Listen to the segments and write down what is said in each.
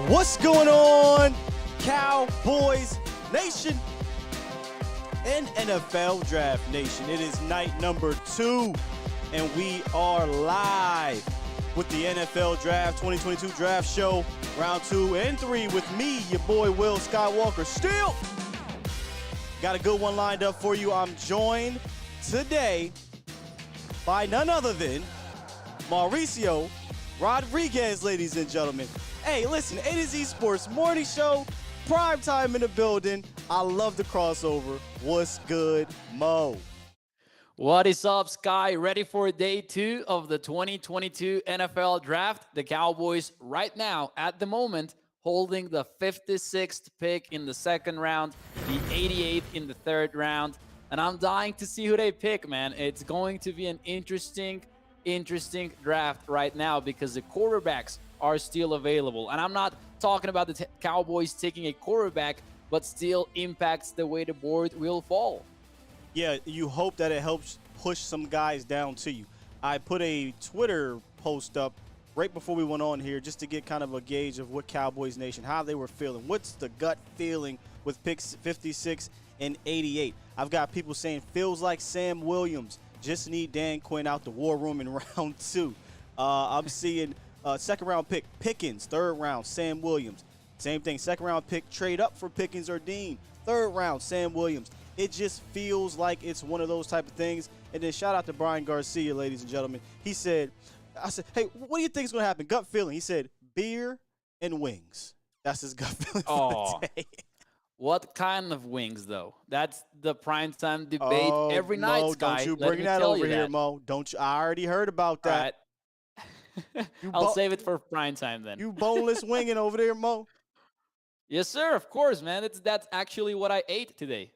What's going on, Cowboys Nation and NFL Draft Nation? It is night number 2, and we are live with the NFL Draft 2022 Draft Show, round 2 and 3 with me, your boy Will Skyy Walker. Still got a good one lined up for you. I'm joined today by none other than Mauricio Rodriguez, ladies and gentlemen. Hey, listen, A to Z Sports Morning Show, prime time in the building. I love the crossover. What's good, Mo? What is up, Sky? Ready for day 2 of the 2022 NFL Draft? The Cowboys right now, at the moment, holding the 56th pick in the second round, the 88th in the third round. And I'm dying to see who they pick, man. It's going to be an interesting draft right now because the quarterbacks are still available. And I'm not talking about the Cowboys taking a quarterback, but still impacts the way the board will fall. Yeah, you hope that it helps push some guys down to you. I put a Twitter post up right before we went on here just to get kind of a gauge of what Cowboys Nation, how they were feeling. What's the gut feeling with picks 56 and 88? I've got people saying, feels like Sam Williams. Just need Dan Quinn out the war room in round 2. I'm seeing second round pick Pickens, third round Sam Williams. Same thing, second round pick trade up for Pickens or Dean. Third round Sam Williams. It just feels like it's one of those type of things. And then shout out to Brian Garcia, ladies and gentlemen. He said, I said, hey, what do you think is going to happen? Gut feeling. He said, beer and wings. That's his gut feeling for the day. What kind of wings, though? That's the primetime debate every night, Mo, Sky. don't you bring that over here, Mo. Don't you? I already heard about that. All right. I'll save it for primetime then. You boneless winging over there, Mo? Yes, sir. Of course, man. That's actually what I ate today.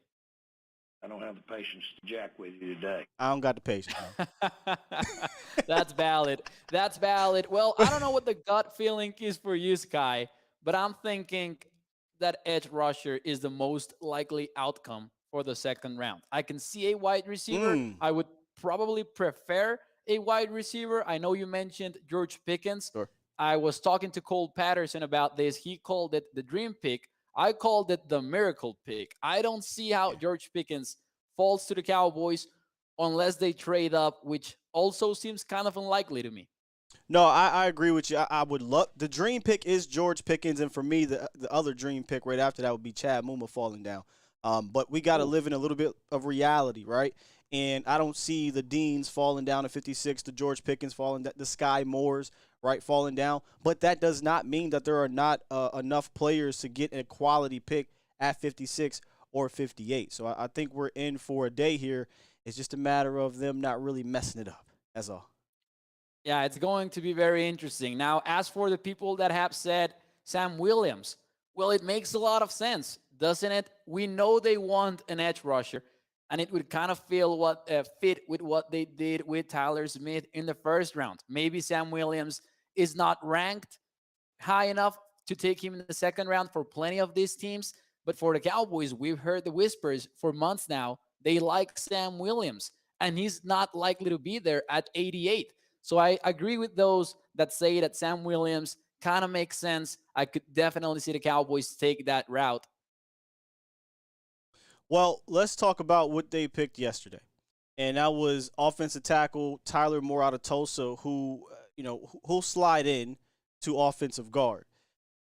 I don't have the patience to jack with you today. I don't got the patience. That's valid. That's valid. Well, I don't know what the gut feeling is for you, Sky, but I'm thinking that edge rusher is the most likely outcome for the second round. I can see a wide receiver. I would probably prefer a wide receiver. I know you mentioned George Pickens. Sure. I was talking to Cole Patterson about this. He called it the dream pick. I called it the miracle pick. I don't see how George Pickens falls to the Cowboys unless they trade up, which also seems kind of unlikely to me. No, I agree with you. I would love – the dream pick is George Pickens, and for me, the other dream pick right after that would be Chad Muma falling down. But we got to live in a little bit of reality, right? And I don't see the Deans falling down to 56, the George Pickens falling down, the Skyy Moores, right, falling down. But that does not mean that there are not enough players to get a quality pick at 56 or 58. So I think we're in for a day here. It's just a matter of them not really messing it up. That's all. Yeah, it's going to be very interesting. Now, as for the people that have said Sam Williams, well, it makes a lot of sense, doesn't it? We know they want an edge rusher, and it would kind of feel fit with what they did with Tyler Smith in the first round. Maybe Sam Williams is not ranked high enough to take him in the second round for plenty of these teams, but for the Cowboys, we've heard the whispers for months now. They like Sam Williams, and he's not likely to be there at 88. So I agree with those that say that Sam Williams kind of makes sense. I could definitely see the Cowboys take that route. Well, let's talk about what they picked yesterday. And that was offensive tackle Tyler Moore out of Tulsa, who'll slide in to offensive guard.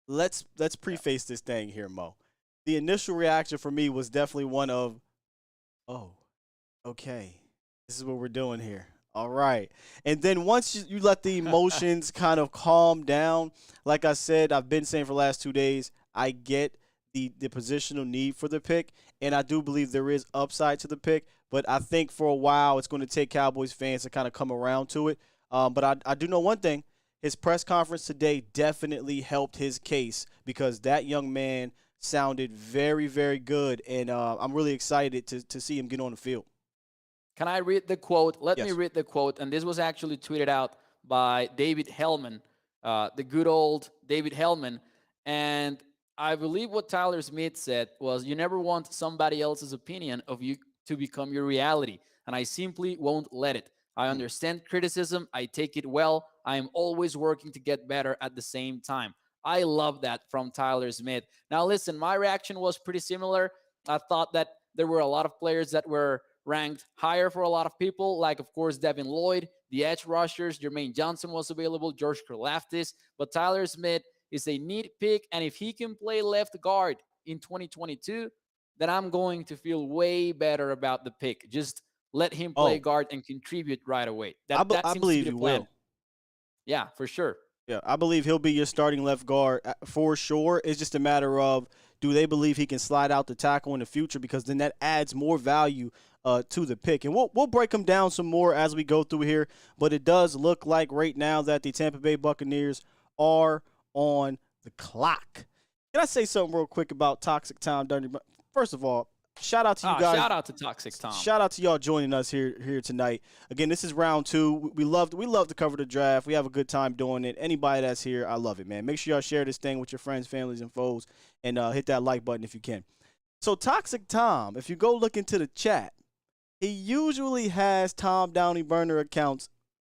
Let's preface this thing here, Mo. The initial reaction for me was definitely one of, oh, okay, this is what we're doing here. All right. And then once you let the emotions kind of calm down, like I said, I've been saying for the last 2 days, I get the positional need for the pick, and I do believe there is upside to the pick, but I think for a while it's going to take Cowboys fans to kind of come around to it. But I do know one thing. His press conference today definitely helped his case because that young man sounded very, very good, and I'm really excited to see him get on the field. Can I read the quote? Let Yes. me read the quote. And this was actually tweeted out by David Hellman, the good old David Hellman. And I believe what Tyler Smith said was, you never want somebody else's opinion of you to become your reality. And I simply won't let it. I understand criticism. I take it well. I am always working to get better at the same time. I love that from Tyler Smith. Now, listen, my reaction was pretty similar. I thought that there were a lot of players that were ranked higher for a lot of people, like, of course, Devin Lloyd, the edge rushers, Jermaine Johnson was available, George Karlaftis, but Tyler Smith is a neat pick, and if he can play left guard in 2022, then I'm going to feel way better about the pick. Just let him play guard and contribute right away. That I seems believe to be the you plan. will. Yeah, for sure. Yeah, I believe he'll be your starting left guard for sure. It's just a matter of, do they believe he can slide out the tackle in the future? Because then that adds more value to the pick. And we'll break them down some more as we go through here. But it does look like right now that the Tampa Bay Buccaneers are on the clock. Can I say something real quick about Toxic Tom? First of all, shout out to you guys. Shout out to Toxic Tom. Shout out to y'all joining us here tonight. Again, this is round 2. We love to cover the draft. We have a good time doing it. Anybody that's here, I love it, man. Make sure y'all share this thing with your friends, families, and foes, and hit that like button if you can. So Toxic Tom, if you go look into the chat, he usually has Tom Downey Burner account's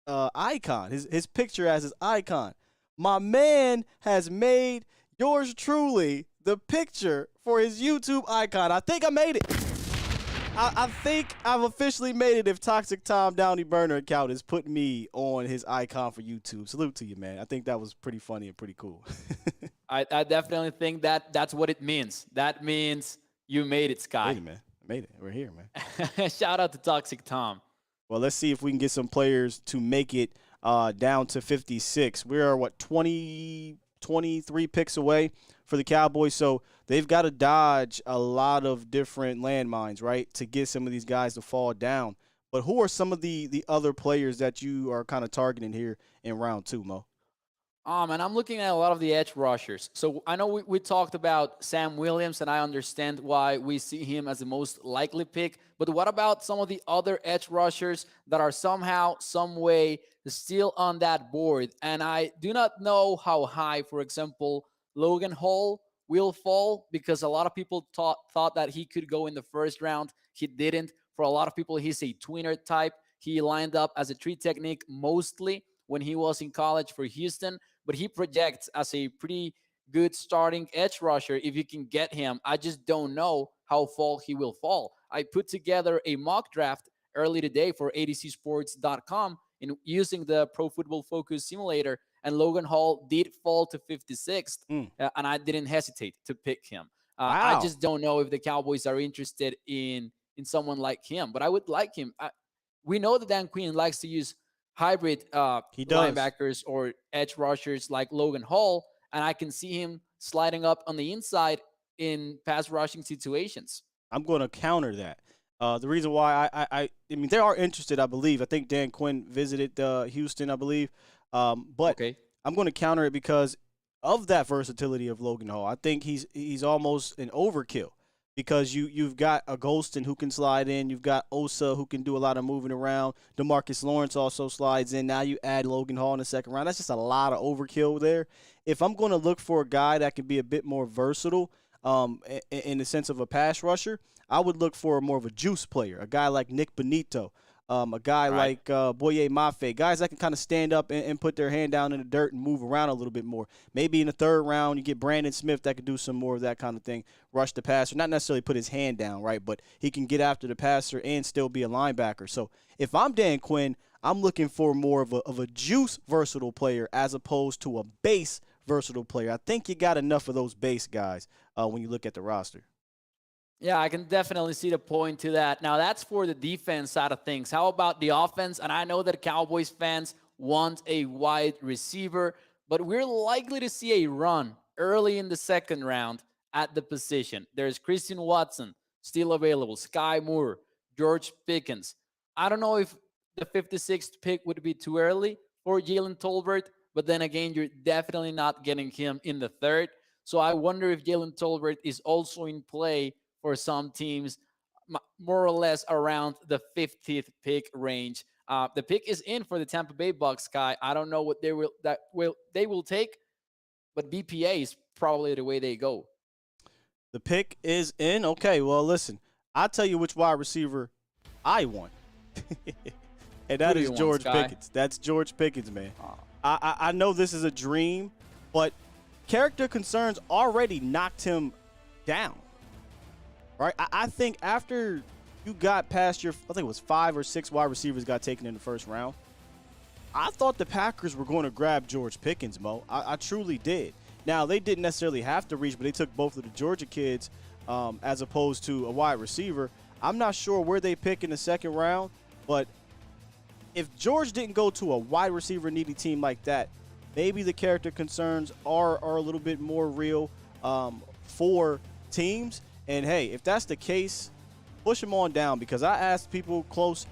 icon, his picture as his icon. My man has made yours truly the picture for his YouTube icon. I think I made it. I think I've officially made it if Toxic Tom Downey Burner account is putting me on his icon for YouTube. Salute to you, man. I think that was pretty funny and pretty cool. I definitely think that's what it means. That means you made it, Skyy. Made it, man. I made it. We're here, man. Shout out to Toxic Tom. Well, let's see if we can get some players to make it down to 56. We are, 23 picks away for the Cowboys, so they've got to dodge a lot of different landmines, right, to get some of these guys to fall down. But who are some of the other players that you are kind of targeting here in round 2, Mo? And I'm looking at a lot of the edge rushers. So I know we talked about Sam Williams, and I understand why we see him as the most likely pick. But what about some of the other edge rushers that are somehow, some way still on that board? And I do not know how high, for example, Logan Hall will fall, because a lot of people thought that he could go in the first round. He didn't. For a lot of people, he's a tweener type. He lined up as a 3 technique mostly when he was in college for Houston, but he projects as a pretty good starting edge rusher if you can get him. I just don't know how far he will fall. I put together a mock draft early today for adcsports.com in using the Pro Football Focus simulator, and Logan Hall did fall to 56th, and I didn't hesitate to pick him. Wow. I just don't know if the Cowboys are interested in someone like him, but I would like him. We know that Dan Quinn likes to use hybrid linebackers or edge rushers like Logan Hall, and I can see him sliding up on the inside in pass rushing situations. I'm going to counter that. The reason why I mean, they are interested, I believe. I think Dan Quinn visited Houston, I believe. But okay, I'm going to counter it because of that versatility of Logan Hall. I think he's almost an overkill, because you've got a Golston who can slide in. You've got Osa who can do a lot of moving around. DeMarcus Lawrence also slides in. Now you add Logan Hall in the second round. That's just a lot of overkill there. If I'm going to look for a guy that can be a bit more versatile in the sense of a pass rusher, I would look for more of a juice player, a guy like Nick Benito, a guy like Boye Mafe, guys that can kind of stand up and put their hand down in the dirt and move around a little bit more. Maybe in the third round you get Brandon Smith that could do some more of that kind of thing, rush the passer, not necessarily put his hand down, right, but he can get after the passer and still be a linebacker. So if I'm Dan Quinn, I'm looking for more of a juice versatile player as opposed to a base versatile player. I think you got enough of those base guys when you look at the roster. Yeah, I can definitely see the point to that. Now, that's for the defense side of things. How about the offense? And I know that Cowboys fans want a wide receiver, but we're likely to see a run early in the second round at the position. There's Christian Watson still available, Skyy Moore, George Pickens. I don't know if the 56th pick would be too early for Jalen Tolbert, but then again, you're definitely not getting him in the third. So I wonder if Jalen Tolbert is also in play for some teams, more or less around the 50th pick range. The pick is in for the Tampa Bay Bucs, Skyy. I don't know what they will take, but BPA is probably the way they go. The pick is in. Okay, well, listen, I'll tell you which wide receiver I want, and that is George Pickens. That's George Pickens, man. I know this is a dream, but character concerns already knocked him down, right? I think after you got past I think it was 5 or 6 wide receivers got taken in the first round, I thought the Packers were going to grab George Pickens, Mo. I truly did. Now, they didn't necessarily have to reach, but they took both of the Georgia kids as opposed to a wide receiver. I'm not sure where they pick in the second round, but if George didn't go to a wide receiver needy team like that, maybe the character concerns are a little bit more real for teams. And, hey, if that's the case, push him on down, because I asked people close,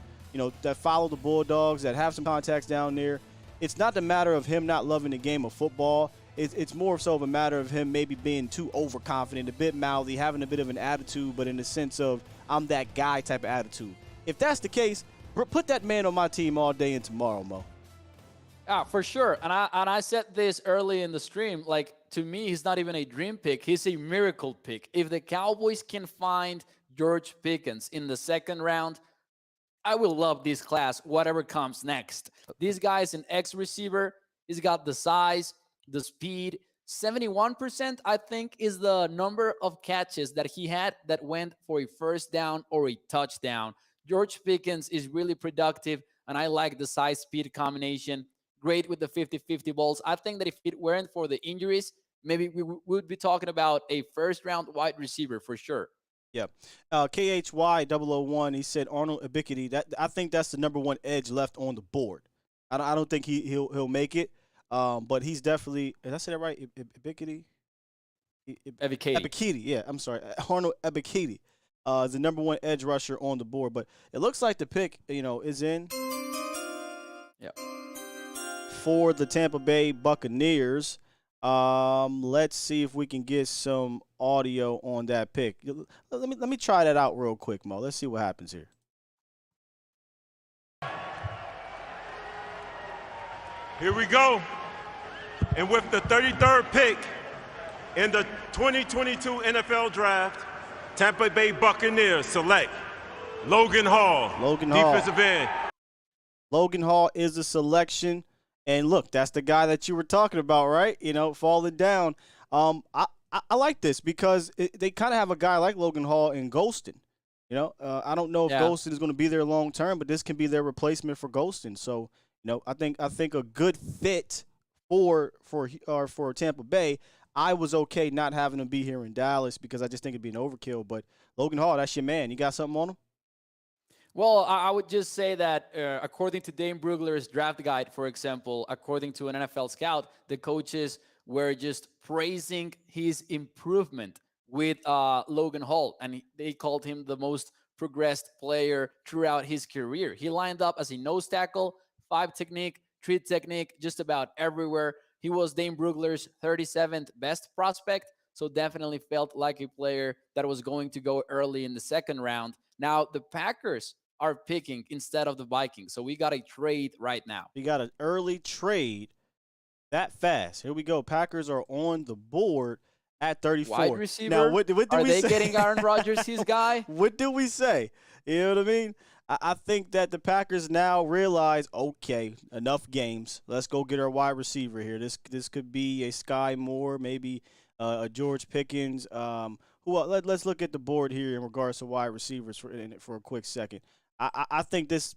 that follow the Bulldogs, that have some contacts down there. It's not the matter of him not loving the game of football. It's more so of a matter of him maybe being too overconfident, a bit mouthy, having a bit of an attitude, but in the sense of I'm that guy type of attitude. If that's the case, put that man on my team all day and tomorrow, Mo. For sure. And I said this early in the stream. Like, to me, he's not even a dream pick. He's a miracle pick. If the Cowboys can find George Pickens in the second round, I will love this class, whatever comes next. This guy's an X-receiver. He's got the size, the speed. 71%, I think, is the number of catches that he had that went for a first down or a touchdown. George Pickens is really productive, and I like the size-speed combination. Great with the 50-50 balls. I think that if it weren't for the injuries, maybe we would be talking about a first-round wide receiver for sure. Yeah. KHY001, he said Arnold Ebiketie. I think that's the number one edge left on the board. I don't think he'll make it, but he's definitely – did I say that right? Ebiketie? Ebiketie, yeah. I'm sorry. Arnold Ebiketie is the number one edge rusher on the board. But it looks like the pick, is in for the Tampa Bay Buccaneers. Let's see if we can get some audio on that pick. Let me try that out real quick, Mo. Let's see what happens here. Here we go. And with the 33rd pick in the 2022 NFL Draft, Tampa Bay Buccaneers select Logan Hall. Defensive end. Logan Hall is the selection. And look, that's the guy that you were talking about, right? Falling down. I like this because they kind of have a guy like Logan Hall in Golston. I don't know if Golston is going to be there long term, but this can be their replacement for Golston. So, I think a good fit for Tampa Bay. I was okay not having him be here in Dallas because I just think it'd be an overkill. But Logan Hall, that's your man. You got something on him? Well, I would just say that according to Dane Brugler's draft guide, for example, according to an NFL scout, the coaches were just praising his improvement with Logan Hall, and they called him the most progressed player throughout his career. He lined up as a nose tackle, 5 technique, 3 technique, just about everywhere. He was Dane Brugler's 37th best prospect, so definitely felt like a player that was going to go early in the second round. Now, the Packers are picking instead of the Vikings. So we got a trade right now. We got an early trade that fast. Here we go. Packers are on the board at 34. Wide receiver. Now, what did are we they say? Getting Aaron Rodgers, his guy? What do we say? You know what I mean? I think that the Packers now realize, okay, enough games. Let's go get our wide receiver here. This could be a Skyy Moore, maybe a George Pickens. Let's look at the board here in regards to wide receivers for a quick second. I think this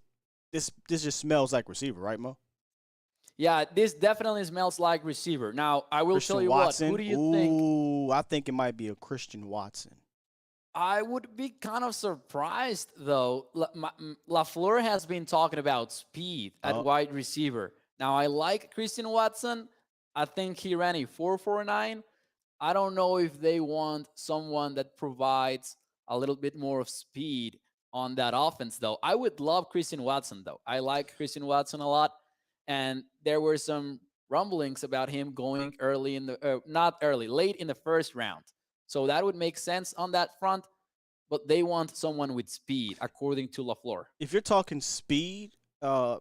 just smells like receiver, right, Mo? Yeah, this definitely smells like receiver. Now, I will Christian tell you Watson. what. Who do you think? Ooh, I think it might be a Christian Watson. I would be kind of surprised, though. LaFleur has been talking about speed at wide receiver. Now, I like Christian Watson. I think he ran a 4.49. I don't know if they want someone that provides a little bit more of speed on that offense, though. I would love Christian Watson, though. I like Christian Watson a lot. And there were some rumblings about him going early in the late in the first round. So that would make sense on that front. But they want someone with speed, according to LaFleur. If you're talking speed, John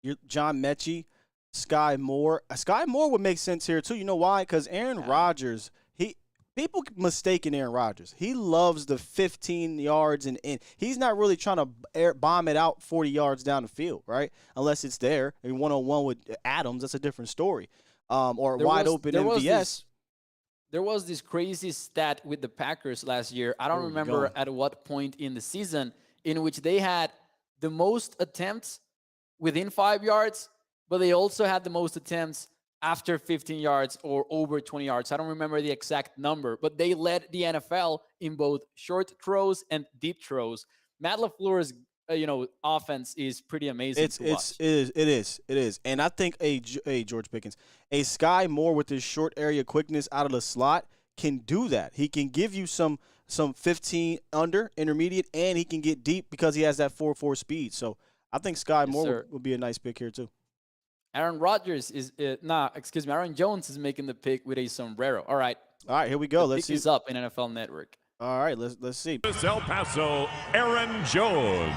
Mechie, Skyy Moore. Skyy Moore would make sense here, too. You know why? Because Aaron Rodgers, people mistaken Aaron Rodgers. He loves the 15 yards and in. He's not really trying to bomb it out 40 yards down the field, right? Unless it's there. I mean, one-on-one with Adams, that's a different story. Or wide open MVS. there was this crazy stat with the Packers last year. I don't remember at what point in the season in which they had the most attempts within 5 yards, but they also had the most attempts after 15 yards or over 20 yards. I don't remember the exact number, but they led the NFL in both short throws and deep throws. Matt LaFleur's offense is pretty amazing to watch. It is. And I think a George Pickens, a Skyy Moore with his short area quickness out of the slot can do that. He can give you some 15 under intermediate, and he can get deep because he has that 4.4 speed. So I think Skyy Moore would be a nice pick here too. Aaron Jones is making the pick with a sombrero. All right, here we go. Let's see. He's up in NFL Network. All right, let's see. El Paso, Aaron Jones.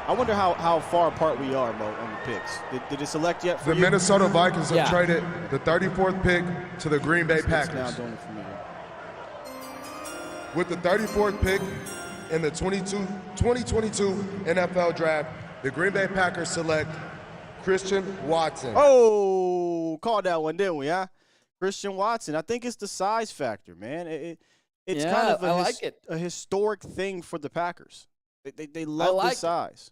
I wonder how far apart we are, Mo, on the picks. Did it select yet for the you? Minnesota Vikings have traded the 34th pick to the Green Bay Packers. Now doing it for me. With the 34th pick in the 2022 NFL Draft, the Green Bay Packers select Christian Watson. Oh, called that one, didn't we, huh? Christian Watson. I think it's the size factor, man. It's kind of a historic thing for the Packers. They love the size.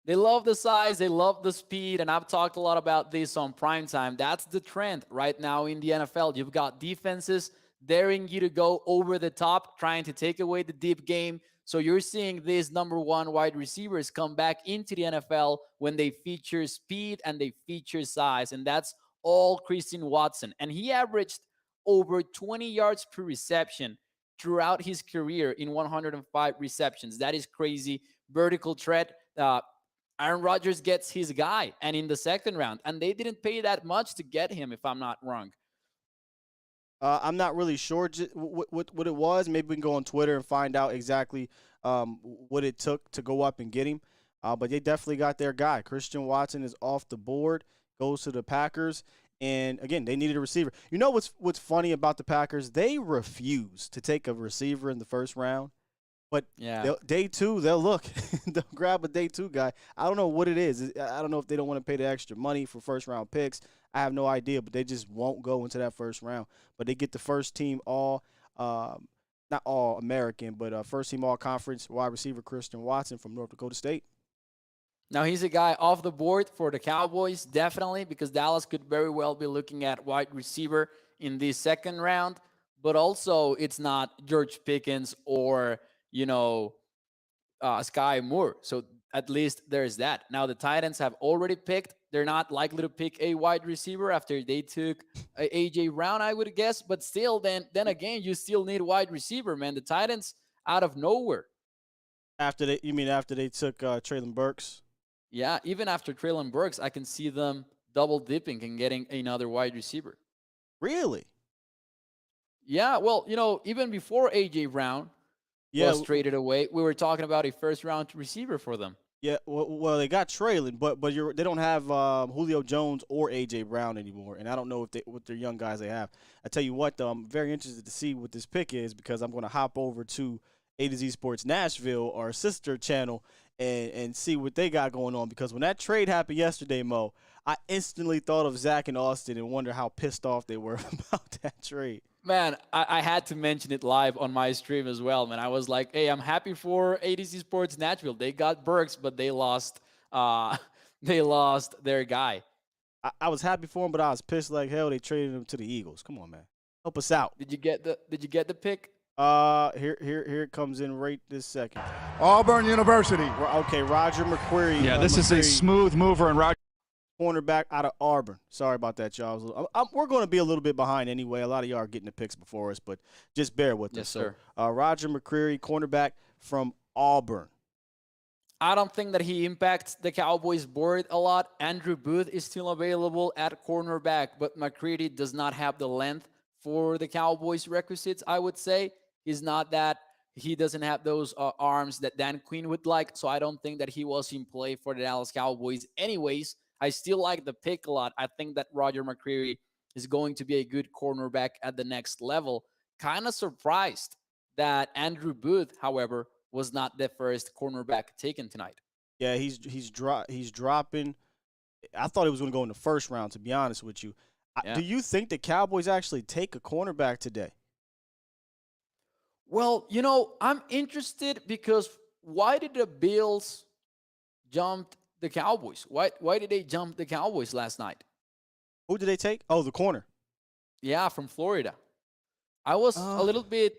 They love the size. They love the speed. And I've talked a lot about this on primetime. That's the trend right now in the NFL. You've got defenses daring you to go over the top, trying to take away the deep game. So you're seeing these number one wide receivers come back into the NFL when they feature speed and they feature size. And that's all Christian Watson. And he averaged over 20 yards per reception throughout his career in 105 receptions. That is crazy. Vertical threat. Aaron Rodgers gets his guy, and in the second round. And they didn't pay that much to get him, if I'm not wrong. I'm not really sure what it was. Maybe we can go on Twitter and find out exactly what it took to go up and get him. But they definitely got their guy. Christian Watson is off the board, goes to the Packers. And, again, they needed a receiver. You know what's funny about the Packers? They refuse to take a receiver in the first round. But day two, they'll look. They'll grab a day two guy. I don't know what it is. I don't know if they don't want to pay the extra money for first-round picks. I have no idea, but they just won't go into that first round. But they get the first team not all American, but first team all conference wide receiver Christian Watson from North Dakota State. Now he's a guy off the board for the Cowboys, definitely, because Dallas could very well be looking at wide receiver in the second round. But also it's not George Pickens or, Skyy Moore. So at least there's that. Now the Titans have already picked. They're not likely to pick a wide receiver after they took A.J. Brown, I would guess. But still, then again, you still need wide receiver, man. The Titans out of nowhere. After they took Treylon Burks? Yeah, even after Treylon Burks, I can see them double dipping and getting another wide receiver. Really? Yeah, well, even before A.J. Brown was traded away, we were talking about a first-round receiver for them. Yeah, well, they got Treylon, but they don't have Julio Jones or A.J. Brown anymore, and I don't know what their young guys they have. I tell you what, though, I'm very interested to see what this pick is because I'm going to hop over to A to Z Sports Nashville, our sister channel, and see what they got going on because when that trade happened yesterday, Mo, I instantly thought of Zach and Austin and wonder how pissed off they were about that trade. Man, I had to mention it live on my stream as well, man. I was like, hey, I'm happy for ADC Sports Nashville. They got Burks, but they lost their guy. I was happy for him, but I was pissed like hell they traded him to the Eagles. Come on, man. Help us out. Did you get the pick? Here it comes in right this second. Auburn University. Okay, Roger McQuarrie. Yeah, this is a smooth mover, and Roger. Cornerback out of Auburn. Sorry about that, y'all. We're going to be a little bit behind anyway. A lot of y'all are getting the picks before us, but just bear with us. Yes, sir. So, Roger McQuarrie, cornerback from Auburn. I don't think that he impacts the Cowboys board a lot. Andrew Booth is still available at cornerback, but McCready does not have the length for the Cowboys requisites, I would say. He's not that. He doesn't have those arms that Dan Quinn would like, so I don't think that he was in play for the Dallas Cowboys anyways. I still like the pick a lot. I think that Roger McCreary is going to be a good cornerback at the next level. Kind of surprised that Andrew Booth, however, was not the first cornerback taken tonight. Yeah, he's dropping. I thought he was going to go in the first round, to be honest with you. Yeah. Do you think the Cowboys actually take a cornerback today? Well, I'm interested because why did the Bills jump the Cowboys? Why did they jump the Cowboys last night? Who did they take? Oh, the corner. Yeah, from Florida. I was a little bit,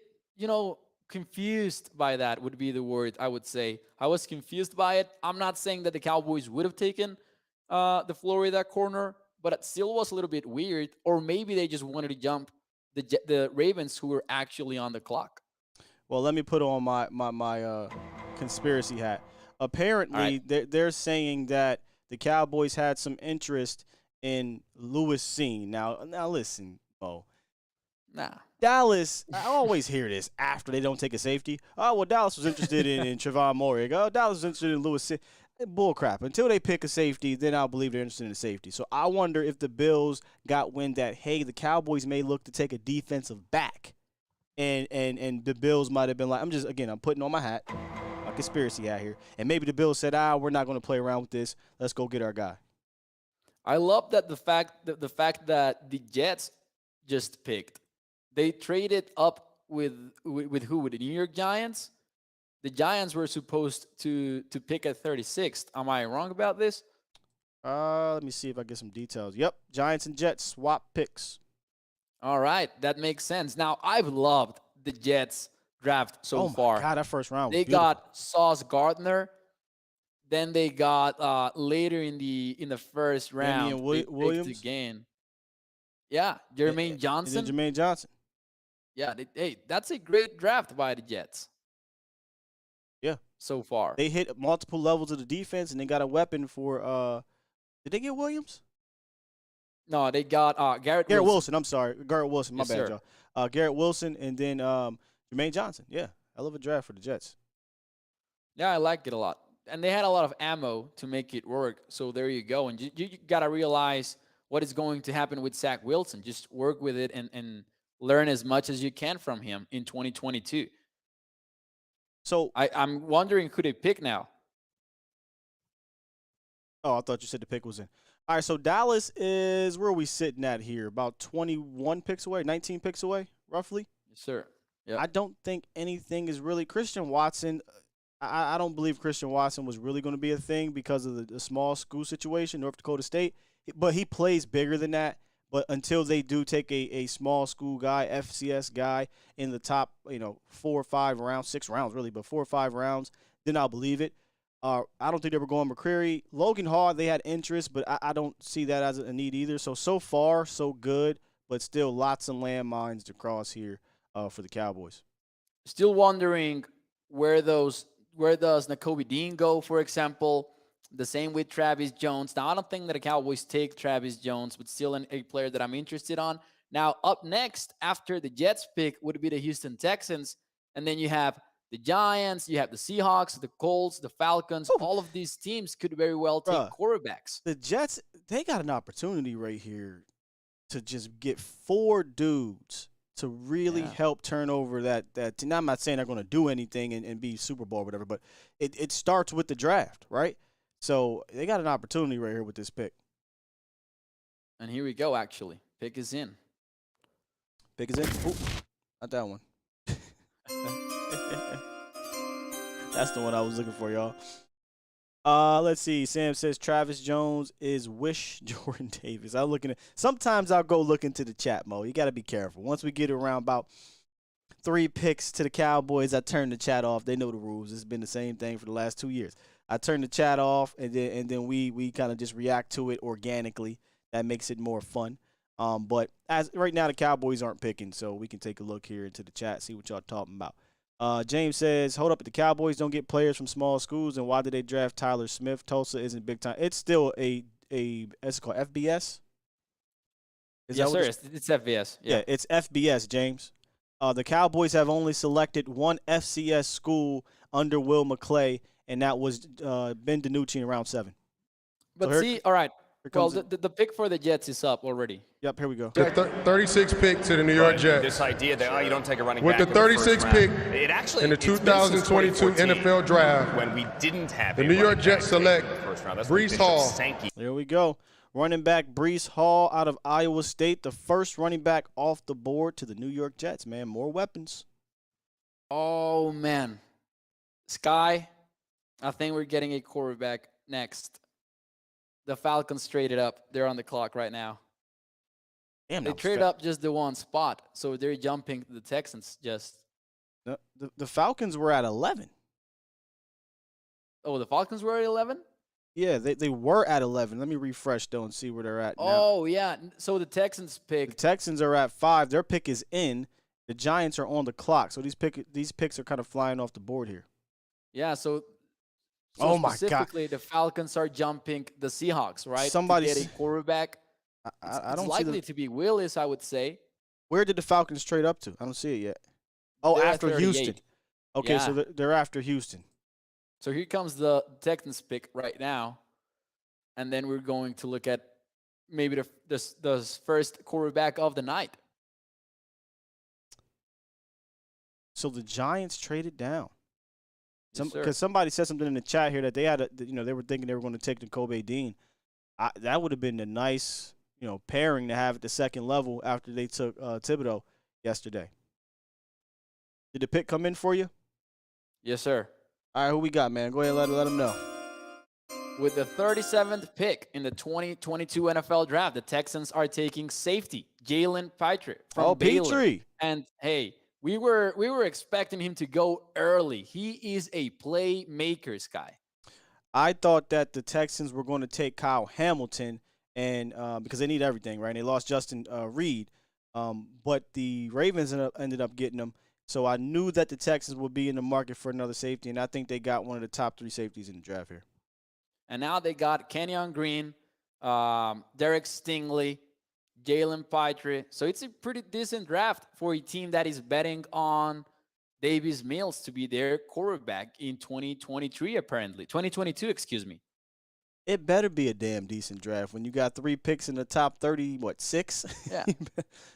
confused by that would be the word I would say. I was confused by it. I'm not saying that the Cowboys would have taken the Florida corner, but it still was a little bit weird. Or maybe they just wanted to jump the Ravens who were actually on the clock. Well, let me put on my conspiracy hat. Apparently, they're saying that the Cowboys had some interest in Lewis Seen. Now listen, Bo. Nah. Dallas, I always hear this after they don't take a safety. Oh, well, Dallas was interested in Trevon Moore. Oh, Dallas was interested in Lewis Seen. Bull crap. Until they pick a safety, then I'll believe they're interested in a safety. So I wonder if the Bills got wind that, hey, the Cowboys may look to take a defensive back. And the Bills might have been like, I'm putting on my hat, my conspiracy hat here. And maybe the Bills said, we're not going to play around with this. Let's go get our guy. I love that the fact that the Jets just picked. They traded up with who? With the New York Giants? The Giants were supposed to pick at 36th. Am I wrong about this? Let me see if I get some details. Yep, Giants and Jets swap picks. All right, that makes sense. Now, I've loved the Jets draft so far. Oh, my God, that first round was They beautiful. got Sauce Gardner. Then they got later in the first round, Damian they picked Williams again. Yeah, Jermaine Johnson. And then Jermaine Johnson. Yeah, that's a great draft by the Jets. Yeah. So far. They hit multiple levels of the defense, and they got a weapon for did they get Williams? No, they got Garrett Wilson. I'm sorry. Garrett Wilson. My Yes, bad, sir. y'all. Garrett Wilson and then Jermaine Johnson. Yeah. Hell of a draft for the Jets. Yeah, I like it a lot. And they had a lot of ammo to make it work. So there you go. And you got to realize what is going to happen with Zach Wilson. Just work with it and learn as much as you can from him in 2022. So I'm wondering who they pick now. Oh, I thought you said the pick was in. All right, so Dallas is, where are we sitting at here? About 21 picks away, 19 picks away, roughly? Yes, sir. Yep. I don't think anything is really – Christian Watson, I don't believe Christian Watson was really going to be a thing because of the small school situation, North Dakota State. But he plays bigger than that. But until they do take a small school guy, FCS guy, in the top, 4 or 5 rounds, 6 rounds really, but 4 or 5 rounds, then I'll believe it. I don't think they were going McCreary. Logan Hall, they had interest, but I don't see that as a need either. So far, so good, but still lots of landmines to cross here for the Cowboys. Still wondering where does Nakobe Dean go, for example. The same with Travis Jones. Now, I don't think that the Cowboys take Travis Jones, but still a player that I'm interested on. Now, up next, after the Jets pick, would be the Houston Texans. And then you have the Giants, you have the Seahawks, the Colts, the Falcons. Ooh. All of these teams could very well take quarterbacks. The Jets, they got an opportunity right here to just get 4 dudes to really help turn over that. Now, I'm not saying they're going to do anything and be Super Bowl or whatever, but it starts with the draft, right? So they got an opportunity right here with this pick. And here we go, actually. Pick is in. Pick is in. Ooh, not that one. That's the one I was looking for, y'all. Let's see. Sam says Travis Jones is wish Jordan Davis. I'm looking at. Sometimes I'll go look into the chat, Mo. You got to be careful. Once we get around about 3 picks to the Cowboys, I turn the chat off. They know the rules. It's been the same thing for the last 2 years. I turn the chat off, and then we kind of just react to it organically. That makes it more fun. But as right now, the Cowboys aren't picking, so we can take a look here into the chat, see what y'all talking about. James says, hold up, the Cowboys don't get players from small schools, and why did they draft Tyler Smith? Tulsa isn't big time. It's still what's it called, FBS? Yes, sir. It's FBS. Yeah, it's FBS, James. The Cowboys have only selected one FCS school under Will McClay, and that was Ben DiNucci in round 7. But so see, all right. Well, the pick for the Jets is up already. Yep, here we go. The 36th pick to the New York Jets. This idea that you don't take a running with back the 36th pick it actually, in the 2022 NFL Draft, when we didn't have the New York Jets select Breece Hall. There we go. Running back Breece Hall out of Iowa State, the first running back off the board to the New York Jets, man. More weapons. Oh, man. Skyy, I think we're getting a quarterback next. The Falcons traded up. They're on the clock right now. Damn, they traded up just the one spot, so they're jumping the Texans just. The Falcons were at 11. Oh, the Falcons were at 11? Yeah, they were at 11. Let me refresh, though, and see where they're at now. Oh, yeah. So the Texans pick. The Texans are at 5. Their pick is in. The Giants are on the clock. So these picks are kind of flying off the board here. Yeah, so oh my God. Specifically, the Falcons are jumping the Seahawks, right? Somebody to get a quarterback. I don't it's likely see to be Willis, I would say. Where did the Falcons trade up to? I don't see it yet. Oh, They're after Houston. Okay, yeah. so they're after Houston. So here comes the Texans pick right now. And then we're going to look at maybe the first quarterback of the night. So the Giants traded down. Yes, Because somebody said something in the chat here that they had, they were thinking they were going to take Nakobe Dean. That would have been a nice, pairing to have at the second level after they took Thibodeau yesterday. Did the pick come in for you? Yes, sir. All right, who we got, man? Go ahead and let them know. With the 37th pick in the 2022 NFL Draft, the Texans are taking safety Jalen Pitre from Baylor. Pitre. And hey, we were expecting him to go early. He is a playmaker, Skyy. I thought that the Texans were going to take Kyle Hamilton, and because they need everything, right? And they lost Justin Reed, but the Ravens ended up getting him. So I knew that the Texans would be in the market for another safety, and I think they got one of the top 3 safeties in the draft here. And now they got Kenyon Green, Derek Stingley, Jalen Pitre. So it's a pretty decent draft for a team that is betting on Davis Mills to be their quarterback in 2023, apparently. 2022, excuse me. It better be a damn decent draft when you got 3 picks in the top 30, 6? Yeah,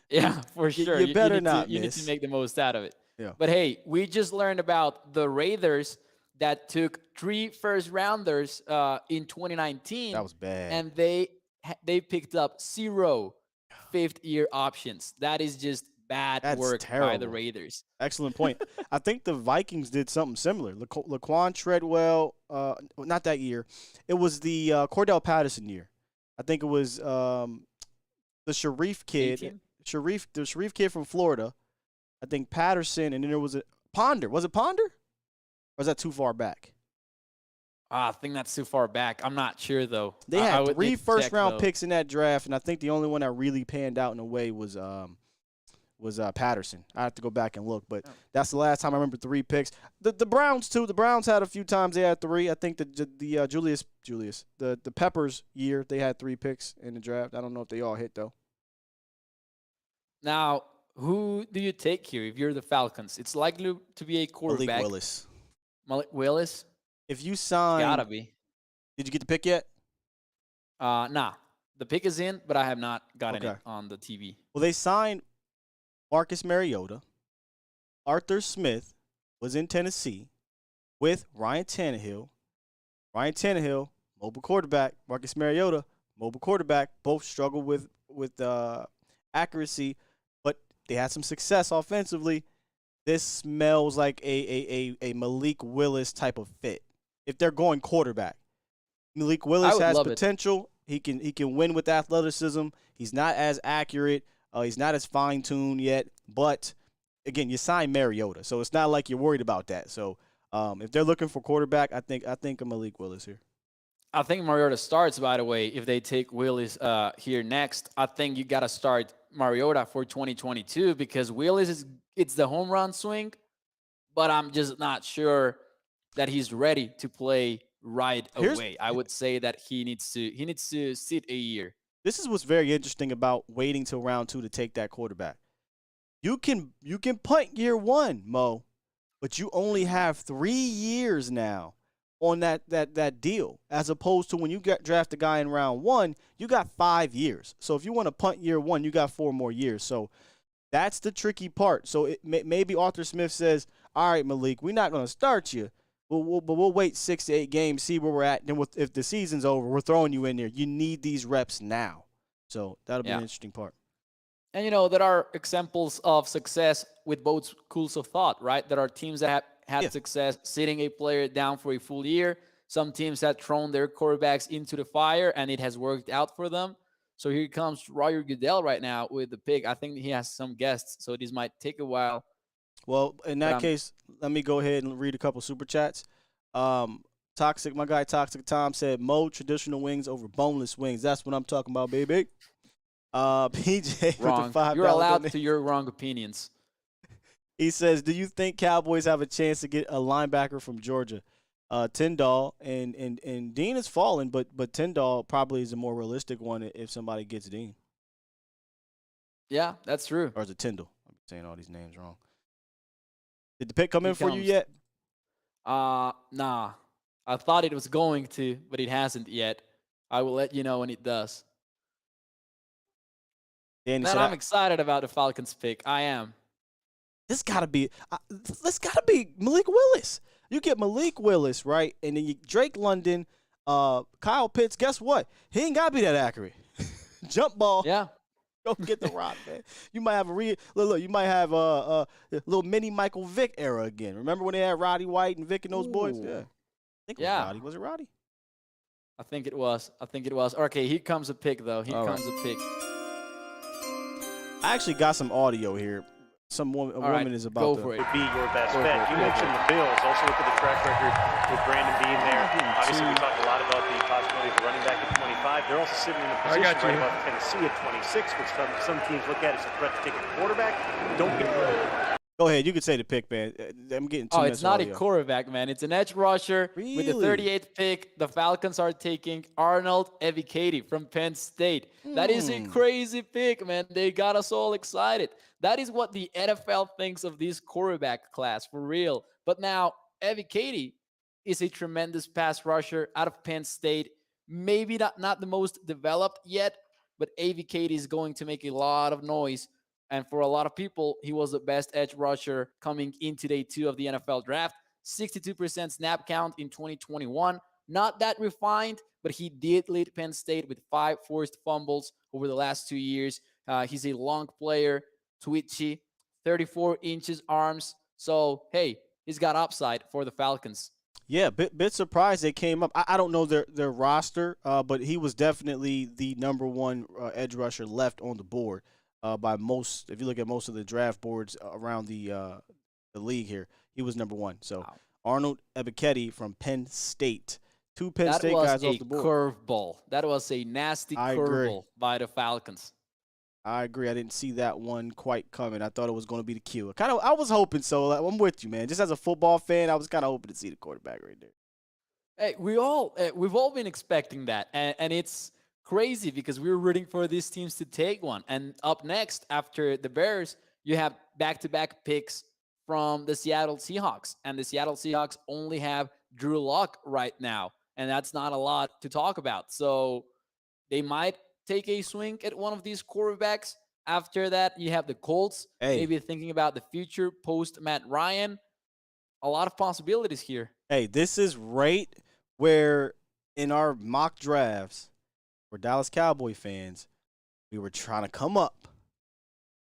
yeah, for sure. You better not miss. You need to make the most out of it. Yeah. But hey, we just learned about the Raiders that took 3 first-rounders in 2019. That was bad. And they picked up 0 fifth-year options. That is just bad work by the Raiders. Excellent point. I think the Vikings did something similar. Laquan Treadwell, not that year. It was the Cordell Patterson year. I think it was the Sharif kid. The Sharif kid from Florida. I think Patterson, and then there was a Ponder. Was it Ponder? Or is that too far back? I think that's too far back. I'm not sure, though. They had 3 first-round picks in that draft, and I think the only one that really panned out in a way was Patterson. I have to go back and look, but that's the last time I remember 3 picks. The Browns, too. The Browns had a few times they had 3. I think the the Peppers year, they had 3 picks in the draft. I don't know if they all hit, though. Now, who do you take here if you're the Falcons? It's likely to be a quarterback. Malik Willis. Malik Willis? If you sign, gotta be. Did you get the pick yet? Nah. The pick is in, but I have not gotten it on the TV. Well, they signed Marcus Mariota. Arthur Smith was in Tennessee with Ryan Tannehill. Ryan Tannehill, mobile quarterback. Marcus Mariota, mobile quarterback. Both struggled with accuracy, but they had some success offensively. This smells like a Malik Willis type of fit. If they're going quarterback, Malik Willis has potential. He can win with athleticism. He's not as accurate. He's not as fine-tuned yet. But, again, you signed Mariota, so it's not like you're worried about that. So, if they're looking for quarterback, I think a Malik Willis here. I think Mariota starts, by the way, if they take Willis here next. I think you got to start Mariota for 2022 because Willis it's the home run swing, but I'm just not sure that he's ready to play right away. I would say that he needs to sit a year. This is what's very interesting about waiting till round 2 to take that quarterback. You can punt year 1, Mo, but you only have 3 years now on that deal, as opposed to when you draft a guy in round 1, you got 5 years. So if you want to punt year 1, you got 4 more years. So that's the tricky part. So maybe Arthur Smith says, all right, Malik, we're not going to start you, We'll wait 6 to 8 games, see where we're at. Then if the season's over, we're throwing you in there. You need these reps now. So that'll be an interesting part. And, there are examples of success with both schools of thought, right? There are teams that have had success sitting a player down for a full year. Some teams have thrown their quarterbacks into the fire, and it has worked out for them. So here comes Roger Goodell right now with the pick. I think he has some guests, so this might take a while. Well, in that case, let me go ahead and read a couple super chats. My guy Toxic Tom said, Mo, traditional wings over boneless wings. That's what I'm talking about, baby. PJ wrong. with the $5. You're allowed to your wrong opinions. He says, do you think Cowboys have a chance to get a linebacker from Georgia? Tyndall and Dean has fallen, but Tyndall probably is a more realistic one if somebody gets Dean. Yeah, that's true. Or is it Tyndall? I'm saying all these names wrong. Did the pick come in for you yet? Nah. I thought it was going to, but it hasn't yet. I will let you know when it does. Man, I'm excited about the Falcons pick. I am. This gotta be Malik Willis. You get Malik Willis, right? And then Drake London, Kyle Pitts, guess what? He ain't gotta be that accurate. Jump ball. Yeah. Go get the rock, man. You might have you might have a little mini Michael Vick era again. Remember when they had Roddy White and Vick and those boys? Yeah. I think it was Roddy. Was it Roddy? I think it was. Okay, here comes a pick, though. Here comes a pick. I actually got some audio here. A woman is about to be your best bet. You mentioned the Bills. Also look at the track record with Brandon being there. Obviously, we talked a lot about the possibility of the running back at 25. They're also sitting in a position right above Tennessee at 26, which some teams look at as a threat to take a quarterback. Don't get Go ahead. You could say the pick, man. I'm getting 2 minutes. It's not a quarterback, man. It's an edge rusher. Really? With the 38th pick, the Falcons are taking Arnold Ebiketie from Penn State. That is a crazy pick, man. They got us all excited. That is what the NFL thinks of this quarterback class, for real. But now, Ebiketie is a tremendous pass rusher out of Penn State. Maybe not the most developed yet, but Ebiketie is going to make a lot of noise. And for a lot of people, he was the best edge rusher coming into day 2 of the NFL draft. 62% snap count in 2021. Not that refined, but he did lead Penn State with 5 forced fumbles over the last 2 years. He's a long player, twitchy, 34 inches arms. So, hey, he's got upside for the Falcons. Yeah, bit surprised they came up. I don't know their roster, but he was definitely the number 1 edge rusher left on the board. By most, if you look at most of the draft boards around the league here, he was number 1. So Arnold Ebiketie from Penn State, 2 Penn State guys off the board. That was a curveball. That was a nasty curveball by the Falcons. I agree. I didn't see that one quite coming. I thought it was going to be the Q. I was hoping so. I'm with you, man. Just as a football fan, I was kind of hoping to see the quarterback right there. Hey, we've all been expecting that, and it's crazy because we were rooting for these teams to take one. And up next, after the Bears, you have back-to-back picks from the Seattle Seahawks. And the Seattle Seahawks only have Drew Lock right now. And that's not a lot to talk about. So they might take a swing at one of these quarterbacks. After that, you have the Colts, maybe thinking about the future post Matt Ryan. A lot of possibilities here. Hey, this is right where in our mock drafts, we're Dallas Cowboy fans, we were trying to come up.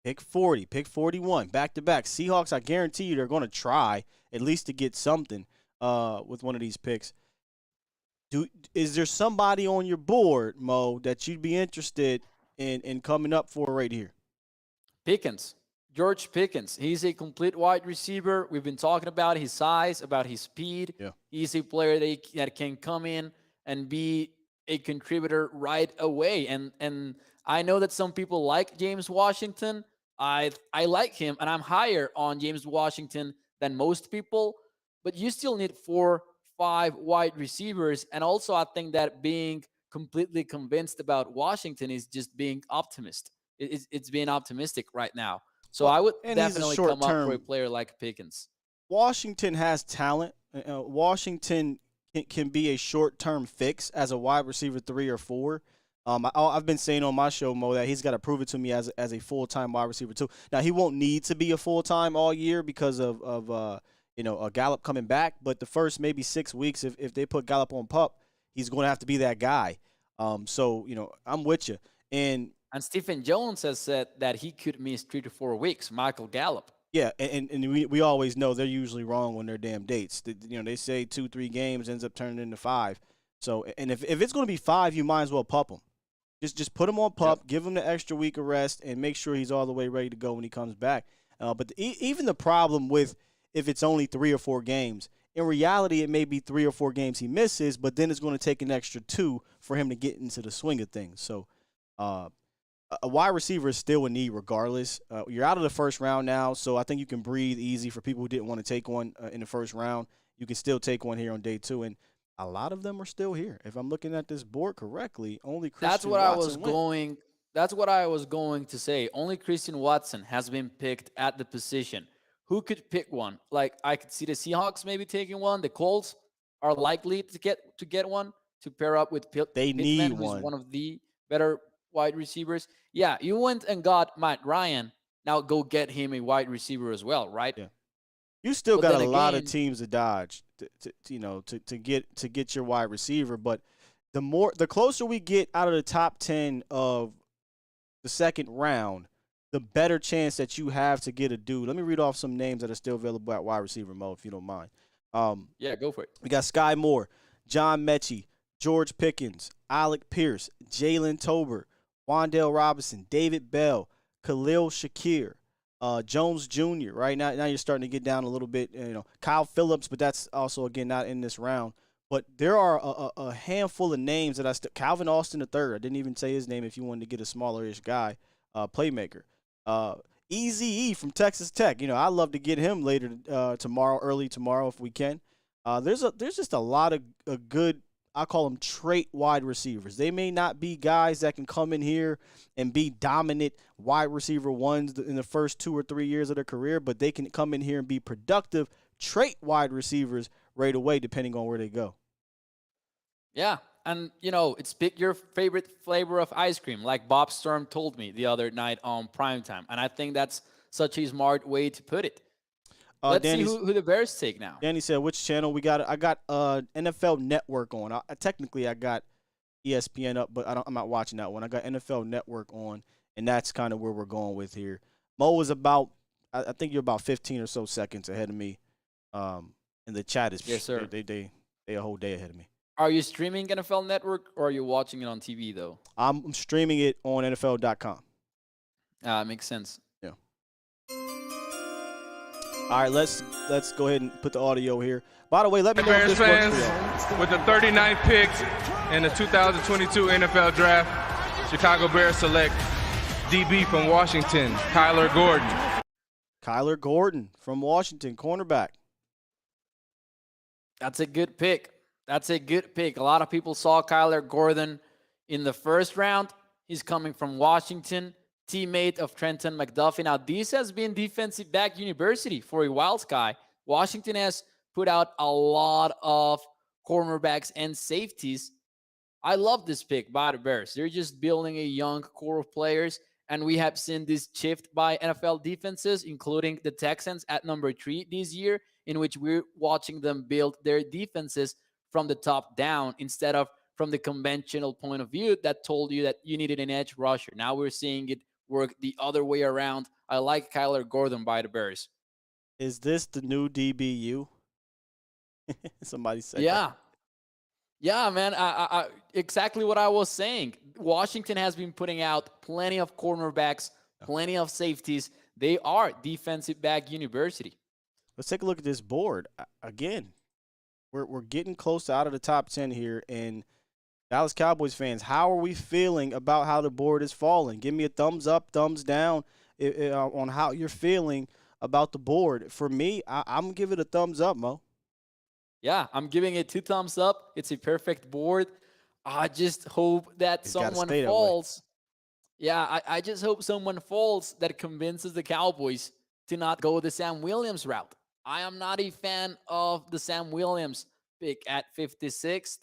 Pick 40, pick 41, back-to-back. Seahawks, I guarantee you they're going to try at least to get something with one of these picks. Is there somebody on your board, Mo, that you'd be interested in coming up for right here? Pickens. George Pickens. He's a complete wide receiver. We've been talking about his size, about his speed. Yeah. He's a player that can come in and be a contributor right away. And I know that some people like James Washington. I like him, and I'm higher on James Washington than most people. But you still need 4-5 wide receivers. And also I think that being completely convinced about Washington is just being optimist. It's being optimistic right now. So I would definitely come up for a player like Pickens. Washington has talent. Washington can be a short-term fix as a wide receiver 3 or 4. I've been saying on my show, Mo, that he's got to prove it to me as a full-time wide receiver too. Now, he won't need to be a full-time all year because of Gallup coming back. But the first maybe 6 weeks, if they put Gallup on PUP, he's going to have to be that guy. So I'm with you. And Stephen Jones has said that he could miss 3 to 4 weeks. Michael Gallup. Yeah, and we always know they're usually wrong on their damn dates. They say 2-3 games, ends up turning into 5. So, and if it's going to be 5, you might as well pup him. Just put him on pup, give him the extra week of rest, and make sure he's all the way ready to go when he comes back. But even the problem with if it's only 3 or 4 games, in reality it may be 3 or 4 games he misses, but then it's going to take an extra 2 for him to get into the swing of things. So, a wide receiver is still a need regardless. You're out of the first round now, so I think you can breathe easy for people who didn't want to take one in the first round. You can still take one here on day 2, and a lot of them are still here. If I'm looking at this board correctly, only Christian That's what Watson That's what I was going to say. Only Christian Watson has been picked at the position. Who could pick one? Like, I could see the Seahawks maybe taking one. The Colts are likely to get one to pair up with They Pittman, need who's one of the better wide receivers. Yeah, you went and got Matt Ryan. Now go get him a wide receiver as well, right? Yeah. You still got a lot of teams to dodge to get your wide receiver, but the closer we get out of the top 10 of the second round, the better chance that you have to get a dude. Let me read off some names that are still available at wide receiver mode, if you don't mind. Yeah, go for it. We got Skyy Moore, John Mechie, George Pickens, Alec Pierce, Jalen Tolbert, Wan'Dale Robinson, David Bell, Khalil Shakir, Jones Jr. Right now you're starting to get down a little bit. Kyle Phillips, but that's also again not in this round. But there are a handful of names that Calvin Austin III. I didn't even say his name if you wanted to get a smaller-ish guy, playmaker. Eazy-E from Texas Tech. I love to get him later early tomorrow if we can. There's just a lot of good, I call them trait wide receivers. They may not be guys that can come in here and be dominant wide receiver ones in the first 2 or 3 years of their career, but they can come in here and be productive trait wide receivers right away, depending on where they go. Yeah, and it's pick your favorite flavor of ice cream, like Bob Sturm told me the other night on Primetime, and I think that's such a smart way to put it. Let's see who the Bears take now. Danny said, which channel we got? I got NFL Network on. Technically, I got ESPN up, but I'm not watching that one. I got NFL Network on, and that's kind of where we're going with here. Mo is I think you're about 15 or so seconds ahead of me. And the chat is, yes, sir. They a whole day ahead of me. Are you streaming NFL Network, or are you watching it on TV, though? I'm streaming it on NFL.com. Makes sense. Yeah. All right, let's go ahead and put the audio here. By the way, let me know if this works for you. With the 39th pick in the 2022 NFL Draft, Chicago Bears select DB from Washington, Kyler Gordon. Kyler Gordon from Washington, cornerback. That's a good pick. A lot of people saw Kyler Gordon in the first round. He's coming from Washington, teammate of Trenton McDuffie. Now, this has been defensive back university for a while, Sky. Washington has put out a lot of cornerbacks and safeties. I love this pick by the Bears. They're just building a young core of players, and we have seen this shift by NFL defenses, including the Texans at number 3 this year, in which we're watching them build their defenses from the top down instead of from the conventional point of view that told you that you needed an edge rusher. Now we're seeing it work the other way around. I like Kyler Gordon by the Bears. Is this the new DBU? Somebody said yeah. that. Yeah, man. I exactly what I was saying. Washington has been putting out plenty of cornerbacks, plenty of safeties. They are defensive back university. Let's take a look at this board. Again, we're getting close out of the top 10 here, and Dallas Cowboys fans, how are we feeling about how the board is falling? Give me a thumbs up, thumbs down on how you're feeling about the board. For me, I'm going to give it a thumbs up, Mo. Yeah, I'm giving it 2 thumbs up. It's a perfect board. I just hope that someone falls. Yeah, I just hope someone falls that convinces the Cowboys to not go the Sam Williams route. I am not a fan of the Sam Williams pick at 56th,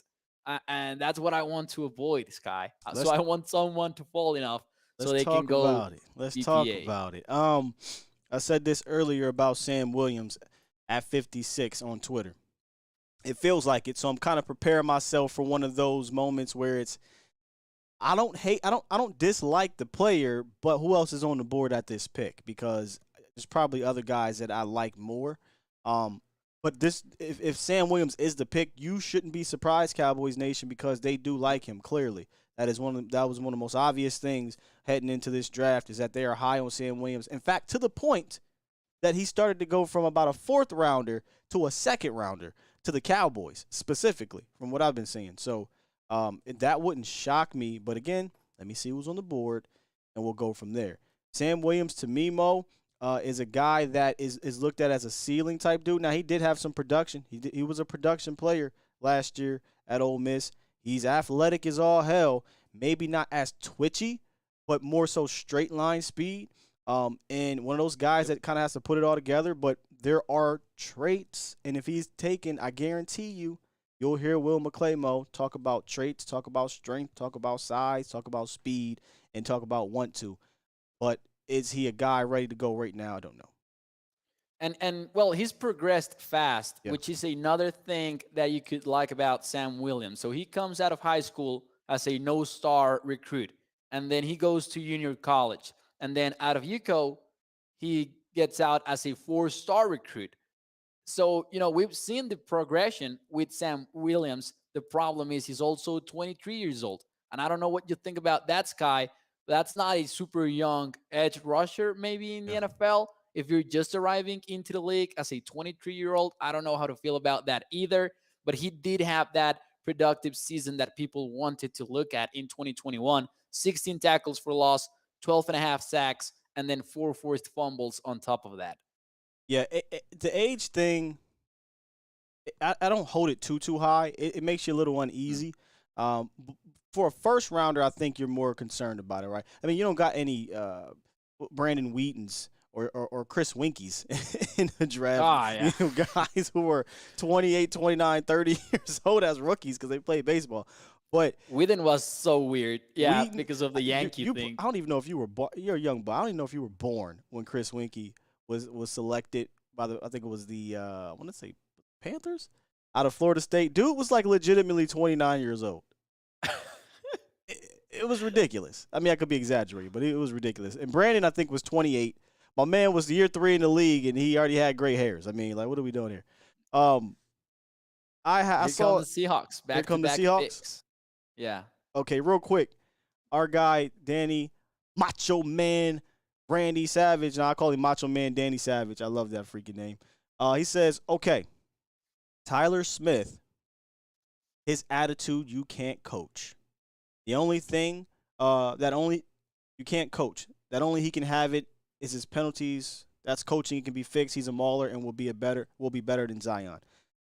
and that's what I want to avoid, Sky. So I want someone to fall enough so they can go about it. Let's talk about it. I said this earlier about Sam Williams. at 56 on Twitter. It feels like it, so I'm kind of preparing myself for one of those moments where it's I don't dislike the player, but who else is on the board at this pick? Because there's probably other guys that I like more. But this, if Sam Williams is the pick, you shouldn't be surprised, Cowboys Nation, because they do like him. Clearly, that was one of the most obvious things heading into this draft is that they are high on Sam Williams. In fact, to the point that he started to go from about a 4th rounder to a 2nd rounder to the Cowboys specifically, from what I've been seeing. So that wouldn't shock me. But again, let me see who's on the board, and we'll go from there. Sam Williams, to me, Mo, is a guy that is looked at as a ceiling type dude. Now, he did have some production. He was a production player last year at Ole Miss. He's athletic as all hell, maybe not as twitchy, but more so straight line speed. And one of those guys that kind of has to put it all together. But there are traits, and if he's taken, I guarantee you'll hear Will McClay talk about traits, talk about strength, talk about size, talk about speed, and talk about want to. But is he a guy ready to go right now? I don't know. And well, he's progressed fast, which is another thing that you could like about Sam Williams. So he comes out of high school as a no-star recruit, and then he goes to junior college. And then out of UCO, he gets out as a 4-star recruit. So, we've seen the progression with Sam Williams. The problem is he's also 23 years old. And I don't know what you think about that, Skyy. That's not a super young edge rusher maybe in the NFL. If you're just arriving into the league as a 23-year-old, I don't know how to feel about that either. But he did have that productive season that people wanted to look at in 2021. 16 tackles for loss, 12.5 sacks, and then 4 forced fumbles on top of that. Yeah, the age thing, I don't hold it too high. It makes you a little uneasy. For a first rounder, I think you're more concerned about it, right? I mean, you don't got any Brandon Wheatons or Chris Winkies in the draft. Guys who were 28, 29, 30 years old as rookies because they played baseball. But Whedon was so weird, because of the Yankee thing. I don't even know if you were born. You're a young boy. I don't even know if you were born when Chris Winkie was selected by I think it was the I want to say Panthers out of Florida State. Dude was like legitimately 29 years old. It was ridiculous. I mean, I could be exaggerating, but it was ridiculous. And Brandon, I think, was 28. My man was year 3 in the league, and he already had gray hairs. I mean, like, what are we doing here? I saw the Seahawks. Here come the Seahawks. Picks. Yeah. Okay, real quick. Our guy, Danny, Macho Man, Randy Savage, and I call him Macho Man Danny Savage. I love that freaking name. He says, okay, Tyler Smith, his attitude you can't coach. The only thing you can't coach, that only he can have it is his penalties. That's coaching. He can be fixed. He's a mauler and will be better than Zion.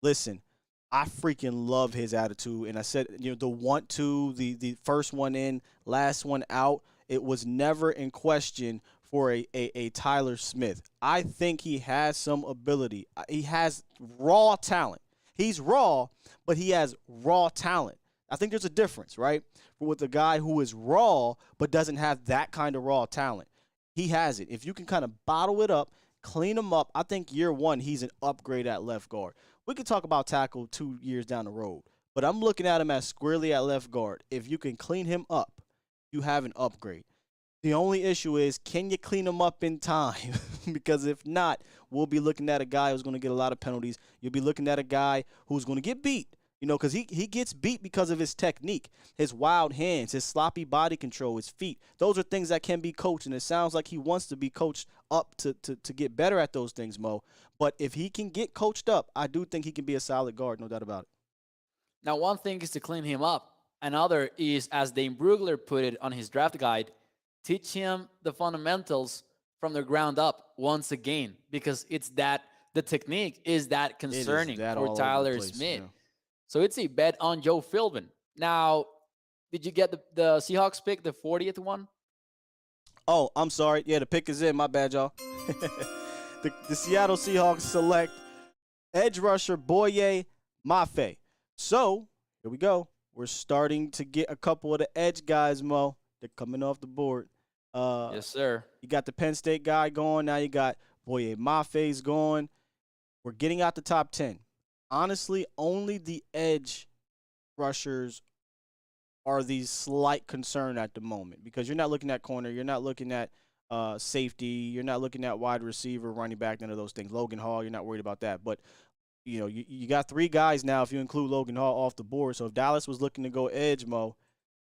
Listen, I freaking love his attitude. And I said, the want to, the first one in, last one out, it was never in question for a Tyler Smith. I think he has some ability. He has raw talent. He's raw, but he has raw talent. I think there's a difference, right? With a guy who is raw but doesn't have that kind of raw talent. He has it. If you can kind of bottle it up, clean him up, I think year 1 he's an upgrade at left guard. We could talk about tackle 2 years down the road, but I'm looking at him as squarely at left guard. If you can clean him up, you have an upgrade. The only issue is, can you clean him up in time? Because if not, we'll be looking at a guy who's going to get a lot of penalties. You'll be looking at a guy who's going to get beat. Because he gets beat because of his technique, his wild hands, his sloppy body control, his feet. Those are things that can be coached, and it sounds like he wants to be coached up to get better at those things, Mo. But if he can get coached up, I do think he can be a solid guard, no doubt about it. Now, one thing is to clean him up. Another is, as Dane Brugler put it on his draft guide, teach him the fundamentals from the ground up once again, because the technique is that concerning for Tyler Smith. Yeah. So it's a bet on Joe Philbin. Now, did you get the Seahawks pick, the 40th one? Oh, I'm sorry. Yeah, the pick is in. My bad, y'all. the Seattle Seahawks select edge rusher Boye Mafe. So, here we go. We're starting to get a couple of the edge guys, Mo. They're coming off the board. Yes, sir. You got the Penn State guy going. Now you got Boye Mafe's going. We're getting out the top 10. Honestly, only the edge rushers are the slight concern at the moment because you're not looking at corner, you're not looking at safety, you're not looking at wide receiver, running back, none of those things. Logan Hall, you're not worried about that. But, you got 3 guys now if you include Logan Hall off the board. So if Dallas was looking to go edge, Mo,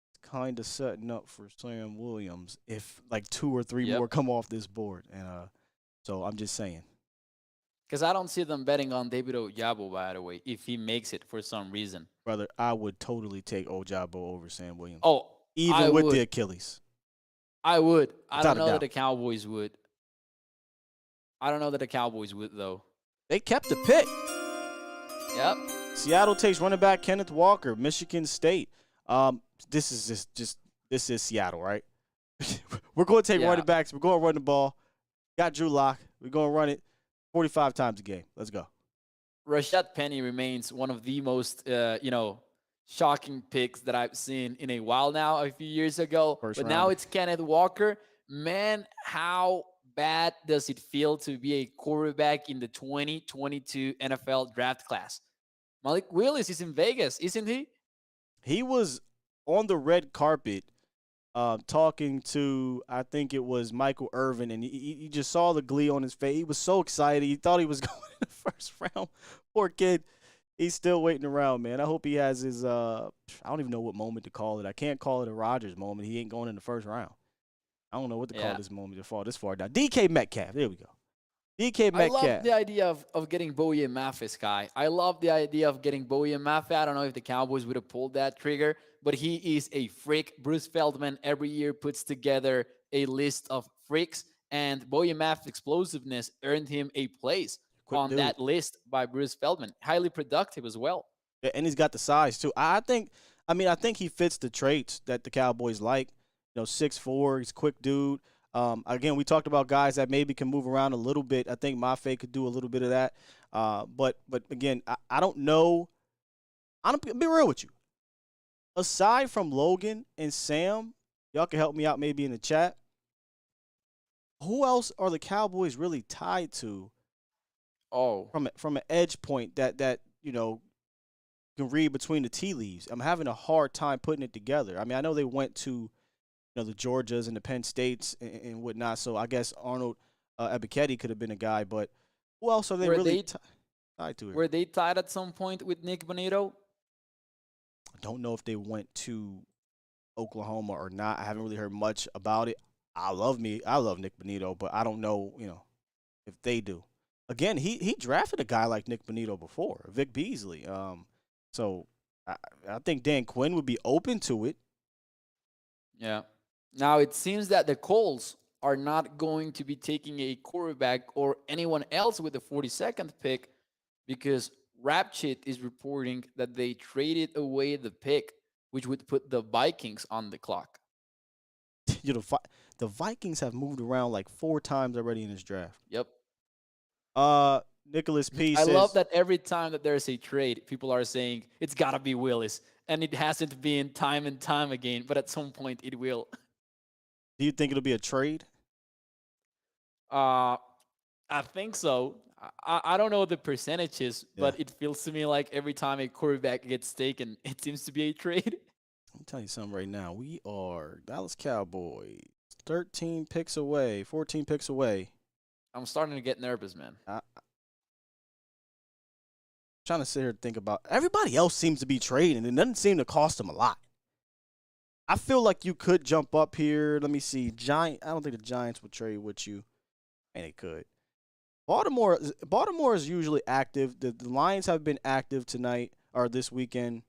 it's kind of setting up for Sam Williams if like 2 or 3 more come off this board. And so I'm just saying. Because I don't see them betting on David Ojabo, by the way, if he makes it for some reason. Brother, I would totally take Ojabo over Sam Williams. Oh, even with the Achilles. I would. I Without don't know that the Cowboys would. I don't know that the Cowboys would, though. They kept the pick. Yep. Seattle takes running back Kenneth Walker, Michigan State. This is Seattle, right? We're going to take running backs. We're going to run the ball. Got Drew Lock. We're going to run it 45 times a game. Let's go. Rashad Penny remains one of the most, shocking picks that I've seen in a while now, a few years ago. But now it's Kenneth Walker. Man, how bad does it feel to be a quarterback in the 2022 NFL draft class? Malik Willis is in Vegas, isn't he? He was on the red carpet talking to, I think it was Michael Irvin, and you just saw the glee on his face. He was so excited. He thought he was going in the first round. Poor kid. He's still waiting around, man. I hope he has his I don't even know what moment to call it. I can't call it a Rodgers moment. He ain't going in the first round. I don't know what to call this moment to fall this far down. DK Metcalf. There we go. DK Metcalf. I love the idea of getting Boye Mafe, Skyy. I love the idea of getting Boye Mafe. I don't know if the Cowboys would have pulled that trigger, but he is a freak. Bruce Feldman every year puts together a list of freaks, and Boye Mafe's explosiveness earned him a place on that list by Bruce Feldman. Highly productive as well. Yeah, and he's got the size too. I think he fits the traits that the Cowboys like. 6'4", he's a quick dude. Again, we talked about guys that maybe can move around a little bit. I think Mafe could do a little bit of that. But again, I don't know. I'll be real with you. Aside from Logan and Sam, y'all can help me out maybe in the chat. Who else are the Cowboys really tied to? Oh, from an edge point that can read between the tea leaves. I'm having a hard time putting it together. I mean, I know they went to the Georgias and the Penn States and whatnot. So I guess Arnold Ebiketie could have been a guy, but who else are they tied to? Were they tied at some point with Nick Bonito? I don't know if they went to Oklahoma or not. I haven't really heard much about it. I love Nick Bonito, but I don't know, if they do. Again, he drafted a guy like Nick Bonito before, Vic Beasley. So I think Dan Quinn would be open to it. Yeah. Now it seems that the Colts are not going to be taking a quarterback or anyone else with the 42nd pick because Rapchit is reporting that they traded away the pick, which would put the Vikings on the clock. The Vikings have moved around like 4 times already in this draft. Yep. Nicholas P. says, I love that every time that there's a trade, people are saying it's got to be Willis. And it hasn't been time and time again, but at some point it will. Do you think it'll be a trade? I think so. I don't know the percentages, but it feels to me like every time a quarterback gets taken, it seems to be a trade. Let me tell you something right now. We are Dallas Cowboys, 14 picks away. I'm starting to get nervous, man. Trying to sit here and think about everybody else seems to be trading. It doesn't seem to cost them a lot. I feel like you could jump up here. Let me see. I don't think the Giants would trade with you. And they could. Baltimore is usually active. The Lions have been active tonight or this weekend.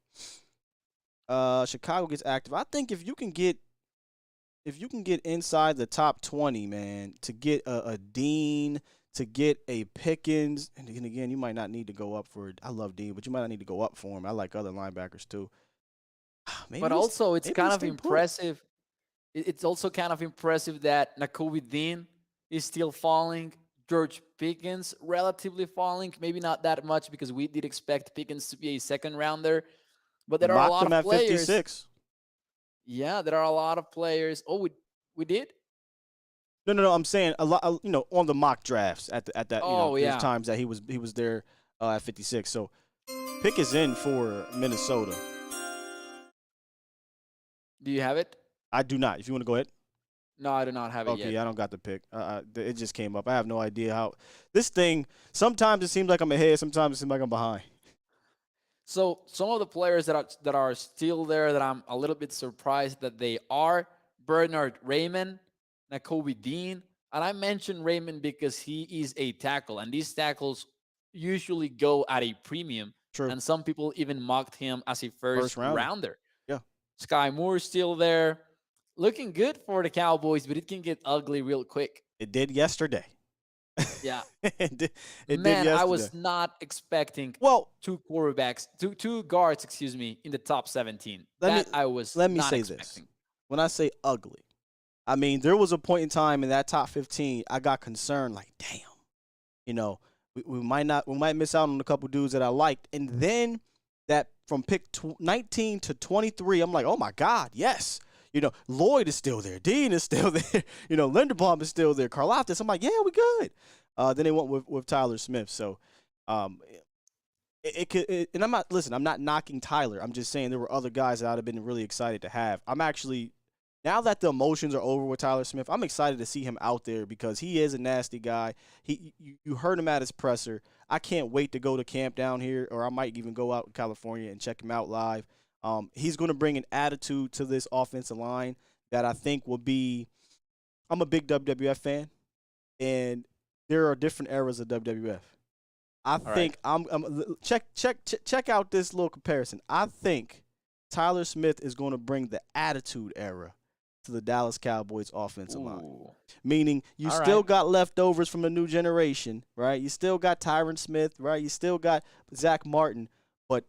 Chicago gets active. I think if you can get inside the top 20, man, to get a Dean, to get a Pickens, and again, you might not need to go up for it. I love Dean, but you might not need to go up for him. I like other linebackers too. But also, it's kind of impressive. It's also kind of impressive that Nakobe Dean is still falling. George Pickens relatively falling. Maybe not that much because we did expect Pickens to be a second rounder. But there are a lot of players. 56. Yeah, there are a lot of players. Oh, we did? No. I'm saying a lot. On the mock drafts at that. There's times that he was there at 56. So pick is in for Minnesota. Do you have it? I do not. If you want to go ahead. No, I do not have it yet. Okay, I don't got the pick. It just came up. I have no idea how this thing. Sometimes it seems like I'm ahead. Sometimes it seems like I'm behind. So some of the players that are still there that I'm a little bit surprised that they are Bernard Raymond, Nakobe Dean, and I mentioned Raymond because he is a tackle, and these tackles usually go at a premium. True. And some people even mocked him as a first rounder. Yeah. Skyy Moore is still there. Looking good for the Cowboys, but it can get ugly real quick. It did yesterday. Yeah. it did I was not expecting two guards, in the top 17. Let me say this. When I say ugly, I mean, there was a point in time in that top 15, I got concerned, like, damn, we might miss out on a couple dudes that I liked. And then that from pick 19 to 23, I'm like, oh my God, yes. Lloyd is still there. Dean is still there. Linderbaum is still there. Karlaftis. I'm like, yeah, we good. Then they went with Tyler Smith. So, it could. And I'm not knocking Tyler. I'm just saying there were other guys that I'd have been really excited to have. I'm actually, now that the emotions are over with Tyler Smith, I'm excited to see him out there because he is a nasty guy. You heard him at his presser. I can't wait to go to camp down here, or I might even go out in California and check him out live. He's going to bring an attitude to this offensive line that I think will be – I'm a big WWF fan, and there are different eras of WWF. Check out this little comparison. I think Tyler Smith is going to bring the attitude era to the Dallas Cowboys offensive line. Meaning you still got leftovers from the new generation, right? You still got Tyron Smith, right? You still got Zach Martin, but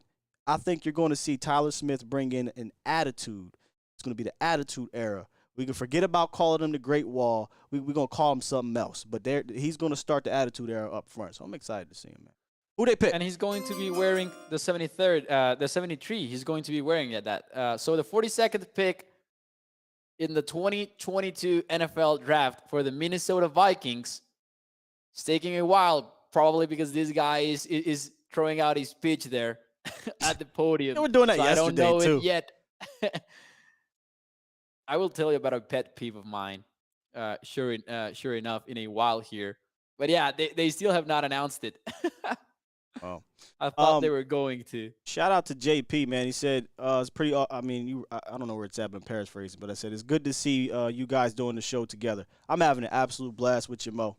I think you're going to see Tyler Smith bring in an attitude. It's going to be the attitude era. We can forget about calling him the Great Wall. We're going to call him something else. But he's going to start the attitude era up front. So I'm excited to see him, man. Who they pick? And he's going to be wearing the 73rd, the 73. He's going to be wearing that. So the 42nd pick in the 2022 NFL Draft for the Minnesota Vikings. It's taking a while, probably because this guy is throwing out his pitch there. At the podium. We're doing that yesterday, I don't know too. it yet. I will tell you about a pet peeve of mine, sure enough, in a while here. But yeah, they still have not announced it. Oh. I thought they were going to. Shout out to JP, man. He said it's pretty. I don't know where it's at, but I'm paraphrasing. But I said it's good to see you guys doing the show together. I'm having an absolute blast with you, Mo.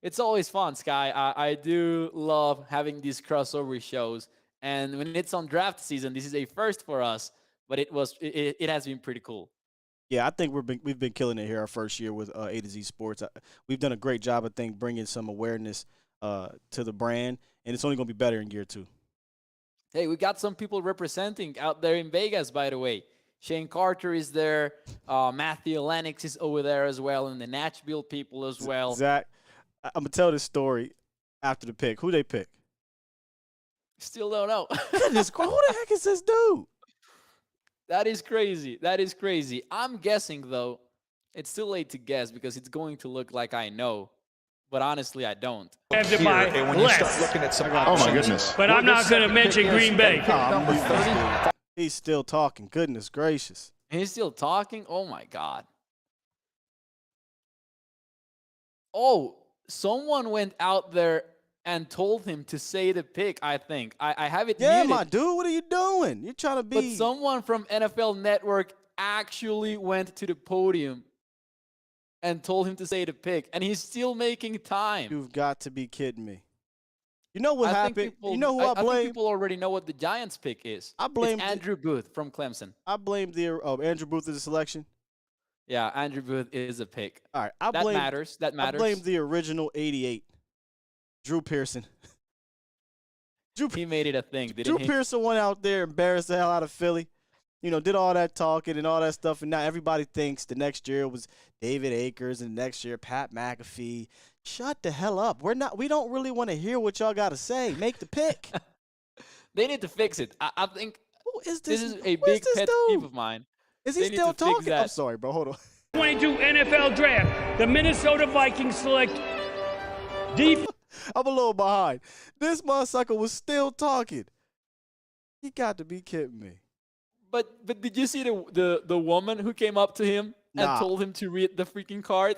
It's always fun, Sky. I do love having these crossover shows. And when it's on draft season, this is a first for us, but it has been pretty cool. Yeah, I think we've been killing it here our first year with A to Z Sports. We've done a great job, I think, bringing some awareness to the brand, and it's only going to be better in year 2. Hey, we got some people representing out there in Vegas, by the way. Shane Carter is there. Matthew Lennox is over there as well, and the Nashville people as well. Zach, I'm going to tell this story after the pick. Who they pick? Still don't know. Goodness, who the heck is this dude? That is crazy. I'm guessing, though, it's too late to guess because it's going to look like I know. But honestly, I don't. And when you start looking at some options, oh, my goodness. But I'm not going to mention Green Bay. He's still talking. Goodness gracious. He's still talking? Oh, my God. Oh, someone went out there and told him to say the pick, I think. I have it muted. My dude, what are you doing? You're trying to be... But someone from NFL Network actually went to the podium and told him to say the pick, and he's still making time. You've got to be kidding me. You know what happened? You know who I blame? I think people already know what the Giants pick is. It's Andrew Booth from Clemson. I blame Andrew Booth as a selection. Yeah, Andrew Booth is a pick. All right, that matters. I blame the original 88. Drew Pearson. He made it a thing, didn't he? Drew Pearson went out there, embarrassed the hell out of Philly. Did all that talking and all that stuff, and now everybody thinks the next year was David Akers and the next year Pat McAfee. Shut the hell up. We don't really want to hear what y'all got to say. Make the pick. They need to fix it. I think who is this? This is a big pet peeve of mine. Is he still talking? I'm sorry, bro. Hold on. 22 NFL Draft, the Minnesota Vikings select I'm a little behind. This motherfucker was still talking. You got to be kidding me. But did you see the woman who came up to him and told him to read the freaking card?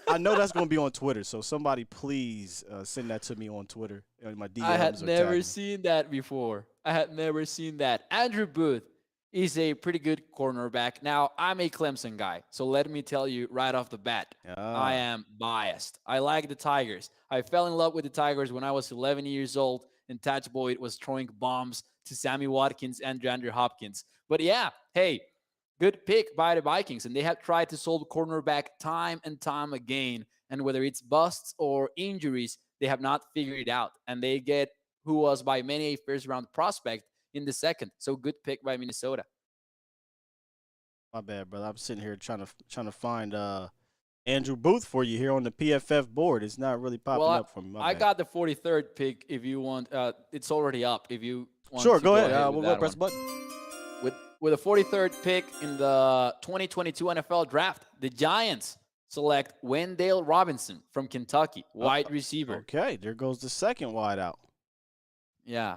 I know that's going to be on Twitter, so somebody please send that to me on Twitter. My DMs. I had never seen that before. I had never seen that. Andrew Booth is a pretty good cornerback. Now, I'm a Clemson guy, so let me tell you right off the bat, I am biased. I like the Tigers. I fell in love with the Tigers when I was 11 years old, and Taj Boyd was throwing bombs to Sammy Watkins and DeAndre Hopkins. But yeah, hey, good pick by the Vikings, and they have tried to solve cornerback time and time again, and whether it's busts or injuries, they have not figured it out, and they get who was by many a first-round prospect in the second. So good pick by Minnesota. My bad, brother. I'm sitting here trying to find Andrew Booth for you here on the PFF board. It's not really popping up for me. I got the 43rd pick if you want. It's already up if you want. Sure, to go ahead. We'll press the button. With the 43rd pick in the 2022 NFL Draft, the Giants select Wan'Dale Robinson from Kentucky, wide receiver. Okay, there goes the second wide out. Yeah.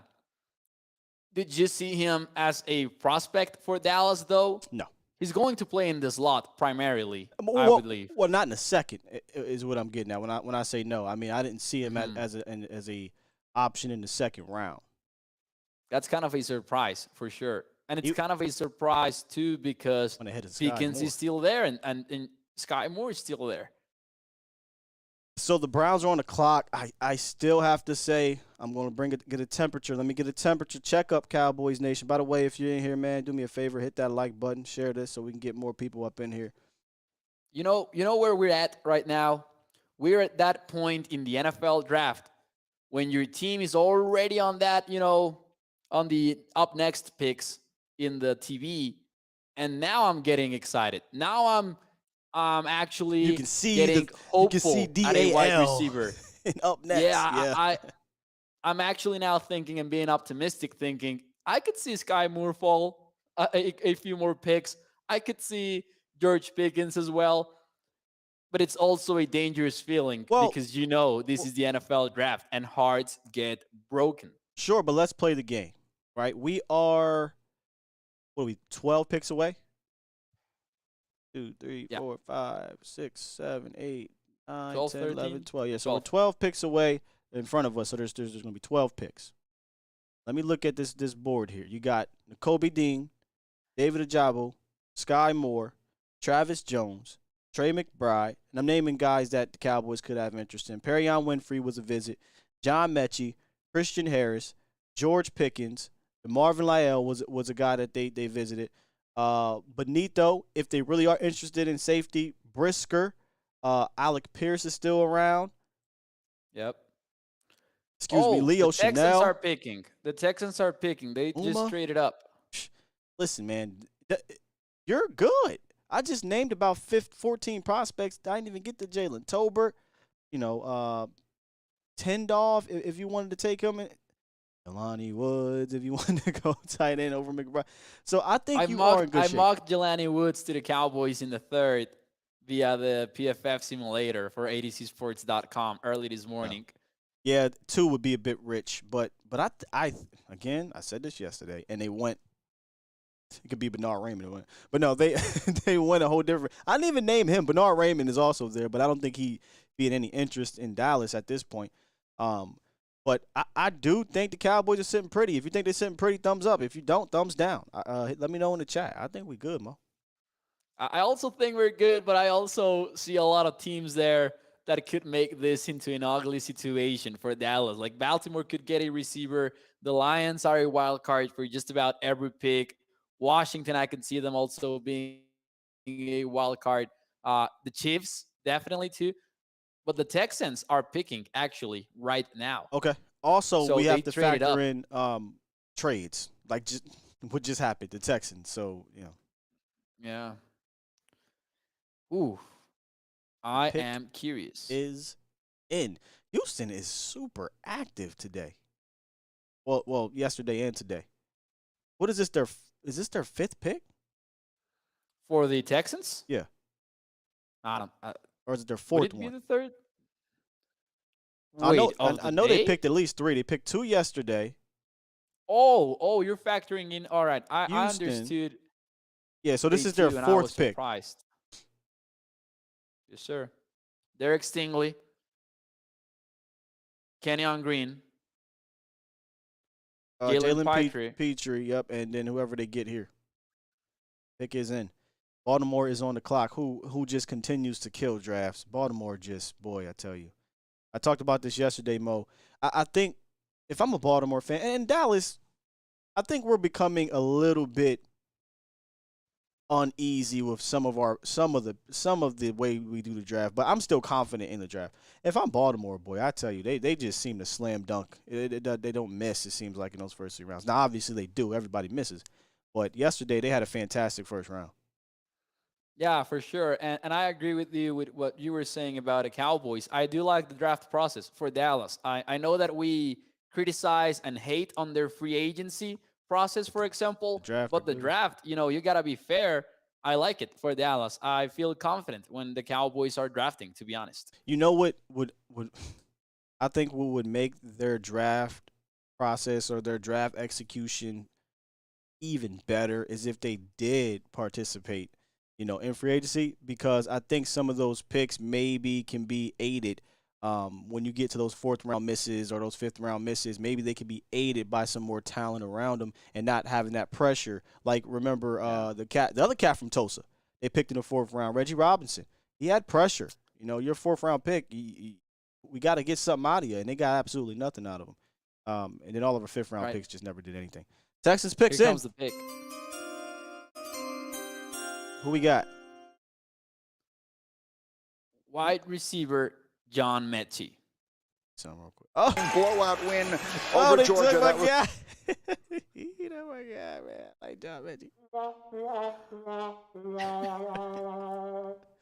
Did you see him as a prospect for Dallas, though? No. He's going to play in the slot primarily, I believe. Well, not in the second is what I'm getting at. When I say no, I mean I didn't see him as a option in the second round. That's kind of a surprise for sure. And it's kind of a surprise, too, because Pickens is still there and Skyy Moore is still there. So the Browns are on the clock. I still have to say I'm going to get a temperature. Let me get a temperature checkup, Cowboys Nation. By the way, if you're in here, man, do me a favor. Hit that like button. Share this so we can get more people up in here. You know where we're at right now? We're at that point in the NFL draft when your team is already on that, on the up next picks in the TV, and now I'm getting excited. Now I'm actually getting hopeful at a wide receiver. And up next. Yeah. I'm actually now thinking and being optimistic, thinking I could see Skyy Moore fall a few more picks. I could see George Pickens as well. But it's also a dangerous feeling because this is the NFL draft and hearts get broken. Sure, but let's play the game, right? We are 12 picks away? 2, 3, 4, 5, 6, 7, 8, 9, 12, 10, 13, 11, 12. Yeah, so 12. we're 12 picks away in front of us, so there's going to be 12 picks. Let me look at this board here. You got Nakobe Dean, David Ojabo, Skyy Moore, Travis Jones, Trey McBride, and I'm naming guys that the Cowboys could have interest in. Perion Winfrey was a visit. John Mechie, Christian Harris, George Pickens, Marvin Lyell was a guy that they visited. Benito, if they really are interested in safety, Brisker, Alec Pierce is still around. Yep. Excuse me, Leo Chanel. The Texans are picking. They just traded up. Listen, man, you're good. I just named about 14 prospects. I didn't even get to Jalen Tolbert. Tendolf, if you wanted to take him. Jelani Woods, if you wanted to go tight end over McBride. So I think are in good shape. I mocked Jelani Woods to the Cowboys in the third via the PFF simulator for adcsports.com early this morning. Yeah, 2 would be a bit rich, but I said this yesterday, and they went. It could be Bernard Raymond, but no, they went a whole different. I didn't even name him. Bernard Raymond is also there, but I don't think he'd be in any interest in Dallas at this point. But I do think the Cowboys are sitting pretty. If you think they're sitting pretty, thumbs up. If you don't, thumbs down. Let me know in the chat. I think we're good, Mo. I also think we're good, but I also see a lot of teams there that could make this into an ugly situation for Dallas. Like Baltimore could get a receiver. The Lions are a wild card for just about every pick. Washington, I can see them also being a wild card. The Chiefs, definitely too. But the Texans are picking, actually, right now. Okay. Also, we have to factor in trades. Like what just happened, the Texans. So, Yeah. Ooh. I am curious. Is in. Houston is super active today. Well, yesterday and today. What is this? Is this their 5th pick? For the Texans? Yeah. I don't. Or is it their Would fourth it be one? the third? I know. Wait, of I the know they day? picked at least 3. They picked 2 yesterday. Oh, you're factoring in. All right, I Houston. understood. Yeah, so this Day is their 2, and I 4th was pick. surprised. Yes, sir. Derek Stingley, Kenyon Green, Jalen Pitre. Pitre, yep, and then whoever they get here. Pick is in. Baltimore is on the clock. Who just continues to kill drafts? Baltimore just, boy, I tell you. I talked about this yesterday, Mo. I think if I'm a Baltimore fan, and Dallas, I think we're becoming a little bit uneasy with some of the way we do the draft, but I'm still confident in the draft. If I'm Baltimore, boy, I tell you, they just seem to slam dunk. They don't miss, it seems like, in those first 3 rounds. Now, obviously they do. Everybody misses. But yesterday they had a fantastic first round. Yeah, for sure. And I agree with you with what you were saying about the Cowboys. I do like the draft process for Dallas. I know that we criticize and hate on their free agency process, for example. But the draft, you got to be fair. I like it for Dallas. I feel confident when the Cowboys are drafting, to be honest. You know what would I think what would make their draft process or their draft execution even better is if they did participate, in free agency, because I think some of those picks maybe can be aided when you get to those 4th round misses or those 5th round misses. Maybe they could be aided by some more talent around them and not having that pressure. Like, remember the other cat from Tulsa, they picked in the 4th round, Reggie Robinson. He had pressure. Your 4th round pick, we got to get something out of you, and they got absolutely nothing out of him. And then all of our 5th round picks just never did anything. Texas picks Here in. comes the pick. Who we got? Wide receiver John Mechie. Real quick. Oh, blowout win over Georgia. That was you know my guy, man. I like John Mechie.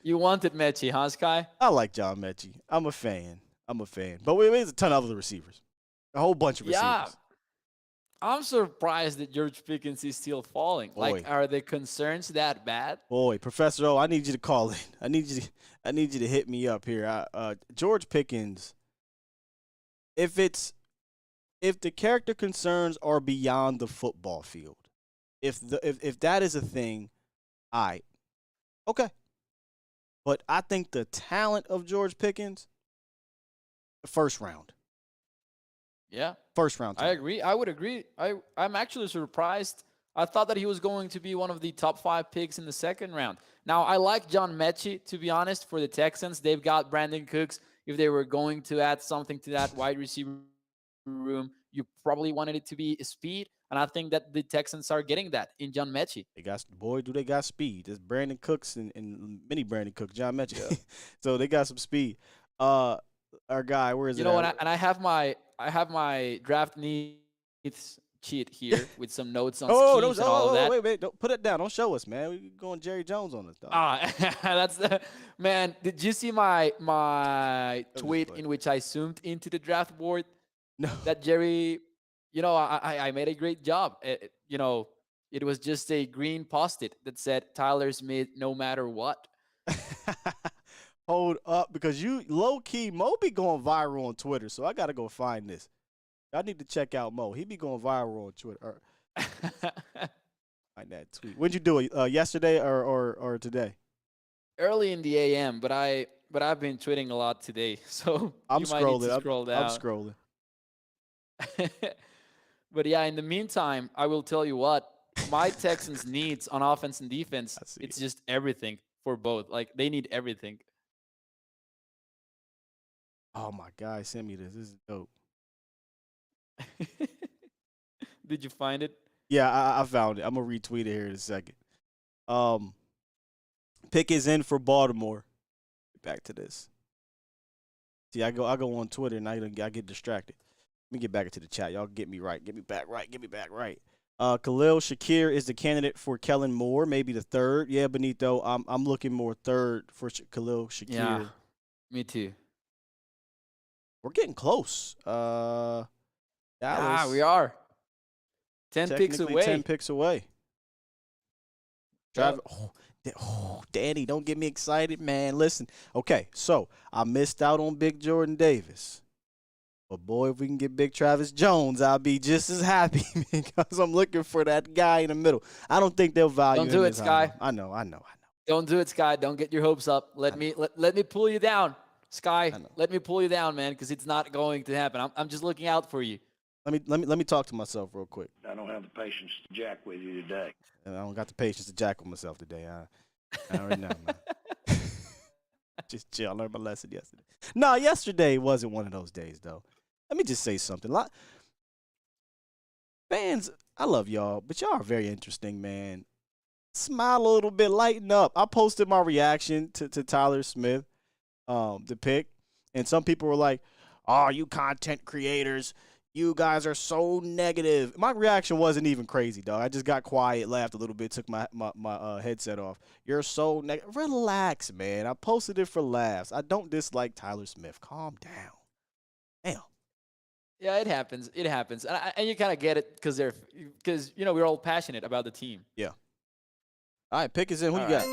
You wanted Mechie, huh, Sky? I like John Mechie. I'm a fan. But there's a ton of other receivers. A whole bunch of receivers. Yeah. I'm surprised that George Pickens is still falling. Boy. Like, are the concerns that bad? Boy, Professor O, I need you to call in. I need you to hit me up here. George Pickens, if the character concerns are beyond the football field, if that is a thing, okay. But I think the talent of George Pickens, first round. Yeah. First round talent. I agree. I would agree. I'm actually surprised. I thought that he was going to be one of the top 5 picks in the 2nd round. Now, I like John Mechie, to be honest, for the Texans. They've got Brandon Cooks. If they were going to add something to that wide receiver room, you probably wanted it to be speed. And I think that the Texans are getting that in John Mechie. They got speed. There's Brandon Cooks and many Brandon Cooks, John Mechie. Yeah. So they got some speed. Our guy, where is it? And I have my draft needs sheet here with some notes on schemes and all of that. Wait, don't put it down. Don't show us, man. We're going Jerry Jones on us, dog. That's the man. Did you see my tweet in which I zoomed into the draft board? No. That Jerry, I made a great job. It was just a green post-it that said Tyler Smith no matter what. Hold up, because you low-key, Mo be going viral on Twitter, so I got to go find this. I need to check out Mo. He be going viral on Twitter. Find that tweet. When'd you do it? Yesterday or today? Early in the AM, but I've been tweeting a lot today, so I'm you might need to scrolling. scroll down. I'm scrolling. But yeah, in the meantime, I will tell you what, my Texans needs on offense and defense, it's just everything for both. Like, they need everything. Oh, my God, send me this. This is dope. Did you find it? Yeah, I found it. I'm going to retweet it here in a second. Pick is in for Baltimore. Back to this. See, I go on Twitter and I get distracted. Let me get back into the chat. Y'all get me right. Get me back right. Get me back right. Khalil Shakir is the candidate for Kellen Moore, maybe the 3rd. Yeah, Benito, I'm looking more 3rd for Khalil Shakir. Yeah, me too. We're getting close. Dallas, yeah, we are. 10 picks away. 10 picks away. Danny, don't get me excited, man. Listen, okay, so I missed out on Big Jordan Davis. But, boy, if we can get Big Travis Jones, I'll be just as happy because I'm looking for that guy in the middle. I don't think they'll value him. Don't do it, Skyy. I know. Don't do it, Skyy. Don't get your hopes up. Let me pull you down, Skyy. Let me pull you down, man, because it's not going to happen. I'm just looking out for you. Let me talk to myself real quick. I don't have the patience to jack with you today. And I don't got the patience to jack with myself today. I already know, man. Just chill. I learned my lesson yesterday. No, yesterday wasn't one of those days, though. Let me just say something. Fans, I love y'all, but y'all are very interesting, man. Smile a little bit, lighten up. I posted my reaction to Tyler Smith, the pick, and some people were like, "Oh, you content creators, you guys are so negative." My reaction wasn't even crazy, dog. I just got quiet, laughed a little bit, took my headset off. You're so negative. Relax, man. I posted it for laughs. I don't dislike Tyler Smith. Calm down. Damn. Yeah, it happens. It happens, and you kind of get it because we're all passionate about the team. Yeah. All right, pick is in. Who you got?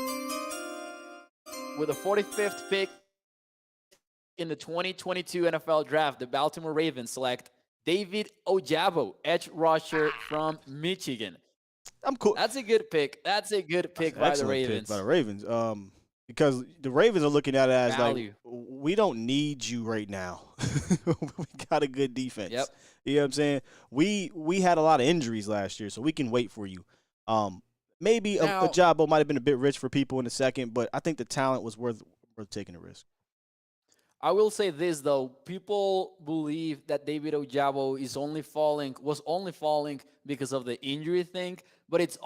With the 45th pick in the 2022 NFL Draft, the Baltimore Ravens select David Ojabo, edge rusher from Michigan. I'm cool. That's a good pick. That's a good pick by the Ravens. Pick by the Ravens. Because the Ravens are looking at it as value. Like, we don't need you right now. We got a good defense. Yep. You know what I'm saying? We had a lot of injuries last year, so we can wait for you. Maybe Ojabo might have been a bit rich for people in a second, but I think the talent was worth taking a risk. I will say this, though. People believe that David Ojabo was only falling because of the injury thing, but he's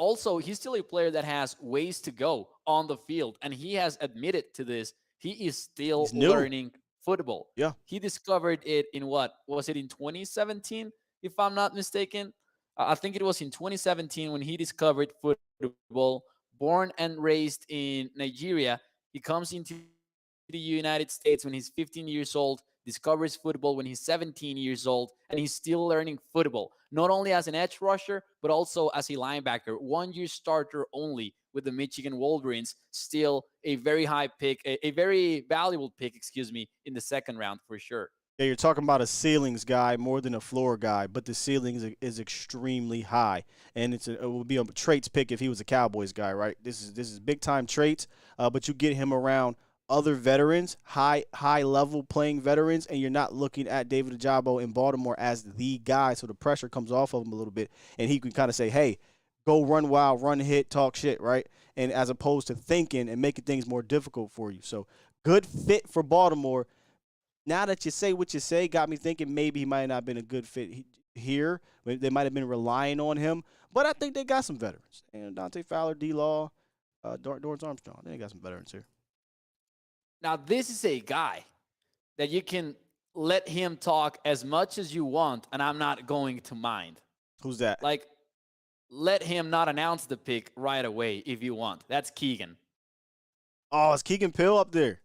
still a player that has ways to go on the field, and he has admitted to this. He is still learning football. Yeah. He discovered it in in 2017, if I'm not mistaken? I think it was in 2017 when he discovered football. Born and raised in Nigeria, he comes into the United States when he's 15 years old, discovers football when he's 17 years old, and he's still learning football, not only as an edge rusher, but also as a linebacker. 1 year starter only with the Michigan Wolverines. Still a very high pick, a very valuable pick, in the second round for sure. Yeah, you're talking about a ceilings guy more than a floor guy, but the ceiling is extremely high, and it would be a traits pick if he was a Cowboys guy, right? This is big time traits, but you get him around other veterans, high level playing veterans, and you're not looking at David Ojabo in Baltimore as the guy, so the pressure comes off of him a little bit, and he can kind of say, hey, go run wild, run hit, talk shit, right? And as opposed to thinking and making things more difficult for you. So good fit for Baltimore. Now that you say what you say, got me thinking maybe he might not have been a good fit here. They might have been relying on him, but I think they got some veterans. And Dante Fowler, D-Law, Dorrance Armstrong. I think they got some veterans here. Now, this is a guy that you can let him talk as much as you want, and I'm not going to mind. Who's that? Like, let him not announce the pick right away if you want. That's Keegan. Oh, is Keegan Pill up there?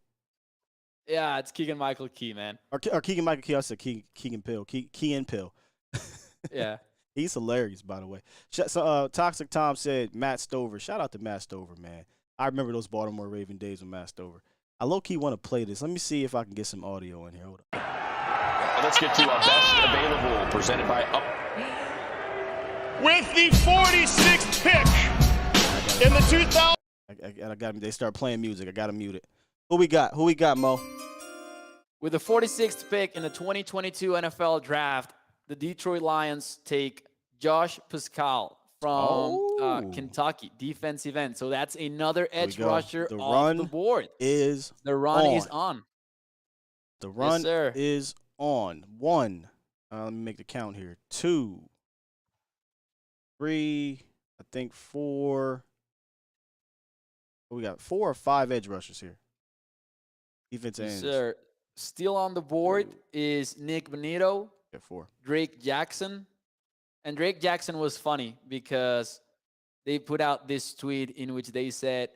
Yeah, it's Keegan-Michael Key, man. Or Keegan-Michael Key. I said Keegan Pill. Keegan Pill. Yeah. He's hilarious, by the way. So, Toxic Tom said Matt Stover. Shout out to Matt Stover, man. I remember those Baltimore Raven days with Matt Stover. I low-key want to play this. Let me see if I can get some audio in here. Hold on. Let's get to our best available, presented by Up. With the 46th pick in the 2000. I got. They start playing music. I got to mute it. Who we got, Mo? With the 46th pick in the 2022 NFL Draft, the Detroit Lions take Josh Paschal from Kentucky, defensive end. So that's another edge rusher off the board. The run is on. The run yes, is on. 1. Let me make the count here. 2, 3, I think 4. We got 4 or 5 edge rushers here. Defense ends. Sir, still on the board is Nick Bonito, 4. Drake Jackson. And Drake Jackson was funny because they put out this tweet in which they said,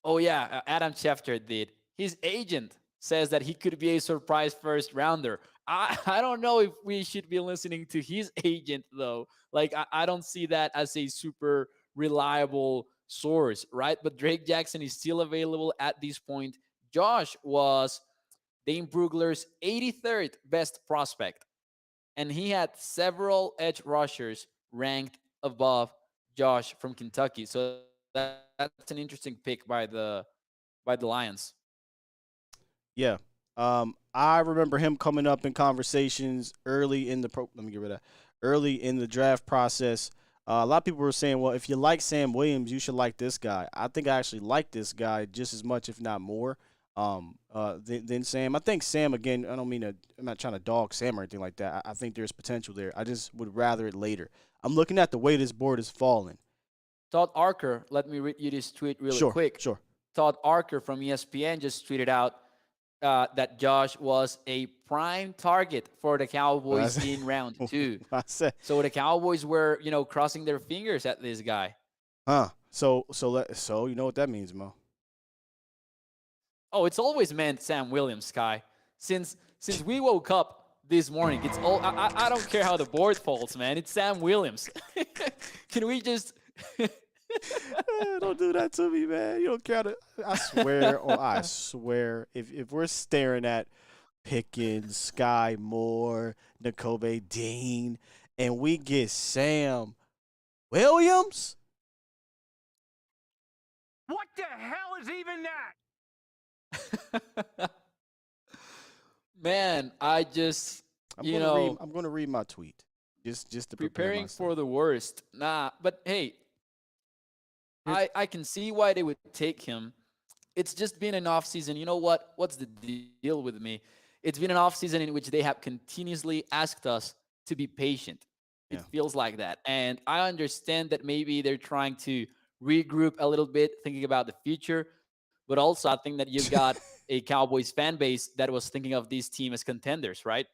oh, yeah, Adam Schefter did. His agent says that he could be a surprise first rounder. I don't know if we should be listening to his agent, though. Like, I don't see that as a super reliable source, right? But Drake Jackson is still available at this point. Josh was Dane Brugler's 83rd best prospect, and he had several edge rushers ranked above Josh from Kentucky. So that's an interesting pick by the Lions. Yeah. I remember him coming up in conversations early in the early in the draft process. A lot of people were saying, well, if you like Sam Williams, you should like this guy. I think I actually like this guy just as much, if not more, than Sam. I think Sam, again, I'm not trying to dog Sam or anything like that. I think there's potential there. I just would rather it later. I'm looking at the way this board is falling. Todd Arker, let me read you this tweet really quick. Sure. Todd Arker from ESPN just tweeted out that Josh was a prime target for the Cowboys in round 2. So the Cowboys were, crossing their fingers at this guy. So you know what that means, Mo? Oh, it's always meant Sam Williams, Skyy. Since we woke up this morning, it's all I don't care how the board falls, man. It's Sam Williams. Can we just don't do that to me, man. You don't care. I swear, if we're staring at Pickens, Skyy Moore, Nakobe Dean, and we get Sam Williams, what the hell is even that? Man, I'm going to read my tweet. Just to preparing for the worst. But hey, I can see why they would take him. It's just been an offseason. You know what? What's the deal with me? It's been an offseason in which they have continuously asked us to be patient. It feels like that. And I understand that maybe they're trying to regroup a little bit, thinking about the future. But also, I think that you've got a Cowboys fan base that was thinking of this team as contenders, right?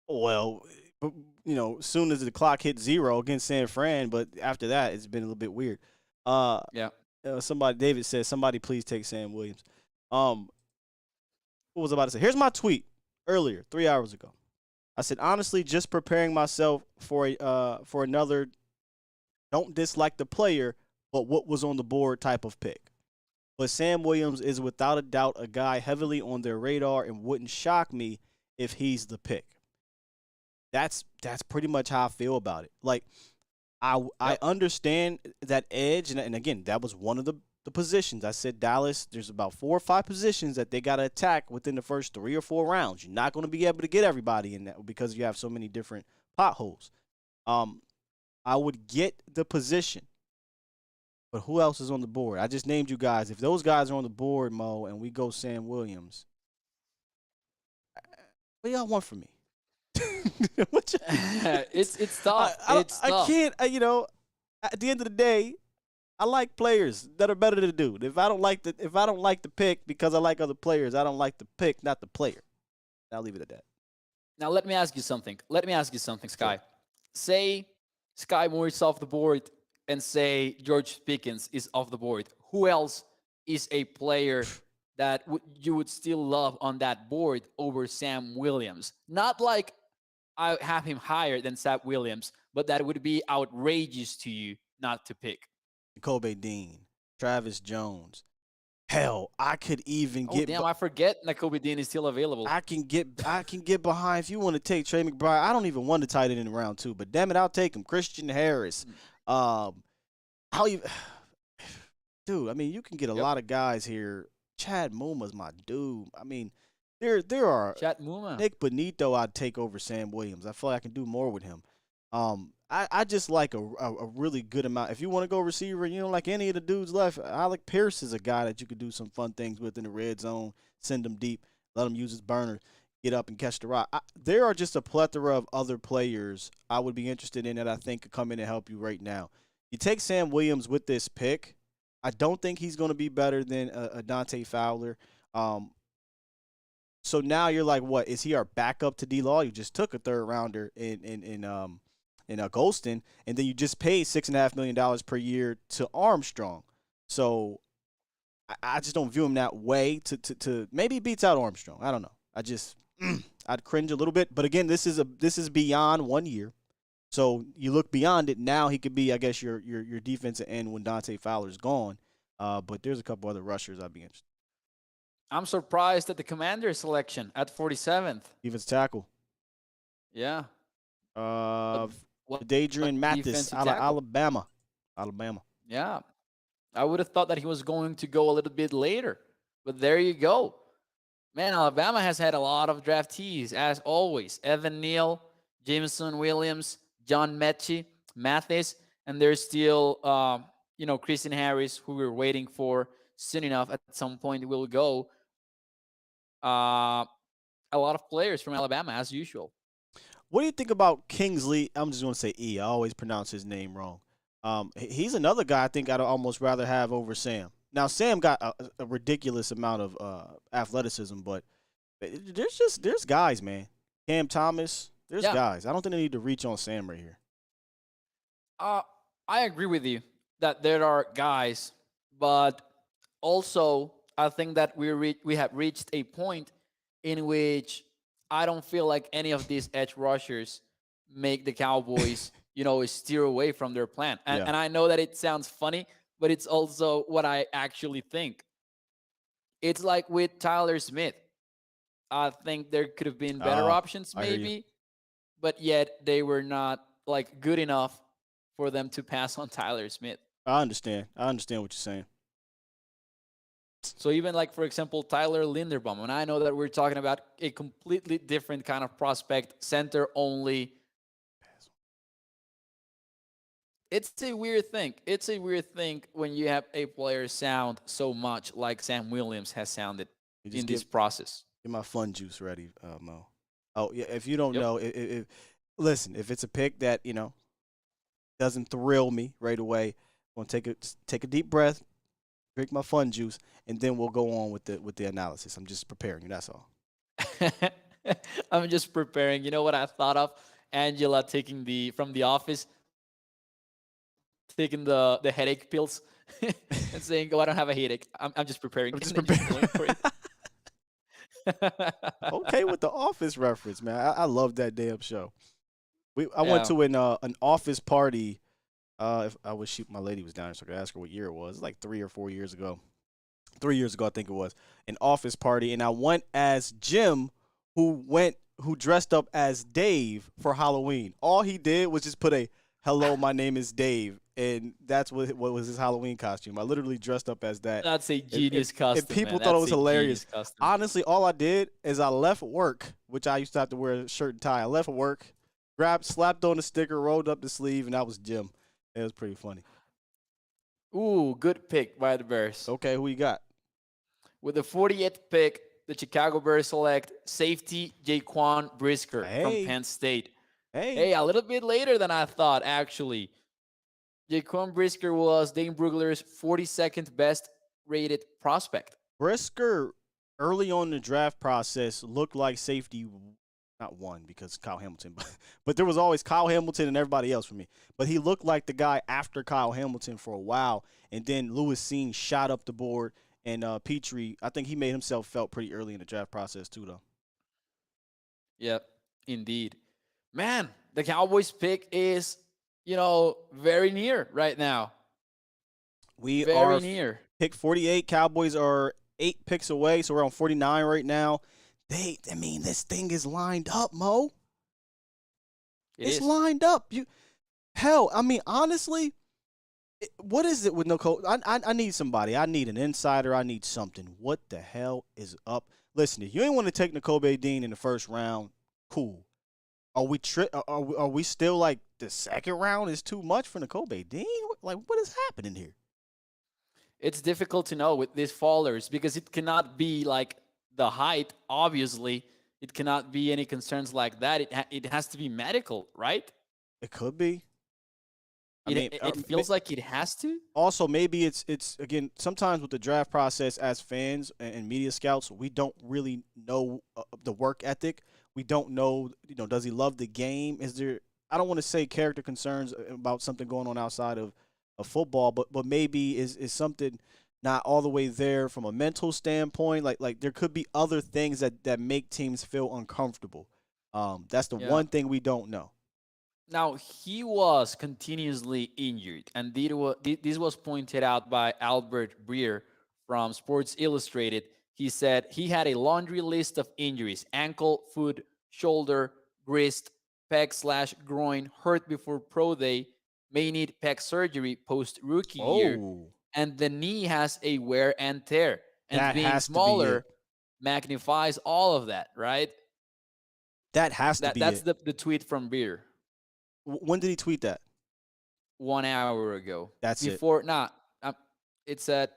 Well, as soon as the clock hit 0 against San Fran, but after that, it's been a little bit weird. David says, somebody please take Sam Williams. What was I about to say? Here's my tweet earlier, 3 hours ago. I said, honestly, just preparing myself for another don't dislike the player, but what was on the board type of pick. But Sam Williams is without a doubt a guy heavily on their radar and wouldn't shock me if he's the pick. That's pretty much how I feel about it. Like, I understand that edge, and again, that was one of the positions. I said Dallas, there's about 4 or 5 positions that they got to attack within the first 3 or 4 rounds. You're not going to be able to get everybody in that because you have so many different potholes. I would get the position, but who else is on the board? I just named you guys. If those guys are on the board, Mo, and we go Sam Williams, what y'all want from me? It's tough. I can't. At the end of the day, I like players that are better than the dude. If I don't like the pick because I like other players, I don't like the pick, not the player. I'll leave it at that. Now let me ask you something. Skyy. Sure. Say Skyy Moore is off the board, and say George Pickens is off the board. Who else is a player that you would still love on that board over Sam Williams? Not like I have him higher than Sam Williams, but that would be outrageous to you not to pick. Nakobe Dean, Travis Jones. Hell, I could even get. Damn, I forget Nakobe Dean is still available. I can get behind if you want to take Trey McBride. I don't even want to tight end in round 2, but damn it, I'll take him. Christian Harris. Dude, I mean, you can get a lot of guys here. Chad Muma's my dude. I mean, there are Chad Muma. Nick Benito I'd take over Sam Williams. I feel like I can do more with him. I just like a really good amount. If you want to go receiver, you don't like any of the dudes left, Alec Pierce is a guy that you could do some fun things with in the red zone, send him deep, let him use his burner, get up and catch the rock. There are just a plethora of other players I would be interested in that I think could come in and help you right now. You take Sam Williams with this pick, I don't think he's going to be better than Dante Fowler. So now you're like, what? Is he our backup to D-Law? You just took a third rounder in Golston, and then you just paid $6.5 million per year to Armstrong. So I just don't view him that way. To maybe he beats out Armstrong. I don't know. I'd cringe a little bit. But again, this is beyond 1 year. So you look beyond it. Now he could be, I guess, your defensive end when Dante Fowler's gone. But there's a couple other rushers I'd be interested. I'm surprised at the Commander selection at 47th. Defensive tackle. Yeah. Dadrian Mathis out of Alabama. Yeah. I would have thought that he was going to go a little bit later. But there you go. Man, Alabama has had a lot of draftees, as always. Evan Neal, Jameson Williams, John Mechie, Mathis, and there's still, Christian Harris, who we're waiting for. Soon enough, at some point, will go. A lot of players from Alabama, as usual. What do you think about Kingsley? I'm just going to say E. I always pronounce his name wrong. He's another guy I think I'd almost rather have over Sam. Now, Sam got a ridiculous amount of athleticism, but there's guys, man. Cam Thomas, there's guys. I don't think they need to reach on Sam right here. I agree with you that there are guys, but also I think that we have reached a point in which I don't feel like any of these edge rushers make the Cowboys, steer away from their plan. And I know that it sounds funny, but it's also what I actually think. It's like with Tyler Smith. I think there could have been better options maybe, but yet they were not good enough for them to pass on Tyler Smith. I understand what you're saying. So even for example, Tyler Linderbaum, and I know that we're talking about a completely different kind of prospect, center only. It's a weird thing. It's a weird thing when you have a player sound so much like Sam Williams has sounded in this process. Get my fun juice ready, Mo. Oh, yeah, if you don't know, listen, if it's a pick that, doesn't thrill me right away, I'm going to take a deep breath, drink my fun juice, and then we'll go on with the analysis. I'm just preparing you, that's all. I'm just preparing. You know what I thought of? Angela from The Office, taking the headache pills and saying, "Oh, I don't have a headache. I'm just preparing." I'm just preparing for it. Okay, with the Office reference, man. I love that damn show. I went to an office party. If I wish my lady was down here so I could ask her what year it was. Like 3 or 4 years ago. 3 years ago, I think it was, an office party, and I went as Jim, who dressed up as Dave for Halloween. All he did was just put a "Hello, my name is Dave," and that's what was his Halloween costume. I literally dressed up as that. That's a genius costume. And people thought it was hilarious. Honestly, all I did is I left work, which I used to have to wear a shirt and tie. I left work, slapped on the sticker, rolled up the sleeve, and that was Jim. It was pretty funny. Ooh, good pick by the Bears. Okay, who you got? With the 40th pick, the Chicago Bears select safety Jaquan Brisker from Penn State. Hey, a little bit later than I thought, actually. Jaquan Brisker was Dane Brugler's 42nd best rated prospect. Brisker, early on in the draft process, looked like safety, not one because Kyle Hamilton, but there was always Kyle Hamilton and everybody else for me. But he looked like the guy after Kyle Hamilton for a while. And then Lewis Seen shot up the board. And Pitre, I think he made himself felt pretty early in the draft process too, though. Yep, indeed. Man, the Cowboys pick is, very near right now. We very are near. Pick 48. Cowboys are 8 picks away, so we're on 49 right now. This thing is lined up, Mo. It's lined up. Honestly, what is it with Nakobe? I need somebody. I need an insider. I need something. What the hell is up? Listen, if you ain't want to take Nakobe Dean in the first round, cool. Are we still like the second round is too much for Nakobe Dean? Like, what is happening here? It's difficult to know with these fallers because it cannot be like the height. Obviously, it cannot be any concerns like that. It has to be medical, right? It could be. It feels like it has to. Also, maybe it's again, sometimes with the draft process as fans and media scouts, we don't really know the work ethic. We don't know, does he love the game? Is there, I don't want to say character concerns about something going on outside of football, but maybe is something not all the way there from a mental standpoint. Like there could be other things that make teams feel uncomfortable. That's the one thing we don't know. Now, he was continuously injured, and this was pointed out by Albert Breer from Sports Illustrated. He said he had a laundry list of injuries: ankle, foot, shoulder, wrist, pec/groin, hurt before pro day, may need pec surgery post-rookie year, and the knee has a wear and tear. And that being smaller magnifies all of that, right? That has to be That's the tweet from Breer. When did he tweet that? 1 hour ago. That's Before, it's at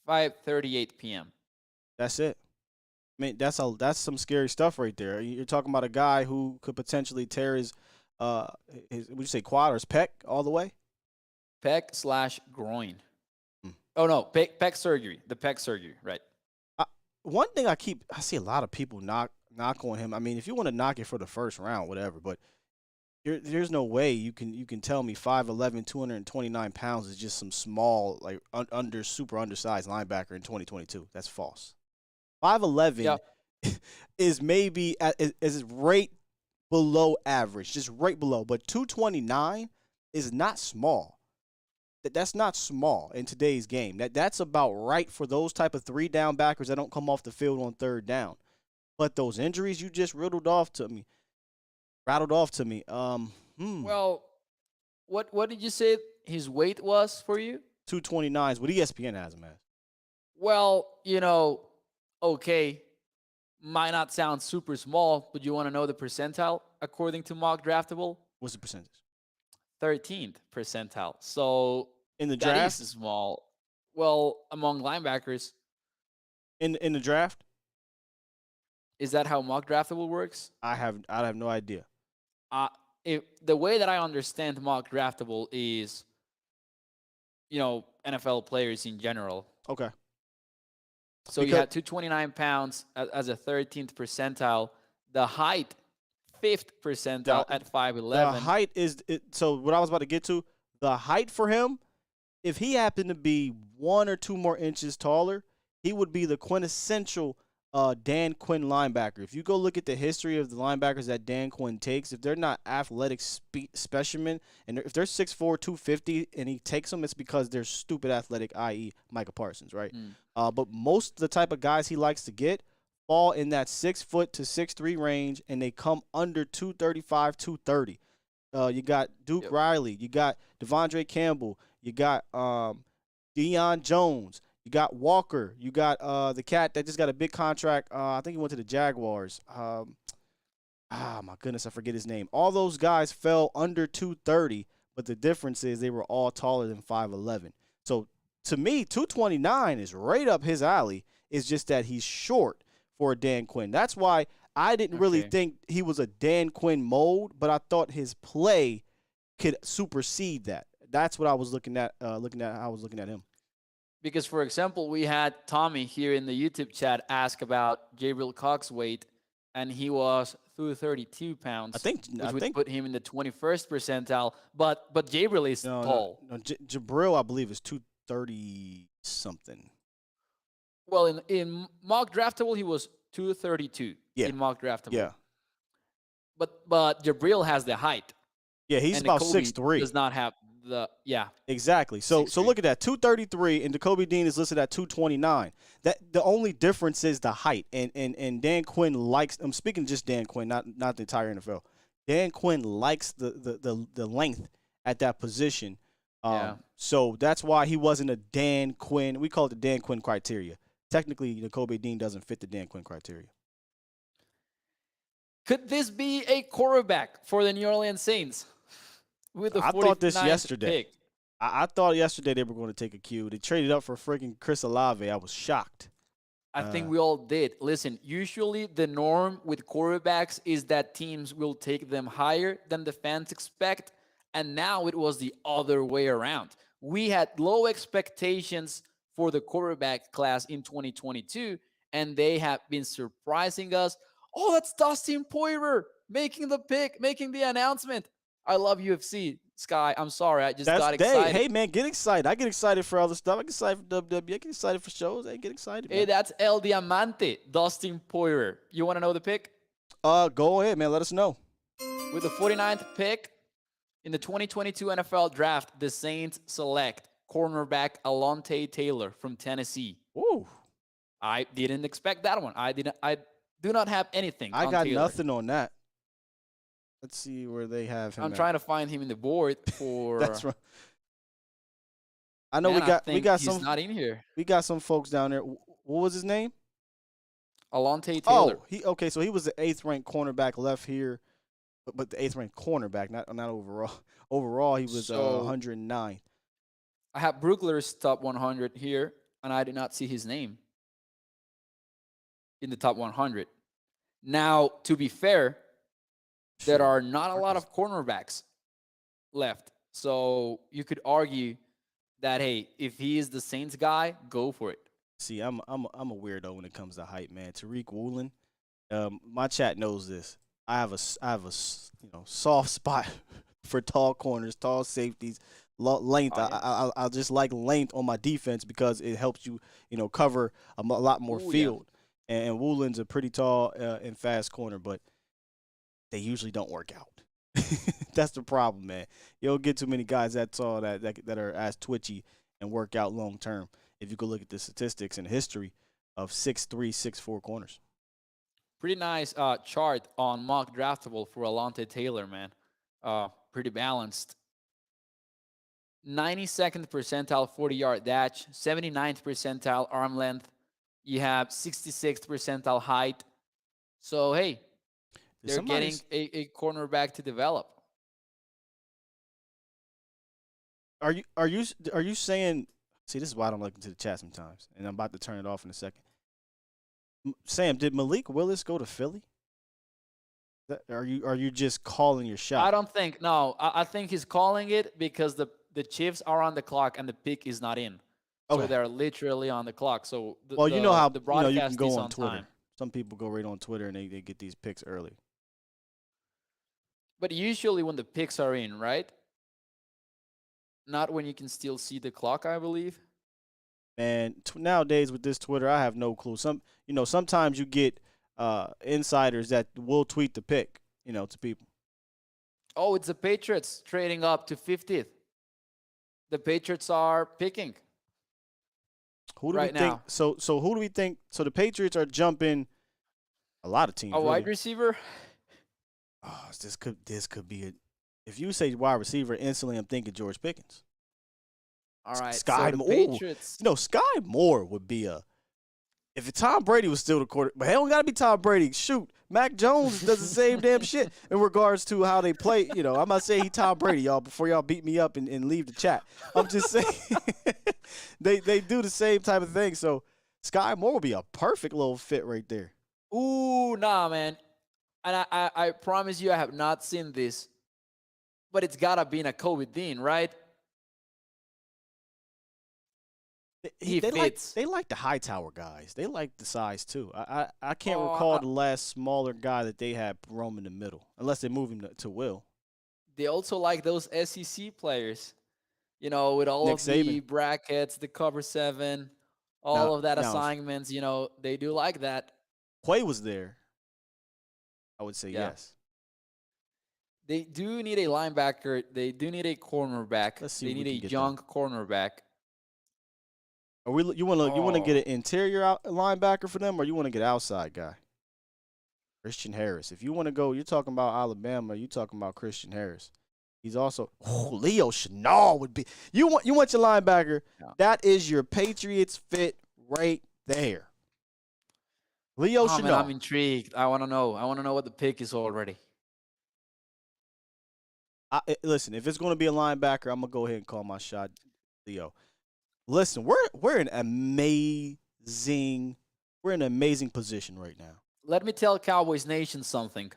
5:38 p.m. That's it. I mean, that's some scary stuff right there. You're talking about a guy who could potentially tear his would you say quad or his pec all the way? Pec/groin. Oh no, pec surgery. The pec surgery, right? One thing I see a lot of people knock on him. I mean, if you want to knock it for the first round, whatever, but there's no way you can tell me 5'11", 229 pounds is just some small, like super undersized linebacker in 2022. That's false. 5'11" is maybe is right below average, just right below. But 229 is not small. That's not small in today's game. That's about right for those type of 3-down backers that don't come off the field on 3rd down. But those injuries you just rattled off to me. Well, what did you say his weight was for you? 229 is what ESPN has him as. Well, okay, might not sound super small, but you want to know the percentile according to Mock Draftable? What's the percentage? 13th percentile. So in the draft, that is small. Well, among linebackers. In the draft, is that how Mock Draftable works? I have no idea. The way that I understand Mock Draftable is, NFL players in general. Okay. So you had 229 pounds as a 13th percentile. The height, 5th percentile at 5'11". The height is so what I was about to get to. The height for him, if he happened to be 1 or 2 more inches taller, he would be the quintessential Dan Quinn linebacker. If you go look at the history of the linebackers that Dan Quinn takes, if they're not athletic specimen, and if they're 6'4", 250, and he takes them, it's because they're stupid athletic, i.e. Micah Parsons, right? But most of the type of guys he likes to get fall in that 6 foot to 6'3" range, and they come under 235, 230. You got Duke Riley, you got Devondre Campbell, you got Deion Jones. You got Walker. You got the cat that just got a big contract. I think he went to the Jaguars. My goodness, I forget his name. All those guys fell under 230, but the difference is they were all taller than 5'11". So to me, 229 is right up his alley. It's just that he's short for a Dan Quinn. That's why I didn't really think he was a Dan Quinn mold, but I thought his play could supersede that. That's what I was looking at. I was looking at him. Because, for example, we had Tommy here in the YouTube chat ask about Jabril Cox's weight, and he was 232 pounds. Which would put him in the 21st percentile. But Jabril is tall. No, Jabril, I believe, is 230 something. Well, in Mock Draftable, he was 232 in Mock Draftable. Yeah. But Jabril has the height. Yeah, he's about 6'3". Does not have exactly. So look at that, 233, and Nakobe Dean is listed at 229. That the only difference is the height, and Dan Quinn likes. I'm speaking just Dan Quinn, not the entire NFL. Dan Quinn likes the length at that position. So that's why he wasn't a Dan Quinn. We call it the Dan Quinn criteria. Technically, Nakobe Dean doesn't fit the Dan Quinn criteria. Could this be a quarterback for the New Orleans Saints? With the I thought this 49th yesterday. pick. I thought yesterday they were going to take a cue. They traded up for freaking Chris Olave. I was shocked. I think we all did. Listen, usually the norm with quarterbacks is that teams will take them higher than the fans expect, and now it was the other way around. We had low expectations for the quarterback class in 2022, and they have been surprising us. Oh, that's Dustin Poirier making the pick, making the announcement. I love UFC, Sky. I'm sorry. I just got excited. Hey, man, get excited. I get excited for other stuff. I get excited for WWE. I get excited for shows. Hey, get excited, man. Hey, that's El Diamante, Dustin Poirier. You want to know the pick? Go ahead, man. Let us know. With the 49th pick, In the 2022 NFL Draft, the Saints select cornerback Alontae Taylor from Tennessee. Ooh. I didn't expect that one. I do not have anything. I on got Taylor. nothing on that. Let's see where they have him. I'm trying to find him in the board for. That's right. I know Man, we got he's some. not in here. We got some folks down there. What was his name? Alontae Taylor. Oh, so he was the 8th ranked cornerback left here, but the 8th ranked cornerback, not overall. Overall, he was 109. I have Brookler's top 100 here, and I did not see his name in the top 100. Now, to be fair, there are not a lot of cornerbacks left. So you could argue that, hey, if he is the Saints guy, go for it. See, I'm a weirdo when it comes to height, man. Tariq Woolen, my chat knows this. I have a soft spot for tall corners, tall safeties, length. I just like length on my defense because it helps you cover a lot more field. Yeah. And Woolen's a pretty tall and fast corner, but they usually don't work out. That's the problem, man. You don't get too many guys that tall that are as twitchy and work out long term. If you go look at the statistics and history of 6'3", 6'4" corners. Pretty nice chart on mock draftable for Alontae Taylor, man. Pretty balanced. 92nd percentile 40-yard dash, 79th percentile arm length. You have 66th percentile height. So, hey, they're getting a cornerback to develop. Are you saying? See, this is why I don't look into the chat sometimes, and I'm about to turn it off in a second. Sam, did Malik Willis go to Philly? Are you just calling your shot? I don't think. No, I think he's calling it because the Chiefs are on the clock and the pick is not in. So they're literally on the clock. So you know how the broadcast you can go is on Twitter. time. Some people go right on Twitter and they get these picks early. But usually when the picks are in, right? Not when you can still see the clock, I believe. Man, nowadays with this Twitter, I have no clue. Sometimes you get insiders that will tweet the pick, to people. Oh, it's the Patriots trading up to 50th. The Patriots are picking. Who do right we think? now. So who do we think? So the Patriots are jumping a lot of teams. A wide receiver? Oh, this could be it. If you say wide receiver, instantly I'm thinking George Pickens. All right. Skyy Moore. Patriots. Skyy Moore would be if Tom Brady was still the quarterback, but it don't gotta be Tom Brady. Shoot, Mac Jones does the same damn shit in regards to how they play. I'm not saying he Tom Brady, y'all, before y'all beat me up and leave the chat. I'm just saying they do the same type of thing. So Skyy Moore would be a perfect little fit right there. Ooh, nah, man. And I promise you I have not seen this, but it's gotta be Nakobe Dean, right? They like the high tower guys. They like the size too. I can't recall the last smaller guy that they had roaming the middle, unless they move him to Will. They also like those SEC players, with all Nick of Saban. the brackets, the cover 7, all of that assignments. They do like that. Quay was there. I would say yes. They do need a linebacker. They do need a cornerback. Let's see. They need a young cornerback. You want to get an interior linebacker for them, or you want to get outside guy? Christian Harris. If you want to go, you're talking about Alabama. You're talking about Christian Harris. He's also Leo Chenal would be. You want your linebacker. Yeah. That is your Patriots fit right there. Leo Chenal. Man, I'm intrigued. I want to know. I want to know what the pick is already. Listen, if it's going to be a linebacker, I'm gonna go ahead and call my shot, Leo. Listen, we're in amazing position right now. Let me tell Cowboys Nation something.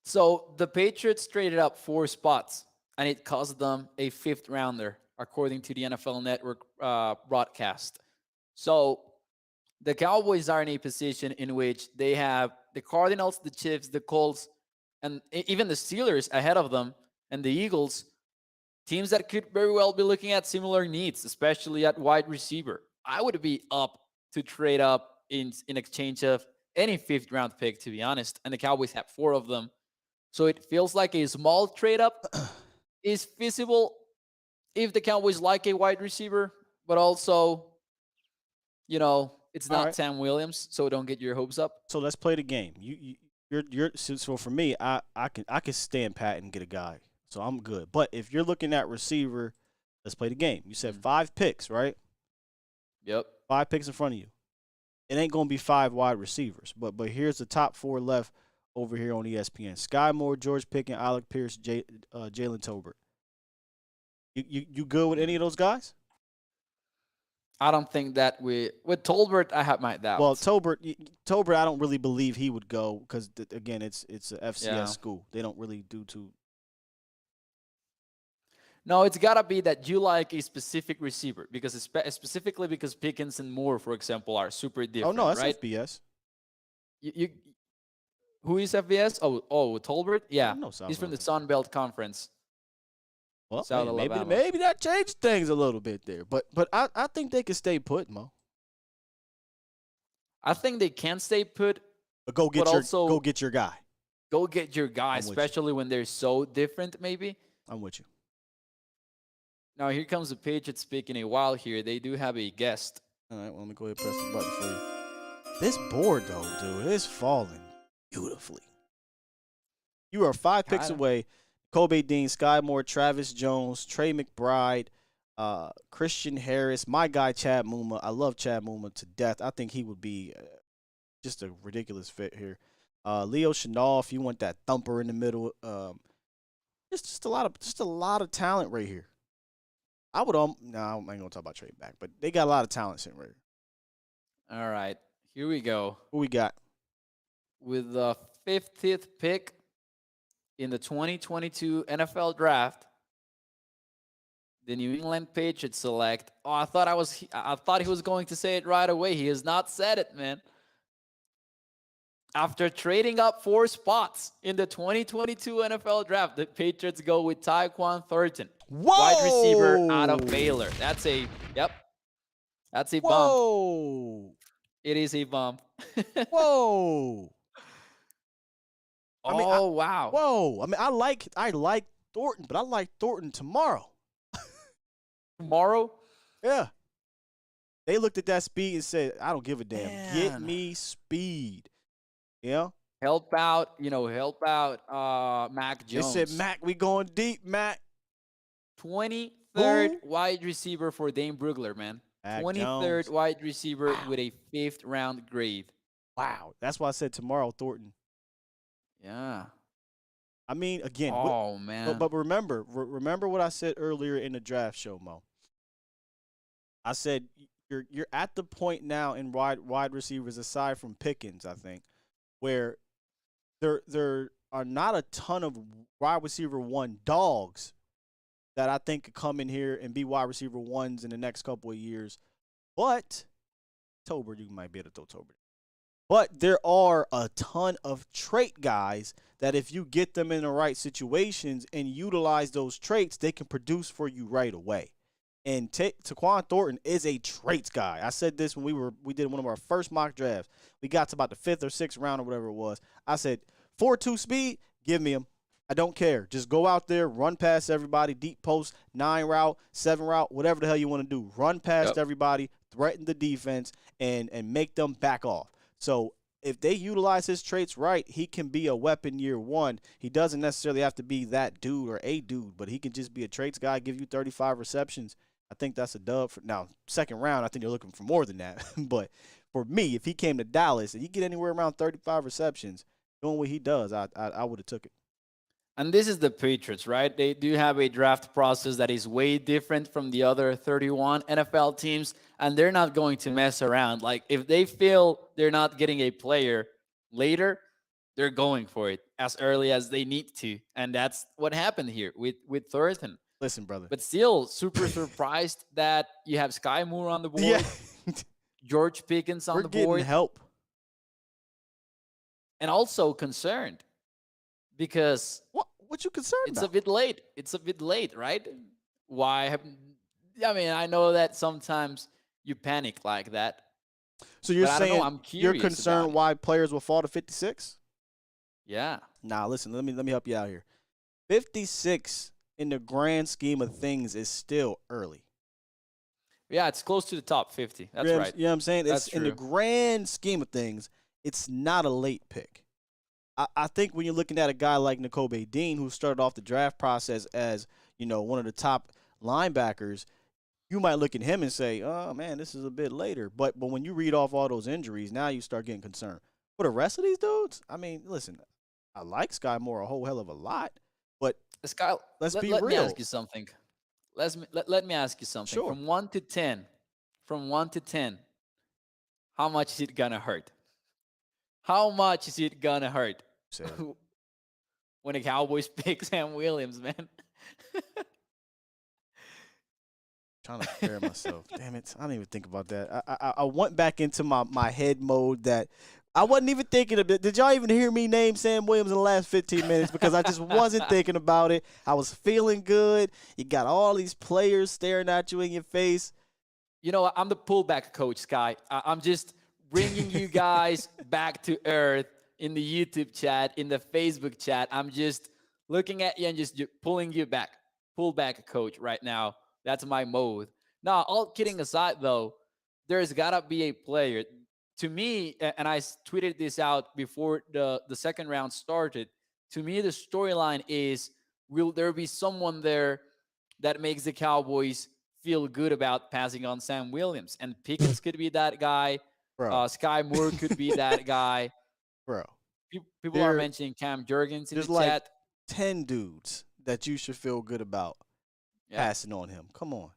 So the Patriots traded up 4 spots, and it cost them a 5th rounder, according to the NFL Network broadcast. So the Cowboys are in a position in which they have the Cardinals, the Chiefs, the Colts, and even the Steelers ahead of them, and the Eagles. Teams that could very well be looking at similar needs, especially at wide receiver. I would be up to trade up in exchange of any 5th round pick, to be honest. And the Cowboys have 4 of them. So it feels like a small trade up, is feasible if the Cowboys like a wide receiver, but also, it's not Sam Williams, so don't get your hopes up. So let's play the game. So for me, I can stand pat and get a guy, so I'm good. But if you're looking at receiver, let's play the game. You said 5 picks, right? Yep. 5 picks in front of you. It ain't gonna be 5 wide receivers, but here's the top 4 left over here on ESPN: Skyy Moore, George Pickens, Alec Pierce, Jalen Tolbert. You good with any of those guys? I don't think that with Tolbert, I have my doubts. Well, Tolbert, I don't really believe he would go because again, it's an FCS school. They don't really do too. No, it's gotta be that you like a specific receiver because specifically because Pickens and Moore, for example, are super different. Oh no, that's right? FBS. Who is FBS? Oh, Tolbert. Yeah, he's from the Sun Belt Conference. Well, maybe that changed things a little bit there, but I think they can stay put, Mo. I think they can stay put, but go get your guy. Go get your guy, especially when they're so different. Maybe I'm with you. Now here comes the Patriots speaking a while here. They do have a guest. All right, well, let me go ahead and press the button for you. This board though, dude, is falling beautifully. You are 5 picks away. Nakobe Dean, Skyy Moore, Travis Jones, Trey McBride, Christian Harris, my guy Chad Muma. I love Chad Muma to death. I think he would be just a ridiculous fit here. Leo Chenal, if you want that thumper in the middle. Just a lot of talent right here. I would no, I ain't gonna talk about trade back, but they got a lot of talent sitting right here. All right, here we go. Who we got? With the 50th pick in the 2022 NFL Draft, the New England Patriots select. Oh, I thought he was going to say it right away. He has not said it, man. After trading up 4 spots in the 2022 NFL Draft, the Patriots go with Tyquan Thornton, wide receiver out of Baylor. That's a bump. Whoa! It is a bump. Whoa! Wow! Whoa! I mean, I like Thornton, but I like Thornton tomorrow. Tomorrow? Yeah. They looked at that speed and said, "I don't give a damn. Man. Get me speed." Yeah. Help out Mac Jones. They said, "Mac, we going deep, Mac." 23rd wide receiver for Dane Brugler, man. Mac 23rd Jones. wide receiver with a 5th round grade. Wow. That's why I said tomorrow, Thornton. Yeah. I mean, again. Man. But remember what I said earlier in the draft show, Mo. I said you're at the point now in wide receivers, aside from Pickens, I think, where there are not a ton of wide receiver 1 dogs that I think could come in here and be wide receiver 1s in the next couple of years. But Tolbert, you might be able to throw Tolbert. But there are a ton of trait guys that if you get them in the right situations and utilize those traits, they can produce for you right away. And Tyquan Thornton is a traits guy. I said this when we did one of our first mock drafts. We got to about the 5th or 6th round or whatever it was. I said, 4.2 speed, give me him. I don't care. Just go out there, run past everybody, deep post, 9 route, 7 route, whatever the hell you want to do. Run past everybody, threaten the defense, and make them back off. So if they utilize his traits right, he can be a weapon year 1. He doesn't necessarily have to be that dude or a dude, but he can just be a traits guy, give you 35 receptions. I think that's a dub. Now, 2nd round, I think they're looking for more than that. But for me, if he came to Dallas and he get anywhere around 35 receptions, doing what he does, I would have took it. And this is the Patriots, right? They do have a draft process that is way different from the other 31 NFL teams, and they're not going to mess around. Like, if they feel they're not getting a player later, they're going for it as early as they need to. And that's what happened here with Thornton. Listen, brother. But still super surprised that you have Skyy Moore on the board. Yeah. George Pickens on the board. We're getting help. And also concerned because what you concerned it's about? It's a bit late, right? I know that sometimes you panic like that. So you're saying I'm curious you're concerned why players will fall to 56? Yeah. Nah, listen, let me help you out here. 56 in the grand scheme of things, is still early. Yeah, it's close to the top 50. That's You know, right. You know what I'm saying? That's in the true. grand scheme of things, it's not a late pick. I think when you're looking at a guy like Nakobe Dean, who started off the draft process as, one of the top linebackers, you might look at him and say, oh, man, this is a bit later. But when you read off all those injuries, now you start getting concerned. For the rest of these dudes, I mean, listen, I like Skyy Moore a whole hell of a lot, but Skyy, let's be let real. Me ask you something. Let me ask you something. Sure. From 1 to 10, how much is it gonna hurt? How much is it gonna hurt when the Cowboys pick Sam Williams, man? Trying to prepare myself. Damn it. I didn't even think about that. I went back into my head mode that I wasn't even thinking of it. Did y'all even hear me name Sam Williams in the last 15 minutes? Because I just wasn't thinking about it. I was feeling good. You got all these players staring at you in your face. You know, I'm the pullback coach, Skyy. I'm just bringing you guys back to earth in the YouTube chat, in the Facebook chat. I'm just looking at you and just pulling you back. Pullback coach right now. That's my mode. Now, all kidding aside, though, there's got to be a player. To me, and I tweeted this out before the second round started, to me, the storyline is, will there be someone there that makes the Cowboys feel good about passing on Sam Williams? And Pickens could be that guy. Skyy Moore could be that guy. Bro. People are mentioning Cam Jurgens in the like chat. 10 dudes that you should feel good about passing on him. Come on.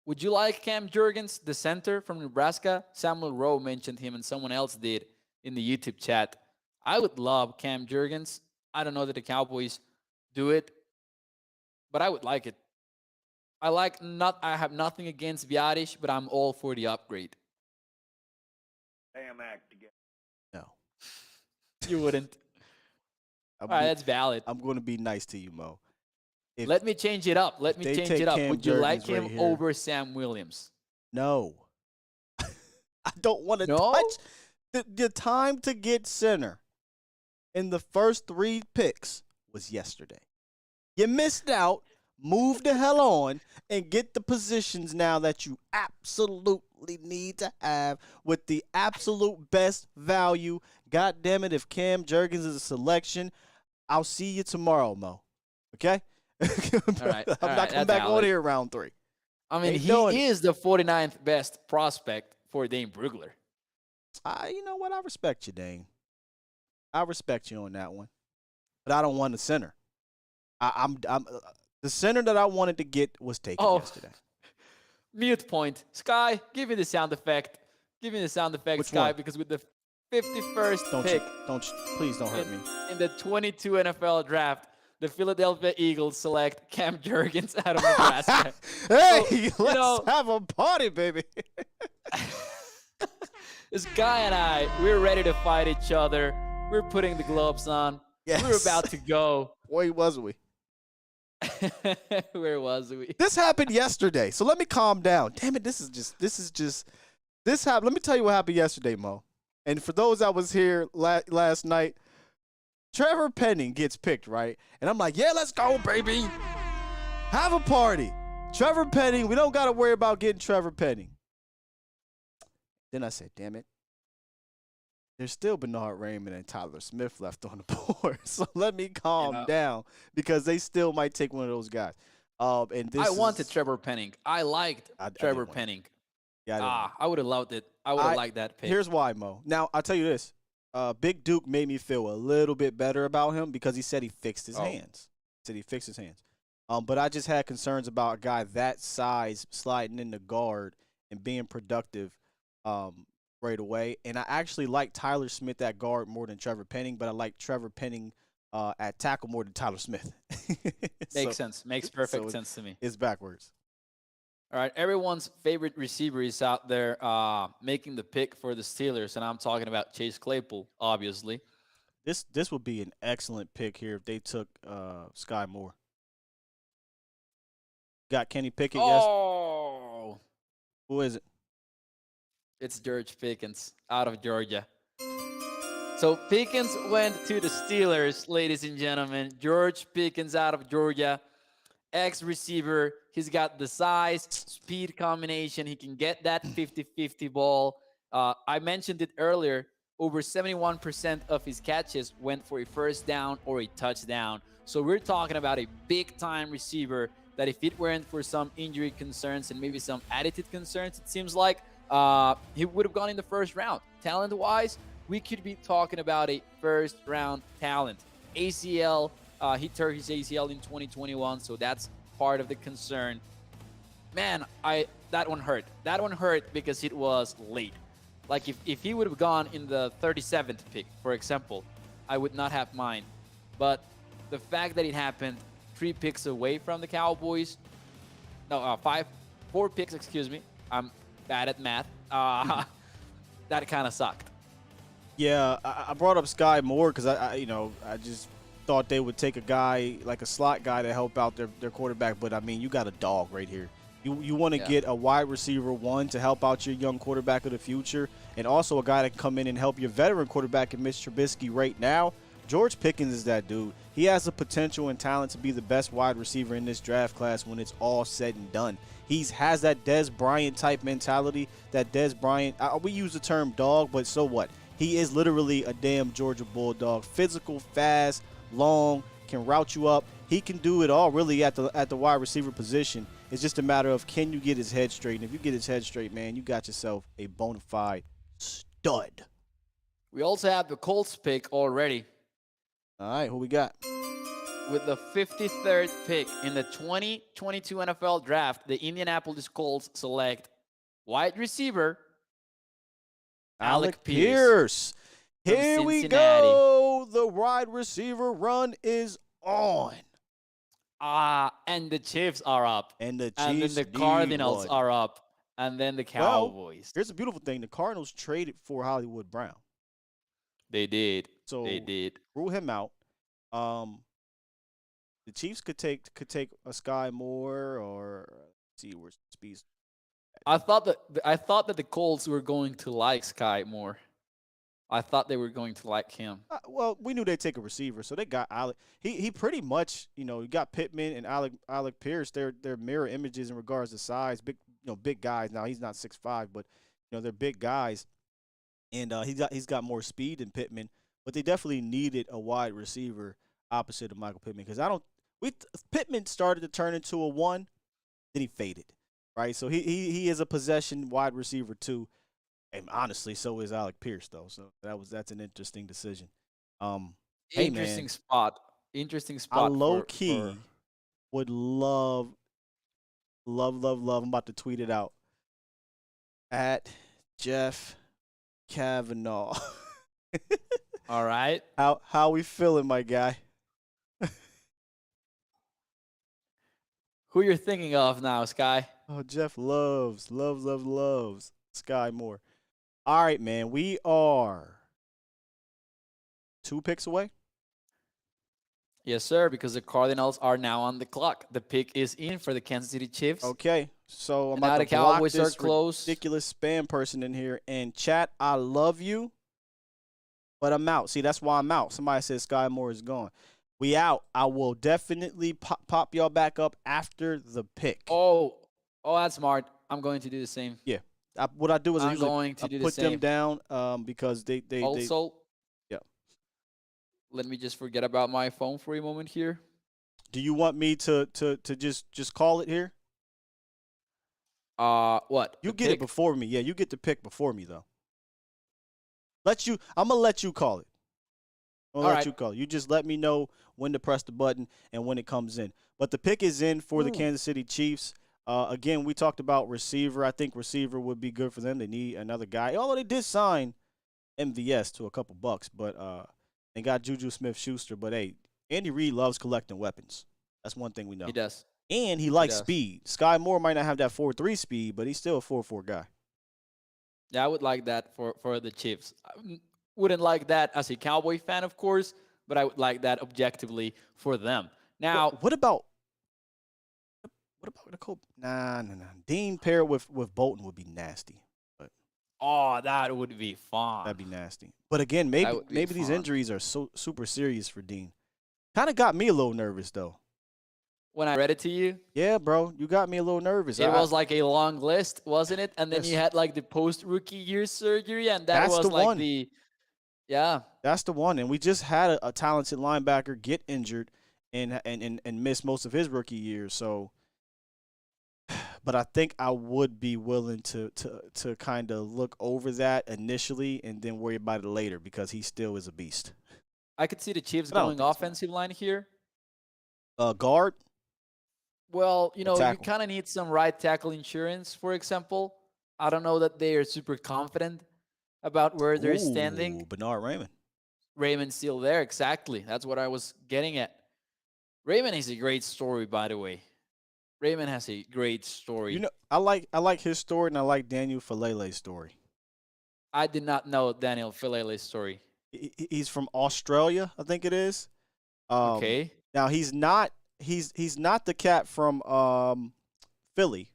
Would you like Cam Jurgens, the center from Nebraska? Samuel Rowe mentioned him and someone else did in the YouTube chat. I would love Cam Jurgens. I don't know that the Cowboys do it, but I would like it. I have nothing against Biadish, but I'm all for the upgrade. Damn act together. No. You wouldn't. All right, that's valid. I'm going to be nice to you, Mo. Let me change it up. Would you like him right over Sam Williams? No. I don't want to touch. The time to get center in the first 3 picks was yesterday. You missed out. Move the hell on and get the positions now that you absolutely need to have with the absolute best value. God damn it, if Cam Jurgens is a selection, I'll see you tomorrow, Mo. Okay? All right. I'm not coming back on here round 3. I mean, he is the 49th best prospect for Dane Brugler. You know what? I respect you, Dane. I respect you on that one. But I don't want a center. The center that I wanted to get was taken yesterday. Mute point. Skyy, give me the sound effect. Give me the sound effect, Which Skyy, one? because with the 51st pick. Please don't hurt me. In the 22 NFL draft, the Philadelphia Eagles select Cam Jurgens out of Nebraska. Hey, let's have a party, baby. Skyy and I, we're ready to fight each other. We're putting the gloves on. Yes. We're about to go. Where was we? Where was we? This happened yesterday, so let me calm down. Damn it, this happened. Let me tell you what happened yesterday, Mo. And for those that was here last night, Trevor Penning gets picked, right? And I'm like, yeah, let's go, baby. Have a party. Trevor Penning, we don't got to worry about getting Trevor Penning. Then I said, damn it. There's still Bernard Raymond and Tyler Smith left on the board. So let me calm down because they still might take one of those guys. And I wanted Trevor Penning. I liked Trevor Penning. Yeah, I would have loved it. I would have liked that pick. Here's why, Mo. Now, I'll tell you this. Big Duke made me feel a little bit better about him because he said he fixed his hands. He said he fixed his hands. But I just had concerns about a guy that size sliding in the guard and being productive right away. And I actually like Tyler Smith at guard more than Trevor Penning, but I like Trevor Penning at tackle more than Tyler Smith. Makes sense. Makes perfect sense to me. It's backwards. All right, everyone's favorite receiver is out there making the pick for the Steelers, and I'm talking about Chase Claypool, obviously. This would be an excellent pick here if they took Skyy Moore. Got Kenny Pickett, yes? Oh! Who is it? It's George Pickens out of Georgia. So Pickens went to the Steelers, ladies and gentlemen. George Pickens out of Georgia. Ex-receiver. He's got the size, speed combination. He can get that 50-50 ball. I mentioned it earlier. Over 71% of his catches went for a first down or a touchdown. So we're talking about a big-time receiver that if it weren't for some injury concerns and maybe some attitude concerns, it seems like he would have gone in the first round. Talent-wise, we could be talking about a first-round talent. ACL, he tore his ACL in 2021, so that's part of the concern. Man, that one hurt. That one hurt because it was late. Like, if he would have gone in the 37th pick, for example, I would not have mind. But the fact that it happened 3 picks away from the Cowboys, no, 4 picks, excuse me. I'm bad at math. That kind of sucked. Yeah, I brought up Skyy Moore because I just thought they would take a guy, like a slot guy, to help out their quarterback. But, I mean, you got a dog right here. You want to get a wide receiver 1 to help out your young quarterback of the future, and also a guy that can come in and help your veteran quarterback in Mitch Trubisky right now. George Pickens is that dude. He has the potential and talent to be the best wide receiver in this draft class when it's all said and done. He has that Dez Bryant type mentality, that Dez Bryant, we use the term dog, but so what? He is literally a damn Georgia Bulldog. Physical, fast, long, can route you up. He can do it all really at the wide receiver position. It's just a matter of, can you get his head straight? And if you get his head straight, man, you got yourself a bona fide stud. We also have the Colts pick already. All right, who we got? With the 53rd pick in the 2022 NFL Draft, the Indianapolis Colts select wide receiver Alec Pierce. Here we go. The wide receiver run is on. And the Chiefs are up. And the then the Cardinals are up. And then the Cowboys. Well, here's the beautiful thing. The Cardinals traded for Hollywood Brown. They did. So they did. Rule him out. The Chiefs could take a Skyy Moore, or let's see where Speed's. I thought that the Colts were going to like Skyy Moore. I thought they were going to like him. Well, we knew they'd take a receiver, so they got Alec. He pretty much, you got Pittman and Alec Pierce. They're mirror images in regards to size. Big guys. Now he's not 6'5", but they're big guys, and he's got more speed than Pittman. But they definitely needed a wide receiver opposite of Michael Pittman, because Pittman started to turn into a 1, then he faded, right? So he is a possession wide receiver too. And honestly, so is Alec Pierce, though. So that's an interesting decision. Interesting spot. I low key would love. I'm about to tweet it out at Jeff Kavanaugh. All right. How we feeling, my guy? Who you're thinking of now, Skyy? Oh, Jeff loves Skyy Moore. All right, man. We are 2 picks away. Yes, sir, because the Cardinals are now on the clock. The pick is in for the Kansas City Chiefs. Okay, so I'm about to block this ridiculous spam person in here. And chat, I love you, but I'm out. See, that's why I'm out. Somebody says Skyy Moore is gone. We out. I will definitely pop y'all back up after the pick. Oh, that's smart. I'm going to do the same. Yeah. What I do is I put them down because they also. Yeah. Let me just forget about my phone for a moment here. Do you want me to just call it here? What? You get it before me. Yeah, you get the pick before me though. I'm gonna let you call it. You call it. You just let me know when to press the button and when it comes in. But the pick is in for the Kansas City Chiefs. Again, we talked about receiver. I think receiver would be good for them. They need another guy. Although they did sign MVS to a couple bucks, but they got Juju Smith-Schuster. But, hey, Andy Reid loves collecting weapons. That's one thing we know. He does. And he likes speed. Skyy Moore might not have that 4.3 speed, but he's still a 4.4 guy. Yeah, I would like that for the Chiefs. I wouldn't like that as a Cowboy fan, of course, but I would like that objectively for them. Now, what about Nakobe? Nah. Dean paired with Bolton would be nasty. But that would be fun. That'd be nasty. But again, maybe these injuries are so super serious for Dean. Kind of got me a little nervous though. when I read it to you? Yeah, bro. You got me a little nervous. It was like a long list, wasn't it? And then you had like the post-rookie year surgery, and that was like one. Yeah. That's the one. And we just had a talented linebacker get injured and miss most of his rookie year. So, but I think I would be willing to kind of look over that initially and then worry about it later because he still is a beast. I could see the Chiefs going offensive line here. Guard? Well, you kind of need some right tackle insurance, for example. I don't know that they are super confident about where they're standing. Bernard Raymond. Raymond's still there, exactly. That's what I was getting at. Raymond is a great story, by the way. Raymond has a great story. I like his story, and I like Daniel Falele's story. I did not know Daniel Falele's story. He's from Australia, I think it is. Okay. Now he's not the cat from Philly.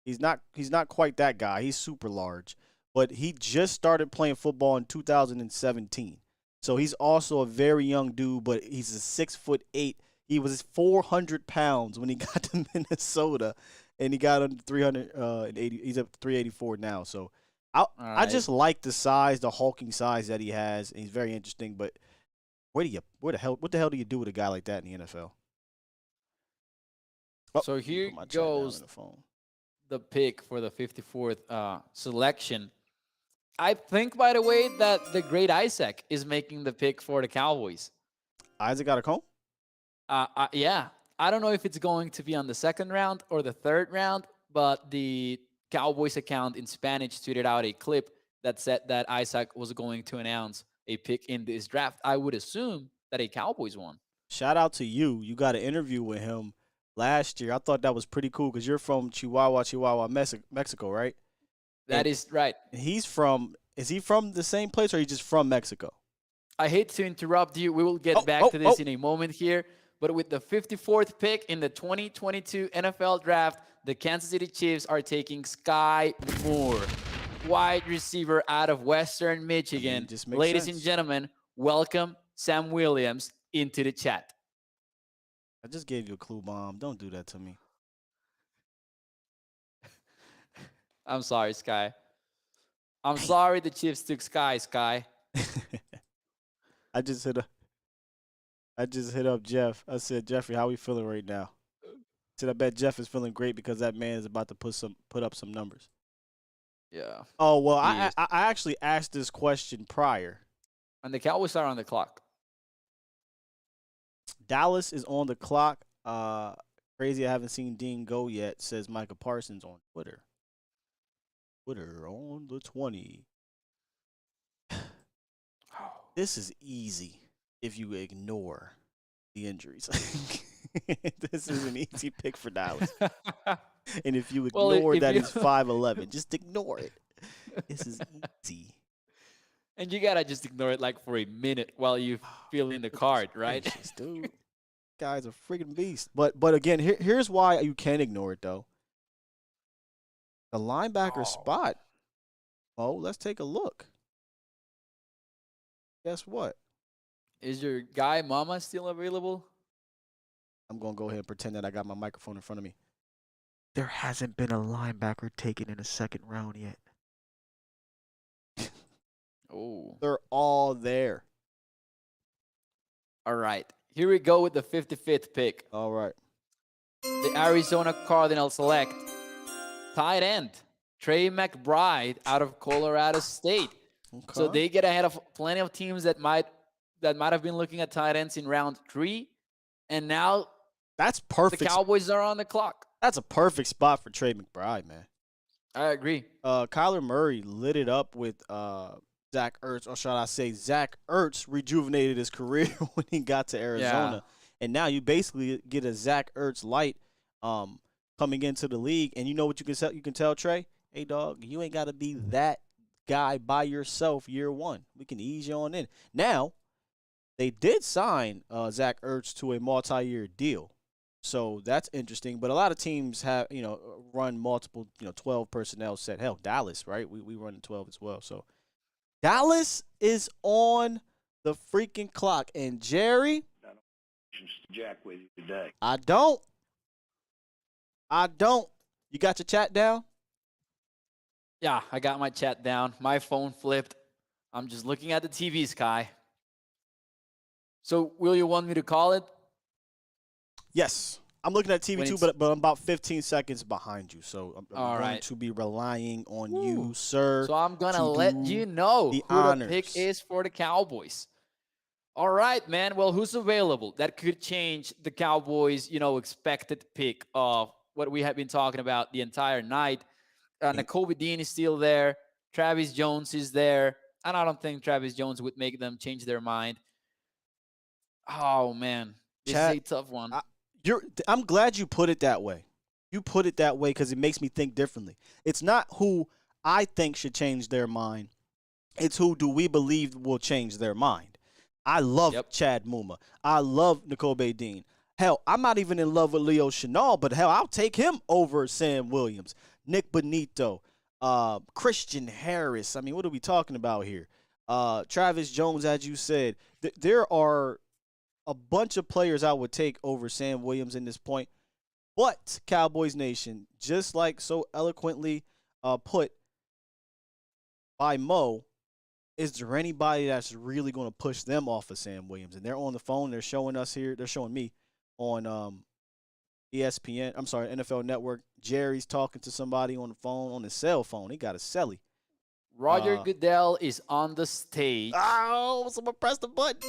He's not quite that guy. He's super large, but he just started playing football in 2017. So he's also a very young dude, but he's a 6'8". He was 400 pounds when he got to Minnesota, and he got under 380. He's up to 384 now. So I just like the size, the hulking size that he has. And he's very interesting. But what the hell do you do with a guy like that in the NFL? So here goes the pick for the 54th selection. I think, by the way, that the great Isaac is making the pick for the Cowboys. Isaac got a comb? Yeah. I don't know if it's going to be on the second round or the third round, but the Cowboys account in Spanish tweeted out a clip that said that Isaac was going to announce a pick in this draft. I would assume that a Cowboys one. Shout out to you. You got an interview with him last year. I thought that was pretty cool because you're from Chihuahua, Mexico, right? That is right. Is he from the same place or he just from Mexico? I hate to interrupt you. We will get back to this in a moment here. But with the 54th pick in the 2022 NFL Draft, the Kansas City Chiefs are taking Skyy Moore, wide receiver out of Western Michigan. Ladies and gentlemen, welcome Sam Williams into the chat. I just gave you a clue bomb. Don't do that to me. I'm sorry, Skyy. I'm sorry the Chiefs took Skyy. I just hit up Jeff. I said, Jeffrey, how we feeling right now? I said, I bet Jeff is feeling great because that man is about to put up some numbers. Yeah. Oh, well, I actually asked this question prior. And the Cowboys are on the clock. Dallas is on the clock. Crazy I haven't seen Dean go yet, says Micah Parsons on Twitter. Twitter on the 20. This is easy if you ignore the injuries. This is an easy pick for Dallas. And if you ignore that he's 5'11", just ignore it. This is easy. And you got to just ignore it like for a minute while you fill in the card, right? Gracious, dude. Guy's a freaking beast. But again, here's why you can't ignore it, though. The linebacker spot. Oh, let's take a look. Guess what? Is your guy Mama still available? I'm going to go ahead and pretend that I got my microphone in front of me. There hasn't been a linebacker taken in the second round yet. Oh. They're all there. All right. Here we go with the 55th pick. All right. The Arizona Cardinals select tight end Trey McBride out of Colorado State. Okay. So they get ahead of plenty of teams that might have been looking at tight ends in round 3. And now that's perfect. The Cowboys are on the clock. That's a perfect spot for Trey McBride, man. I agree. Kyler Murray lit it up with Zach Ertz, or shall I say Zach Ertz rejuvenated his career when he got to Arizona. Yeah. And now you basically get a Zach Ertz light coming into the league. And you know what you can tell Trey? Hey, dog, you ain't got to be that guy by yourself year one. We can ease you on in. Now, they did sign Zach Ertz to a multi-year deal. So that's interesting. But a lot of teams have, run multiple, 12 personnel set. Hell, Dallas, right? We run 12 as well. So Dallas is on the freaking clock. And Jerry, Jack with you today. I don't. I don't. You got your chat down? Yeah, I got my chat down. My phone flipped. I'm just looking at the TV, Sky. So, will you want me to call it? Yes. I'm looking at TV too, but I'm about 15 seconds behind you. So I'm going to be relying on you, sir. So I'm going to let you know who the pick is for the Cowboys. All right, man. Well, who's available? That could change the Cowboys, expected pick of what we have been talking about the entire night. Nakobe Dean is still there. Travis Jones is there. And I don't think Travis Jones would make them change their mind. Oh, man. This is a tough one. I'm glad you put it that way. You put it that way because it makes me think differently. It's not who I think should change their mind. It's who do we believe will change their mind. I love Chad Muma. I love Nakobe Dean. Hell, I'm not even in love with Leo Chenal, but hell, I'll take him over Sam Williams, Nick Bonito, Christian Harris. I mean, what are we talking about here? Travis Jones, as you said. There are a bunch of players I would take over Sam Williams in this point. But, Cowboys Nation, just like so eloquently put by Mo, is there anybody that's really going to push them off of Sam Williams? And they're on the phone. They're showing us here. They're showing me on ESPN. I'm sorry, NFL Network. Jerry's talking to somebody on the phone, on his cell phone. He got a celly. Roger Goodell is on the stage. Oh, someone press the button.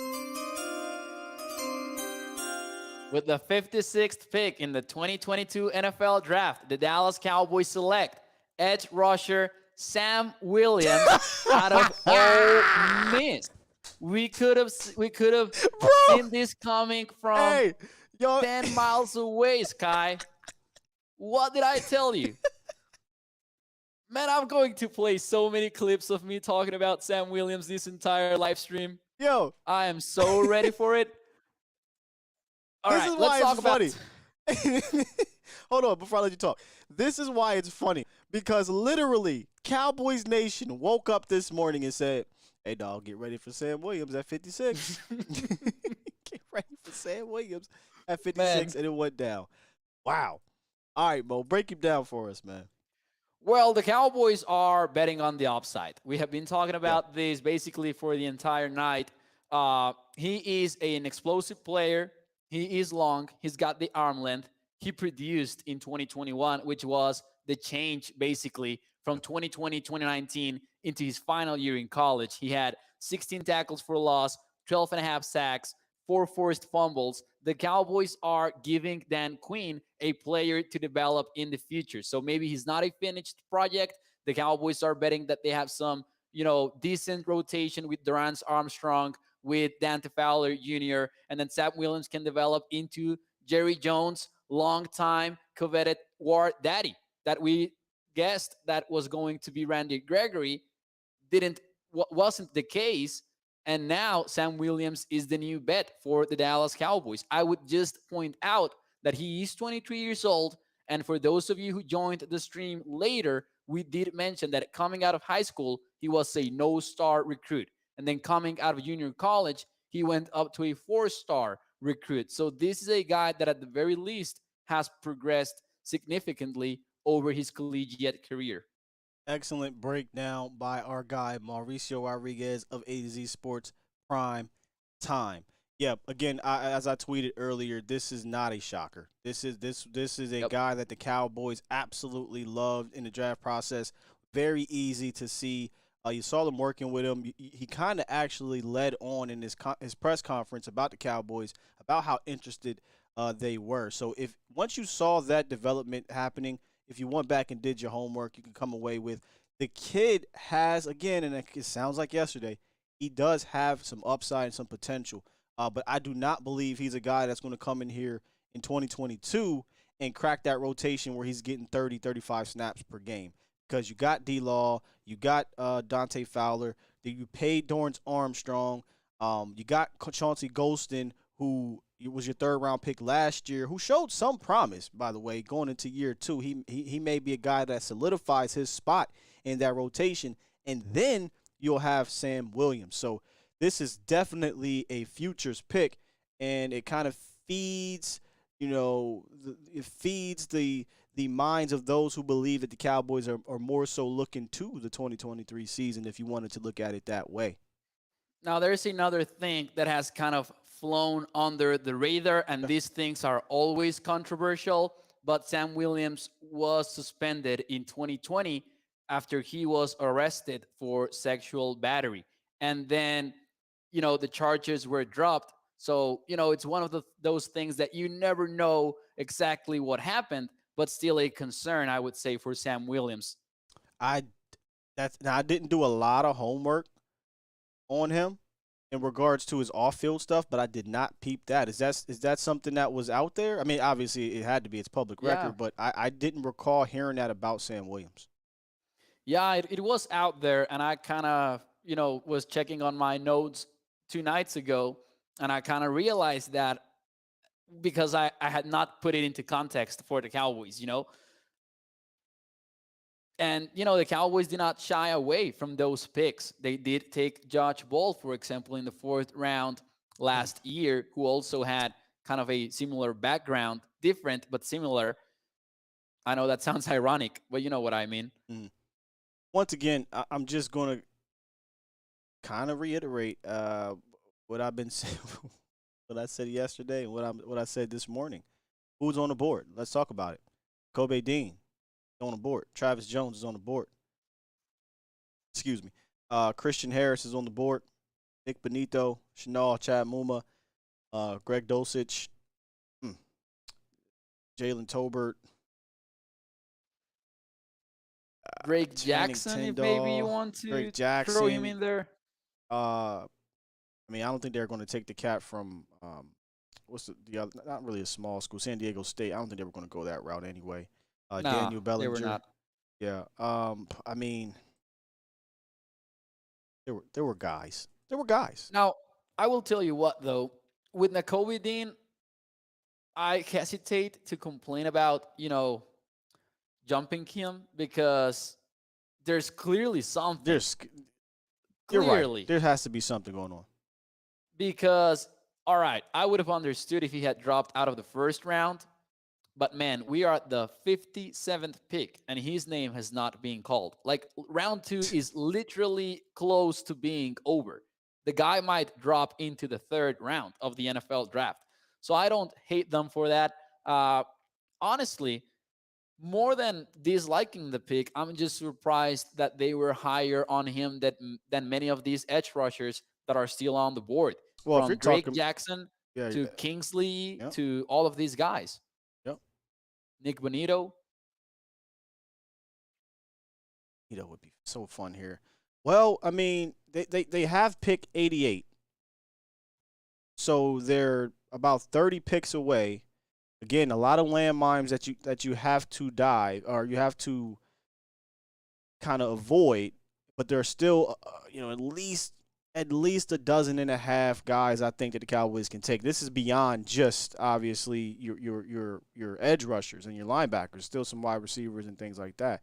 With the 56th pick in the 2022 NFL Draft, the Dallas Cowboys select edge rusher Sam Williams out of Ole Miss. We could have seen this coming from 10 miles away, Sky. What did I tell you? Man, I'm going to play so many clips of me talking about Sam Williams this entire live stream. Yo, I am so ready for it. All this right, is why let's talk about funny. Hold on, before I let you talk. This is why it's funny. Because literally, Cowboys Nation woke up this morning and said, hey, dog, get ready for Sam Williams at 56. Get ready for Sam Williams at 56, and it went down. Wow. All right, Mo, break him down for us, man. Well, the Cowboys are betting on the upside. We have been talking about this basically for the entire night. He is an explosive player. He is long. He's got the arm length. He produced in 2021, which was the change basically from 2020, 2019 into his final year in college. He had 16 tackles for loss, 12 and a half sacks, 4 forced fumbles. The Cowboys are giving Dan Quinn a player to develop in the future. So maybe he's not a finished project. The Cowboys are betting that they have some, decent rotation with Durance Armstrong, with Dante Fowler Jr., and then Sam Williams can develop into Jerry Jones, long-time coveted war daddy that we guessed that was going to be Randy Gregory. Wasn't the case, and now Sam Williams is the new bet for the Dallas Cowboys. I would just point out that he is 23 years old, and for those of you who joined the stream later, we did mention that coming out of high school, he was a no-star recruit. And then coming out of junior college, he went up to a 4-star recruit. So this is a guy that at the very least has progressed significantly over his collegiate career. Excellent breakdown by our guy, Mauricio Rodriguez of A to Z Sports Prime Time. Yeah, again, as I tweeted earlier, this is not a shocker. This is a guy that the Cowboys absolutely loved in the draft process. Very easy to see. You saw them working with him. He kind of actually led on in his press conference about the Cowboys, about how interested they were. So once you saw that development happening, if you went back and did your homework, you can come away with the kid has, again, and it sounds like yesterday, he does have some upside and some potential. But I do not believe he's a guy that's going to come in here in 2022 and crack that rotation where he's getting 30, 35 snaps per game. Because you got D-Law, you got Dante Fowler, you paid Dorrance Armstrong, you got Chauncey Golston, who was your third-round pick last year, who showed some promise, by the way, going into year 2. He may be a guy that solidifies his spot in that rotation, and then you'll have Sam Williams. So this is definitely a futures pick, and it kind of feeds it feeds the minds of those who believe that the Cowboys are more so looking to the 2023 season, if you wanted to look at it that way. Now, there's another thing that has kind of flown under the radar, and these things are always controversial, but Sam Williams was suspended in 2020 after he was arrested for sexual battery. And then, the charges were dropped. So, it's one of those things that you never know exactly what happened, but still a concern, I would say, for Sam Williams. I didn't do a lot of homework on him in regards to his off-field stuff, but I did not peep that. Is that something that was out there? I mean, obviously it had to be. It's public record, but I didn't recall hearing that about Sam Williams. Yeah, it was out there, and I kind of, was checking on my notes 2 nights ago, and I kind of realized that because I had not put it into context for the Cowboys, And, the Cowboys did not shy away from those picks. They did take Josh Ball, for example, in the 4th round last year, who also had kind of a similar background, different but similar. I know that sounds ironic, but you know what I mean. Mm. Once again, I'm just going to kind of reiterate what I've been saying, what I said yesterday and what I said this morning. Who's on the board? Let's talk about it. Nakobe Dean on the board. Travis Jones is on the board. Excuse me. Christian Harris is on the board. Nick Benito, Chanel Chad Muma, Greg Dulcich, Jalen Tolbert, Drake Jackson, if maybe you want to throw him in there. I don't think they're going to take the cat from what's the other? Not really a small school, San Diego State. I don't think they were going to go that route anyway. Daniel Bellinger. They were not. Yeah. There were guys. There were guys. Now, I will tell you what, though. With Nakobe Dean, I hesitate to complain about, jumping him because there's clearly something. You're right. There has to be something going on. Because, all right, I would have understood if he had dropped out of the 1st round. But, man, we are at the 57th pick, and his name has not been called. Like, round 2 is literally close to being over. The guy might drop into the 3rd round of the NFL draft. So I don't hate them for that. Honestly, more than disliking the pick, I'm just surprised that they were higher on him than many of these edge rushers that are still on the board. Well, from Drake Jackson to Kingsley to all of these guys. Nick Benito. Would be so fun here. Well, I mean, they have pick 88. So they're about 30 picks away. Again, a lot of landmines that you have to dive or you have to kind of avoid, but there's still at least a dozen and a half guys I think that the Cowboys can take. This is beyond just obviously your edge rushers and your linebackers, still some wide receivers and things like that.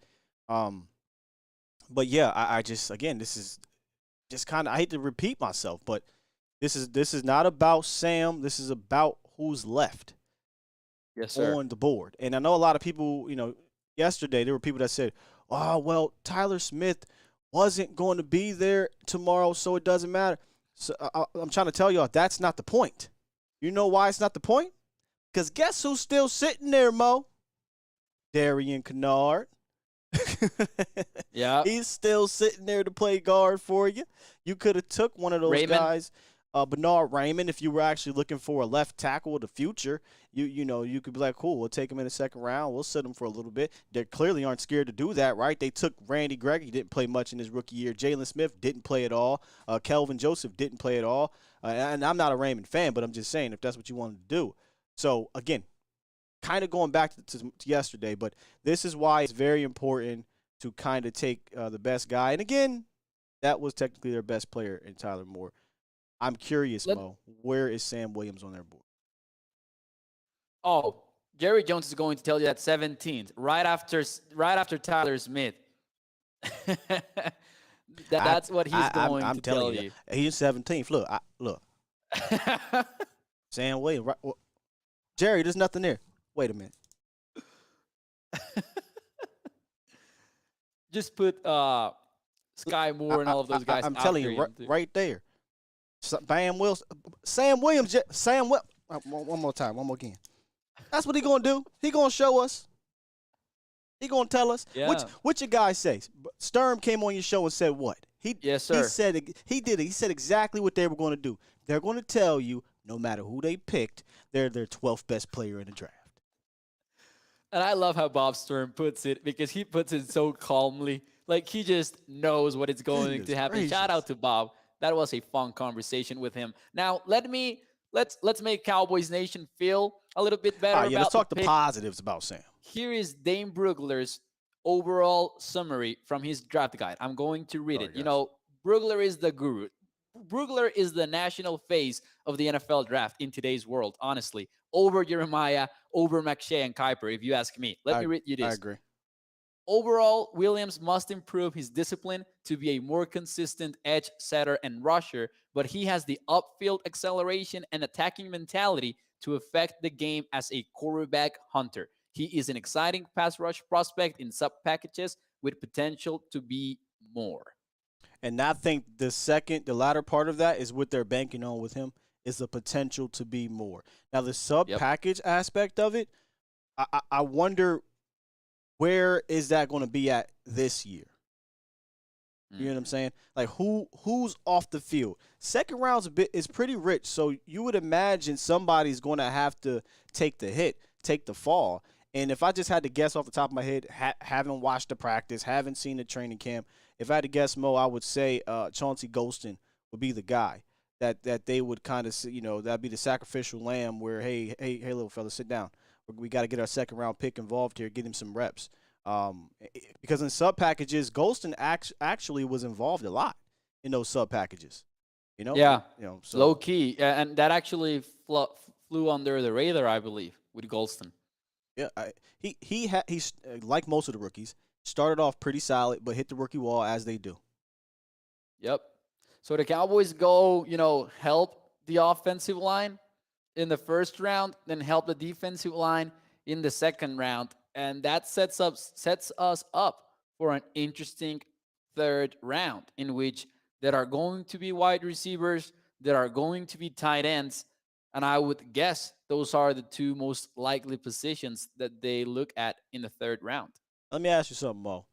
But yeah, I just, again, this is just kind of, I hate to repeat myself, but this is not about Sam. This is about who's left. Yes, sir. On the board. And I know a lot of people, yesterday there were people that said, "Oh, well, Tyler Smith wasn't going to be there tomorrow, so it doesn't matter." So I'm trying to tell y'all that's not the point. You know why it's not the point? Because guess who's still sitting there, Mo? Darian Kennard. Yeah. He's still sitting there to play guard for you. You could have took one of those guys, Bernard Raymond, if you were actually looking for a left tackle of the future. You could be like, cool, we'll take him in the 2nd round. We'll sit him for a little bit. They clearly aren't scared to do that, right? They took Randy Gregory. He didn't play much in his rookie year. Jalen Smith didn't play at all. Kelvin Joseph didn't play at all. And I'm not a Raymond fan, but I'm just saying if that's what you wanted to do. So, again, kind of going back to yesterday, but this is why it's very important to kind of take the best guy. And, again, that was technically their best player in Tyler Moore. I'm curious, Mo, where is Sam Williams on their board? Oh, Jerry Jones is going to tell you that 17th, right after Tyler Smith. That's what he's going to tell you. He's 17th. Look. Sam Williams. Right, Jerry, there's nothing there. Wait a minute. Just put Skyy Moore and all of those guys. I'm telling you, right there. Sam Williams. One more time. One more again. That's what he gonna do. He gonna show us. He gonna tell us. Yeah. What your guy says. Sturm came on your show and said what? Yes, sir. He said he did it. He said exactly what they were going to do. They're going to tell you, no matter who they picked, they're their 12th best player in the draft. And I love how Bob Sturm puts it because he puts it so calmly. Like he just knows what it's going to happen. Gracious. Shout out to Bob. That was a fun conversation with him. Now let's make Cowboys Nation feel a little bit better. Let's talk the positives about Sam. Here is Dane Brugler's overall summary from his draft guide. I'm going to read it. Yes. You know, Brugler is the guru. Brugler is the national face of the NFL draft in today's world, honestly. Over Jeremiah, over McShay and Kuiper, if you ask me. Let me read you this. I agree. Overall, Williams must improve his discipline to be a more consistent edge setter and rusher, but he has the upfield acceleration and attacking mentality to affect the game as a quarterback hunter. He is an exciting pass rush prospect in sub packages with potential to be more. And I think the latter part of that is what they're banking on with him is the potential to be more. Now, the sub package aspect of it, I wonder where is that going to be at this year? You know what I'm saying? Like who's off the field? Second round's is pretty rich, so you would imagine somebody's going to have to take the hit, take the fall. And if I just had to guess off the top of my head, haven't watched the practice, haven't seen the training camp, if I had to guess, Mo, I would say Chauncey Golston would be the guy that they would kind of, that'd be the sacrificial lamb where, hey, little fella, sit down. We got to get our second round pick involved here, get him some reps. Because in sub packages, Golston actually was involved a lot in those sub packages. Yeah, so. Low key, and that actually flew under the radar, I believe, with Golston. Yeah, he's like most of the rookies, started off pretty solid, but hit the rookie wall as they do. Yep. So the Cowboys go, help the offensive line in the first round, then help the defensive line in the second round, and that sets us up for an interesting third round in which there are going to be wide receivers, there are going to be tight ends, and I would guess those are the two most likely positions that they look at in the third round. Let me ask you something, Mo.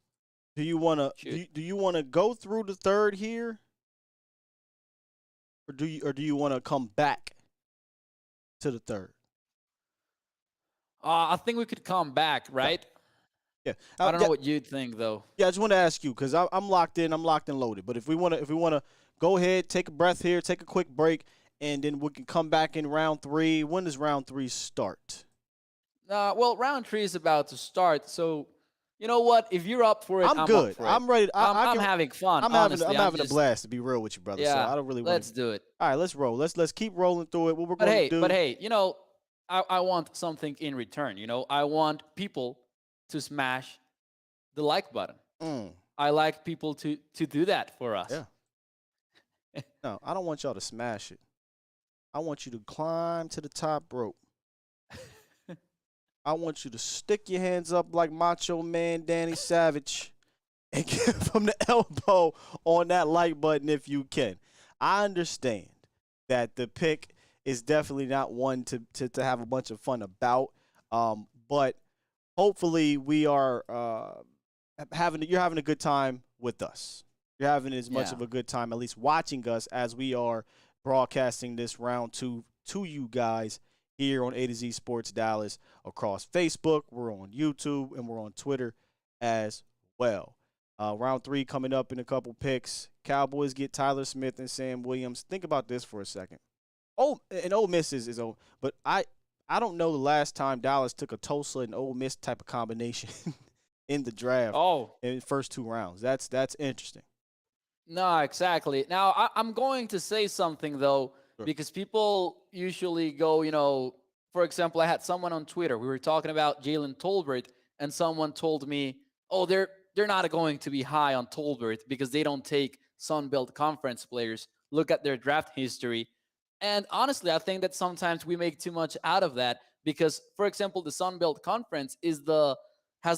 Do you want to go through the third here, or do you want to come back to the third? I think we could come back, right? Yeah. I don't know what you'd think, though. Yeah, I just want to ask you because I'm locked in. I'm locked and loaded. But if we want to go ahead, take a breath here, take a quick break, and then we can come back in round 3. When does round 3 start? Well, round 3 is about to start. So, you know what? If you're up for it, I'm good. Up for I'm it. ready. I'm having fun. I'm having a blast, to be real with you, brother. Yeah, so I don't really want let's do it. All right, let's roll. Let's keep rolling through it. What we're going to do. But hey, I want something in return. I want people to smash the like button. I like people to do that for us. Yeah. No, I don't want y'all to smash it. I want you to climb to the top rope. I want you to stick your hands up like Macho Man Danny Savage and give him the elbow on that like button if you can. I understand that the pick is definitely not one to have a bunch of fun about, but hopefully we are you're having a good time with us. You're having as much of a good time, at least watching us as we are broadcasting this round 2 to you guys here on A to Z Sports Dallas across Facebook. We're on YouTube and we're on Twitter as well. Round 3 coming up in a couple picks. Cowboys get Tyler Smith and Sam Williams. Think about this for a second. Oh, and Ole Miss is old, but I don't know the last time Dallas took a Tulsa and Ole Miss type of combination in the draft. In the first 2 rounds. That's interesting. No, exactly. Now, I'm going to say something, though, because people usually go, for example, I had someone on Twitter. We were talking about Jalen Tolbert, and someone told me, they're not going to be high on Tolbert because they don't take Sun Belt Conference players. Look at their draft history. And honestly, I think that sometimes we make too much out of that Because, for example, the Sun Belt Conference has the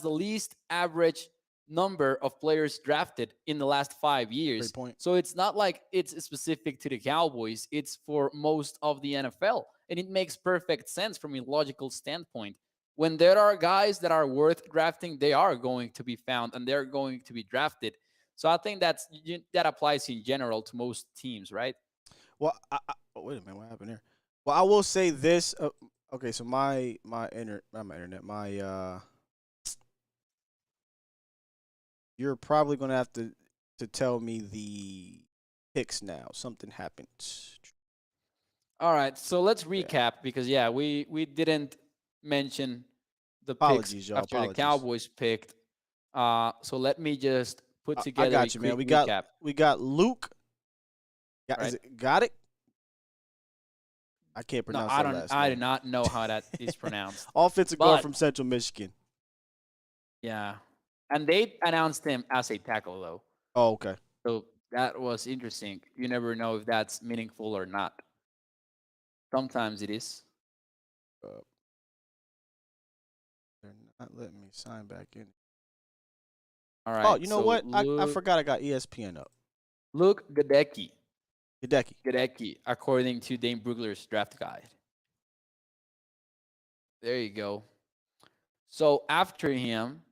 least average number of players drafted in the last 5 years. Great point. So it's not like it's specific to the Cowboys. It's for most of the NFL. And it makes perfect sense from a logical standpoint. When there are guys that are worth drafting, they are going to be found and they're going to be drafted. So I think that applies in general to most teams, right? Well, wait a minute, what happened there? Well, I will say this. Okay, so you're probably gonna have to tell me the picks now. Something happened. All right, so let's recap because we didn't mention the Apologies, picks y'all. after Apologies. the Cowboys picked. So let me just put together I got you, man. recap. We got Luke. Right. Got it? I can't pronounce that last name. I do not know how that is pronounced. Offensive guard from Central Michigan. Yeah. And they announced him as a tackle, though. Oh, okay. So that was interesting. You never know if that's meaningful or not. Sometimes it is. They're not letting me sign back in. All right. Oh, you know what? I forgot I got ESPN up. Luke Gadecki, Gadecki, according to Dane Brugler's draft guide. There you go. So after him,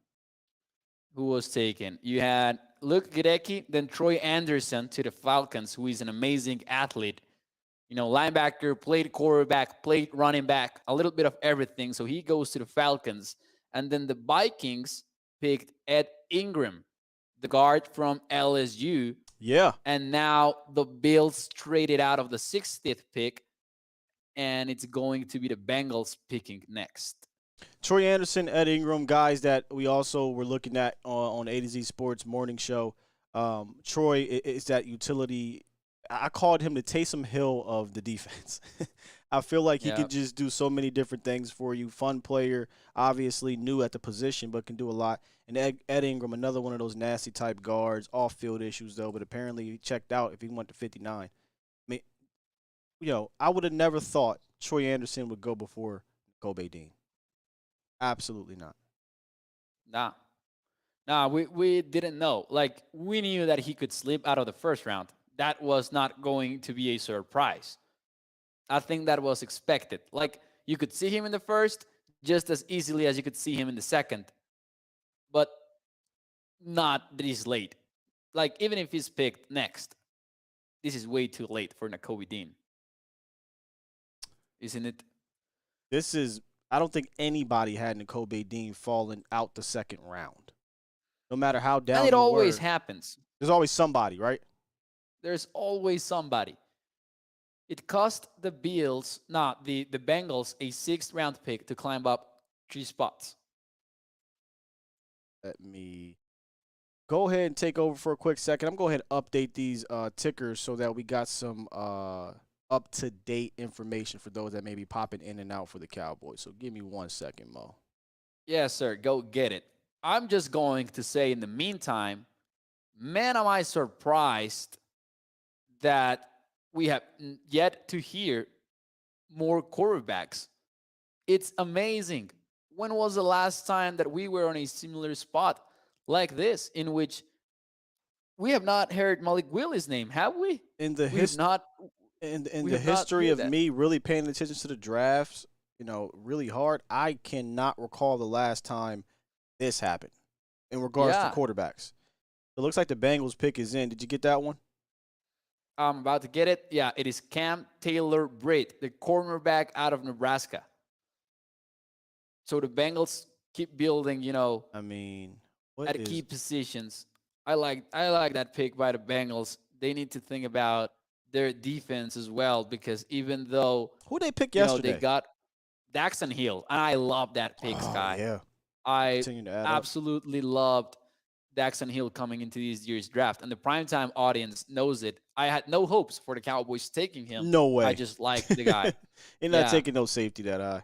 who was taken? You had Luke Gadecki, then Troy Andersen to the Falcons, who is an amazing athlete. You know, linebacker, played quarterback, played running back, a little bit of everything. So he goes to the Falcons. And then the Vikings picked Ed Ingram, the guard from LSU. Yeah. And now the Bills traded out of the 60th pick, and it's going to be the Bengals picking next. Troy Andersen, Ed Ingram, guys that we also were looking at on A to Z Sports Morning Show. Troy is that utility. I called him the Taysom Hill of the defense. I feel like he can just do so many different things for you. Fun player, obviously new at the position, but can do a lot. And Ed Ingram, another one of those nasty type guards, off-field issues though, but apparently he checked out if he went to 59. I mean, I would have never thought Troy Andersen would go before Nakobe Dean. Absolutely not. Nah, we didn't know. Like, we knew that he could slip out of the first round. That was not going to be a surprise. I think that was expected. Like, you could see him in the first just as easily as you could see him in the second. But not this late. Like, even if he's picked next, this is way too late for Nakobe Dean. Isn't it? I don't think anybody had Nakobe Dean falling out the second round. No matter how down and it always happens. There's always somebody, right? There's always somebody. It cost the Bills, the Bengals, a 6th round pick to climb up 3 spots. Let me go ahead and take over for a quick second. I'm going to go ahead and update these tickers so that we got some up-to-date information for those that may be popping in and out for the Cowboys. So give me 1 second, Mo. Yes, sir. Go get it. I'm just going to say in the meantime, man, am I surprised that we have yet to hear more quarterbacks. It's amazing. When was the last time that we were on a similar spot like this, in which we have not heard Malik Willie's name, have we? In the history of me really paying attention to the drafts, really hard, I cannot recall the last time this happened in regards to quarterbacks. It looks like the Bengals pick is in. Did you get that one? I'm about to get it. Yeah, it is Cam Taylor-Britt, the cornerback out of Nebraska. So the Bengals keep building, at key positions. I like that pick by the Bengals. They need to think about their defense as well, because even though who they picked yesterday, they got Daxton Hill, and I love that pick, Skyy. Yeah, I absolutely loved Daxton Hill coming into this year's draft, and the primetime audience knows it. I had no hopes for the Cowboys taking him. No way. I just liked the guy. They're not taking no safety that high.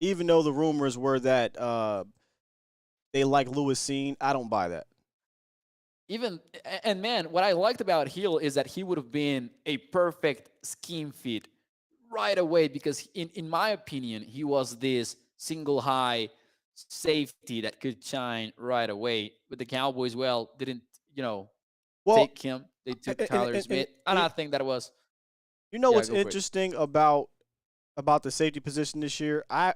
Even though the rumors were that they like Lewis Cine, I don't buy that. Man, what I liked about Hill is that he would have been a perfect scheme fit, right away because, in my opinion, he was this single high safety that could shine right away. But the Cowboys, didn't, take him. They took Tyler Smith. And I think that was. What's interesting about the safety position this year? I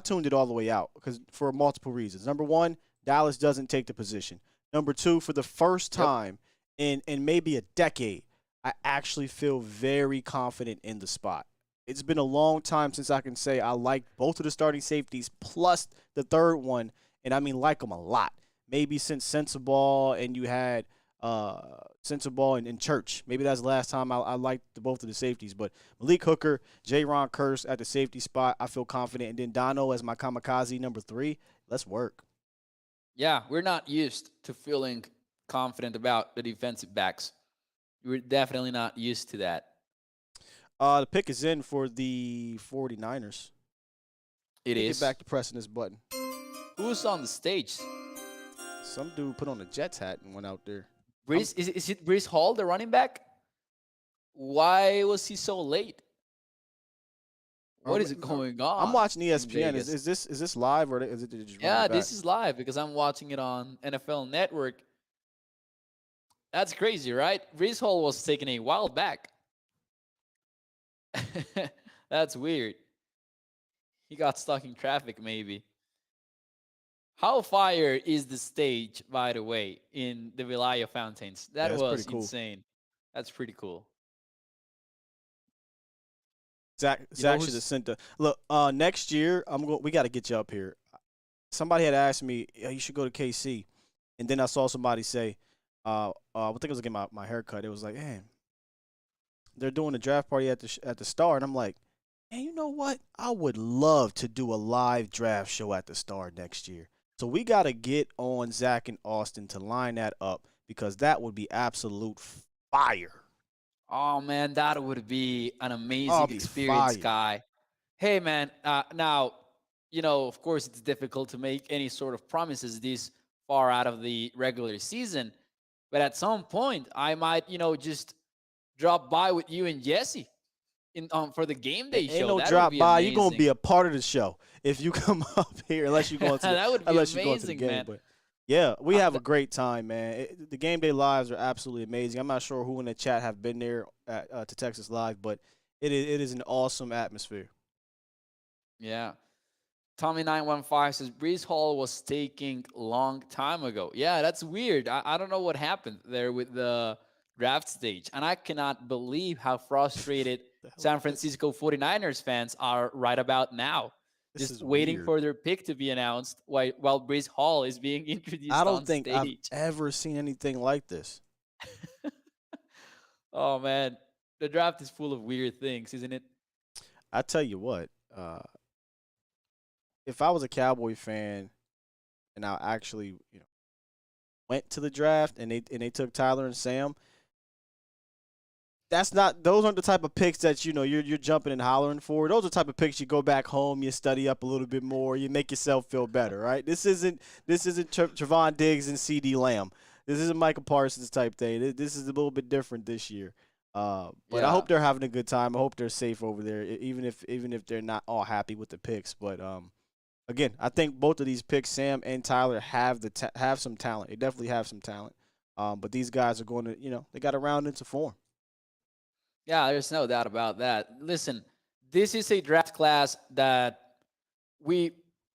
tuned it all the way out because for multiple reasons. Number one, Dallas doesn't take the position. Number two, for the first time in maybe a decade, I actually feel very confident in the spot. It's been a long time since I can say I like both of the starting safeties plus the third one, and I mean like them a lot. Maybe since Sensabaugh and you had Sensabaugh and Church. Maybe that's the last time I liked both of the safeties. But Malik Hooker, J-Ron Kearse at the safety spot, I feel confident. And then Dono as my kamikaze number 3. Let's work. Yeah, we're not used to feeling confident about the defensive backs. We're definitely not used to that. The pick is in for the 49ers. It is. Get back to pressing this button. Who's on the stage? Some dude put on a Jets hat and went out there. Is it Breece Hall, the running back? Why was he so late? What is going on? I'm watching ESPN. Is this live or is it just Yeah, this is live because I'm watching it on NFL Network. That's crazy, right? Breece Hall was taken a while back. That's weird. He got stuck in traffic, maybe. How fire is the stage, by the way, in the Vilaya Fountains? That was insane. That's pretty cool. Zach should have sent the look. Next year, we got to get you up here. Somebody had asked me, you should go to KC, and then I saw somebody say, I think it was getting my haircut. It was like, man, they're doing a draft party at the Star, and I'm like, man, you know what? I would love to do a live draft show at the Star next year. So we got to get on Zach and Austin to line that up because that would be absolute fire. Oh, man, that would be an amazing experience, Skyy. Hey, man, now, of course, it's difficult to make any sort of promises this far out of the regular season. But at some point, I might, just drop by with you and Jesse for the game day show. Ain't no that drop by. Amazing. You're gonna be a part of the show if you come up here, unless you go into that would be amazing, the game. Man. But yeah, we have a great time, man. The game day lives are absolutely amazing. I'm not sure who in the chat have been there to Texas Live, but it is an awesome atmosphere. Yeah. Tommy915 says Breece Hall was taken long time ago. Yeah, that's weird. I don't know what happened there with the draft stage. And I cannot believe how frustrated San Francisco 49ers fans are right about now. Just waiting for their pick to be announced while Breece Hall is being introduced on stage. I don't think I've ever seen anything like this. Oh, man. The draft is full of weird things, isn't it? I tell you what. If I was a Cowboy fan and I actually, went to the draft and they took Tyler and Sam, those aren't the type of picks that you're jumping and hollering for. Those are the type of picks you go back home, you study up a little bit more, you make yourself feel better, right? This isn't Trevon Diggs and CD Lamb. This isn't Michael Parsons type thing. This is a little bit different this year. But yeah. I hope they're having a good time. I hope they're safe over there, even if they're not all happy with the picks. But again, I think both of these picks, Sam and Tyler, have some talent. They definitely have some talent. But these guys are going to, they got to round into form. Yeah, there's no doubt about that. Listen, this is a draft class that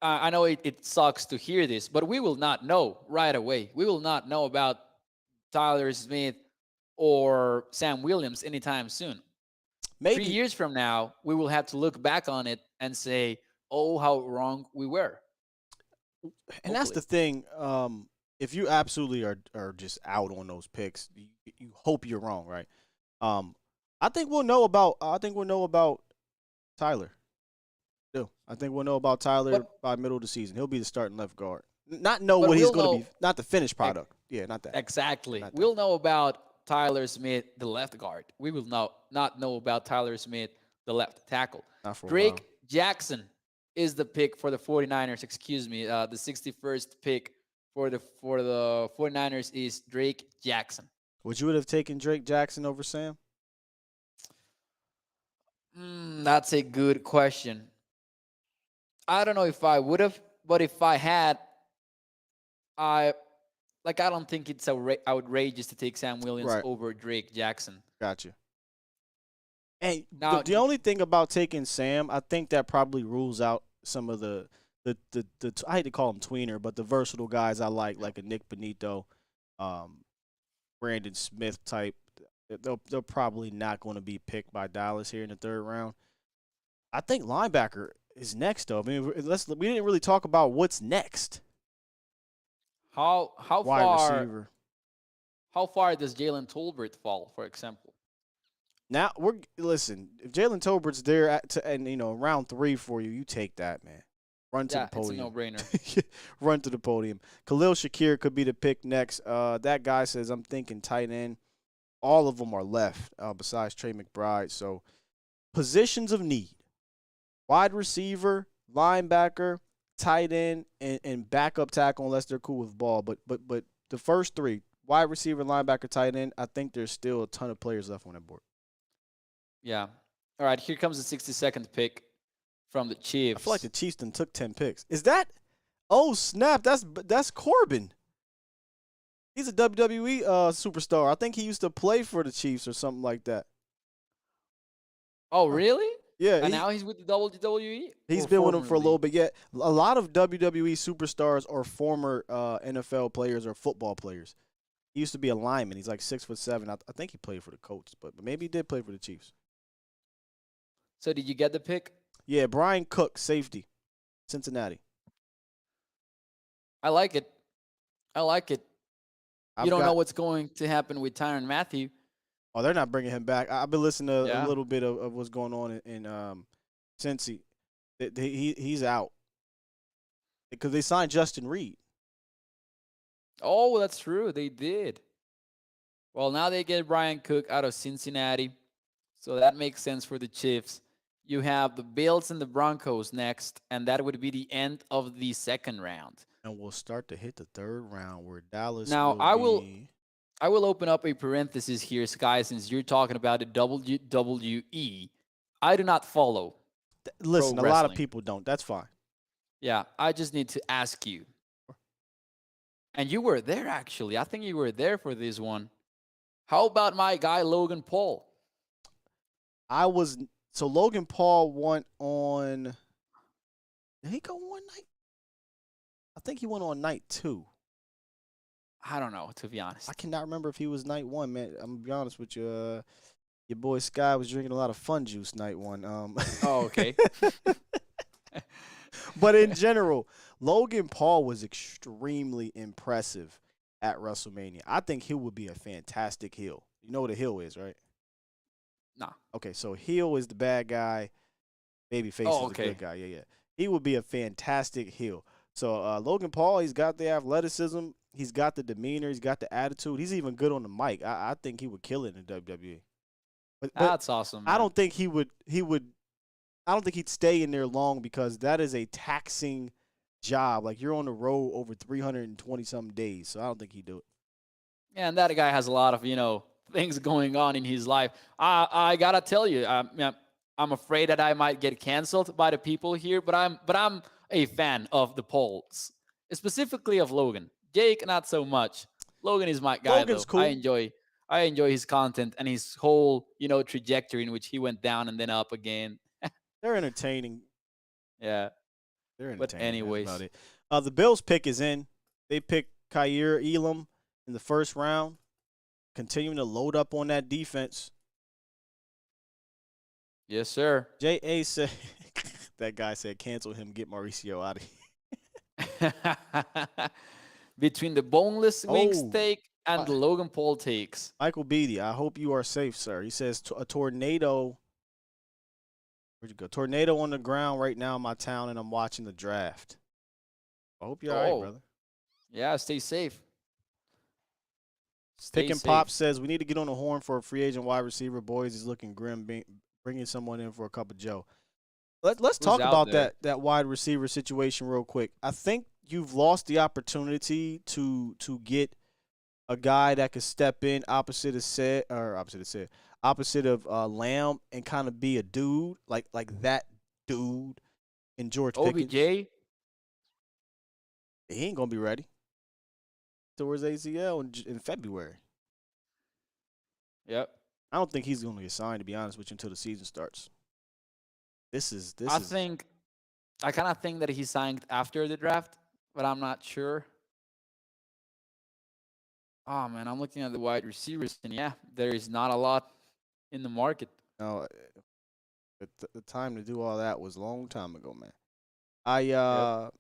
I know it sucks to hear this, but we will not know right away. We will not know about Tyler Smith or Sam Williams anytime soon. Maybe 3 years from now, we will have to look back on it and say, oh, how wrong we were. And hopefully. That's the thing. If you absolutely are just out on those picks, you hope you're wrong, right? I think we'll know about Tyler. I think we'll know about Tyler by middle of the season. He'll be the starting left guard. Not know what he's going to be, not the finished product. Yeah, not that. Exactly. We'll know about Tyler Smith, the left guard. We will not know about Tyler Smith, the left tackle. Drake Jackson is the pick for the 49ers. Excuse me. The 61st pick for the 49ers is Drake Jackson. Would you have taken Drake Jackson over Sam? That's a good question. I don't know if I would have, but if I had, I don't think it's outrageous to take Sam Williams over Drake Jackson. Gotcha. And now, the only thing about taking Sam, I think that probably rules out some of the I hate to call him tweener, but the versatile guys I like a Nick Benito, Brandon Smith type. They're probably not going to be picked by Dallas here in the third round. I think linebacker is next, though. I mean, we didn't really talk about what's next. How wide far? Receiver. How far does Jalen Tolbert fall, for example? Now listen. If Jalen Tolbert's there round 3 for you, you take that, man. Run to the podium. It's a no-brainer. Run to the podium. Khalil Shakir could be the pick next. That guy says I'm thinking tight end. All of them are left besides Trey McBride. So positions of need: wide receiver, linebacker, tight end, and backup tackle unless they're cool with ball. But the first 3, wide receiver, linebacker, tight end, I think there's still a ton of players left on that board. Yeah. All right, here comes the 62nd pick from the Chiefs. I feel like the Chiefs done took 10 picks. Is that? Oh, snap. That's Corbin. He's a WWE superstar. I think he used to play for the Chiefs or something like that. Oh, really? Yeah. And now he's with the WWE? He's been with them for a little bit. Yeah, a lot of WWE superstars are former NFL players or football players. He used to be a lineman. He's like 6'7". I think he played for the Colts, but maybe he did play for the Chiefs. So did you get the pick? Yeah, Bryan Cook, safety, Cincinnati. I like it. You don't know what's going to happen with Tyrann Mathieu. Oh, they're not bringing him back. I've been listening to a little bit of what's going on in Cincy. He's out because they signed Justin Reed. Oh, that's true. They did. Well, now they get Bryan Cook out of Cincinnati, so that makes sense for the Chiefs. You have the Bills and the Broncos next, and that would be the end of the second round. And we'll start to hit the third round where Dallas. Now, I will open up a parenthesis here, Skyy, since you're talking about the WWE. I do not follow. Listen, a lot of people don't. That's fine. Yeah, I just need to ask you. And you were there, actually. I think you were there for this one. How about my guy, Logan Paul? So Logan Paul went on. Did he go one night? I think he went on night 2. I don't know, to be honest. I cannot remember if he was night 1, man. I'm going to be honest with you. Your boy Skyy was drinking a lot of Fun Juice night 1. Oh, okay. But in general, Logan Paul was extremely impressive at WrestleMania. I think he would be a fantastic heel. You know what a heel is, right? Nah. Okay, so heel is the bad guy. Babyface is the good guy. Yeah. He would be a fantastic heel. So Logan Paul, he's got the athleticism. He's got the demeanor. He's got the attitude. He's even good on the mic. I think he would kill it in the WWE. But that's awesome. Man. I don't think he would. I don't think he'd stay in there long because that is a taxing job. Like, you're on the road over 320-something days, so I don't think he'd do it. Yeah, and that guy has a lot of, things going on in his life. I got to tell you, I'm afraid that I might get canceled by the people here, but I'm a fan of the Pauls, specifically of Logan. Jake, not so much. Logan is my guy, Logan's though. cool. I enjoy his content and his whole, trajectory in which he went down and then up again. They're entertaining. Yeah. They're entertaining. But anyways. That's about it. The Bills pick is in. They picked Kaiir Elam in the first round, continuing to load up on that defense. Yes, sir. J.A. said, that guy said, cancel him, get Mauricio out of here. Between the boneless wings take and the Logan Paul takes. Michael Beatty, I hope you are safe, sir. He says, a tornado. Where'd you go? Tornado on the ground right now in my town, and I'm watching the draft. I hope you're all right, brother. Yeah, stay safe. Pick and Pop says, we need to get on the horn for a free agent wide receiver. Boys is looking grim, bringing someone in for a cup of Joe. Let's talk about that wide receiver situation real quick. I think you've lost the opportunity to get a guy that could step in opposite of opposite of Lamb and kind of be a dude like that dude in George Pickens. OBJ? He ain't gonna be ready towards ACL in February. Yep. I don't think he's gonna get signed, to be honest with you, until the season starts. I kind of think that he signed after the draft, but I'm not sure. Oh, man, I'm looking at the wide receivers, and yeah, there is not a lot in the market. No, the time to do all that was a long time ago, man.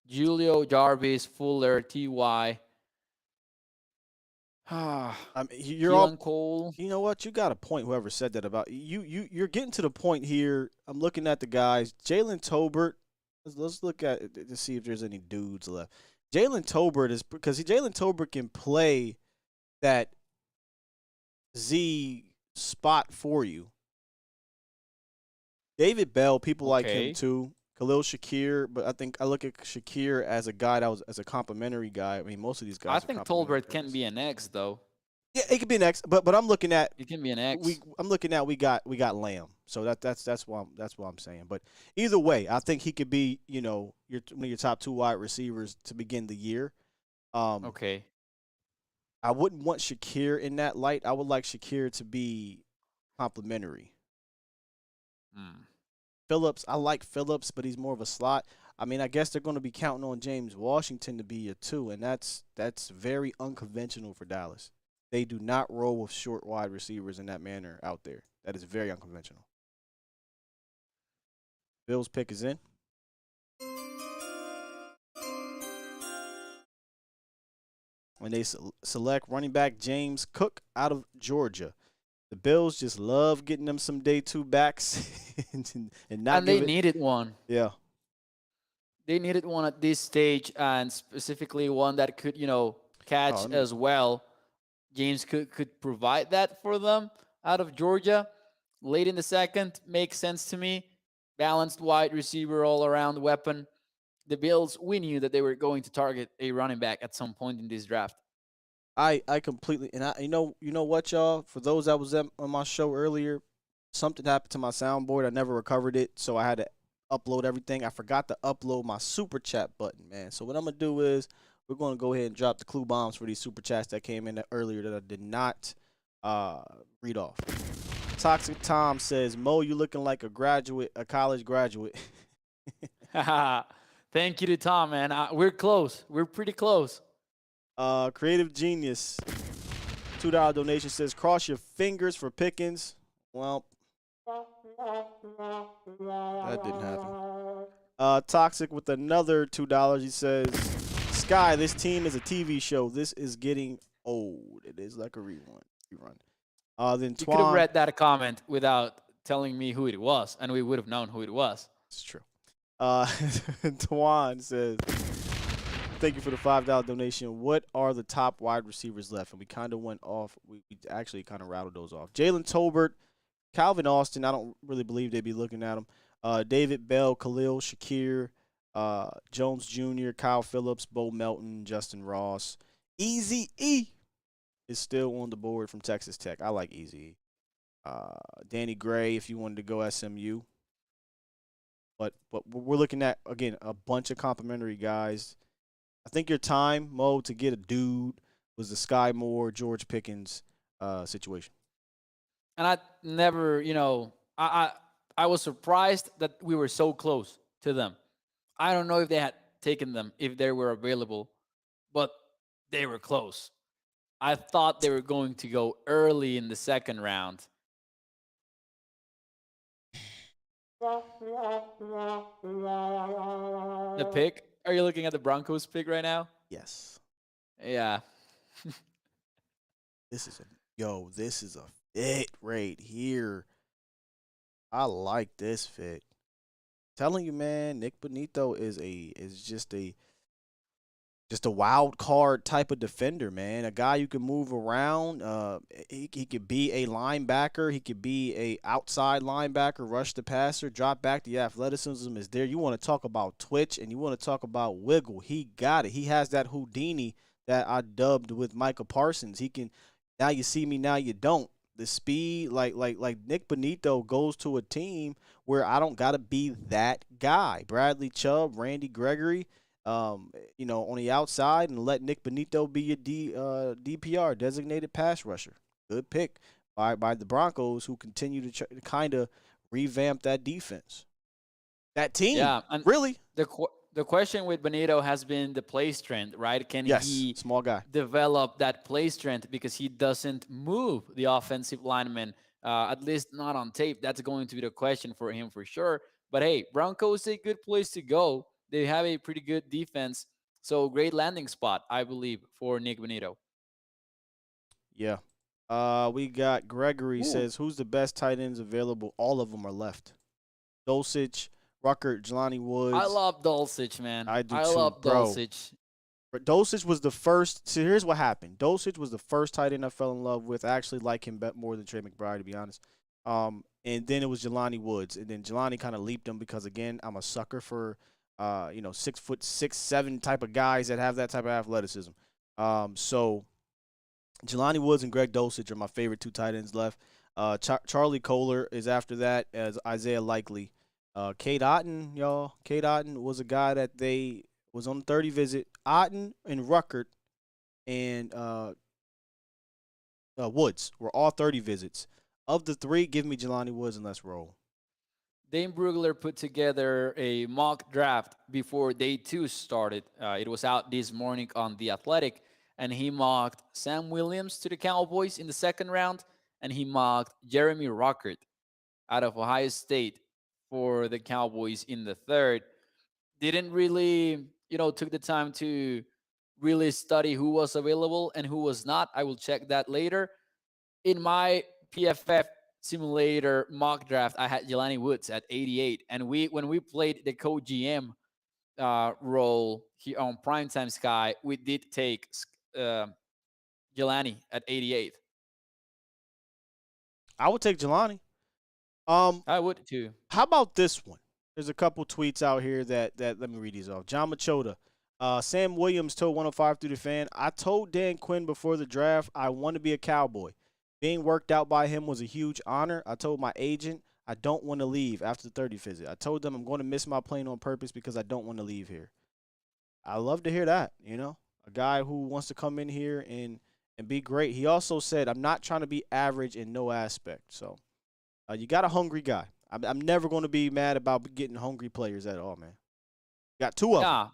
Julio, Jarvis, Fuller, T.Y. You're all Cole. You know what? You got a point. Whoever said that about you, you're getting to the point here. I'm looking at the guys. Jalen Tolbert. Let's look at it to see if there's any dudes left. Jalen Tolbert is because Jalen Tolbert can play that Z spot for you. David Bell, people like him too. Khalil Shakir, but I think I look at Shakir as a guy that was as a complimentary guy. I mean, most of these guys. I think Tolbert can be an X though. Yeah, it could be an X, but I'm looking at. It can be an X. I'm looking at we got Lamb, so that's what I'm saying. But either way, I think he could be one of your top 2 wide receivers to begin the year. Okay. I wouldn't want Shakir in that light. I would like Shakir to be complimentary. Phillips, I like Phillips, but he's more of a slot. I mean, I guess they're going to be counting on James Washington to be a 2, and that's very unconventional for Dallas. They do not roll with short wide receivers in that manner out there. That is very unconventional. Bill's pick is in. When they select running back James Cook out of Georgia. The Bills just love getting them some day 2 backs and they needed one. Yeah. They needed one at this stage, and specifically one that could, catch as well. James could provide that for them out of Georgia. Late in the second makes sense to me. Balanced wide receiver, all-around weapon. The Bills, we knew that they were going to target a running back at some point in this draft. I completely, and you know what, y'all? For those that was on my show earlier, something happened to my soundboard. I never recovered it, so I had to upload everything. I forgot to upload my super chat button, man. So what I'm gonna do is we're gonna go ahead and drop the clue bombs for these super chats that came in earlier that I did not read off. Toxic Tom says, Mo, you looking like a college graduate. Thank you to Tom, man. We're close. We're pretty close. Creative Genius, $2 donation says, cross your fingers for Pickens. Well, that didn't happen. Toxic with another $2. He says, Sky, this team is a TV show. This is getting old. It is like a rerun. Then you could have read that comment without telling me who it was, and we would have known who it was. It's true. Twan says, thank you for the $5 donation. What are the top wide receivers left? And we kind of went off. We actually kind of rattled those off. Jalen Tolbert, Calvin Austin. I don't really believe they'd be looking at him. David Bell, Khalil Shakir, Jones Jr., Kyle Phillips, Bo Melton, Justin Ross. Easy E is still on the board from Texas Tech. I like Easy E. Danny Gray, if you wanted to go SMU. But we're looking at, again, a bunch of complimentary guys. I think your time, Mo, to get a dude was the Skyy Moore, George Pickens situation. And I never, I was surprised that we were so close to them. I don't know if they had taken them, if they were available, but they were close. I thought they were going to go early in the second round. The pick? Are you looking at the Broncos pick right now? Yes. Yeah. This is a fit right here. I like this fit. Telling you, man, Nick Bonito is just a wild card type of defender, man. A guy you can move around. He could be a linebacker. He could be a outside linebacker, rush the passer, drop back. The athleticism is there. You want to talk about twitch and you want to talk about wiggle. He got it. He has that Houdini that I dubbed with Micah Parsons. He can, now you see me, now you don't. the speed. Like Nick Bonito goes to a team where I don't gotta be that guy. Bradley Chubb, Randy Gregory, on the outside, and let Nick Bonito be your DPR, designated pass rusher. Good pick by the Broncos, who continue to kind of revamp that defense. That team, and really. The question with Bonito has been the play strength, right? Can he small guy develop that play strength, because he doesn't move the offensive lineman, at least not on tape? That's going to be the question for him for sure. But hey, Broncos a good place to go. They have a pretty good defense, so great landing spot, I believe, for Nick Bonito. Yeah. We got Gregory says, who's the best tight ends available? All of them are left. Dulcich, Ruckert, Jelani Woods. I love Dulcich, man. I do I too, love bro. Dulcich. Dulcich was the first. So here's what happened. Dulcich was the first tight end I fell in love with. I actually like him more than Trey McBride, to be honest. And then it was Jelani Woods, and then Jelani kind of leaped him because, again, I'm a sucker for 6'6", 6'7" type of guys that have that type of athleticism. So Jelani Woods and Greg Dulcich are my favorite two tight ends left. Charlie Kohler is after that, as Isaiah Likely. Cade Otton, y'all. Cade Otton was a guy that was on the 30 visit. Otton and Ruckert and Woods were all 30 visits. Of the three, give me Jelani Woods and let's roll. Dane Brugler put together a mock draft before day 2 started. It was out this morning on The Athletic, and he mocked Sam Williams to the Cowboys in the 2nd round, and he mocked Jeremy Ruckert out of Ohio State for the Cowboys in the 3rd. Didn't really, took the time to really study who was available and who was not. I will check that later. In my PFF simulator mock draft, I had Jelani Woods at 88. And when we played the co-GM role here on Primetime Sky, we did take Jelani at 88. I would take Jelani. I would too. How about this one? There's a couple tweets out here that let me read these off. John Machota. Sam Williams told 105 through the fan, I told Dan Quinn before the draft I want to be a Cowboy. Being worked out by him was a huge honor. I told my agent I don't want to leave after the 30 visit. I told them I'm going to miss my plane on purpose because I don't want to leave here. I love to hear that, a guy who wants to come in here and be great. He also said, I'm not trying to be average in no aspect. So you got a hungry guy. I'm never going to be mad about getting hungry players at all, man. Got 2 of them.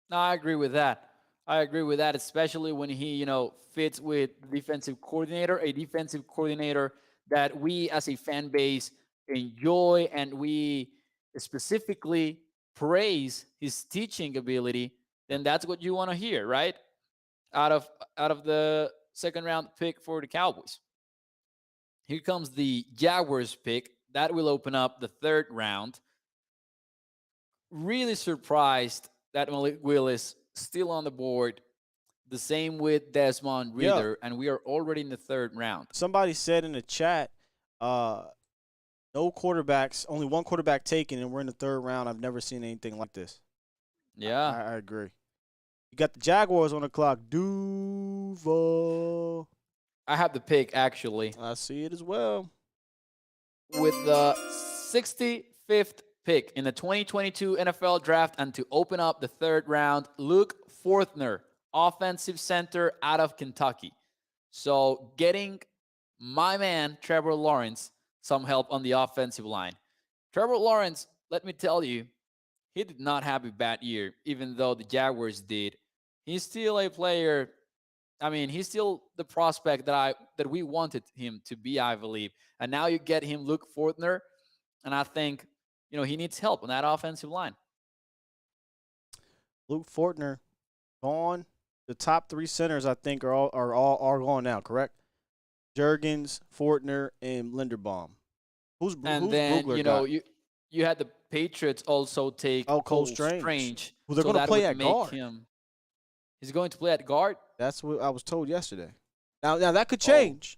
No, I agree with that. Especially when he, fits with the defensive coordinator, a defensive coordinator that we as a fan base enjoy, and we specifically praise his teaching ability. Then that's what you want to hear, right? Out of the 2nd round pick for the Cowboys. Here comes the Jaguars pick. That will open up the 3rd round. Really surprised that Malik Willis still on the board. The same with Desmond Ridder, and we are already in the 3rd round. Somebody said in the chat, no quarterbacks, only one quarterback taken, and we're in the 3rd round. I've never seen anything like this. Yeah. I agree. You got the Jaguars on the clock. Duval. I have the pick, actually. I see it as well. With the 65th pick in the 2022 NFL Draft, and to open up the 3rd round, Luke Fortner, offensive center out of Kentucky. So getting my man, Trevor Lawrence, some help on the offensive line. Trevor Lawrence, let me tell you, he did not have a bad year, even though the Jaguars did. He's still a player. I mean, he's still the prospect that we wanted him to be, I believe. And now you get him, Luke Fortner, and I think, he needs help on that offensive line. Luke Fortner gone. The top 3 centers, I think, are all gone now. Correct? Juergens, Fortner, and Linderbaum. Who's then Brugler got? you had the Patriots also take Cole Strange. Well, they're so going to play at guard. He's going to play at guard. That's what I was told yesterday. Now that could change.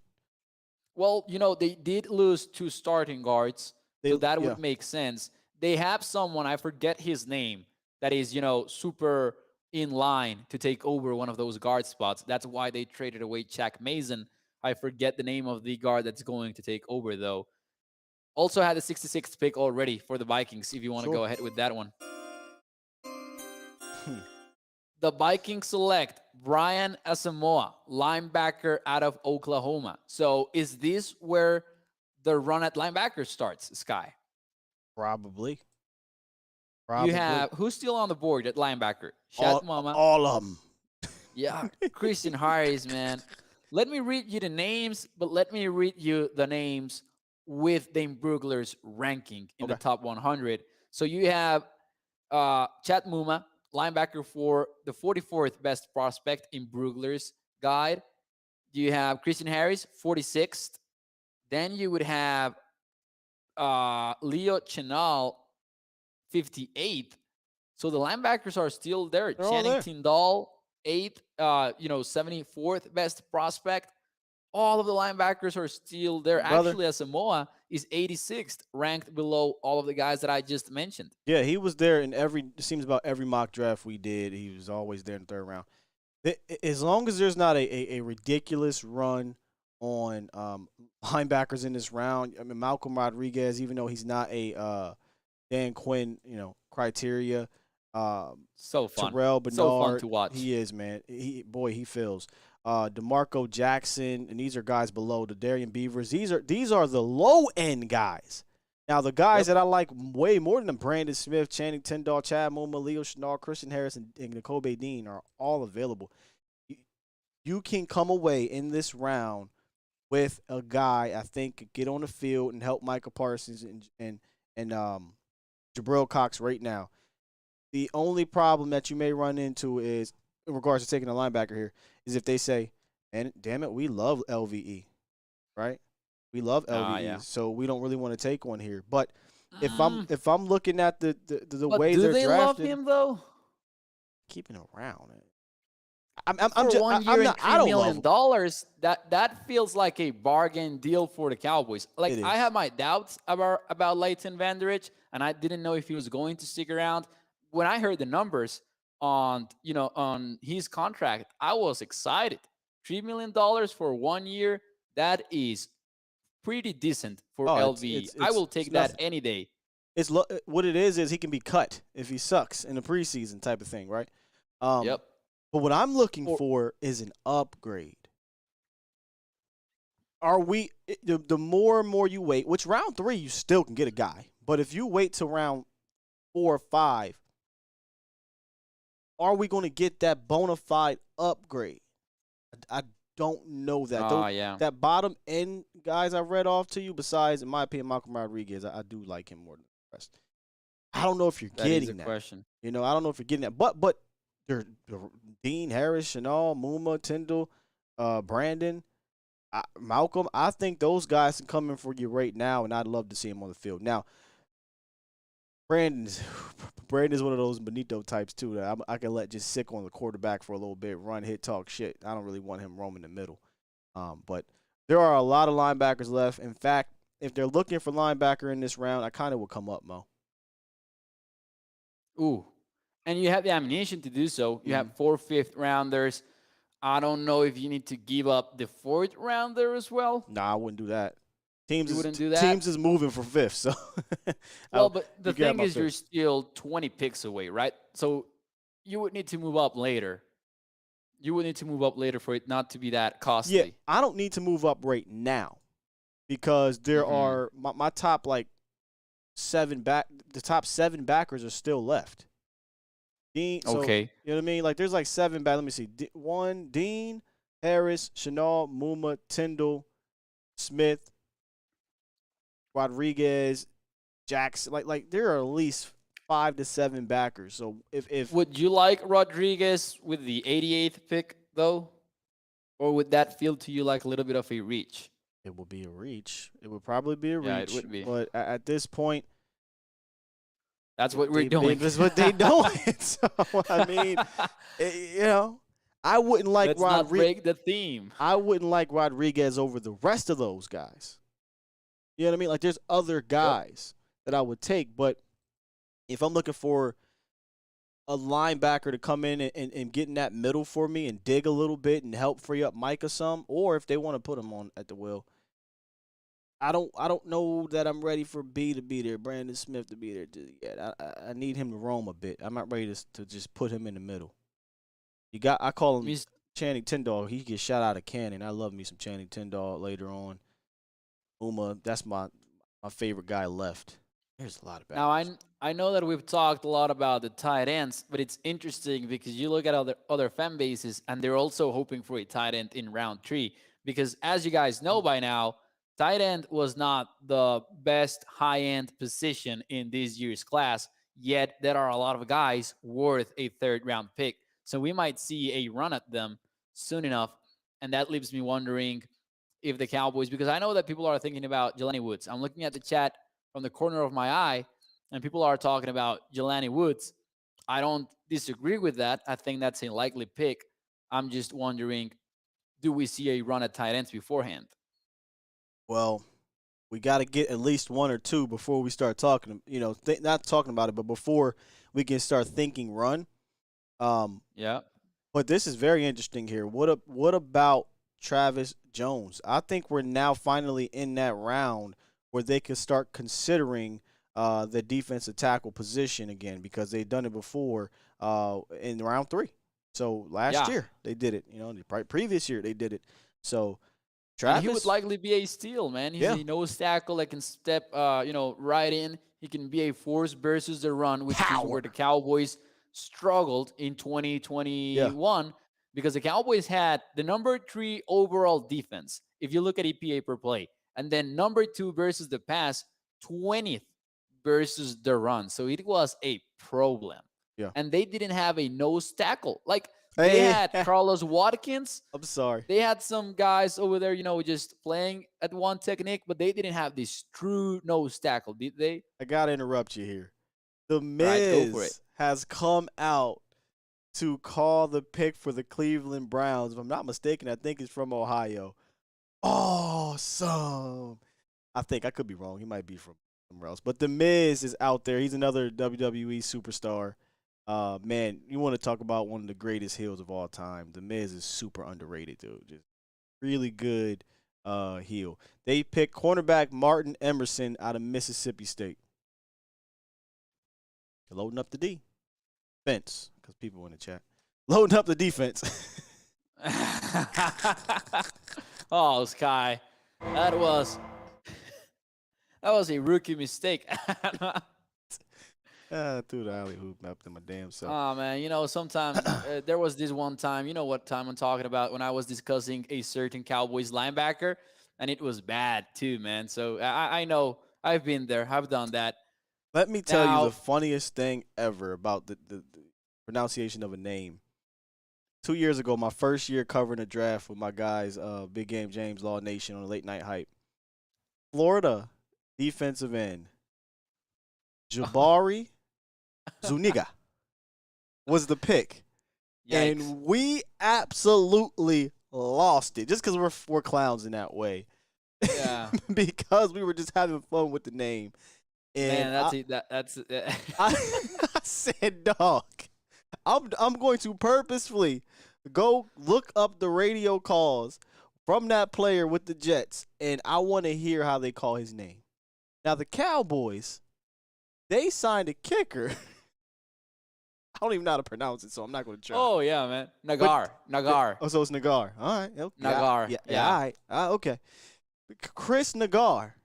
Well, they did lose 2 starting guards, so that would make sense. They have someone, I forget his name, that is, super in line to take over one of those guard spots. That's why they traded away Shaq Mason. I forget the name of the guard that's going to take over, though. Also had the 66th pick already for the Vikings, if you want to go ahead with that one. The Vikings select Brian Asamoah, linebacker out of Oklahoma. So is this where the run at linebacker starts, Skyy? Probably. You have, who's still on the board at linebacker? All of them. Yeah, Christian Harris, man. Let me read you the names, but let me read you the names with Dane Brugler's ranking in the top 100. So you have Chad Muma, linebacker for the 44th best prospect in Brugler's guide. You have Christian Harris, 46th. Then you would have Leo Chenal, 58th. So the linebackers are still there. Channing Tindall, 8th, 74th best prospect. All of the linebackers are still there. Actually, Asamoah is 86th, ranked below all of the guys that I just mentioned. Yeah, he was there in it seems about every mock draft we did. He was always there in the third round. As long as there's not a ridiculous run on linebackers in this round, I mean, Malcolm Rodriguez, even though he's not a Dan Quinn, criteria. So fun. Terrell Bernard, so fun to watch. He is, man. He feels. DeMarco Jackson, and these are guys below the Darian Beavers. These are the low end guys. Now the guys that I like way more than them, Brandon Smith, Channing Tindall, Chad Muma, Leo Chenal, Christian Harris, and Nakobe Dean are all available. You can come away in this round with a guy I think could get on the field and help Micah Parsons and Jabril Cox right now. The only problem that you may run into is, in regards to taking a linebacker here, is if they say, and damn it, we love LVE, right? We love LVE, so we don't really want to take one here. But if I'm looking at the way they're drafted, do they love him though? Keeping around. I'm just $1 million. That feels like a bargain deal for the Cowboys. Like, I have my doubts about Leighton Vander Esch, and I didn't know if he was going to stick around. When I heard the numbers on his contract, I was excited. $3 million for 1 year, that is pretty decent for LVE. I will take that any day. It's what it is he can be cut if he sucks in the preseason type of thing, right? Yep. But what I'm looking for is an upgrade. Are we the more and more you wait, which round 3 you still can get a guy, but if you wait to round 4 or 5, are we going to get that bona fide upgrade? I don't know that. That bottom end guys I read off to you, besides, in my opinion, Malcolm Rodriguez, I do like him more than the rest. I don't know if you're getting that. Question. I don't know if you're getting that. But Dean, Harris, Chenal, Muma, Tyndall, Brandon, Malcolm, I think those guys can come in for you right now, and I'd love to see him on the field. Now, Brandon's one of those Benito types, too, that I can let just sit on the quarterback for a little bit, run, hit, talk shit. I don't really want him roaming the middle. But there are a lot of linebackers left. In fact, if they're looking for linebacker in this round, I kind of would come up, Mo. Ooh. And you have the ammunition to do so. You have 4 5th-rounders. I don't know if you need to give up the 4th-rounder as well. Nah, I wouldn't do that. Teams is moving for 5th, so. Well, but the thing is, you're still 20 picks away, right? So you would need to move up later. You would need to move up later for it not to be that costly. Yeah, I don't need to move up right now because there are my top the top 7 backers are still left. Dean, okay. You know what I mean? Like, there's like 7 back. Let me see. Dean, Harris, Chenal, Muma, Tyndall, Smith, Rodriguez, Jackson. Like there are at least 5 to 7 backers. So if would you like Rodriguez with the 88th pick though, or would that feel to you like a little bit of a reach? It would be a reach. It would probably be a reach. Yeah, it would be. But at this point, that's what we're doing. That's what they're doing. So I mean, I wouldn't like Let's not break the theme. I wouldn't like Rodriguez over the rest of those guys. You know what I mean? Like, there's other guys that I would take, but if I'm looking for a linebacker to come in and get in that middle for me and dig a little bit and help free up Micah some, or if they want to put him on at the will. I don't know that I'm ready for B to be there, Brandon Smith to be there yet. I need him to roam a bit. I'm not ready to just put him in the middle. I call him Channing Tindall. He gets shot out of cannon. I love me some Channing Tindall later on. Uma, that's my favorite guy left. There's a lot of bad. Now, I know that we've talked a lot about the tight ends, but it's interesting because you look at other fan bases, and they're also hoping for a tight end in round 3. Because as you guys know by now, tight end was not the best high-end position in this year's class, yet there are a lot of guys worth a third-round pick. So we might see a run at them soon enough, and that leaves me wondering if the Cowboys, because I know that people are thinking about Jelani Woods. I'm looking at the chat from the corner of my eye, and people are talking about Jelani Woods. I don't disagree with that. I think that's a likely pick. I'm just wondering, do we see a run at tight ends beforehand? Well, we got to get at least one or two before we start talking, not talking about it, but before we can start thinking run. Yeah. But this is very interesting here. What about Travis Jones? I think we're now finally in that round where they could start considering the defensive tackle position again, because they've done it before in round 3. So last year they did it. The previous year they did it. So Travis, and he would likely be a steal, man. He's a nose tackle that can step, right in. He can be a force versus the run, which is where the Cowboys struggled in 2021 because the Cowboys had the number 3 overall defense, if you look at EPA per play, and then number 2 versus the pass, 20th versus the run. So it was a problem. Yeah. And they didn't have a nose tackle. Like, they had Carlos Watkins. I'm sorry. They had some guys over there, just playing at one technique, but they didn't have this true nose tackle, did they? I got to interrupt you here. The Miz has come out to call the pick for the Cleveland Browns. If I'm not mistaken, I think it's from Ohio. Awesome. I think I could be wrong. He might be from somewhere else. But the Miz is out there. He's another WWE superstar. Man, you want to talk about one of the greatest heels of all time. The Miz is super underrated, dude. Just really good heel. They picked cornerback Martin Emerson out of Mississippi State. They're loading up the defense, because people in the chat. Loading up the defense. Oh, Skyy. That was a rookie mistake. Threw the alley-oop up to my damn self. Oh, man, sometimes there was this one time, you know what time I'm talking about, when I was discussing a certain Cowboys linebacker, and it was bad too, man. So I know. I've been there. I've done that. Let me tell you the funniest thing ever about the pronunciation of a name. 2 years ago, my first year covering a draft with my guys, Big Game James, Law Nation on a Late Night Hype. Florida defensive end Jabari Zuniga was the pick. Yikes. And we absolutely lost it just because we're clowns in that way. Yeah. Because we were just having fun with the name. And man, that's I said, dog, I'm going to purposefully go look up the radio calls from that player with the Jets, and I want to hear how they call his name. Now, the Cowboys, they signed a kicker. I don't even know how to pronounce it, so I'm not going to try. Oh, yeah, man. Nagar. Oh, so it's Nagar. All right. Okay. Nagar. Yeah. All right. Okay. Chris Nagar.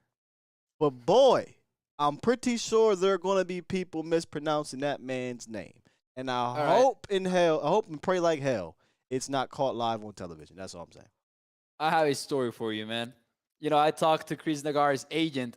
But, boy, I'm pretty sure there are going to be people mispronouncing that man's name. And I hope and pray like hell it's not caught live on television. That's all I'm saying. I have a story for you, man. I talked to Chris Nagar's agent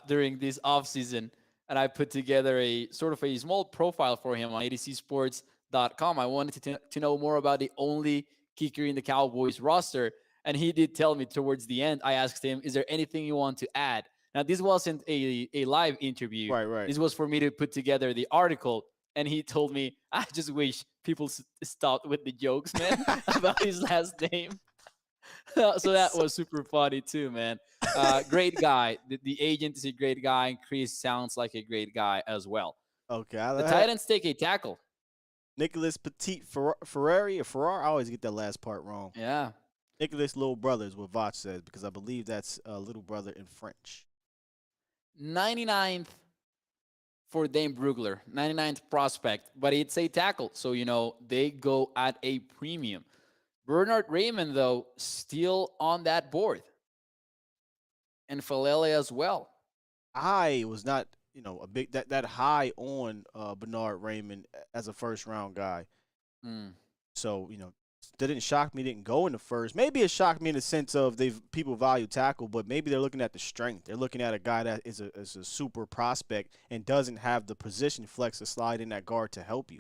during this offseason, and I put together a sort of a small profile for him on adcsports.com. I wanted to know more about the only kicker in the Cowboys roster, and he did tell me towards the end. I asked him, is there anything you want to add? Now, this wasn't a live interview. Right. This was for me to put together the article, and he told me, I just wish people stopped with the jokes, man, about his last name. So that was super funny too, man. Great guy. The agent is a great guy, and Chris sounds like a great guy as well. Okay. The Titans take a tackle. Nicholas Petit Ferrari or Ferrari. I always get that last part wrong. Yeah. Nicholas' little brother is what Vach says because I believe that's little brother in French. 99th for Dane Brugler, 99th prospect, but it's a tackle. So, they go at a premium. Bernard Raymond, though, still on that board. And Falele as well. I was not, a big that high on Bernard Raymond as a first-round guy. So, that didn't shock me. Didn't go in the first. Maybe it shocked me in the sense of people value tackle, but maybe they're looking at the strength. They're looking at a guy that is a super prospect and doesn't have the position flex to slide in that guard to help you.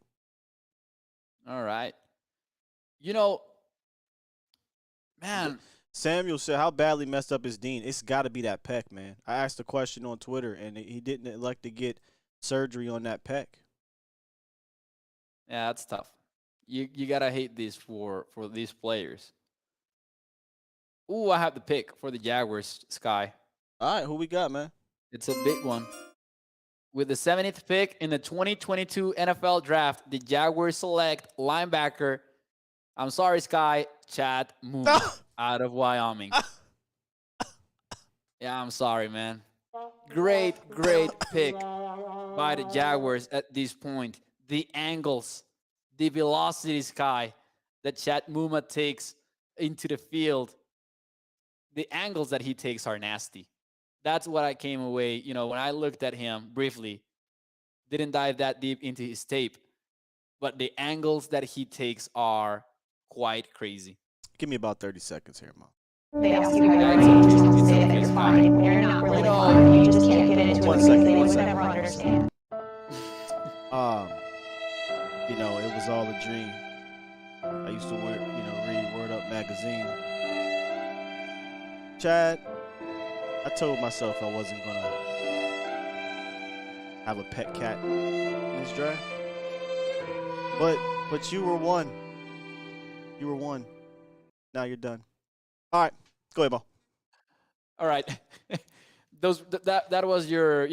All right. Man. Samuel said, how badly messed up is Dean? It's got to be that pec, man. I asked the question on Twitter, and he didn't elect to get surgery on that pec. Yeah, that's tough. You got to hate this for these players. Ooh, I have the pick for the Jaguars, Sky. All right, who we got, man? It's a big one. With the 70th pick in the 2022 NFL Draft, the Jaguars select linebacker, I'm sorry, Sky, Chad Moore out of Wyoming. Yeah, I'm sorry, man. Great pick by the Jaguars at this point. The angles, the velocity, Sky, that Chad Moore takes into the field, the angles that he takes are nasty. That's what I came away, when I looked at him briefly, didn't dive that deep into his tape, but the angles that he takes are quite crazy. Give me about 30 seconds here, Mom. They ask you how you say that you're fine when you're not really fine. You just can't get into it because they would never understand. It was all a dream. I used to read Word Up magazine. Chad, I told myself I wasn't gonna have a pet cat in this draft. But you were one. You were one. Now you're done. All right. Go ahead, Mo. All right. That was your,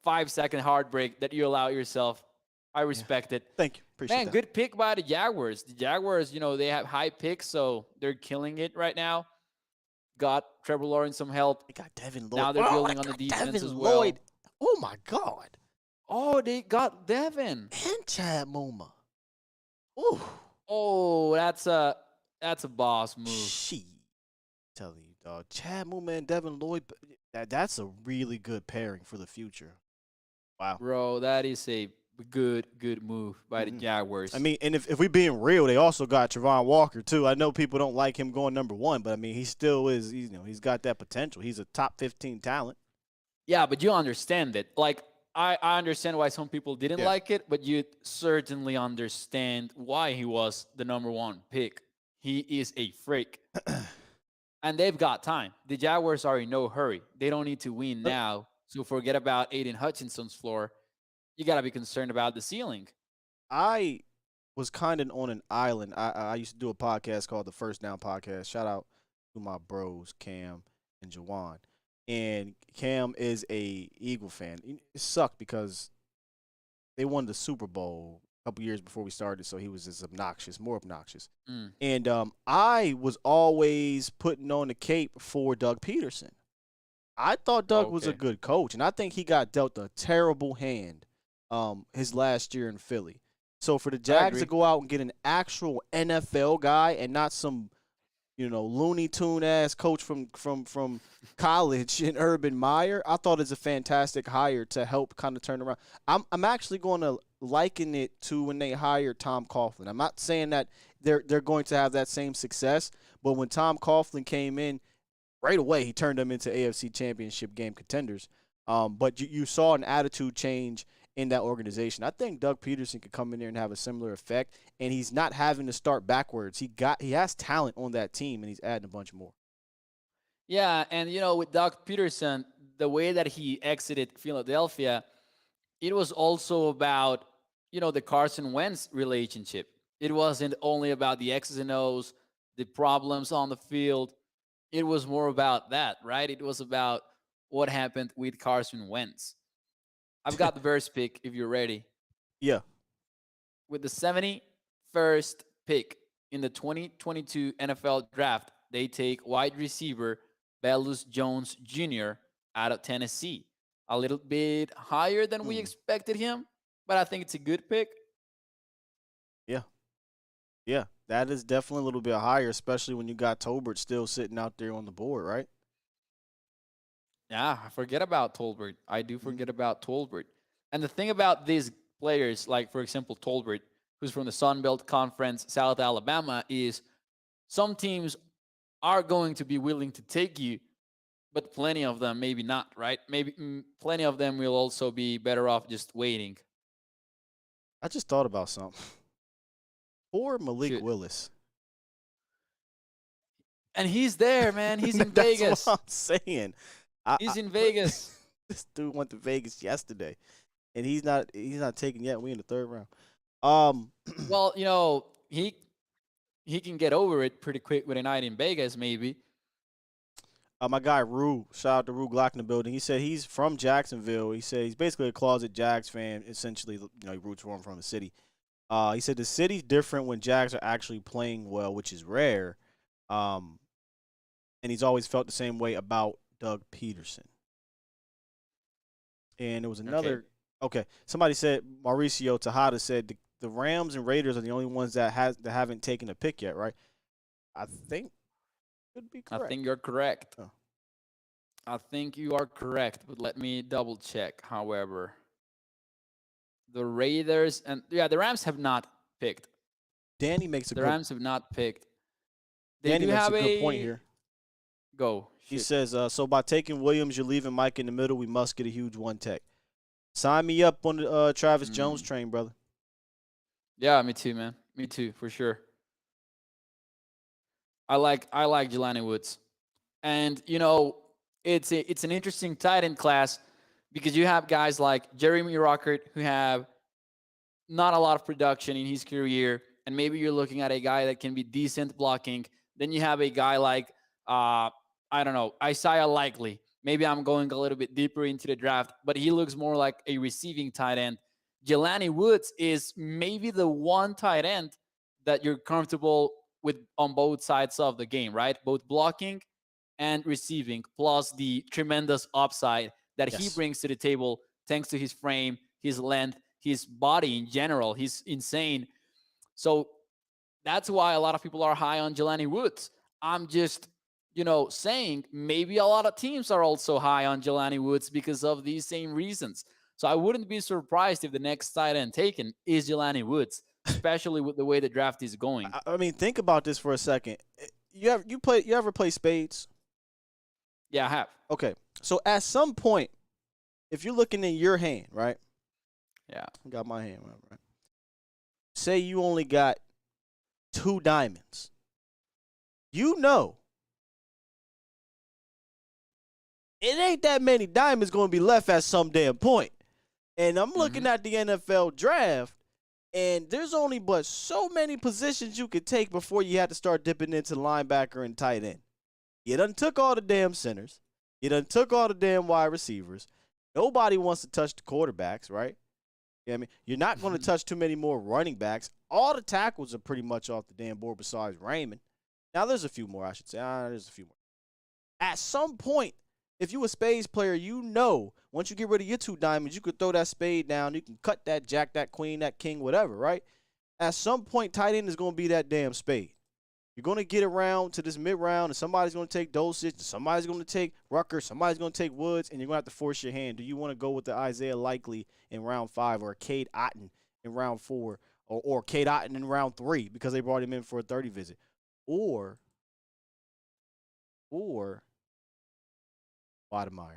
5-second heartbreak that you allow yourself. I respect it. Thank you. Appreciate that. Good pick by the Jaguars. The Jaguars, they have high picks, so they're killing it right now. Got Trevor Lawrence some help. They got Devin Lloyd. Now they're building on the defense Devin as well. Lloyd. Oh, my God. Oh, they got Devin. And Chad Muma. Ooh. Oh, that's a boss move. She telling you, dog. Chad Muma and Devin Lloyd, that's a really good pairing for the future. Wow. Bro, that is a good move by the Jaguars. I mean, and if we being real, they also got Trevon Walker, too. I know people don't like him going number one, but, I mean, he still is, he's got that potential. He's a top 15 talent. Yeah, but you understand it. Like, I understand why some people didn't like it, but you certainly understand why he was the number one pick. He is a freak. And they've got time. The Jaguars are in no hurry. They don't need to win now. So forget about Aiden Hutchinson's floor. You got to be concerned about the ceiling. I was kind of on an island. I used to do a podcast called the First Down Podcast. Shout out to my bros, Cam and Jaquan. And Cam is a Eagle fan. It sucked because they won the Super Bowl a couple years before we started, so he was just more obnoxious. And I was always putting on the cape for Doug Peterson. I thought Doug was a good coach, and I think he got dealt a terrible hand his last year in Philly. So for the Jags to go out and get an actual NFL guy and not some Looney Tune ass coach from college in Urban Meyer, I thought it's a fantastic hire to help kind of turn around. I'm actually going to liken it to when they hired Tom Coughlin. I'm not saying that they're going to have that same success, but when Tom Coughlin came in, right away he turned them into AFC Championship game contenders. But you saw an attitude change in that organization. I think Doug Peterson could come in there and have a similar effect, and he's not having to start backwards. He has talent on that team, and he's adding a bunch more. Yeah, and with Doug Peterson, the way that he exited Philadelphia, it was also about the Carson Wentz relationship. It wasn't only about the X's and O's, the problems on the field. It was more about that, right? It was about what happened with Carson Wentz. I've got the Bears pick if you're ready. Yeah. with the 71st pick in the 2022 NFL Draft, they take wide receiver Velus Jones Jr. out of Tennessee. A little bit higher than we expected him, but I think it's a good pick. Yeah, that is definitely a little bit higher, especially when you got Tolbert still sitting out there on the board, right? Yeah, I forget about Tolbert. I do forget about Tolbert. And the thing about these players, like, for example, Tolbert, who's from the Sun Belt Conference, South Alabama, is some teams are going to be willing to take you, but plenty of them maybe not, right? Maybe plenty of them will also be better off just waiting. I just thought about something. Poor Malik Willis. And he's there, man. He's in That's Vegas. what I'm saying. He's in Vegas. This dude went to Vegas yesterday, and he's not taken yet. We in the third round. Well, you know, he can get over it pretty quick with a night in Vegas, maybe. My guy Rue, shout out to Rue Glock in the building. He said he's from Jacksonville. He said he's basically a closet Jags fan. Essentially, you know, he roots for him from the city. He said the city's different when Jags are actually playing well, which is rare. And he's always felt the same way about Doug Peterson. And there was another. Okay, somebody said Mauricio Tejada said the Rams and Raiders are the only ones that haven't taken a pick yet, right? I think could be correct. I think you're correct. Oh. I think you are correct, but let me double check. However, the Raiders and the Rams have not picked. Danny makes a the good. Rams have not picked. They Danny do makes have a good point here. Go. He says, so by taking Williams, you're leaving Mike in the middle. We must get a huge one tech. Sign me up on the Travis Jones train, brother. Yeah, me too, man. Me too, for sure. I like Jelani Woods. And, you know, it's an interesting tight end class because you have guys like Jeremy Rockert who have not a lot of production in his career, and maybe you're looking at a guy that can be decent blocking. Then you have a guy like, I don't know, Isaiah Likely. Maybe I'm going a little bit deeper into the draft, but he looks more like a receiving tight end. Jelani Woods is maybe the one tight end that you're comfortable with on both sides of the game, right? Both blocking and receiving, plus the tremendous upside that he brings to the table thanks to his frame, his length, his body in general. He's insane. So that's why a lot of people are high on Jelani Woods. I'm just, you know, saying maybe a lot of teams are also high on Jelani Woods because of these same reasons. So I wouldn't be surprised if the next tight end taken is Jelani Woods, especially with the way the draft is going. I mean, think about this for a second. You ever play spades? Yeah, I have. Okay. So at some point, if you're looking in your hand, right? Yeah. I got my hand right. Say you only got 2 diamonds. You know, it ain't that many diamonds going to be left at some damn point. And I'm looking at the NFL draft, and there's only but so many positions you could take before you had to start dipping into linebacker and tight end. You done took all the damn centers. You done took all the damn wide receivers. Nobody wants to touch the quarterbacks, right? You know what I mean? You're not going to touch too many more running backs. All the tackles are pretty much off the damn board besides Raymond. Now, there's a few more, I should say. There's a few more. At some point, if you a spades player, you know once you get rid of your 2 diamonds, you could throw that spade down. You can cut that jack, that queen, that king, whatever, right? At some point, tight end is going to be that damn spade. You're going to get around to this mid-round, and somebody's going to take Dulcich, somebody's going to take Rucker, somebody's going to take Woods, and you're going to have to force your hand. Do you want to go with the Isaiah Likely in round 5 or Cade Otton in round 4 or Cade Otton in round 3 because they brought him in for a 30 visit? Or Wademeyer.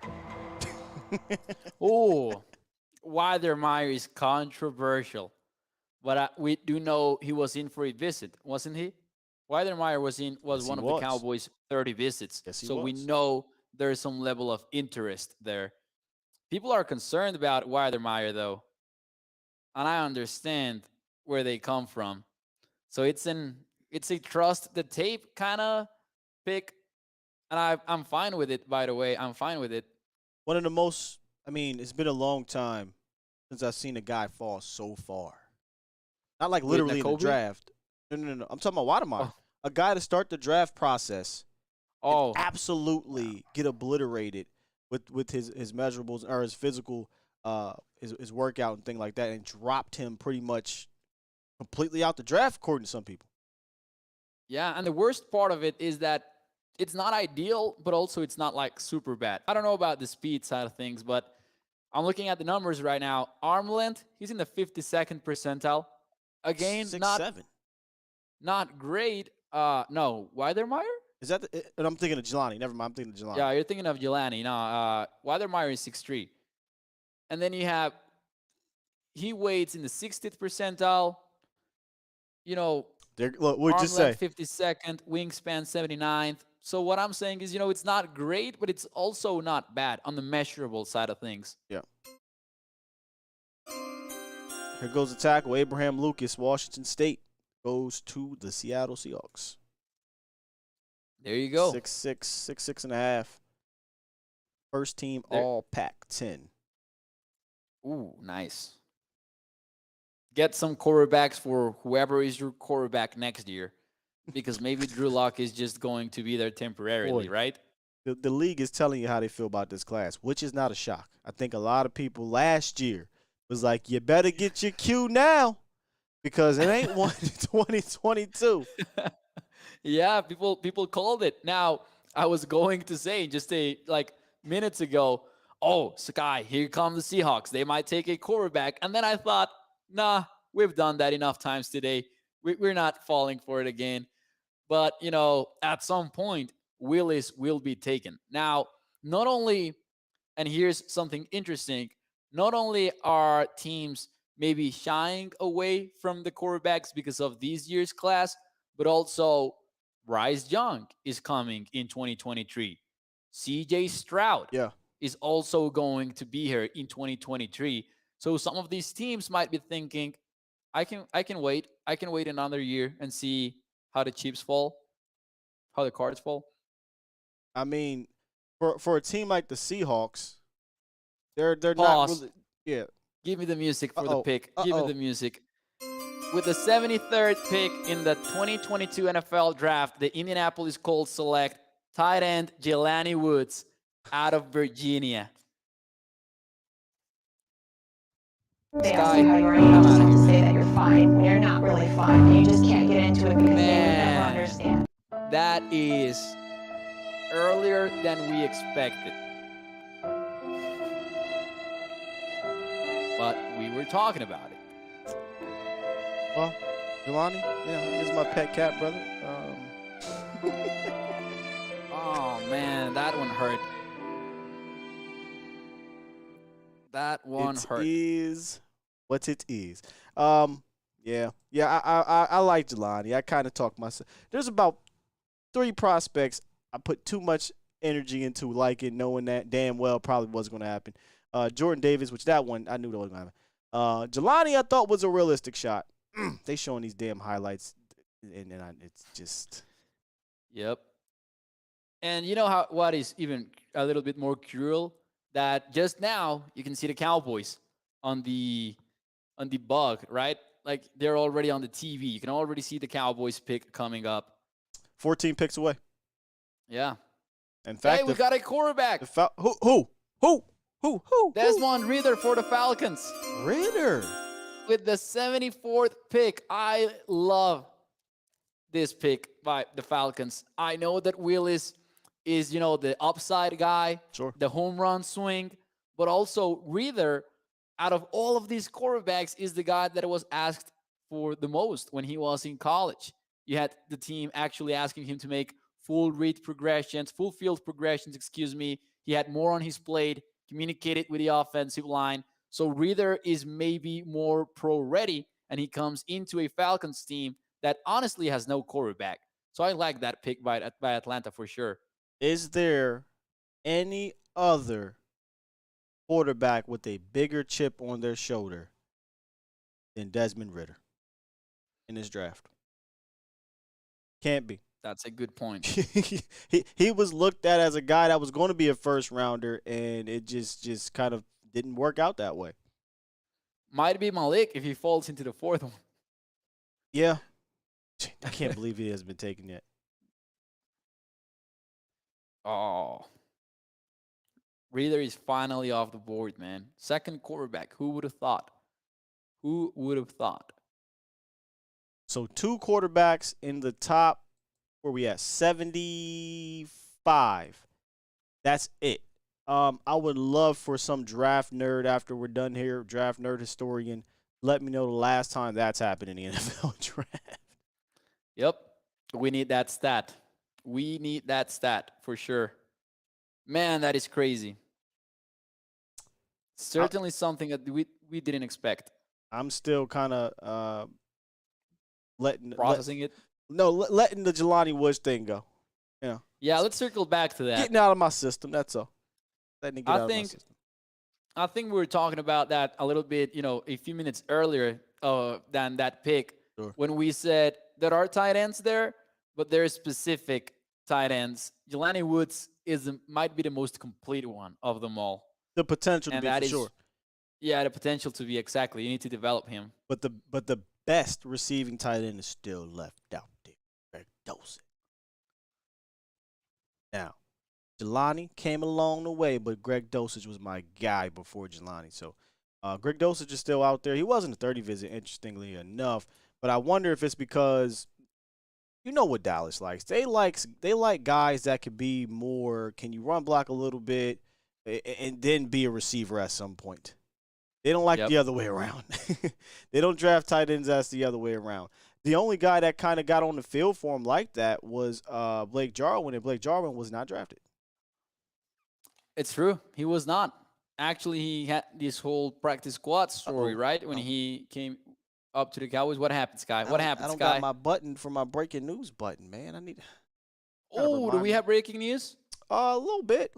Wademeyer is controversial, but we do know he was in for a visit, wasn't he? Wademeyer was one of the Cowboys' 30 visits, so we know there's some level of interest there. People are concerned about Wademeyer, though, and I understand where they come from. So it's a trust the tape kind of pick, and I'm fine with it, by the way. I'm fine with it. One of the most, I mean, it's been a long time since I've seen a guy fall so far. Not like literally in the Nakobe? draft. No. I'm talking about Wadamar. Oh. A guy to start the draft process Oh, and absolutely get obliterated with his measurables or his physical, his workout and thing like that, and dropped him pretty much completely out the draft, according to some people. yeah. And the worst part of it is that it's not ideal, but also it's not like super bad. I don't know about the speed side of things, but I'm looking at the numbers right now. Arm length, he's in the 52nd percentile. Again, 6'7". not great. No, Weidermeyer? Is that and I'm thinking of Jelani. Never mind, I'm thinking of Jelani. Yeah, you're thinking of Jelani. No, Weidermeyer is 6'3". And then you have, he weights in the 60th percentile. You know, Look, what'd you arm say? length 52nd, wingspan 79th. So what I'm saying is, it's not great, but it's also not bad on the measurable side of things. Yeah. Here goes the tackle. Abraham Lucas, Washington State, goes to the Seattle Seahawks. There you go. 6'6", 6'6.5". First team There. All Pac-10. Ooh, nice. Get some quarterbacks for whoever is your quarterback next year, because maybe Drew Lock is just going to be there temporarily, Boy. right? The league is telling you how they feel about this class, which is not a shock. I think a lot of people last year was like, you better get your cue now because it ain't one in 2022. Yeah, people called it. Now, I was going to say just minutes ago, oh, Skyy, here come the Seahawks. They might take a quarterback. And then I thought, nah, we've done that enough times today. We're not falling for it again. But, at some point, Willis will be taken. Now, not only, and here's something interesting, not only are teams maybe shying away from the quarterbacks because of this year's class, but also Bryce Young is coming in 2023. CJ Stroud is also going to be here in 2023. So some of these teams might be thinking, I can wait. I can wait another year and see how the chips fall, how the cards fall. I mean, for a team like the Seahawks, they're Pause. not really, yeah. Give me the music for the pick. Give me the music. With the 73rd pick in the 2022 NFL Draft, the Indianapolis Colts select tight end Jelani Woods out of Virginia. They ask you how you are, you just have to say that you're fine when you're not really fine. You just can't get into it because they would never understand. That is earlier than we expected. But we were talking about it. Well, Jelani, he's my pet cat, brother. Oh, man, that one hurt. That one hurt. It is what it is. Yeah, I like Jelani. I kind of talk myself. There's about 3 prospects I put too much energy into liking, knowing that damn well probably wasn't going to happen. Jordan Davis, which that one, I knew that was going to happen. Jelani, I thought was a realistic shot. They showing these damn highlights, and it's just. Yep. And you know what is even a little bit more cruel? That just now you can see the Cowboys on the bug, right? Like they're already on the TV. You can already see the Cowboys pick coming up. 14 picks away. Yeah. In fact, hey, we got a quarterback. Who? Desmond Ridder for the Falcons. Ridder. With the 74th pick. I love this pick by the Falcons. I know that Willis is, the upside guy, the home run swing, but also Ridder, out of all of these quarterbacks, is the guy that was asked for the most when he was in college. You had the team actually asking him to make full field progressions, He had more on his plate, communicated with the offensive line. So Ridder is maybe more pro-ready, and he comes into a Falcons team that honestly has no quarterback. So I like that pick by Atlanta for sure. Is there any other quarterback with a bigger chip on their shoulder than Desmond Ridder in this draft? Can't be. That's a good point. he was looked at as a guy that was going to be a first rounder, and it just kind of didn't work out that way. Might be Malik if he falls into the 4th one. Yeah. I can't believe he hasn't been taken yet. Oh. Ridder is finally off the board, man. Second quarterback. Who would have thought? Who would have thought? So 2 quarterbacks in the top, where we at? 75. That's it. I would love for some draft nerd after we're done here, draft nerd historian, let me know the last time that's happened in the NFL draft. Yep. We need that stat. We need that stat for sure. Man, that is crazy. Certainly something that we didn't expect. I'm still kind of letting the Jelani Woods thing go. Yeah. Yeah, let's circle back to that. Getting out of my system, that's all. Letting it get out of my system. I think we were talking about that a little bit, a few minutes earlier than that pick. Sure. When we said there are tight ends there, but there are specific tight ends. Jelani Woods might be the most complete one of them all. The potential to be, for sure. Yeah, the potential to be, exactly. You need to develop him. But the best receiving tight end is still left out there. Greg Dulcich. Now, Jelani came along the way, but Greg Dulcich was my guy before Jelani. So Greg Dulcich is still out there. He wasn't a 30 visit, interestingly enough. But I wonder if it's because you know what Dallas likes. They like guys that could be more, can you run block a little bit and then be a receiver at some point. They don't like the other way around. They don't draft tight ends as the other way around. The only guy that kind of got on the field for him like that was Blake Jarwin, and Blake Jarwin was not drafted. It's true. He was not. Actually, he had this whole practice squad story, right? When he came up to the Cowboys. What happened, Skyy? What happened, Skyy? I don't got my button for my breaking news button, man. I need. Oh, do we have breaking news? A little bit.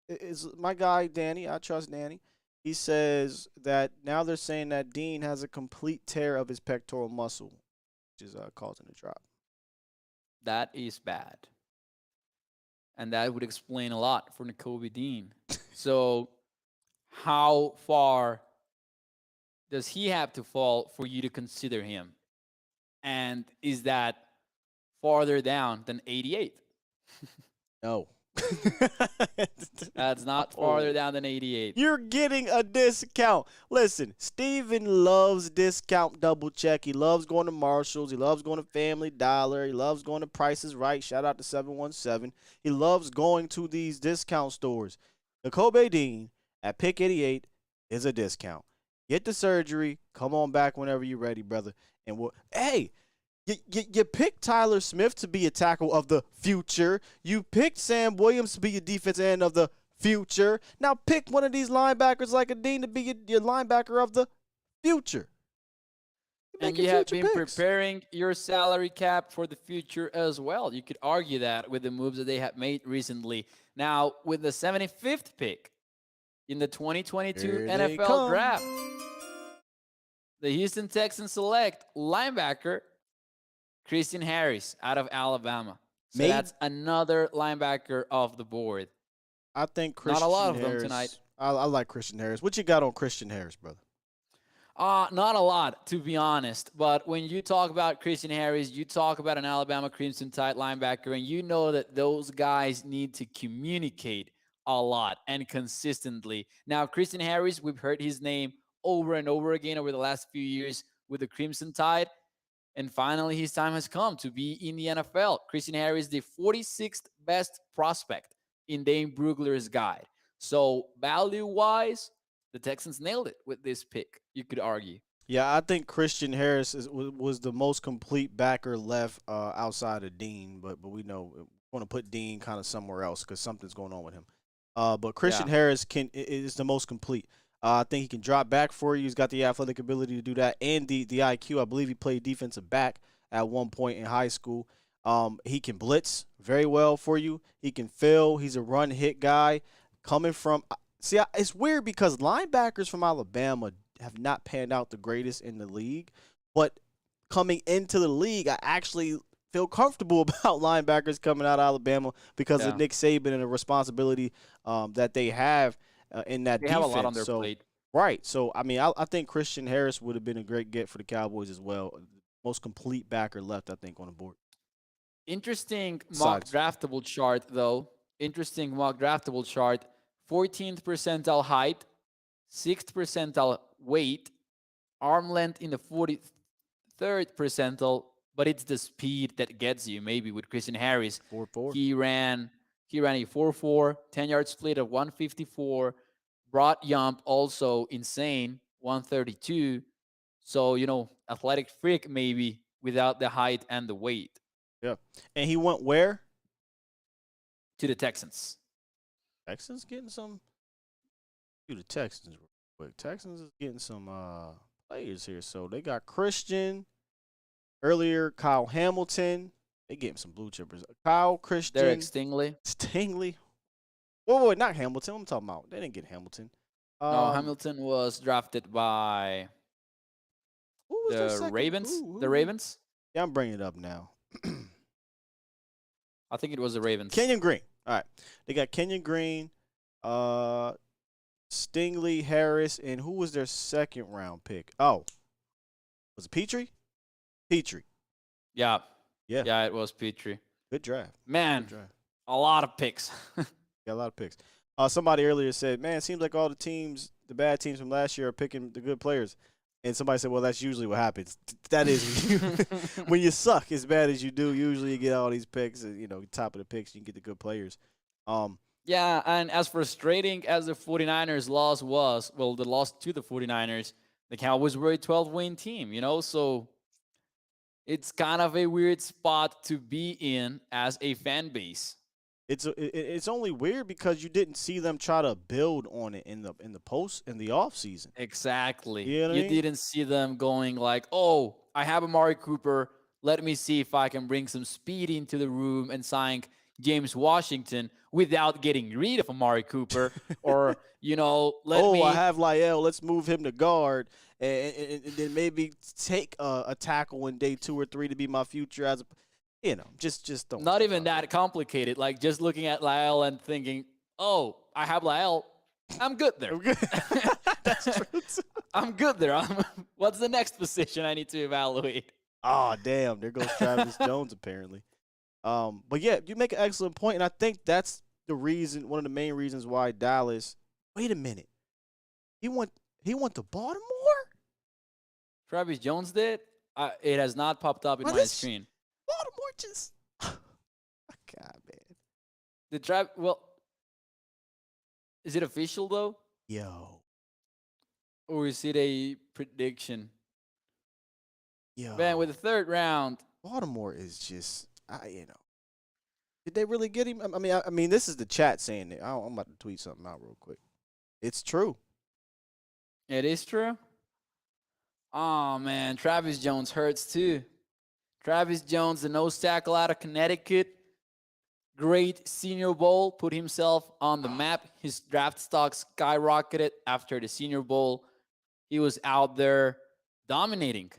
Is my guy Danny? I trust Danny. He says that now they're saying that Dean has a complete tear of his pectoral muscle, which is causing a drop. That is bad. And that would explain a lot for Nakobe Dean. So how far does he have to fall for you to consider him? And is that farther down than 88? No. That's not farther down than 88. You're getting a discount. Listen, Steven loves discount double check. He loves going to Marshalls. He loves going to Family Dollar. He loves going to Prices Right. Shout out to 717. He loves going to these discount stores. Nakobe Dean at Pick 88 is a discount. Get the surgery. Come on back whenever you're ready, brother. And you picked Tyler Smith to be a tackle of the future. You picked Sam Williams to be your defensive end of the future. Now pick one of these linebackers like a Dean to be your linebacker of the future. And you have been preparing your salary cap for the future as well. You could argue that with the moves that they have made recently. Now, with the 75th pick in the 2022 NFL Draft, the Houston Texans select linebacker Christian Harris out of Alabama. So that's another linebacker off the board. I think Christian Harris. Not a lot of them tonight. I like Christian Harris. What you got on Christian Harris, brother? Not a lot, to be honest. But when you talk about Christian Harris, you talk about an Alabama Crimson Tide linebacker, and you know that those guys need to communicate a lot and consistently. Now, Christian Harris, we've heard his name over and over again over the last few years with the Crimson Tide. And finally, his time has come to be in the NFL. Christian Harris, the 46th best prospect in Dane Brugler's guide. So value-wise, the Texans nailed it with this pick, you could argue. Yeah, I think Christian Harris was the most complete backer left outside of Dean, but we know we're going to put Dean kind of somewhere else because something's going on with him. But Christian Harris is the most complete. I think he can drop back for you. He's got the athletic ability to do that and the IQ. I believe he played defensive back at one point in high school. He can blitz very well for you. He can fill. He's a run-hit guy coming from – see, it's weird because linebackers from Alabama have not panned out the greatest in the league. But coming into the league, I actually feel comfortable about linebackers coming out of Alabama because of Nick Saban and the responsibility that they have in that defense. They have a lot on their plate. Right. So, I mean, I think Christian Harris would have been a great get for the Cowboys as well. Most complete backer left, I think, on the board. Interesting mock draftable chart, though. 14th percentile height, 6th percentile weight, arm length in the 43rd percentile, but it's the speed that gets you. Maybe with Christian Harris, 4.4. He ran a 4.4, 10-yard split of 154. Broad jump also insane, 132. So, athletic freak maybe without the height and the weight. Yeah. And he went where? To the Texans. Texans getting some. To the Texans real quick. Texans is getting some players here. So they got Christian. Earlier, Kyle Hamilton. They getting some blue chippers. Kyle, Christian. Derek Stingley. Wait, not Hamilton. I'm talking about. They didn't get Hamilton. No, Hamilton was drafted by the Ravens. The Ravens? Yeah, I'm bringing it up now. I think it was the Ravens. Kenyon Green. All right. They got Kenyon Green, Stingley, Harris, and who was their second-round pick? Oh. Was it Pitre? Pitre. Yeah. Yeah, it was Pitre. Good draft. Man, a lot of picks. Got a lot of picks. Somebody earlier said, man, it seems like all the bad teams from last year are picking the good players. And somebody said, well, that's usually what happens. That is when you suck as bad as you do, usually you get all these picks, and, top of the picks, you can get the good players. Yeah, and as frustrating as the 49ers loss was, the loss to the 49ers, the Cowboys were a 12-win team, so it's kind of a weird spot to be in as a fan base. It's only weird because you didn't see them try to build on it in the off season. Exactly. You know what I mean? Didn't see them going like, oh, I have Amari Cooper. Let me see if I can bring some speed into the room and sign James Washington without getting rid of Amari Cooper. Or, I have Lyle. Let's move him to guard and then maybe take a tackle in day 2 or 3 to be my future as a – just don't. Not even that complicated. Like just looking at Lyle and thinking, oh, I have Lyle. I'm good there. That's true. I'm good there. What's the next position I need to evaluate? Oh, damn. There goes Travis Jones, apparently. But, yeah, you make an excellent point, and I think that's the reason, one of the main reasons why Dallas – wait a minute. He went to Baltimore? Travis Jones did? It has not popped up in my screen. Baltimore just – God, man. Is it official, though? Yo. Or is it a prediction? Yo. Man, with the 3rd round. Baltimore is just Did they really get him? I mean, this is the chat saying it. I'm about to tweet something out real quick. It's true. It is true? Oh, man. Travis Jones hurts, too. Travis Jones, the nose tackle out of Connecticut. Great Senior Bowl. Put himself on the map. His draft stock skyrocketed after the Senior Bowl. He was out there dominating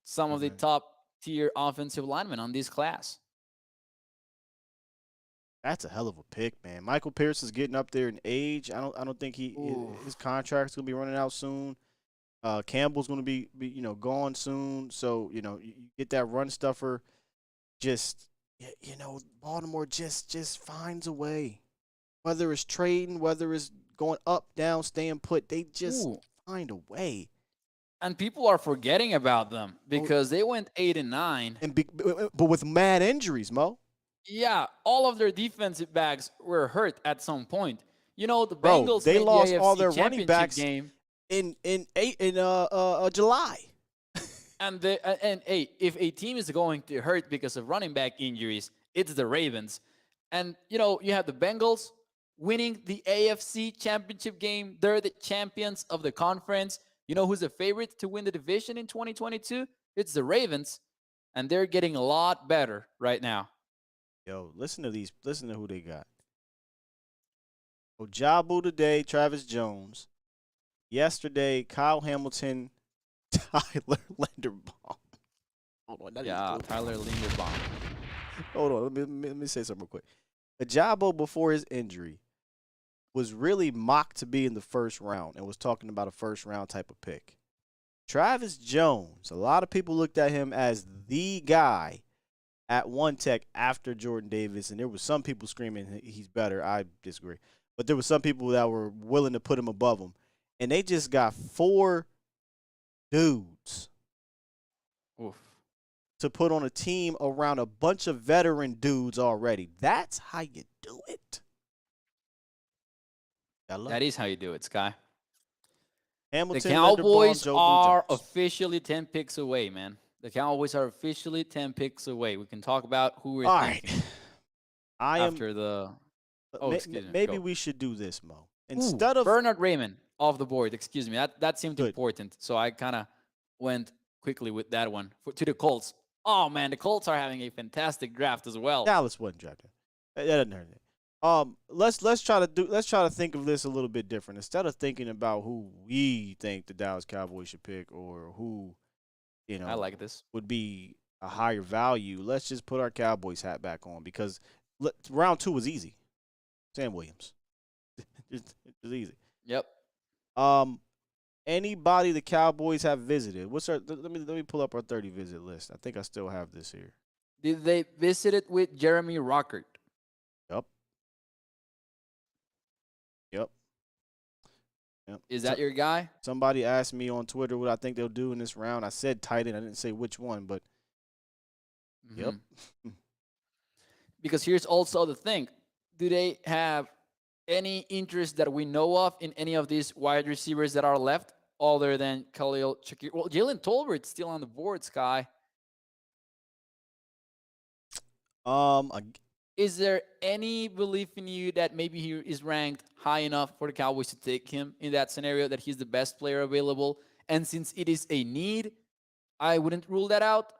some of the top-tier offensive linemen on this class. That's a hell of a pick, man. Michael Pierce is getting up there in age. I don't think his contract's gonna be running out soon. Campbell's gonna be gone soon. So you get that run stuffer. Just Baltimore just finds a way. Whether it's trading, whether it's going up, down, staying put, they just find a way. And people are forgetting about them because they went 8-9. But with mad injuries, Mo. Yeah, all of their defensive backs were hurt at some point. The Bengals they lost the all their championship running backs game in July. And if a team is going to hurt because of running back injuries, it's the Ravens. And you have the Bengals winning the AFC championship game. They're the champions of the conference. You know who's the favorite to win the division in 2022? It's the Ravens, and they're getting a lot better right now. Yo, listen to who they got. Ojabo today, Travis Jones. Yesterday, Kyle Hamilton, Tyler Linderbaum. Hold on. Tyler Linderbaum. Hold on. Let me say something real quick. Ojabo before his injury was really mocked to be in the first round and was talking about a first-round type of pick. Travis Jones, a lot of people looked at him as the guy at one tech after Jordan Davis, and there was some people screaming he's better. I disagree. But there were some people that were willing to put him above him. And they just got 4 dudes to put on a team around a bunch of veteran dudes already. That's how you do it. That is how you do it, Sky. Hamilton, the Cowboys Linderbaum, are Jones. officially 10 picks away, man. The Cowboys are officially 10 picks away. We can talk about who we're thinking after the – excuse me. Maybe we should do this, Mo. Instead of Bernard Raymond off the board, excuse me. That seemed important, so I kind of went quickly with that one to the Colts. Oh, man, the Colts are having a fantastic draft as well. Dallas wasn't drafted. That doesn't hurt it. Let's try to think of this a little bit different. Instead of thinking about who we think the Dallas Cowboys should pick or who, I like this, would be a higher value, let's just put our Cowboys hat back on because round 2 was easy. Sam Williams. It's easy. Yep. Anybody the Cowboys have visited? Let me pull up our 30 visit list. I think I still have this here. Did they visit it with Jeremy Ruckert? Yep. Is that your guy? Somebody asked me on Twitter what I think they'll do in this round. I said tight end. I didn't say which one, but yep. Because here's also the thing. Do they have any interest that we know of in any of these wide receivers that are left other than Khalil Shakir? Well, Jalen Tolbert is still on the board, Sky. Is there any belief in you that maybe he is ranked high enough for the Cowboys to take him in that scenario, that he's the best player available? And since it is a need, I wouldn't rule that out.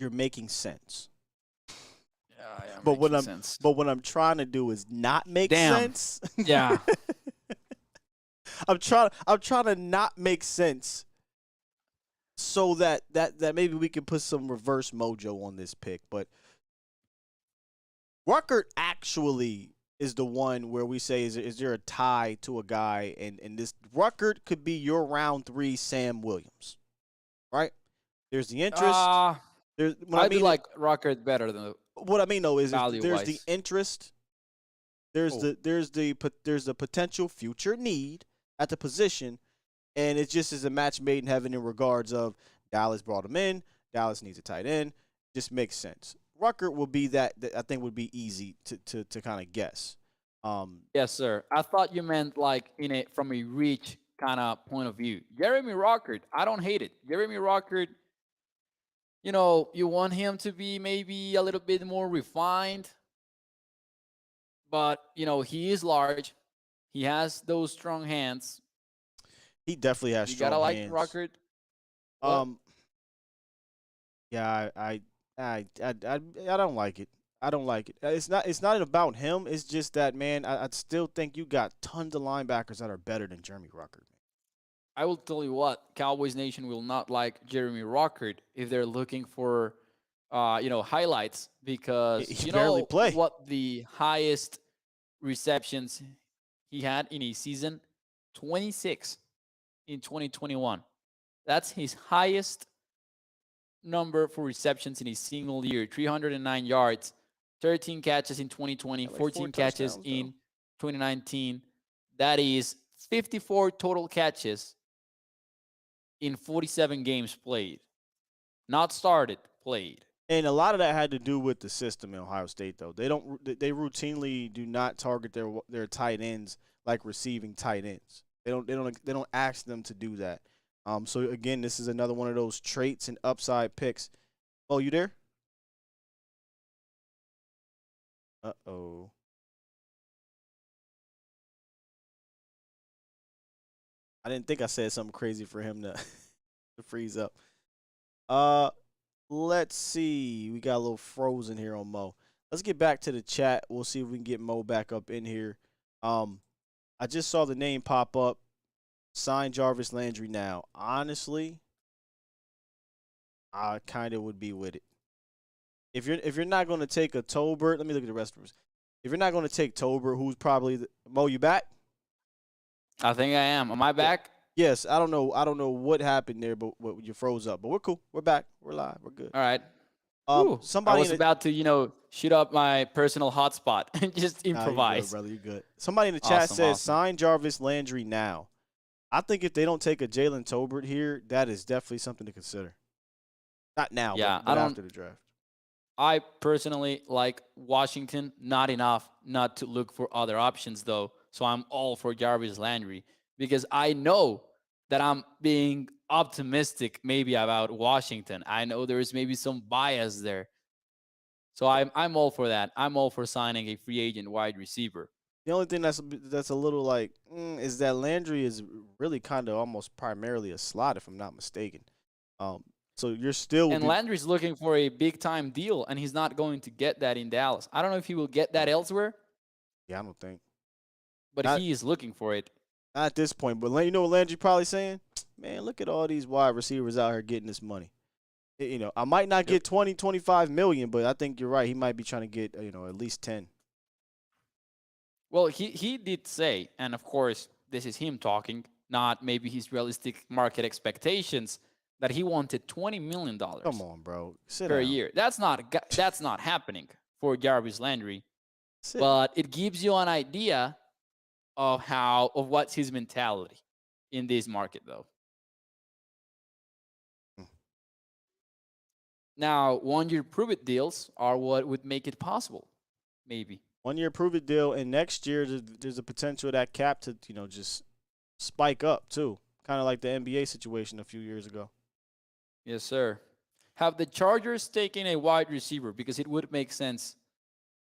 You're making sense. Yeah, I am but making sense. But what I'm trying to do is not make sense. Yeah. I'm trying to not make sense so that maybe we can put some reverse mojo on this pick. But Ruckert actually is the one where we say, is there a tie to a guy? And this Ruckert could be your round 3 Sam Williams, right? There's the interest. I do like Ruckert better than what I mean though is there's value-wise. the interest. There's the potential future need at the position. And it just is a match made in heaven in regards of Dallas brought him in. Dallas needs a tight end. Just makes sense. Ruckert will be that I think would be easy to kind of guess. Yes, sir. I thought you meant like from a reach kind of point of view. Jeremy Ruckert, I don't hate it. Jeremy Ruckert, you want him to be maybe a little bit more refined. But, he is large. He has those strong hands. He definitely has strong hands. You gotta like Ruckert. Yeah, I don't like it. I don't like it. It's not about him. It's just that, man, I still think you got tons of linebackers that are better than Jeremy Ruckert. I will tell you what, Cowboys Nation will not like Jeremy Ruckert if they're looking for, highlights, because he barely play. What the highest receptions he had in a season? 26 in 2021. That's his highest number for receptions in a single year. 309 yards, 13 catches in 2020, 14 catches in 2019. That is 54 total catches in 47 games played. Not started, played. And a lot of that had to do with the system in Ohio State, though. They routinely do not target their tight ends like receiving tight ends. They don't ask them to do that. So again, this is another one of those traits and upside picks. Oh, you there? Uh-oh. I didn't think I said something crazy for him to freeze up. Let's see. We got a little frozen here on Mo. Let's get back to the chat. We'll see if we can get Mo back up in here. I just saw the name pop up. Sign Jarvis Landry now. Honestly, I kind of would be with it. If you're not going to take a Tolbert, let me look at the rest of them. if you're not going to take Tolbert, who's probably Mo, you back? I think I am. Am I back? Yes. I don't know what happened there, but you froze up. But we're cool. We're back. We're live. We're good. All right. Somebody I was about to, shoot up my personal hotspot and just improvise. Nah, you good, brother. You good. Somebody in the chat says sign Jarvis Landry now. I think if they don't take a Jalen Tolbert here, that is definitely something to consider. Not now, but after the draft. I personally like Washington not enough not to look for other options, though. So I'm all for Jarvis Landry because I know that I'm being optimistic maybe about Washington. I know there is maybe some bias there. So I'm all for that. I'm all for signing a free agent wide receiver. The only thing that's a little like is that Landry is really kind of almost primarily a slot, if I'm not mistaken. So you're still and Landry's looking for a big time deal, and he's not going to get that in Dallas. I don't know if he will get that elsewhere. Yeah, I don't think. But he is looking for it. Not at this point. But you know what Landry probably saying? Man, look at all these wide receivers out here getting this money. I might not get 20, 25 million, but I think you're right. He might be trying to get at least 10. Well, he did say, and of course this is him talking, not maybe his realistic market expectations, that he wanted $20 million. Come on, bro. Per year. That's not happening for Jarvis Landry. But it gives you an idea of what's his mentality in this market, though. Now, 1-year prove-it deals are what would make it possible, maybe. 1-year prove-it deal, and next year there's a potential of that cap to just spike up too, kind of like the NBA situation a few years ago. Yes, sir. Have the Chargers taken a wide receiver? Because it would make sense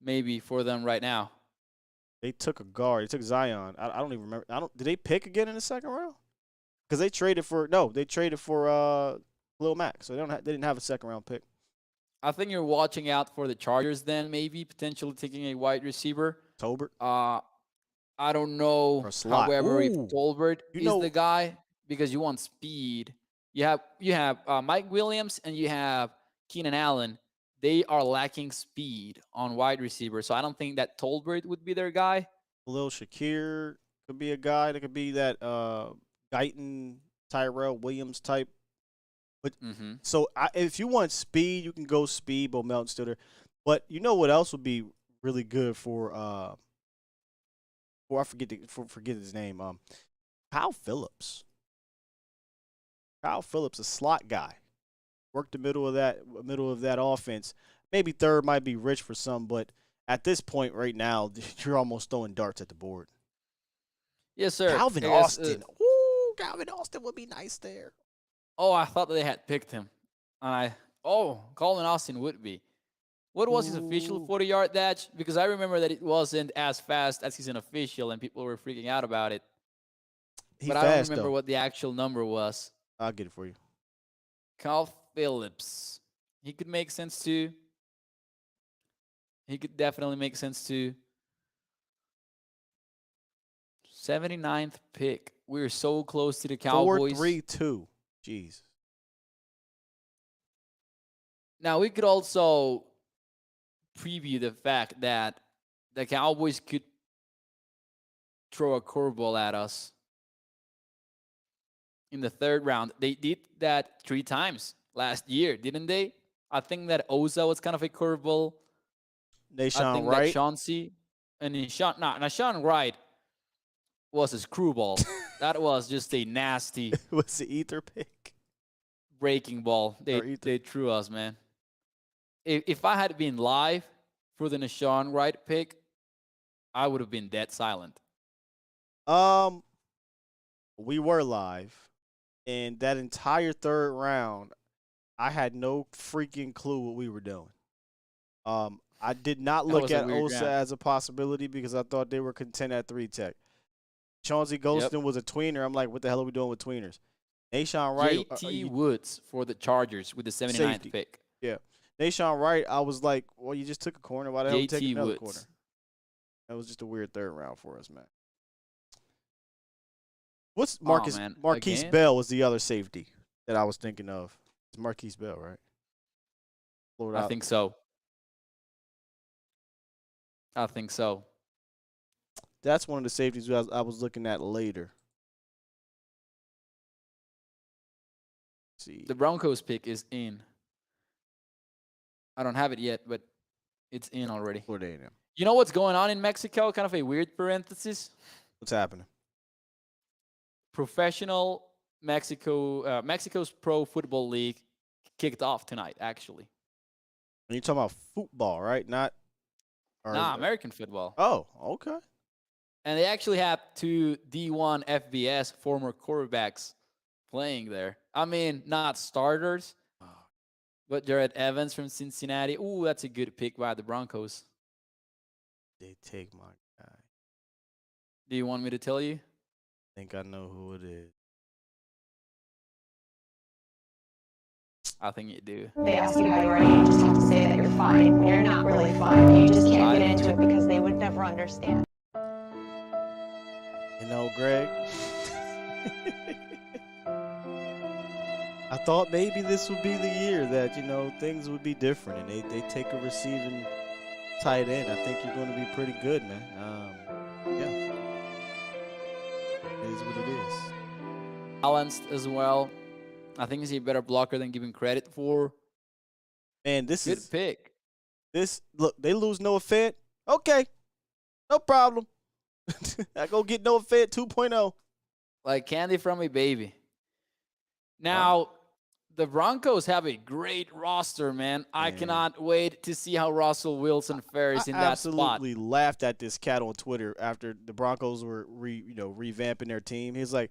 maybe for them right now. They took a guard. They took Zion. I don't even remember. Did they pick again in the second round? Because they traded for Lil Mac, so they didn't have a second round pick. I think you're watching out for the Chargers then, maybe potentially taking a wide receiver. Tolbert. I don't know. However, if Tolbert is the guy, because you want speed. You have Mike Williams and you have Keenan Allen. They are lacking speed on wide receiver, so I don't think that Tolbert would be their guy. Lil Shakir could be a guy that could be that Guyton, Tyrell Williams type. But so if you want speed, you can go speed. Bo Melton's still there. But you know what else would be really good for I forget his name. Kyle Phillips. Kyle Phillips, a slot guy. Work the middle of that offense. Maybe third might be rich for some, but at this point right now, you're almost throwing darts at the board. Yes, sir. Calvin Austin. Calvin Austin would be nice there. Oh, I thought they had picked him. Calvin Austin would be. What was his official 40-yard dash? Because I remember that it wasn't as fast as his unofficial, and people were freaking out about it. But I don't remember what the actual number was. I'll get it for you. Kyle Phillips. He could make sense too. He could definitely make sense too. 79th pick. We're so close to the Cowboys. 4-3-2. Jeez. Now, we could also preview the fact that the Cowboys could throw a curveball at us in the third round. They did that 3 times last year, didn't they? I think that Oza was kind of a curveball. Nashawn Wright. Chauncey and Nashawn Wright was a screwball. That was just a nasty. It was the ether pick. Breaking ball. They threw us, man. If I had been live for the Nashawn Wright pick, I would have been dead silent. We were live, and that entire third round, I had no freaking clue what we were doing. I did not look at Osa as a possibility because I thought they were content at 3-tech. Chauncey Golston was a tweener. I'm like, what the hell are we doing with tweeners? Nashawn Wright. JT Woods for the Chargers with the 79th pick. Yeah. Nashawn Wright, I was like, well, you just took a corner. Why the hell you take another corner? That was just a weird third round for us, man. What's Marquise? Marquise Bell was the other safety that I was thinking of. It's Marquise Bell, right? I think so. I think so. That's one of the safeties I was looking at later. Let's see. The Broncos pick is in. I don't have it yet, but it's in already. Florida A&M. You know what's going on in Mexico? Kind of a weird parenthesis. What's happening? Professional Mexico's Pro Football League kicked off tonight, actually. And you're talking about football, right? American football. Oh, okay. And they actually have 2 D1 FBS former quarterbacks playing there. I mean, not starters, but Jared Evans from Cincinnati. Ooh, that's a good pick by the Broncos. They take my guy. Do you want me to tell you? I think I know who it is. I think you do. They ask you how you are, and you just have to say that you're fine when you're not really fine. You just can't get into it because they would never understand. You know, Greg, I thought maybe this would be the year that, things would be different and they take a receiving tight end. I think you're going to be pretty good, man. Yeah. It is what it is. Balanced as well. I think he's a better blocker than given credit for. Man, this good is pick. Look, they lose Noah Fant. Okay. No problem. I go get Noah Fant 2.0. Like candy from a baby. Now, the Broncos have a great roster, man. I cannot wait to see how Russell Wilson fares in that spot. I absolutely laughed at this cat on Twitter after the Broncos were revamping their team. He's like,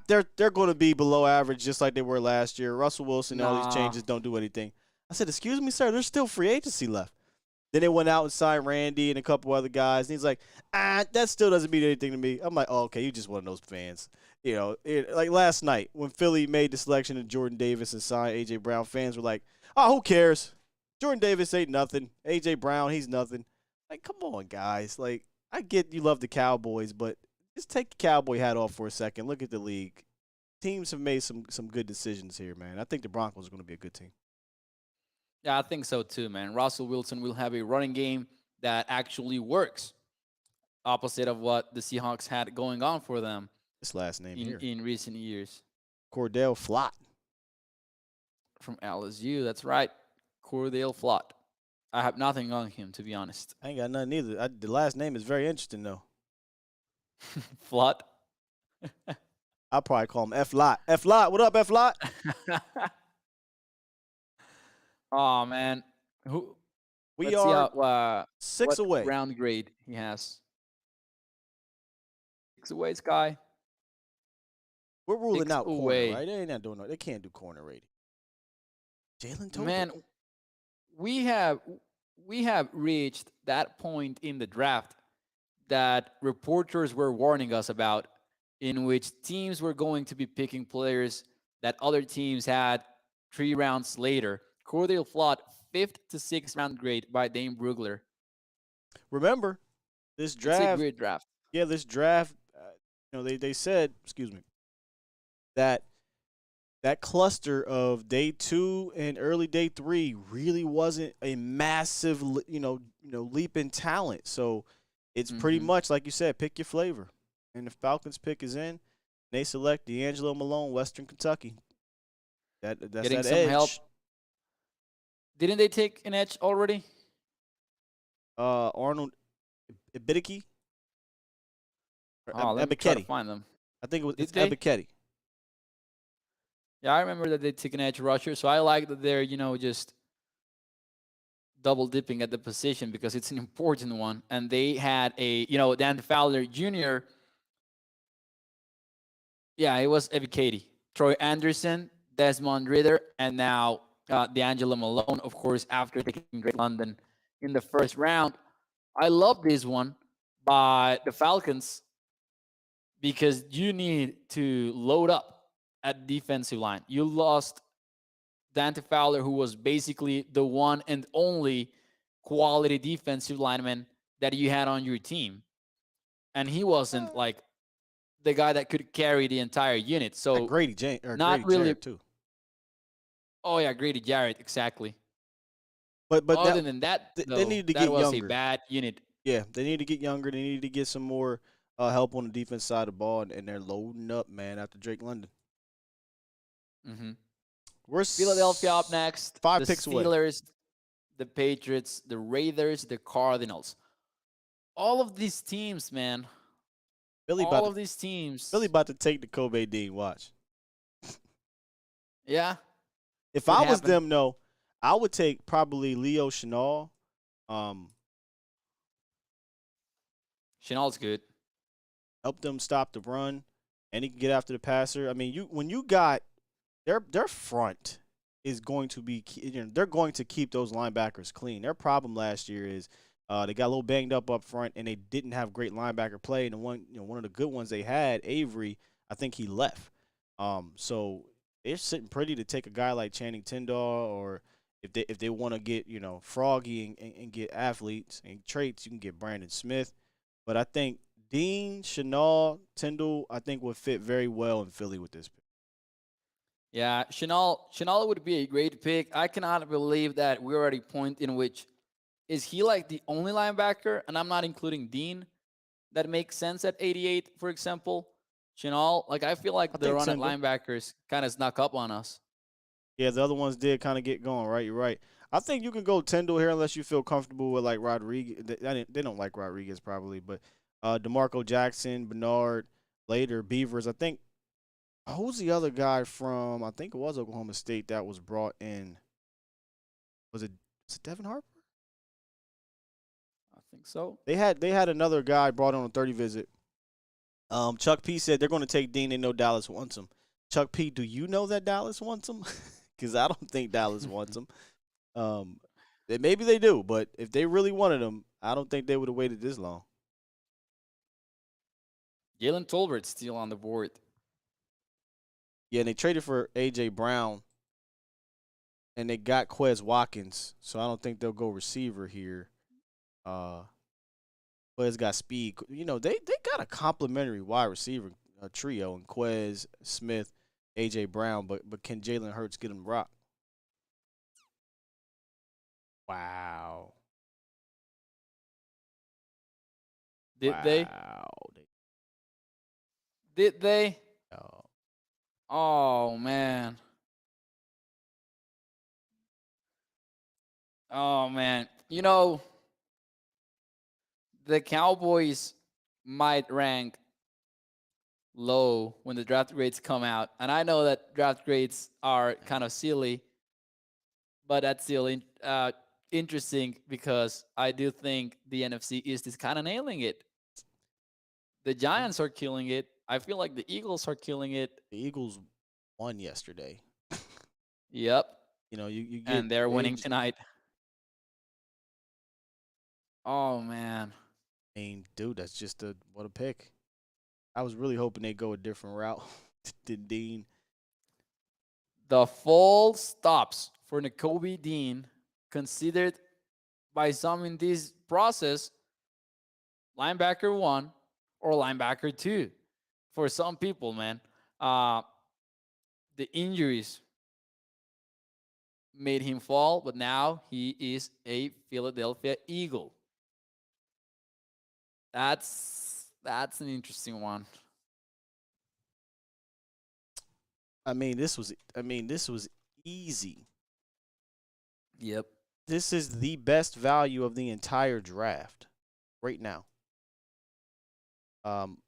they're going to be below average just like they were last year. Russell Wilson, all these changes don't do anything. I said, excuse me, sir, there's still free agency left. Then they went out and signed Randy and a couple other guys. And he's like, that still doesn't mean anything to me. I'm like, oh, okay, you just one of those fans. Like last night when Philly made the selection of Jordan Davis and signed A.J. Brown, fans were like, oh, who cares? Jordan Davis ain't nothing. A.J. Brown, he's nothing. Like, come on, guys. Like, I get you love the Cowboys, but just take the Cowboy hat off for a second. Look at the league. Teams have made some good decisions here, man. I think the Broncos are going to be a good team. Yeah, I think so too, man. Russell Wilson will have a running game that actually works, opposite of what the Seahawks had going on for them. This last name in recent years. Cordell Flott. From LSU, that's right. Cordell Flott. I have nothing on him, to be honest. I ain't got nothing either. The last name is very interesting, though. Flott. I'll probably call him F-Lot. F-Lot, what up, F-Lot? Oh, man. We are how, 6 away. Round grade he has. 6 away, Skyy. We're ruling out corner, right? They ain't not doing no. They can't do corner rating. Jalen Tolbert. Man, we have reached that point in the draft that reporters were warning us about, in which teams were going to be picking players that other teams had 3 rounds later. Cordell Flott, 5th to 6th round grade by Dane Brugler. Remember, this draft. It's a great draft. Yeah, this draft. They said, excuse me, that cluster of day 2 and early day 3 really wasn't a massive, leap in talent. So it's pretty much like you said, pick your flavor. And the Falcons pick is in. They select D'Angelo Malone, Western Kentucky. That's getting that some edge. help. Didn't they take an edge already? Arnold Ebiketie. Let me try to find them. I think it's Ebiketie. Yeah, I remember that they took an edge rusher, so I like that they're, just double dipping at the position because it's an important one. And they had Dan Fowler Jr. Yeah, it was Ebiketie. Troy Andersen, Desmond Ridder, and now D'Angelo Malone, of course, after taking Drake London in the first round. I love this one by the Falcons because you need to load up at defensive line. You lost Dante Fowler, who was basically the one and only quality defensive lineman that you had on your team. And he wasn't like the guy that could carry the entire unit. So Grady James, not Grady really Jarrett too. Oh yeah, Grady Jarrett, exactly. But other than that, they needed to get was younger. A bad unit. Yeah, they need to get younger. They need to get some more help on the defense side of the ball, and they're loading up, man, after Drake London. Mm-hmm. Where's Philadelphia up next? 5 the picks away. Steelers, the Patriots, the Raiders, the Cardinals. All of these teams, man. All of these teams. Philly about to take Nakobe Dean. Watch. Yeah. If I was them, though, I would take probably Leo Chenal. Chenal's good. Help them stop the run, and he can get after the passer. I mean, when you got their front is going to be, they're going to keep those linebackers clean. Their problem last year is they got a little banged up front, and they didn't have great linebacker play. And one of the good ones they had, Avery, I think he left. So they're sitting pretty to take a guy like Channing Tindall, or if they want to get froggy and get athletes and traits, you can get Brandon Smith. But I think Dean, Chenal, Tindall, I think would fit very well in Philly with this pick. Yeah, Chenal would be a great pick. I cannot believe that we're already point in which is he like the only linebacker, and I'm not including Dean, that makes sense at 88, for example. Chenal, like I feel like the run at linebackers kind of snuck up on us. Yeah, the other ones did kind of get going, right? You're right. I think you can go Tindall here unless you feel comfortable with like Rodriguez. They don't like Rodriguez probably, but DeMarco Jackson, Bernard, later Beavers. I think who's the other guy from? I think it was Oklahoma State that was brought in. Was it Devin Harper? I think so. They had another guy brought on a 30 visit. Chuck P said they're going to take Dean. They know Dallas wants him. Chuck P, do you know that Dallas wants him? Because I don't think Dallas wants him. Maybe they do, but if they really wanted him, I don't think they would have waited this long. Jalen Tolbert still on the board. Yeah, and they traded for A.J. Brown, and they got Quez Watkins, so I don't think they'll go receiver here. Quez got speed. They got a complimentary wide receiver trio in Quez, Smith, A.J. Brown, but can Jalen Hurts get him the rock? Wow. Did they? Did they? No. Oh, man. Oh, man. The Cowboys might rank low when the draft grades come out. And I know that draft grades are kind of silly, but that's still interesting because I do think the NFC East is kind of nailing it. The Giants are killing it. I feel like the Eagles are killing it. The Eagles won yesterday. Yep. You get and they're winning tonight. Oh, man. I mean, dude, that's just what a pick. I was really hoping they'd go a different route than Dean. The full stops for Nakobe Dean, considered by some in this process linebacker 1 or linebacker 2. For some people, man, the injuries made him fall, but now he is a Philadelphia Eagle. That's an interesting one. I mean, this was easy. Yep. This is the best value of the entire draft right now.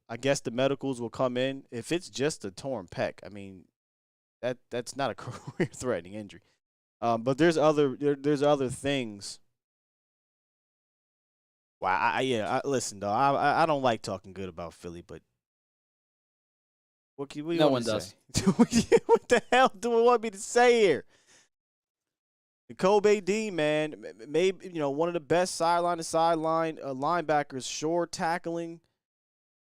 I guess the medicals will come in. If it's just a torn pec, I mean, that's not a career-threatening injury. But there's other things. Wow, listen, though, I don't like talking good about Philly, but what no one does. What the hell do we want me to say here? Nakobe Dean, man, maybe one of the best sideline to sideline linebackers, sure tackling,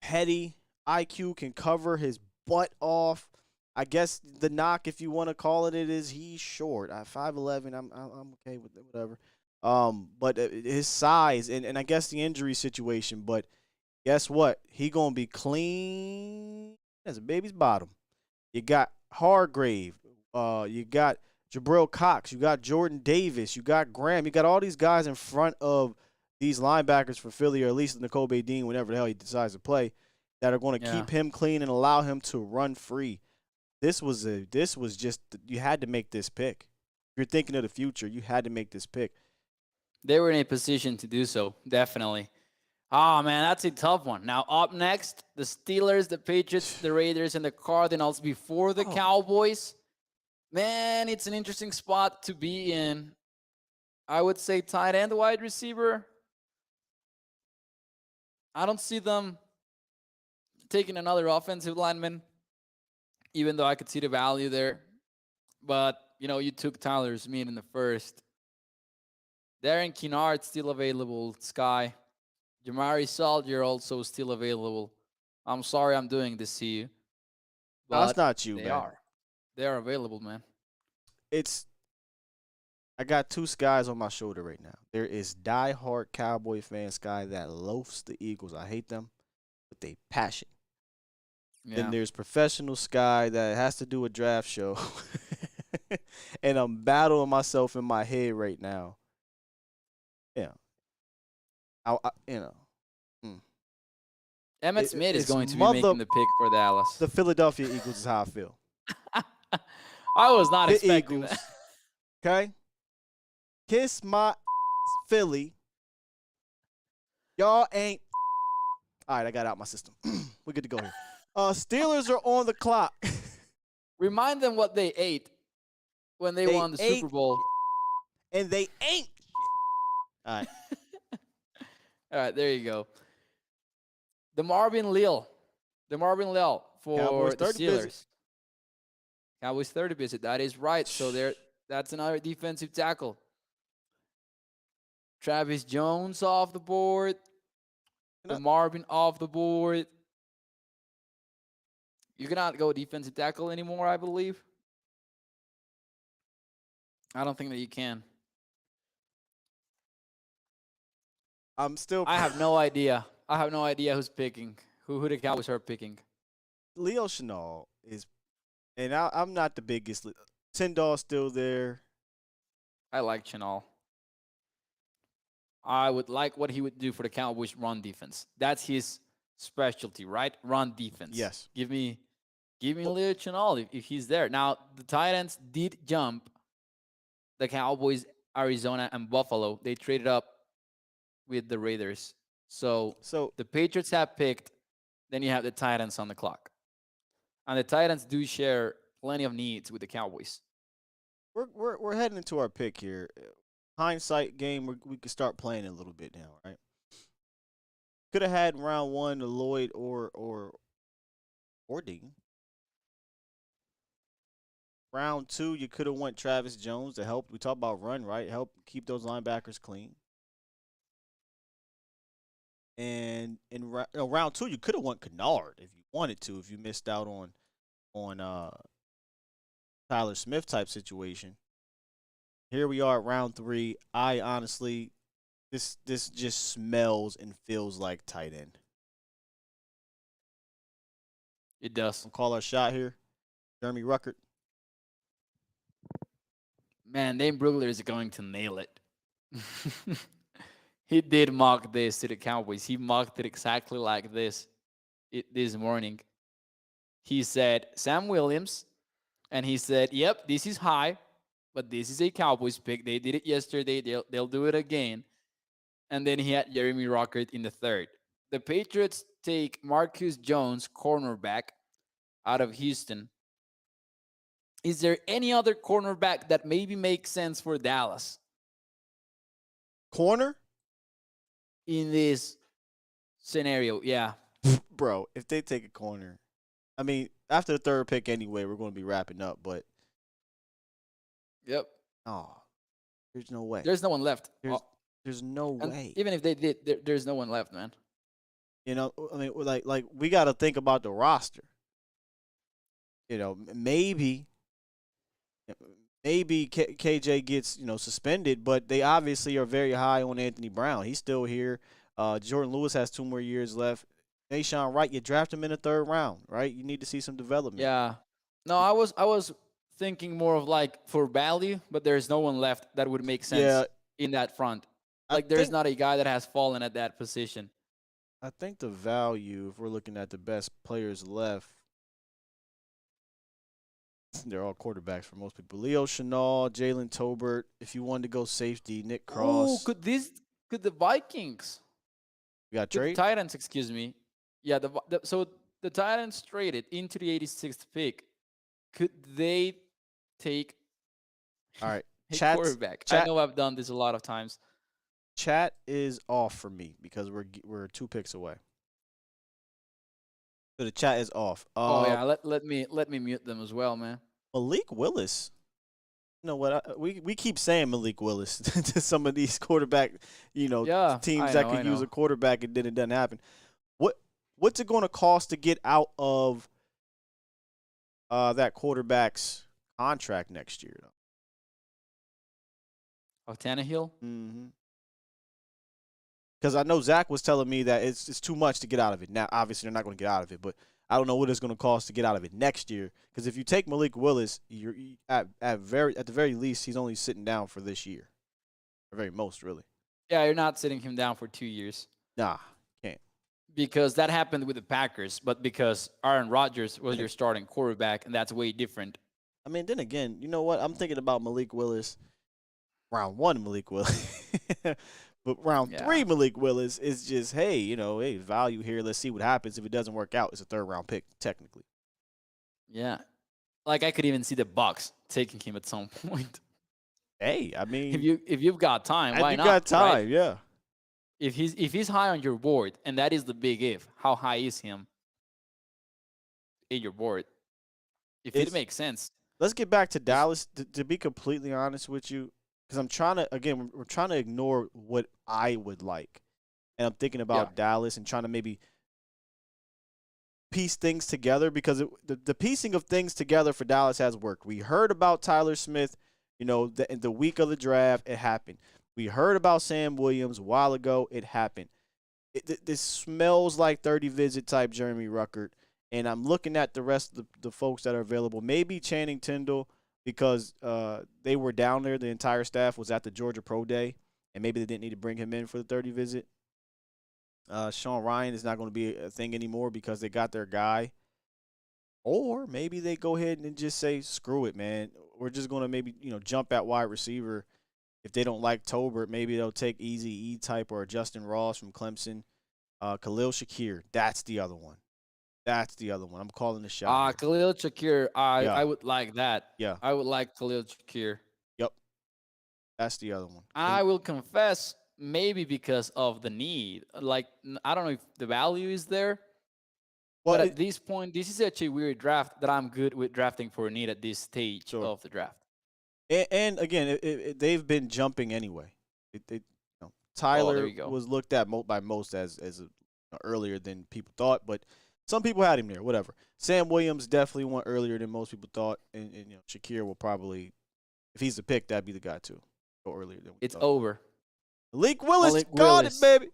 heady, IQ, can cover his butt off. I guess the knock, if you want to call it, is he's short. 5'11", I'm okay with it, whatever. But his size and I guess the injury situation. But guess what? He gonna be clean as a baby's bottom. You got Hargrave. You got Jabril Cox. You got Jordan Davis. You got Graham. You got all these guys in front of these linebackers for Philly, or at least Nakobe Dean, whenever the hell he decides to play, that are going to keep him clean and allow him to run free. This was just, you had to make this pick. If you're thinking of the future, you had to make this pick. They were in a position to do so, definitely. Oh, man, that's a tough one. Now, up next, the Steelers, the Patriots, the Raiders, and the Cardinals before the Cowboys. Man, it's an interesting spot to be in. I would say tight end, wide receiver. I don't see them taking another offensive lineman, even though I could see the value there. But, you took Tyler Smith in the first. Darren Kinnard still available. Skyy. Jamari Salger also still available. I'm sorry I'm doing this to you. No, that's not you, they man. are. They are available, man. I got two Skies on my shoulder right now. There is diehard Cowboy fan Skyy that loafs the Eagles. I hate them with a passion. Yeah. And there's professional Skyy that has to do a draft show. And I'm battling myself in my head right now. Yeah. Emmitt Smith is going to be making the pick for Dallas. The Philadelphia Eagles is how I feel. I was not expecting Eagles, that. Okay? Kiss my Philly. Y'all ain't. All right, I got it out my system. We're good to go here. Steelers are on the clock. Remind them what they ate when they won the Super Bowl. And they ain't. All right. All right, there you go. The Marvin Leal for Cowboys the Steelers. Visit. Cowboys 30 visit. That is right. So that's another defensive tackle. Travis Jones off the board. The Marvin off the board. You cannot go defensive tackle anymore, I believe. I don't think that you can. I have no idea. I have no idea who's picking. Who the Cowboys are picking. Leo Chenal is, and I'm not the biggest. Tindall's still there. I like Chenal. I would like what he would do for the Cowboys run defense. That's his specialty, right? Run defense. Yes. Give me Leo Chenal if he's there. Now, the Titans did jump the Cowboys, Arizona, and Buffalo. They traded up with the Raiders. So the Patriots have picked, then you have the Titans on the clock. And the Titans do share plenty of needs with the Cowboys. We're heading into our pick here. Hindsight game, we could start playing it a little bit now, right? Could have had round one Lloyd or Dean. Round two, you could have went Travis Jones to help. We talked about run, right? Help keep those linebackers clean. And in round two, you could have went Kennard if you wanted to, if you missed out on Tyler Smith type situation. Here we are at round three. I honestly, this just smells and feels like tight end. It does. We'll call our shot here. Jeremy Ruckert. Man, Dane Brugler is going to nail it. He did mock this to the Cowboys. He mocked it exactly like this this morning. He said, Sam Williams, and he said, yep, this is high, but this is a Cowboys pick. They did it yesterday. They'll do it again. And then he had Jeremy Ruckert in the third. The Patriots take Marcus Jones, cornerback, out of Houston. Is there any other cornerback that maybe makes sense for Dallas? Corner? In this scenario, yeah. Bro, if they take a corner, I mean, after the third pick anyway, we're going to be wrapping up, but. Yep. Oh, there's no way. There's no one left. There's no way. Even if they did, there's no one left, man. You know, I mean, like we got to think about the roster. You know, maybe KJ gets, suspended, but they obviously are very high on Anthony Brown. He's still here. Jordan Lewis has 2 more years left. Nahshon Wright, you draft him in the 3rd round, right? You need to see some development. Yeah. No, I was thinking more of like for value, but there's no one left that would make sense in that front. Like, there's not a guy that has fallen at that position. I think the value, if we're looking at the best players left, they're all quarterbacks for most people. Leo Chenal, Jalen Tolbert. If you wanted to go safety, Nick Cross. Oh, could the Vikings? You got Could trade? the Titans, excuse me. Yeah, so the Titans traded into the 86th pick. Could they take All right. a quarterback? I know I've done this a lot of times. Chat is off for me because we're 2 picks away. So the chat is off. Oh yeah, let me mute them as well, man. Malik Willis. You know what? We keep saying Malik Willis to some of these quarterback, teams that could use a quarterback, and then it doesn't happen. What's it going to cost to get out of that quarterback's contract next year, though? Oh, Tannehill? Mm-hmm. Because I know Zach was telling me that it's too much to get out of it. Now, obviously, they're not going to get out of it, but I don't know what it's going to cost to get out of it next year. Because if you take Malik Willis, you're at the very least, he's only sitting down for this year, or very most, really. Yeah, you're not sitting him down for 2 years. Nah, can't. Because that happened with the Packers, but because Aaron Rodgers was your starting quarterback, and that's way different. I mean, then again, you know what? I'm thinking about Malik Willis, round 1 Malik Willis. But round 3 Malik Willis is just, hey, value here. Let's see what happens. If it doesn't work out, it's a 3rd-round pick, technically. Yeah. Like, I could even see the Bucs taking him at some point. Hey, I mean, if you've got time, why not? If you got time, right? Yeah. If he's high on your board, and that is the big if, how high is him in your board? If it makes sense. Let's get back to Dallas. To be completely honest with you, because I'm trying to, again, we're trying to ignore what I would like. And I'm thinking about Dallas and trying to maybe piece things together, because the piecing of things together for Dallas has worked. We heard about Tyler Smith, in the week of the draft, it happened. We heard about Sam Williams a while ago, it happened. This smells like 30 visit type Jeremy Ruckert. And I'm looking at the rest of the folks that are available. Maybe Channing Tindall, because they were down there. The entire staff was at the Georgia Pro Day, and maybe they didn't need to bring him in for the 30 visit. Sean Ryan is not going to be a thing anymore because they got their guy. Or maybe they go ahead and just say, screw it, man. We're just going to maybe, jump at wide receiver. If they don't like Tolbert, maybe they'll take Easy E-type or Justin Ross from Clemson. Khalil Shakir, that's the other one. I'm calling the shot. Khalil Shakir, I would like that. Yeah. I would like Khalil Shakir. Yep. That's the other one. I will confess, maybe because of the need. Like, I don't know if the value is there. Well, but at this point, this is such a weird draft that I'm good with drafting for a need at this stage of the draft. And again, they've been jumping anyway. Tyler was looked at by most as earlier than people thought, but some people had him there. Whatever. Sam Williams definitely went earlier than most people thought, and Shakir will probably, if he's the pick, that'd be the guy too. Go earlier than we thought. Over. Malik Willis got it, baby.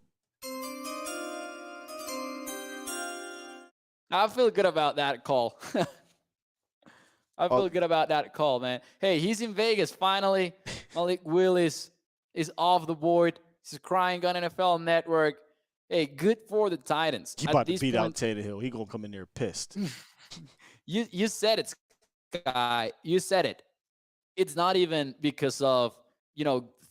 I feel good about that call. I feel good about that call, man. Hey, he's in Vegas finally. Malik Willis is off the board. He's crying on NFL Network. Hey, good for the Titans. He about to beat out Tannehill. He gonna come in there pissed. You said it, Skyy. You said it. It's not even because of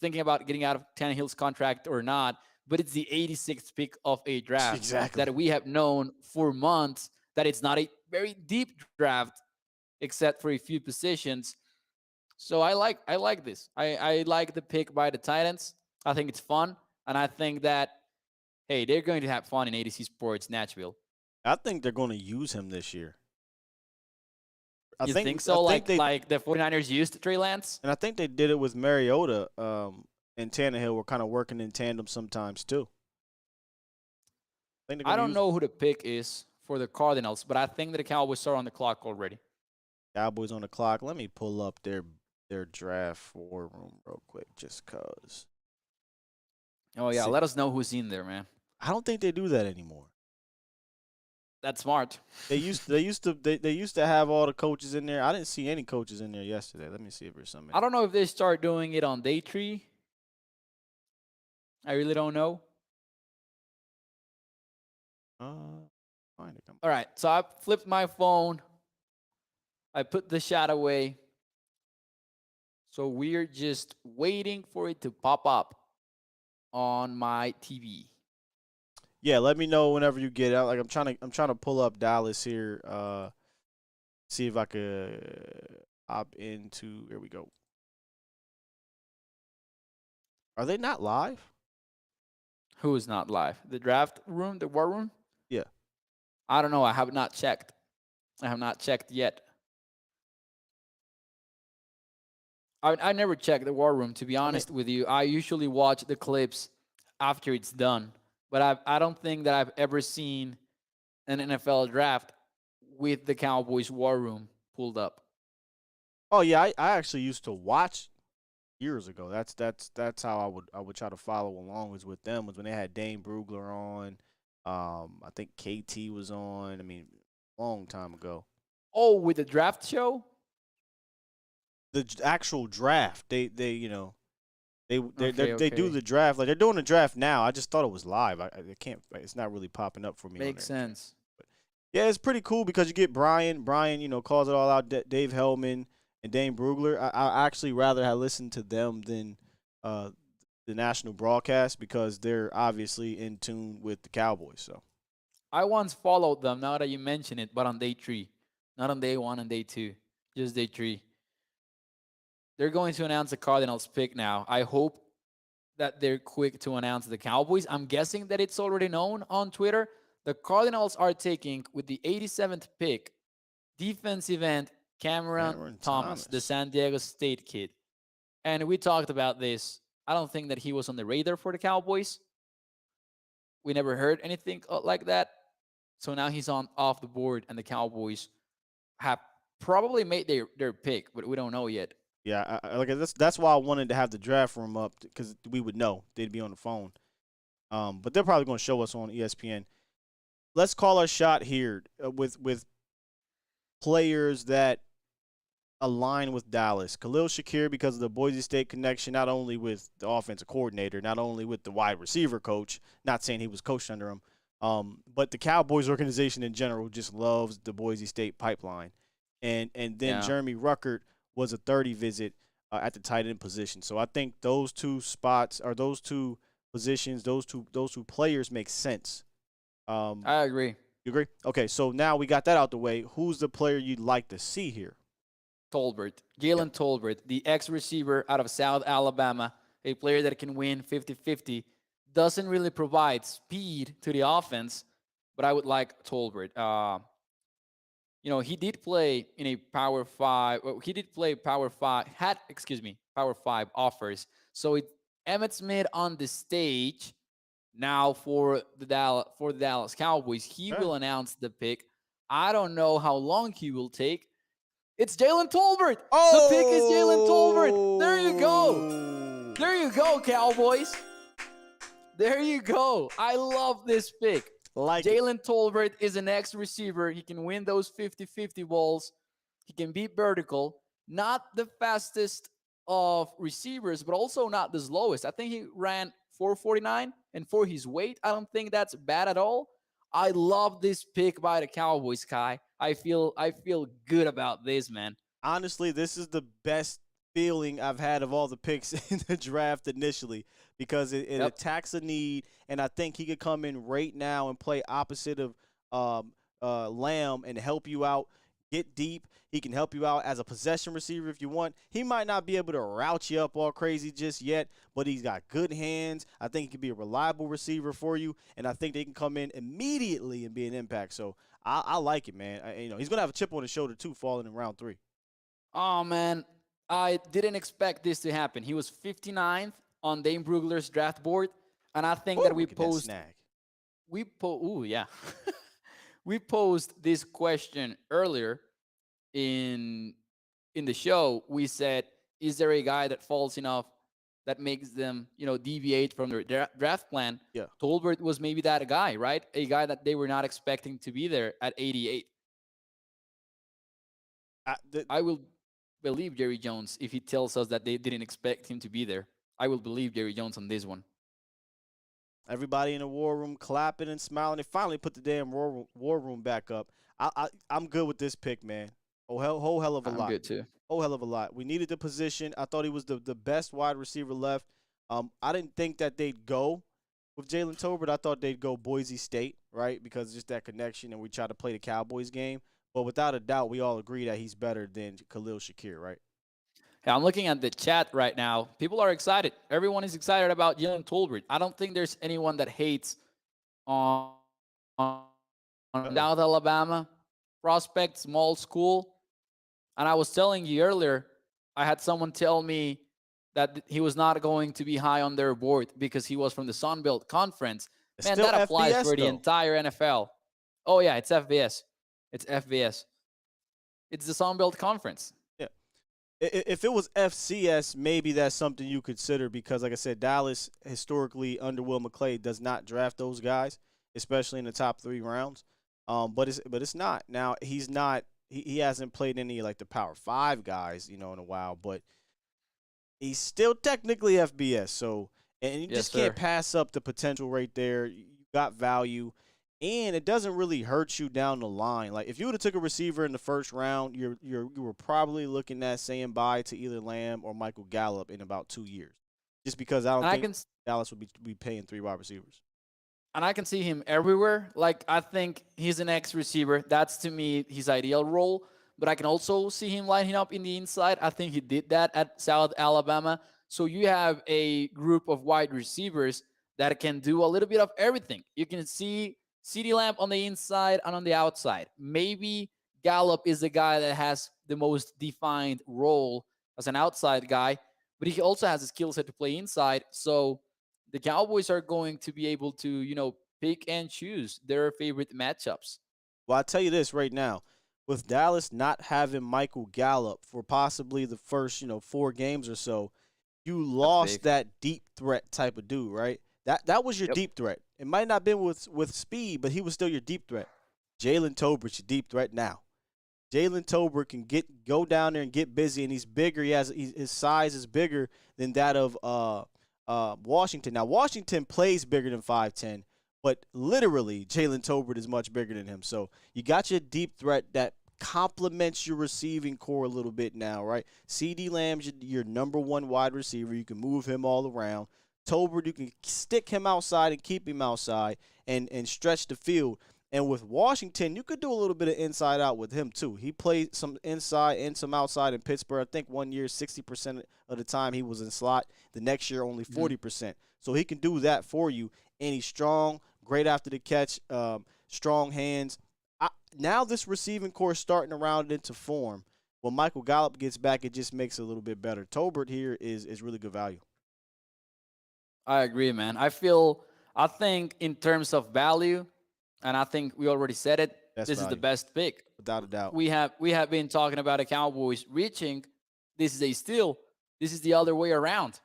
thinking about getting out of Tannehill's contract or not, but it's the 86th pick of a draft that we have known for months that it's not a very deep draft, except for a few positions. So I like this. I like the pick by the Titans. I think it's fun, and I think that, hey, they're going to have fun in ADC Sports Nashville. I think they're going to use him this year. You think so? Like the 49ers used Trey Lance? And I think they did it with Mariota and Tannehill were kind of working in tandem sometimes too. I don't know who the pick is for the Cardinals, but I think that the Cowboys are on the clock already. Cowboys on the clock. Let me pull up their draft war room real quick just because. Oh, yeah. Let us know who's in there, man. I don't think they do that anymore. That's smart. They used to have all the coaches in there. I didn't see any coaches in there yesterday. Let me see if there's something. I don't know if they start doing it on day tree. I really don't know. Find it. All right, so I flipped my phone. I put the shot away. So we're just waiting for it to pop up on my TV. Yeah, let me know whenever you get out. Like I'm trying to pull up Dallas here. See if I could opt into. Here we go. Are they not live? Who is not live? The draft room, the war room? Yeah. I don't know. I have not checked. I have not checked yet. I never check the war room, to be honest with you. I usually watch the clips after it's done. But I don't think that I've ever seen an NFL draft with the Cowboys war room pulled up. Oh yeah, I actually used to watch years ago. That's how I would try to follow along was with them was when they had Dane Brugler on. I think KT was on. I mean, long time ago. Oh, with the draft show? The actual draft. They you know they do Okay. the draft like they're doing the draft now. I just thought it was live. I can't. It's not really popping up for me. Makes sense. But yeah, it's pretty cool because you get Brian, calls it all out. Dave Hellman and Dane Brugler. I actually rather have listened to them than the national broadcast because they're obviously in tune with the Cowboys. So I once followed them, now that you mention it, but on day 3. Not on day 1 and day 2. Just day 3. They're going to announce the Cardinals pick now. I hope that they're quick to announce the Cowboys. I'm guessing that it's already known on Twitter. The Cardinals are taking, with the 87th pick, defensive end Cameron Thomas, the San Diego State kid. And we talked about this. I don't think that he was on the radar for the Cowboys. We never heard anything like that. So now he's off the board, and the Cowboys have probably made their pick, but we don't know yet. yeah, that's why I wanted to have the draft room up because we would know they'd be on the phone. But they're probably going to show us on ESPN. Let's call our shot here with players that align with Dallas. Khalil Shakir because of the Boise State connection, not only with the offensive coordinator, not only with the wide receiver coach, not saying he was coached under him, but the Cowboys organization in general just loves the Boise State pipeline. And then Jeremy Ruckert was a 30 visit at the tight end position. So I think those two spots or those two positions, those two players make sense. I agree. You agree? Okay, so now we got that out the way. Who's the player you'd like to see here? Tolbert, Jalen Tolbert, the ex-receiver out of South Alabama, a player that can win 50-50, doesn't really provide speed to the offense, but I would like Tolbert. He did play in a Power 5. He did play Power 5, Power 5 offers. So it's Emmitt Smith on the stage now for the Dallas Cowboys. He will announce the pick. I don't know how long he will take. It's Jalen Tolbert. Oh! The pick is Jalen Tolbert. There you go. There you go, Cowboys. There you go. I love this pick. Jalen Tolbert is an ex-receiver. He can win those 50-50 balls. He can be vertical. Not the fastest of receivers, but also not the slowest. I think he ran 4.49, and for his weight, I don't think that's bad at all. I love this pick by the Cowboys, Skyy. I feel good about this, man. Honestly, this is the best feeling I've had of all the picks in the draft initially because it attacks a need, and I think he could come in right now and play opposite of Lamb and help you out, get deep. He can help you out as a possession receiver if you want. He might not be able to route you up all crazy just yet, but he's got good hands. I think he can be a reliable receiver for you, and I think they can come in immediately and be an impact. So I like it, man. He's going to have a chip on his shoulder, too, falling in round 3. Oh, man. I didn't expect this to happen. He was 59th on Dane Brugler's draft board, and I think that we posed we posed this question earlier in the show. We said, is there a guy that falls enough that makes them, deviate from their draft plan? Yeah. Tolbert was maybe that guy, right? A guy that they were not expecting to be there at 88. I will believe Jerry Jones if he tells us that they didn't expect him to be there. I will believe Jerry Jones on this one. Everybody in the war room clapping and smiling. They finally put the damn war room back up. I'm good with this pick, man. Whole hell of a lot. I'm good too. Whole hell of a lot. We needed the position. I thought he was the best wide receiver left. I didn't think that they'd go with Jalen Tolbert. I thought they'd go Boise State, right? Because just that connection, and we tried to play the Cowboys game. But without a doubt, we all agree that he's better than Khalil Shakir, right? Yeah, I'm looking at the chat right now. People are excited. Everyone is excited about Jalen Tolbert. I don't think there's anyone that hates on South Alabama prospect, small school. And I was telling you earlier, I had someone tell me that he was not going to be high on their board because he was from the Sun Belt Conference. Man, that applies FBS, for the entire NFL. Oh, yeah, it's FBS. It's FBS. It's the Sun Belt Conference. Yeah. If it was FCS, maybe that's something you consider because, like I said, Dallas historically under Will McClay does not draft those guys, especially in the top 3 rounds. But it's not. Now, he's not. He hasn't played any like the Power 5 guys, in a while, but he's still technically FBS. So, and you just can't pass up the potential right there. You got value, and it doesn't really hurt you down the line. Like if you would have took a receiver in the first round, you were probably looking at saying bye to either Lamb or Michael Gallup in about 2 years, just because I don't think Dallas would be paying 3 wide receivers. And I can see him everywhere. Like, I think he's an X receiver. That's, to me, his ideal role. But I can also see him lining up in the inside. I think he did that at South Alabama. So you have a group of wide receivers that can do a little bit of everything. You can see CeeDee Lamb on the inside and on the outside. Maybe Gallup is the guy that has the most defined role as an outside guy. But he also has a skill set to play inside. So the Cowboys are going to be able to, pick and choose their favorite matchups. Well, I'll tell you this right now. With Dallas not having Michael Gallup for possibly the first, 4 games or so, you lost that deep threat type of dude, right? That was your deep threat. It might not have been with speed, but he was still your deep threat. Jalen Tolbert's your deep threat now. Jalen Tolbert can go down there and get busy, and he's bigger. His size is bigger than that of Washington. Now, Washington plays bigger than 5'10", but literally Jalen Tolbert is much bigger than him. So you got your deep threat that complements your receiving core a little bit now, right? CeeDee Lamb's your number 1 wide receiver. You can move him all around. Tolbert, you can stick him outside and keep him outside and stretch the field. And with Washington, you could do a little bit of inside out with him too. He played some inside and some outside in Pittsburgh. I think one year 60% of the time he was in slot. The next year only 40%. So he can do that for you. And he's strong, great after the catch, strong hands. Now this receiving core is starting to round into form. When Michael Gallup gets back, it just makes it a little bit better. Tolbert here is really good value. I agree, man. I think in terms of value, and I think we already said it, this is the best pick. Without a doubt. We have been talking about the Cowboys reaching. This is a steal. This is the other way around.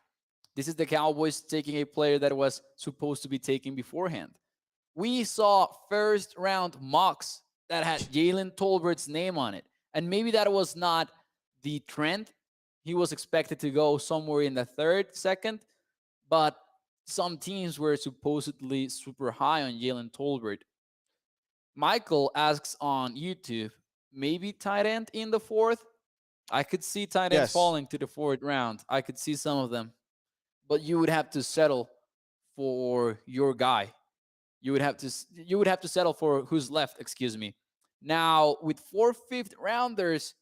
This is the Cowboys taking a player that was supposed to be taken beforehand. We saw first-round mocks that had Jalen Tolbert's name on it. And maybe that was not the trend. He was expected to go somewhere in the 3rd, 2nd. But some teams were supposedly super high on Jalen Tolbert. Michael asks on YouTube, maybe tight end in the 4th? I could see tight ends falling to the 4th round. I could see some of them. But you would have to settle for your guy. You would have to settle for who's left, excuse me. Now, with 4 5th-rounders,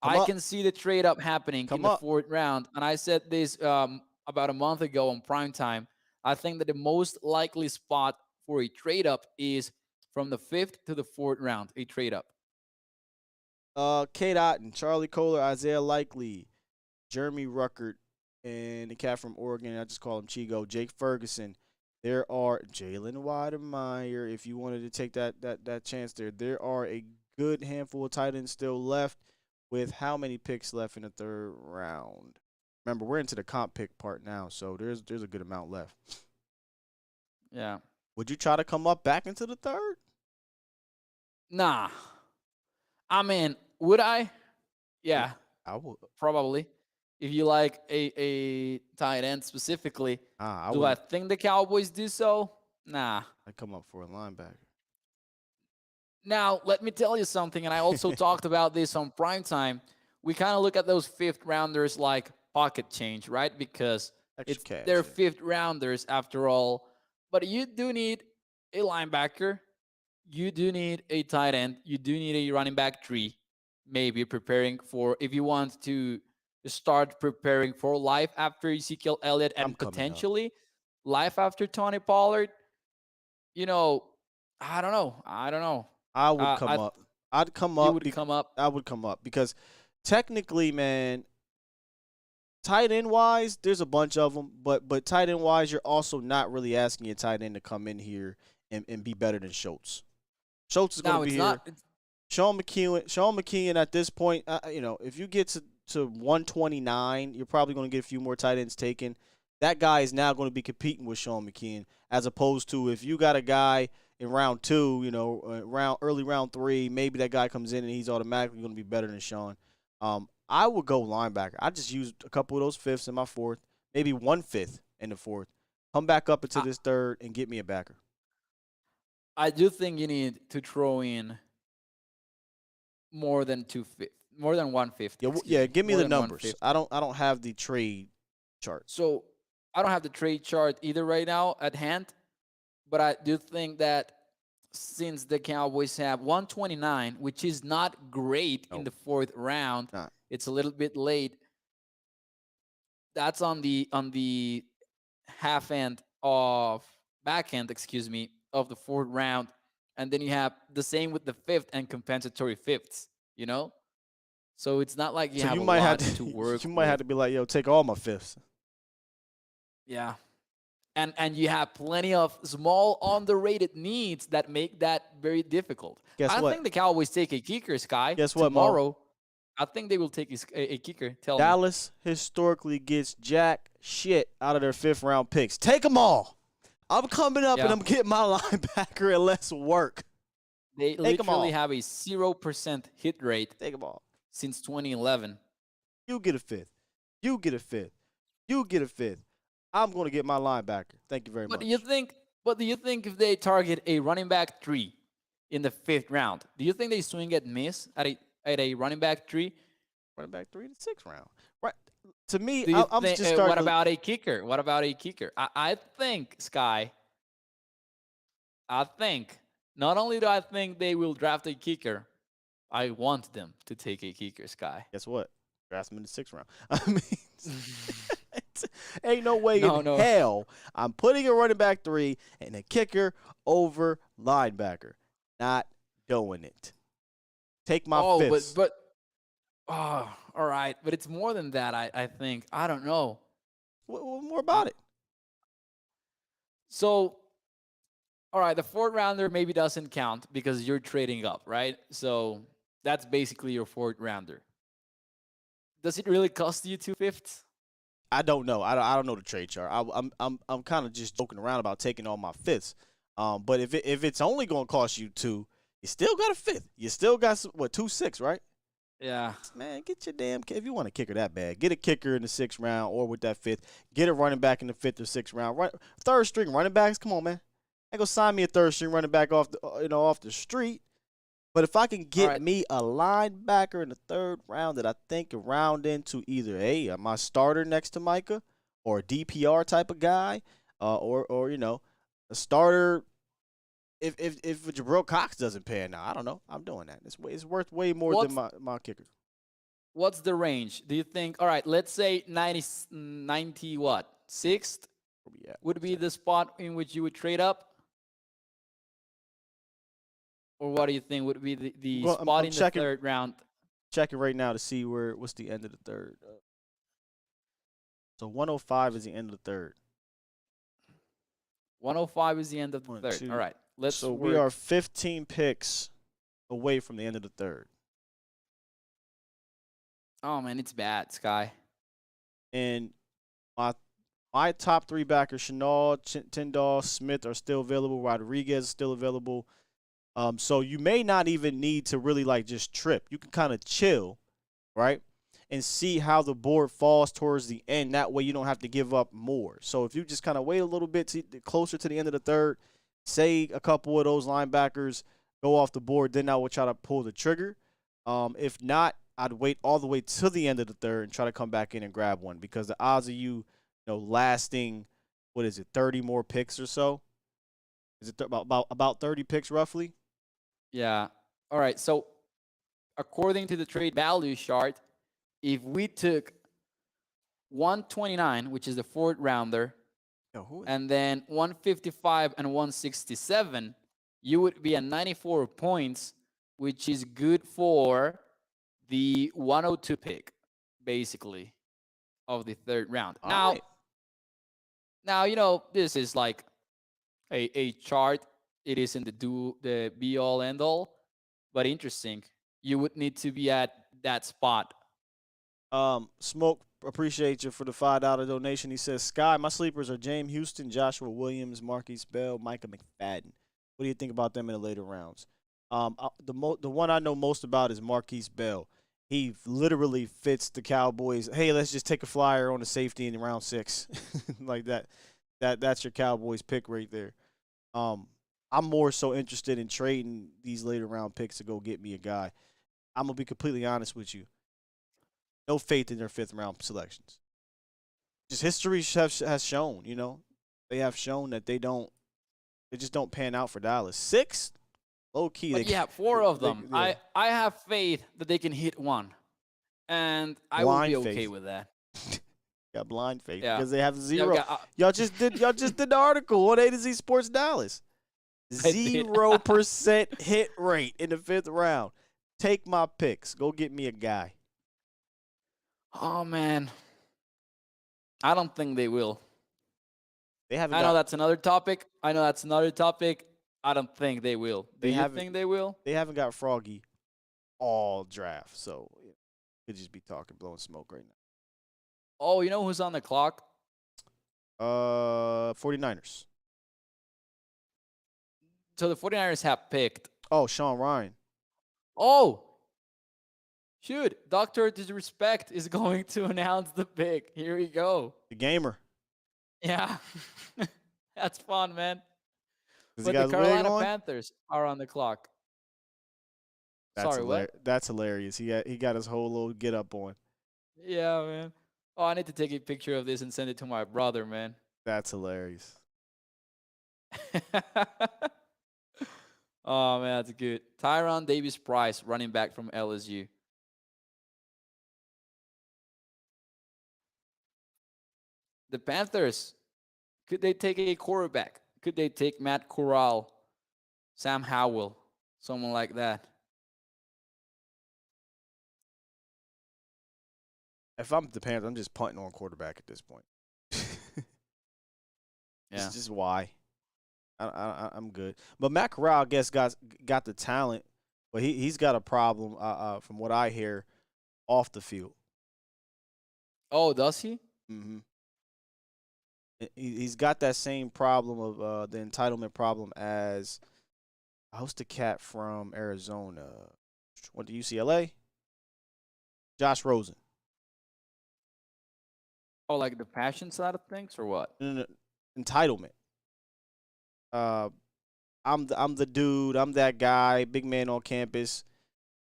I can see the trade-up happening in the 4th round. And I said this about a month ago on primetime. I think that the most likely spot for a trade-up is from the 5th to the 4th round, a trade-up. Kate Otten, Charlie Kohler, Isaiah Likely, Jeremy Ruckert, and the cat from Oregon, I just call him Chigo, Jake Ferguson. There are Jalen Wydermyer, if you wanted to take that chance there. There are a good handful of tight ends still left with how many picks left in the 3rd round? Remember, we're into the comp pick part now, so there's a good amount left. Yeah. Would you try to come up back into the 3rd? Nah. I mean, would I? Yeah. I would. Probably. if you like a tight end specifically. Do I think the Cowboys do so? Nah. I come up for a linebacker. Now, let me tell you something, and I also talked about this on primetime. We kind of look at those fifth-rounders like pocket change, right? Because they're fifth-rounders after all. But you do need a linebacker. You do need a tight end. You do need a running back 3, maybe preparing for, if you want to start preparing for life after Ezekiel Elliott and potentially life after Tony Pollard. You know, I don't know. I would come up. I'd come up. You would come up. I would come up because technically, man, tight end wise, there's a bunch of them. But tight end wise, you're also not really asking your tight end to come in here and be better than Schultz. Schultz is going to be here. Sean McKeon at this point, if you get to 129, you're probably going to get a few more tight ends taken. That guy is now going to be competing with Sean McKeon, as opposed to if you got a guy in round 2, early round 3, maybe that guy comes in and he's automatically going to be better than Sean. I would go linebacker. I just used a couple of those fifths in my fourth, maybe 1/5 in the fourth. Come back up into this third and get me a backer. I do think you need to throw in more than 150. Yeah, give me the numbers. I don't have the trade chart. So I don't have the trade chart either right now at hand, but I do think that since the Cowboys have 129, which is not great in the 4th round, it's a little bit late. That's on the back end of the 4th round. And then you have the same with the 5th and compensatory 5ths, So it's not like you have a lot to work You might have to be like, yo, take all my 5ths. Yeah. And you have plenty of small underrated needs that make that very difficult. I think the Cowboys take a kicker, Skyy. Guess what, tomorrow? I think they will take a kicker. Dallas historically gets jack shit out of their 5th round picks. Take them all. I'm coming up and I'm getting my linebacker and let's work. They literally have a 0% hit rate. Take them all. Since 2011. You get a 5th. You get a 5th. You get a 5th. I'm going to get my linebacker. Thank you very much. Do you think if they target a running back 3 in the 5th round, do you think they swing at miss at a running back 3? Running back 3 in the 6th round. Right. To me, I'm just starting. What about a kicker? I think, Skyy. Not only do I think they will draft a kicker, I want them to take a kicker, Skyy. Guess what? Draft them in the 6th round. I mean, ain't no way in hell I'm putting a running back 3 and a kicker over linebacker. Not doing it. Take my 5ths. All right. But it's more than that, I think. I don't know. What more about it? So, all right, the 4th rounder maybe doesn't count because you're trading up, right? So that's basically your 4th rounder. Does it really cost you 2 5ths? I don't know. I don't know the trade chart. I'm kind of just joking around about taking all my 5ths. But if it's only going to cost you 2, you still got a 5th. You still got 2-6, right? Yeah. Man, get your damn – if you want a kicker that bad, get a kicker in the 6th round or with that 5th. Get a running back in the 5th or 6th round. Third string running backs, come on, man. Ain't going to sign me a third string running back off the street. But if I can get me a linebacker in the 3rd round that I think can round into either my starter next to Micah or a DPR type of guy or a starter – If Jabril Cox doesn't pan now, I don't know. I'm doing that. It's worth way more than my kicker. What's the range? Do you think, all right, let's say 90 what? 6th would be the spot in which you would trade up? Or what do you think would be the spot in the 3rd round? Checking right now to see what's the end of the 3rd. So 105 is the end of the 3rd. 105 is the end of the 3rd. All right. We are 15 picks away from the end of the 3rd. Oh, man, it's bad, Skyy. And my top 3 backers, Shenault, Tyndall, Smith are still available. Rodriguez is still available. So you may not even need to really just trip. You can kind of chill, right? and see how the board falls towards the end. That way you don't have to give up more. So if you just kind of wait a little bit closer to the end of the third, say a couple of those linebackers go off the board, then I would try to pull the trigger. If not, I'd wait all the way to the end of the third and try to come back in and grab one, because the odds of you lasting, 30 more picks or so? Is it about 30 picks roughly? Yeah. All right. So according to the trade value chart, if we took 129, which is the fourth rounder, and then 155 and 167, you would be at 94 points, which is good for the 102 pick, basically, of the third round. Now, this is like a chart. It isn't the be-all, end-all, but interesting. You would need to be at that spot. Smoke, appreciate you for the $5 donation. He says, Skyy, my sleepers are James Houston, Joshua Williams, Marquise Bell, Micah McFadden. What do you think about them in the later rounds? The one I know most about is Marquise Bell. He literally fits the Cowboys. Hey, let's just take a flyer on the safety in round 6. Like that. That's your Cowboys pick right there. I'm more so interested in trading these later round picks to go get me a guy. I'm going to be completely honest with you. No faith in their 5th round selections. Just history has shown, they have shown that they just don't pan out for Dallas. 6, low key. But yeah, 4 of them. I have faith that they can hit one, and I will be okay with that. Got blind faith because they have 0. Y'all just did the article on A to Z Sports Dallas. 0% hit rate in the 5th round. Take my picks. Go get me a guy. Oh man, I don't think they will. I know that's another topic. I don't think they will. Do you think they will? They haven't got Froggy all draft, so could just be blowing smoke right now. Oh, you know who's on the clock? 49ers. So the 49ers have picked. Oh, Sean Ryan. Oh, shoot. Dr. Disrespect is going to announce the pick. Here we go. The gamer. Yeah. That's fun, man. But the Carolina Panthers are on the clock. What? That's hilarious. He got his whole little get up on. Yeah, man. Oh, I need to take a picture of this and send it to my brother, man. That's hilarious. Oh, man, that's good. Tyron Davis-Price, running back from LSU. The Panthers, could they take a quarterback? Could they take Matt Corral, Sam Howell, someone like that? If I'm the Panthers, I'm just punting on quarterback at this point. Yeah. It's just why. I'm good. But Matt Corral, I guess, got the talent, but he's got a problem, from what I hear, off the field. Oh, does he? Mm-hmm. He's got that same problem of the entitlement problem as who's the cat from Arizona? Went to UCLA? Josh Rosen. Oh, like the passion side of things, or what? No. Entitlement. I'm the dude. I'm that guy. Big man on campus.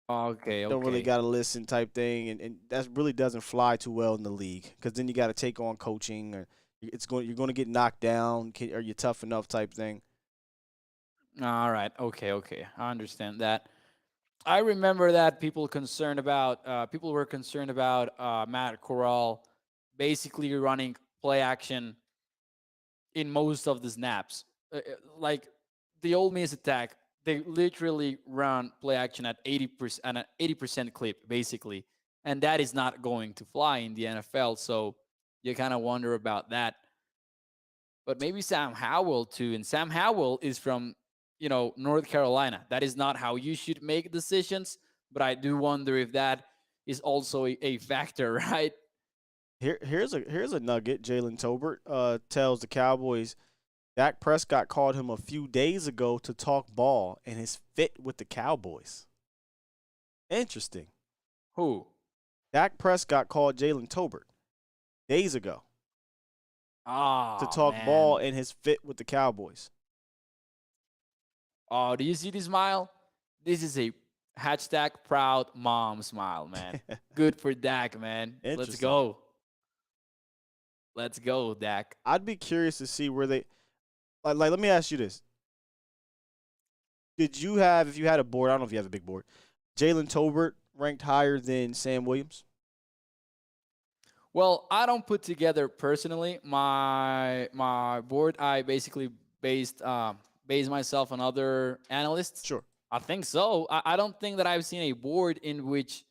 Okay. Don't really got to listen type thing, and that really doesn't fly too well in the league, because then you got to take on coaching, or you're going to get knocked down. Are you tough enough type thing? All right. Okay. I understand that. I remember that people were concerned about Matt Corral basically running play action in most of the snaps. Like the Ole Miss attack, they literally run play action at 80% clip, basically. And that is not going to fly in the NFL. So you kind of wonder about that. But maybe Sam Howell too. And Sam Howell is from, North Carolina. That is not how you should make decisions. But I do wonder if that is also a factor, right? Here's a nugget. Jalen Tolbert tells the Cowboys Dak Prescott called him a few days ago to talk ball and his fit with the Cowboys. Interesting. Who? Dak Prescott called Jalen Tolbert days ago to talk ball and his fit with the Cowboys. Oh, do you see this smile? This is a hashtag proud mom smile, man. Good for Dak, man. Let's go. Let's go, Dak. I'd be curious to see where they like let me ask you this. Did you have, if you had a board, I don't know if you have a big board, Jalen Tolbert ranked higher than Sam Williams? Well, I don't put together personally my board. I basically base myself on other analysts. Sure. I think so. I don't think that I've seen a board in which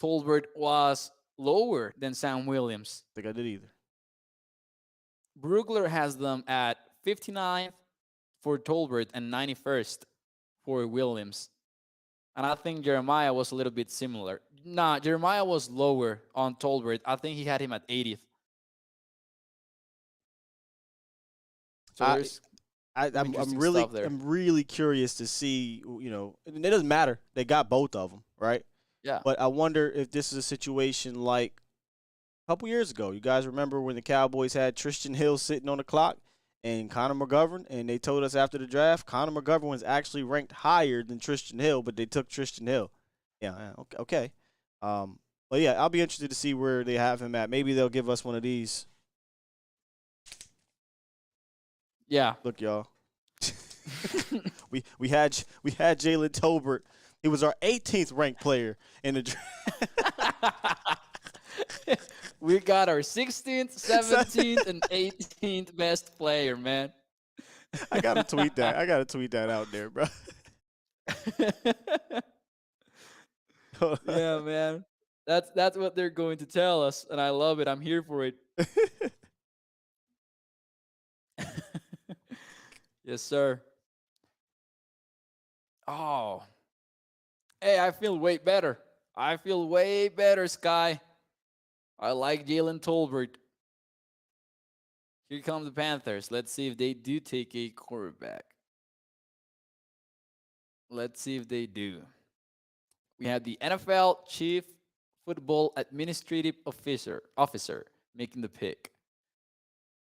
Tolbert was lower than Sam Williams. I think I did either. Brugler has them at 59th for Tolbert and 91st for Williams. And I think Jeremiah was a little bit similar. Nah, Jeremiah was lower on Tolbert. I think he had him at 80th. So I'm really curious to see, you know, and it doesn't matter. They got both of them, right? Yeah. But I wonder if this is a situation like a couple years ago. You guys remember when the Cowboys had Tristan Hill sitting on the clock and Connor McGovern, and they told us after the draft, Connor McGovern was actually ranked higher than Tristan Hill, but they took Tristan Hill. Yeah, okay. But yeah, I'll be interested to see where they have him at. Maybe they'll give us one of these. Yeah. Look, y'all. we had Jalen Tolbert. He was our 18th ranked player in the draft. We got our 16th, 17th, and 18th best player, man. I gotta tweet that. I gotta tweet that out there, bro. Yeah, man. That's what they're going to tell us, and I love it. I'm here for it. Yes, sir. Oh. Hey, I feel way better. I feel way better, Skyy. I like Jalen Tolbert. Here come the Panthers. Let's see if they do take a quarterback. Let's see if they do. We have the NFL Chief Football Administrative Officer making the pick.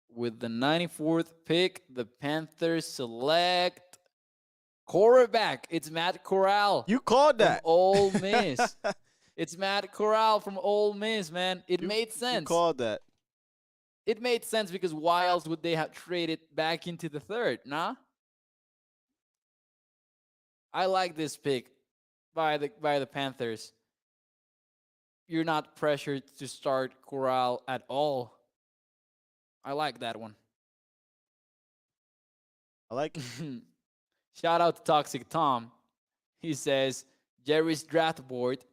With the 94th pick, the Panthers select quarterback. It's Matt Corral. You called that. From Ole Miss. It's Matt Corral from Ole Miss, man. It made sense. You called that. It made sense because why else would they have traded back into the third, nah? I like this pick by the Panthers. You're not pressured to start Corral at all. I like that one. I like it. Shout out to Toxic Tom. He says, Jerry's draft board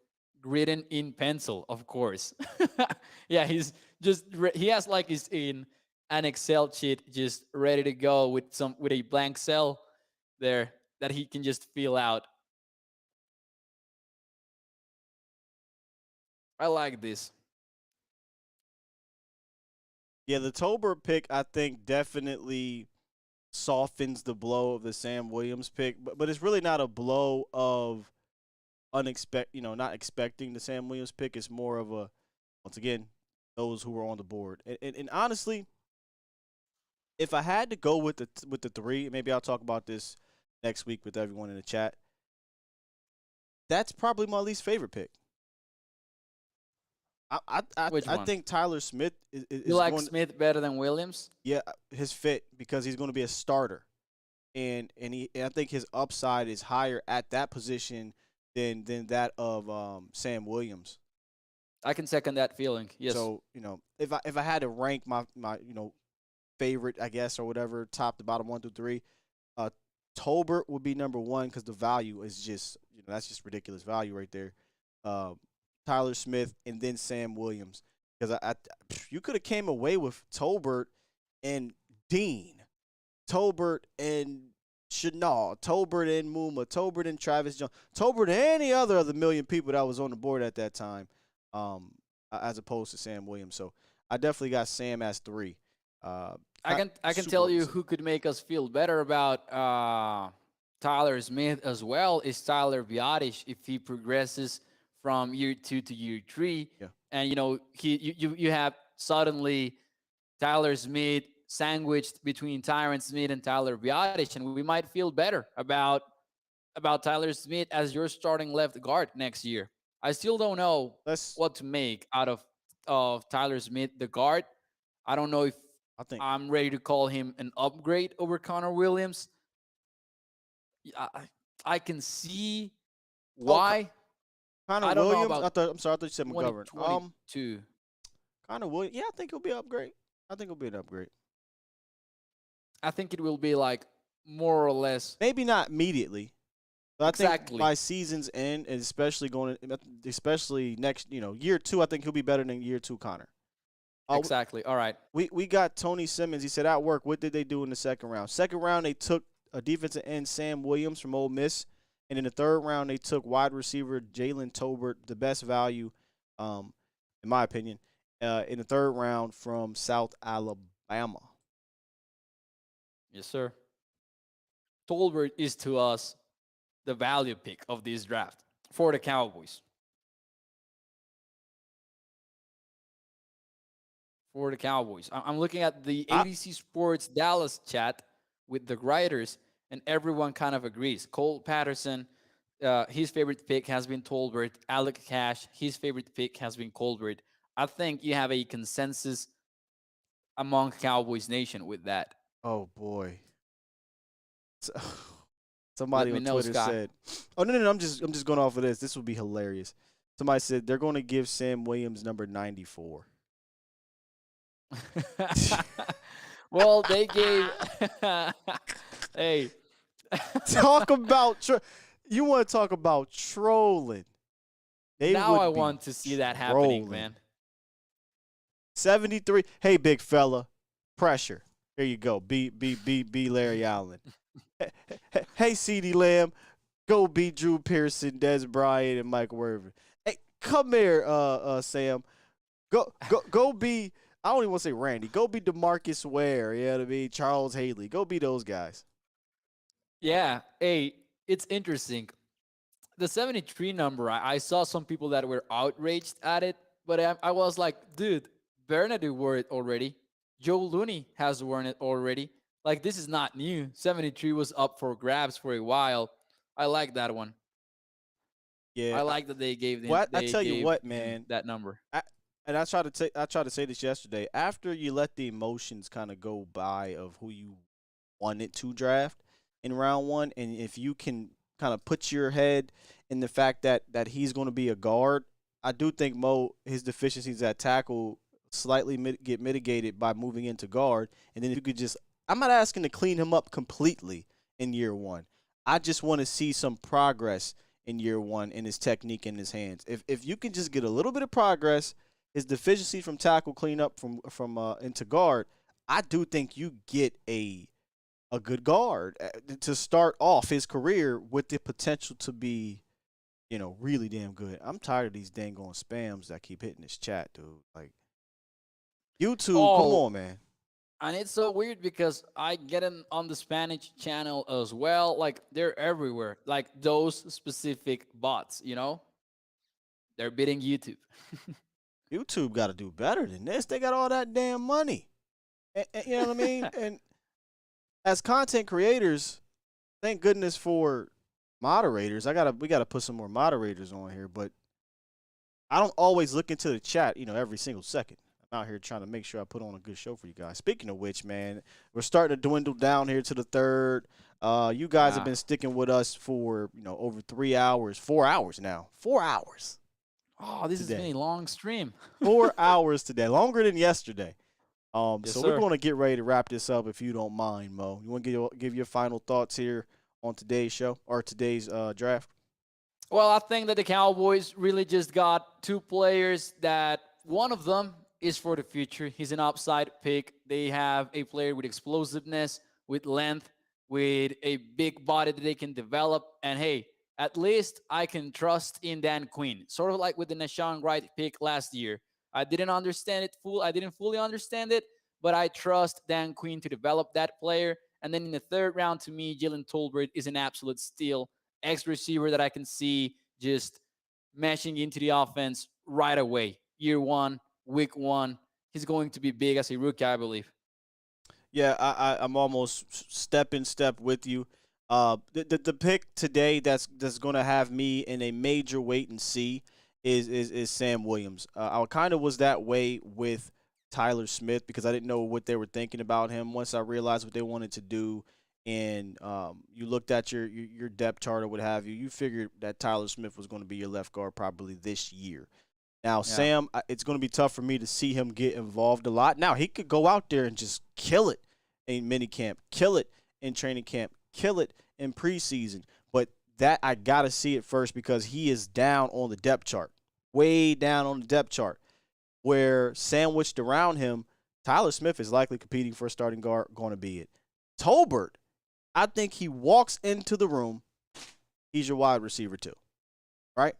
written in pencil, of course. Yeah, he has like his in an Excel sheet just ready to go with a blank cell there that he can just fill out. I like this. Yeah, the Tolbert pick, I think, definitely softens the blow of the Sam Williams pick, but it's really not a blow of not expecting the Sam Williams pick. It's more of a, once again, those who were on the board. And honestly, if I had to go with the three, maybe I'll talk about this next week with everyone in the chat. That's probably my least favorite pick. I think Tyler Smith is you like Smith better than Williams? Yeah, his fit, because he's going to be a starter, and I think his upside is higher at that position than that of Sam Williams. I can second that feeling. Yes. So if I had to rank my favorite, I guess, or whatever, top to bottom 1 through 3, Tolbert would be number 1 because the value is just that's just ridiculous value right there. Tyler Smith, and then Sam Williams. Because you could have came away with Tolbert and Dean, Tolbert and Chenal, Tolbert and Muma, Tolbert and Travis Jones, Tolbert and any other of the million people that was on the board at that time, as opposed to Sam Williams. So I definitely got Sam as 3. I can tell you who could make us feel better about Tyler Smith as well is Tyler Biadasz if he progresses from year 2 to year 3. Yeah. And, you have suddenly Tyler Smith sandwiched between Tyron Smith and Tyler Biadasz, and we might feel better about Tyler Smith as your starting left guard next year. I still don't know what to make out of Tyler Smith, the guard. I don't know if I'm ready to call him an upgrade over Connor Williams. I can see why. Connor Williams? I thought you said McGovern. Connor Williams, yeah, I think he'll be an upgrade. I think it will be like more or less. Maybe not immediately. But I think by season's end, and especially next, year 2, I think he'll be better than year 2 Connor. Exactly. All right. We got Tony Simmons. He said, at work, what did they do in the second round? Second round, they took a defensive end, Sam Williams from Ole Miss. And in the third round, they took wide receiver Jalen Tolbert, the best value, in my opinion, in the third round from South Alabama. Yes, sir. Tolbert is to us the value pick of this draft for the Cowboys. I'm looking at the ABC Sports Dallas chat with the writers, and everyone kind of agrees. Cole Patterson, his favorite pick has been Tolbert. Alec Cash, his favorite pick has been Tolbert. I think you have a consensus among Cowboys Nation with that. Oh, boy. Somebody on Twitter Skyy. said, "Oh no, I'm just going off of this. This would be hilarious." Somebody said they're going to give Sam Williams number 94. Well, they gave. Hey, talk about you want to talk about trolling? Now I want to see that happening, man. 73. Hey, big fella, pressure. Here you go. Be Larry Allen. Hey, CeeDee Lamb, go beat Drew Pearson, Des Bryant, and Mike Werver. Hey, come here, Sam. Go be. I don't even want to say Randy. Go be DeMarcus Ware. You know what I mean? Charles Haley. Go be those guys. Yeah. Hey, it's interesting. The 73 number, I saw some people that were outraged at it, but I was like, dude, Bernard wore it already. Joe Looney has worn it already. Like, this is not new. 73 was up for grabs for a while. I like that one. Yeah. I like that they gave them. Well, I tell you what, man. That number. I tried to say this yesterday. After you let the emotions kind of go by of who you wanted to draft in round 1, and if you can kind of put your head in the fact that he's going to be a guard, I do think his deficiencies at tackle slightly get mitigated by moving into guard. And then if you could just, I'm not asking to clean him up completely in year 1. I just want to see some progress in year 1 in his technique in his hands. If you can just get a little bit of progress, his deficiency from tackle clean up from into guard, I do think you get a good guard to start off his career with the potential to be, really damn good. I'm tired of these dang on spams that keep hitting this chat, dude. Like, YouTube, come on, man. And it's so weird because I get them on the Spanish channel as well. Like, they're everywhere. Like, those specific bots, They're beating YouTube. YouTube got to do better than this. They got all that damn money. And you know what I mean? And as content creators, thank goodness for moderators. We gotta put some more moderators on here, but I don't always look into the chat, every single second. I'm out here trying to make sure I put on a good show for you guys. Speaking of which, man, we're starting to dwindle down here to the third. You guys have been sticking with us for, over 3 hours, 4 hours now. 4 hours. Oh, this has been a long stream. 4 hours today, longer than yesterday. Yes, so sir. we're going to get ready to wrap this up if you don't mind, Mo. You want to give your final thoughts here on today's show or today's draft? Well, I think that the Cowboys really just got 2 players that one of them is for the future. He's an upside pick. They have a player with explosiveness, with length, with a big body that they can develop. And hey, at least I can trust in Dan Quinn. Sort of like with the Nashawn Wright pick last year. I didn't understand it I didn't fully understand it, but I trust Dan Quinn to develop that player. And then in the third round, to me, Jalen Tolbert is an absolute steal. Ex-receiver that I can see just meshing into the offense right away. Year one, week one. He's going to be big as a rookie, I believe. Yeah, I'm almost step in step with you. The pick today that's going to have me in a major wait and see is Sam Williams. I kind of was that way with Tyler Smith because I didn't know what they were thinking about him. Once I realized what they wanted to do, and you looked at your depth chart or what have you, you figured that Tyler Smith was going to be your left guard probably this year. Now, Sam, it's going to be tough for me to see him get involved a lot. Now, he could go out there and just kill it in minicamp, kill it in training camp, kill it in preseason. But that I got to see it first because he is down on the depth chart, way down on the depth chart, where sandwiched around him, Tyler Smith is likely competing for a starting guard, going to be it. Tolbert, I think he walks into the room, he's your wide receiver too, right?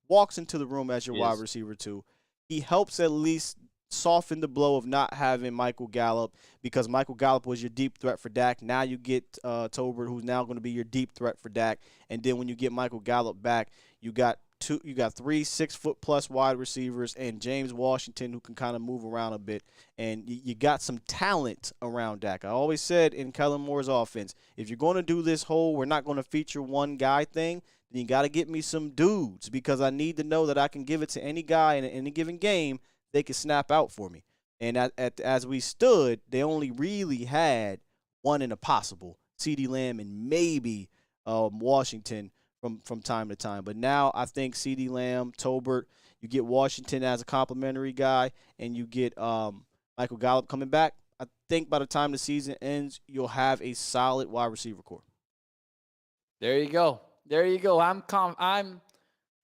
Walks into the room as your wide receiver too. He helps at least soften the blow of not having Michael Gallup because Michael Gallup was your deep threat for Dak. Now you get Tolbert, who's now going to be your deep threat for Dak. And then when you get Michael Gallup back, you got 3 6-foot-plus wide receivers and James Washington who can kind of move around a bit. And you got some talent around Dak. I always said in Kellen Moore's offense, if you're going to do this whole we're not going to feature one guy thing, then you got to get me some dudes because I need to know that I can give it to any guy in any given game. They can snap out for me. And as we stood, they only really had one in a possible, CeeDee Lamb and maybe Washington from time to time. But now I think CeeDee Lamb, Tolbert, you get Washington as a complimentary guy, and you get Michael Gallup coming back. I think by the time the season ends, you'll have a solid wide receiver core. There you go. There you go. I'm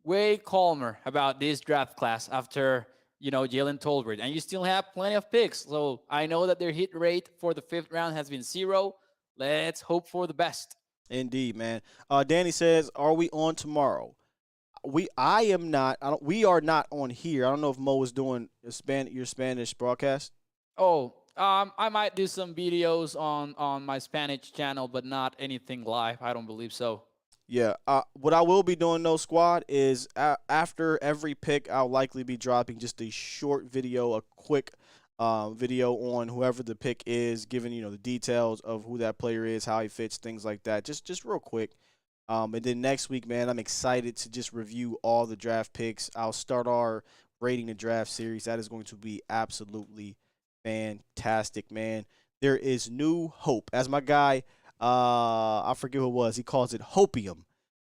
way calmer about this draft class after Jalen Tolbert, and you still have plenty of picks. So I know that their hit rate for the 5th round has been 0. Let's hope for the best. Indeed, man. Danny says, "Are we on tomorrow?" I am not. We are not on here. I don't know if Mo is doing your Spanish broadcast. Oh, I might do some videos on my Spanish channel, but not anything live. I don't believe so. Yeah, what I will be doing, though, squad, is after every pick, I'll likely be dropping just a short video, a quick video on whoever the pick is, giving, the details of who that player is, how he fits, things like that, just real quick. And then next week, man, I'm excited to just review all the draft picks. I'll start our Rating the Draft series. That is going to be absolutely fantastic, man. There is new hope. As my guy, I forget who it was, he calls it hopium.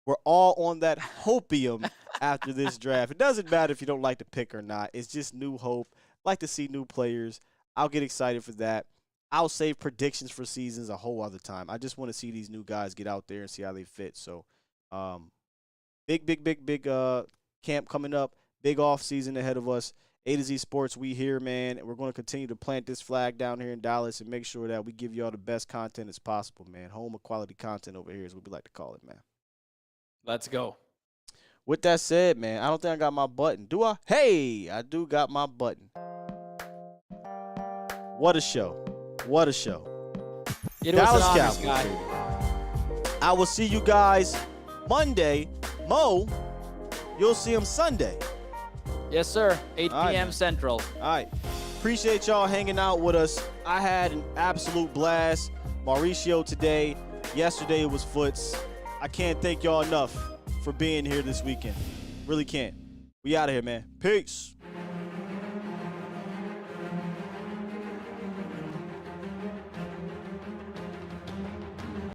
We're all on that hopium after this draft. It doesn't matter if you don't like the pick or not. It's just new hope. Like to see new players. I'll get excited for that. I'll save predictions for seasons a whole other time. I just want to see these new guys get out there and see how they fit. So, big camp coming up. Big off season ahead of us. A to Z Sports, we here, man. And we're going to continue to plant this flag down here in Dallas and make sure that we give y'all the best content as possible, man. Home of quality content over here is what we like to call it, man. Let's go. With that said, man, I don't think I got my button. Do I? Hey, I do got my button. What a show. What a show. Dallas Cowboys. I will see you guys Monday. Mo, you'll see him Sunday. Yes, sir. 8 p.m. Central. All right. Appreciate y'all hanging out with us. I had an absolute blast. Mauricio today. Yesterday it was Foots. I can't thank y'all enough for being here this weekend. Really can't. We out of here, man. Peace.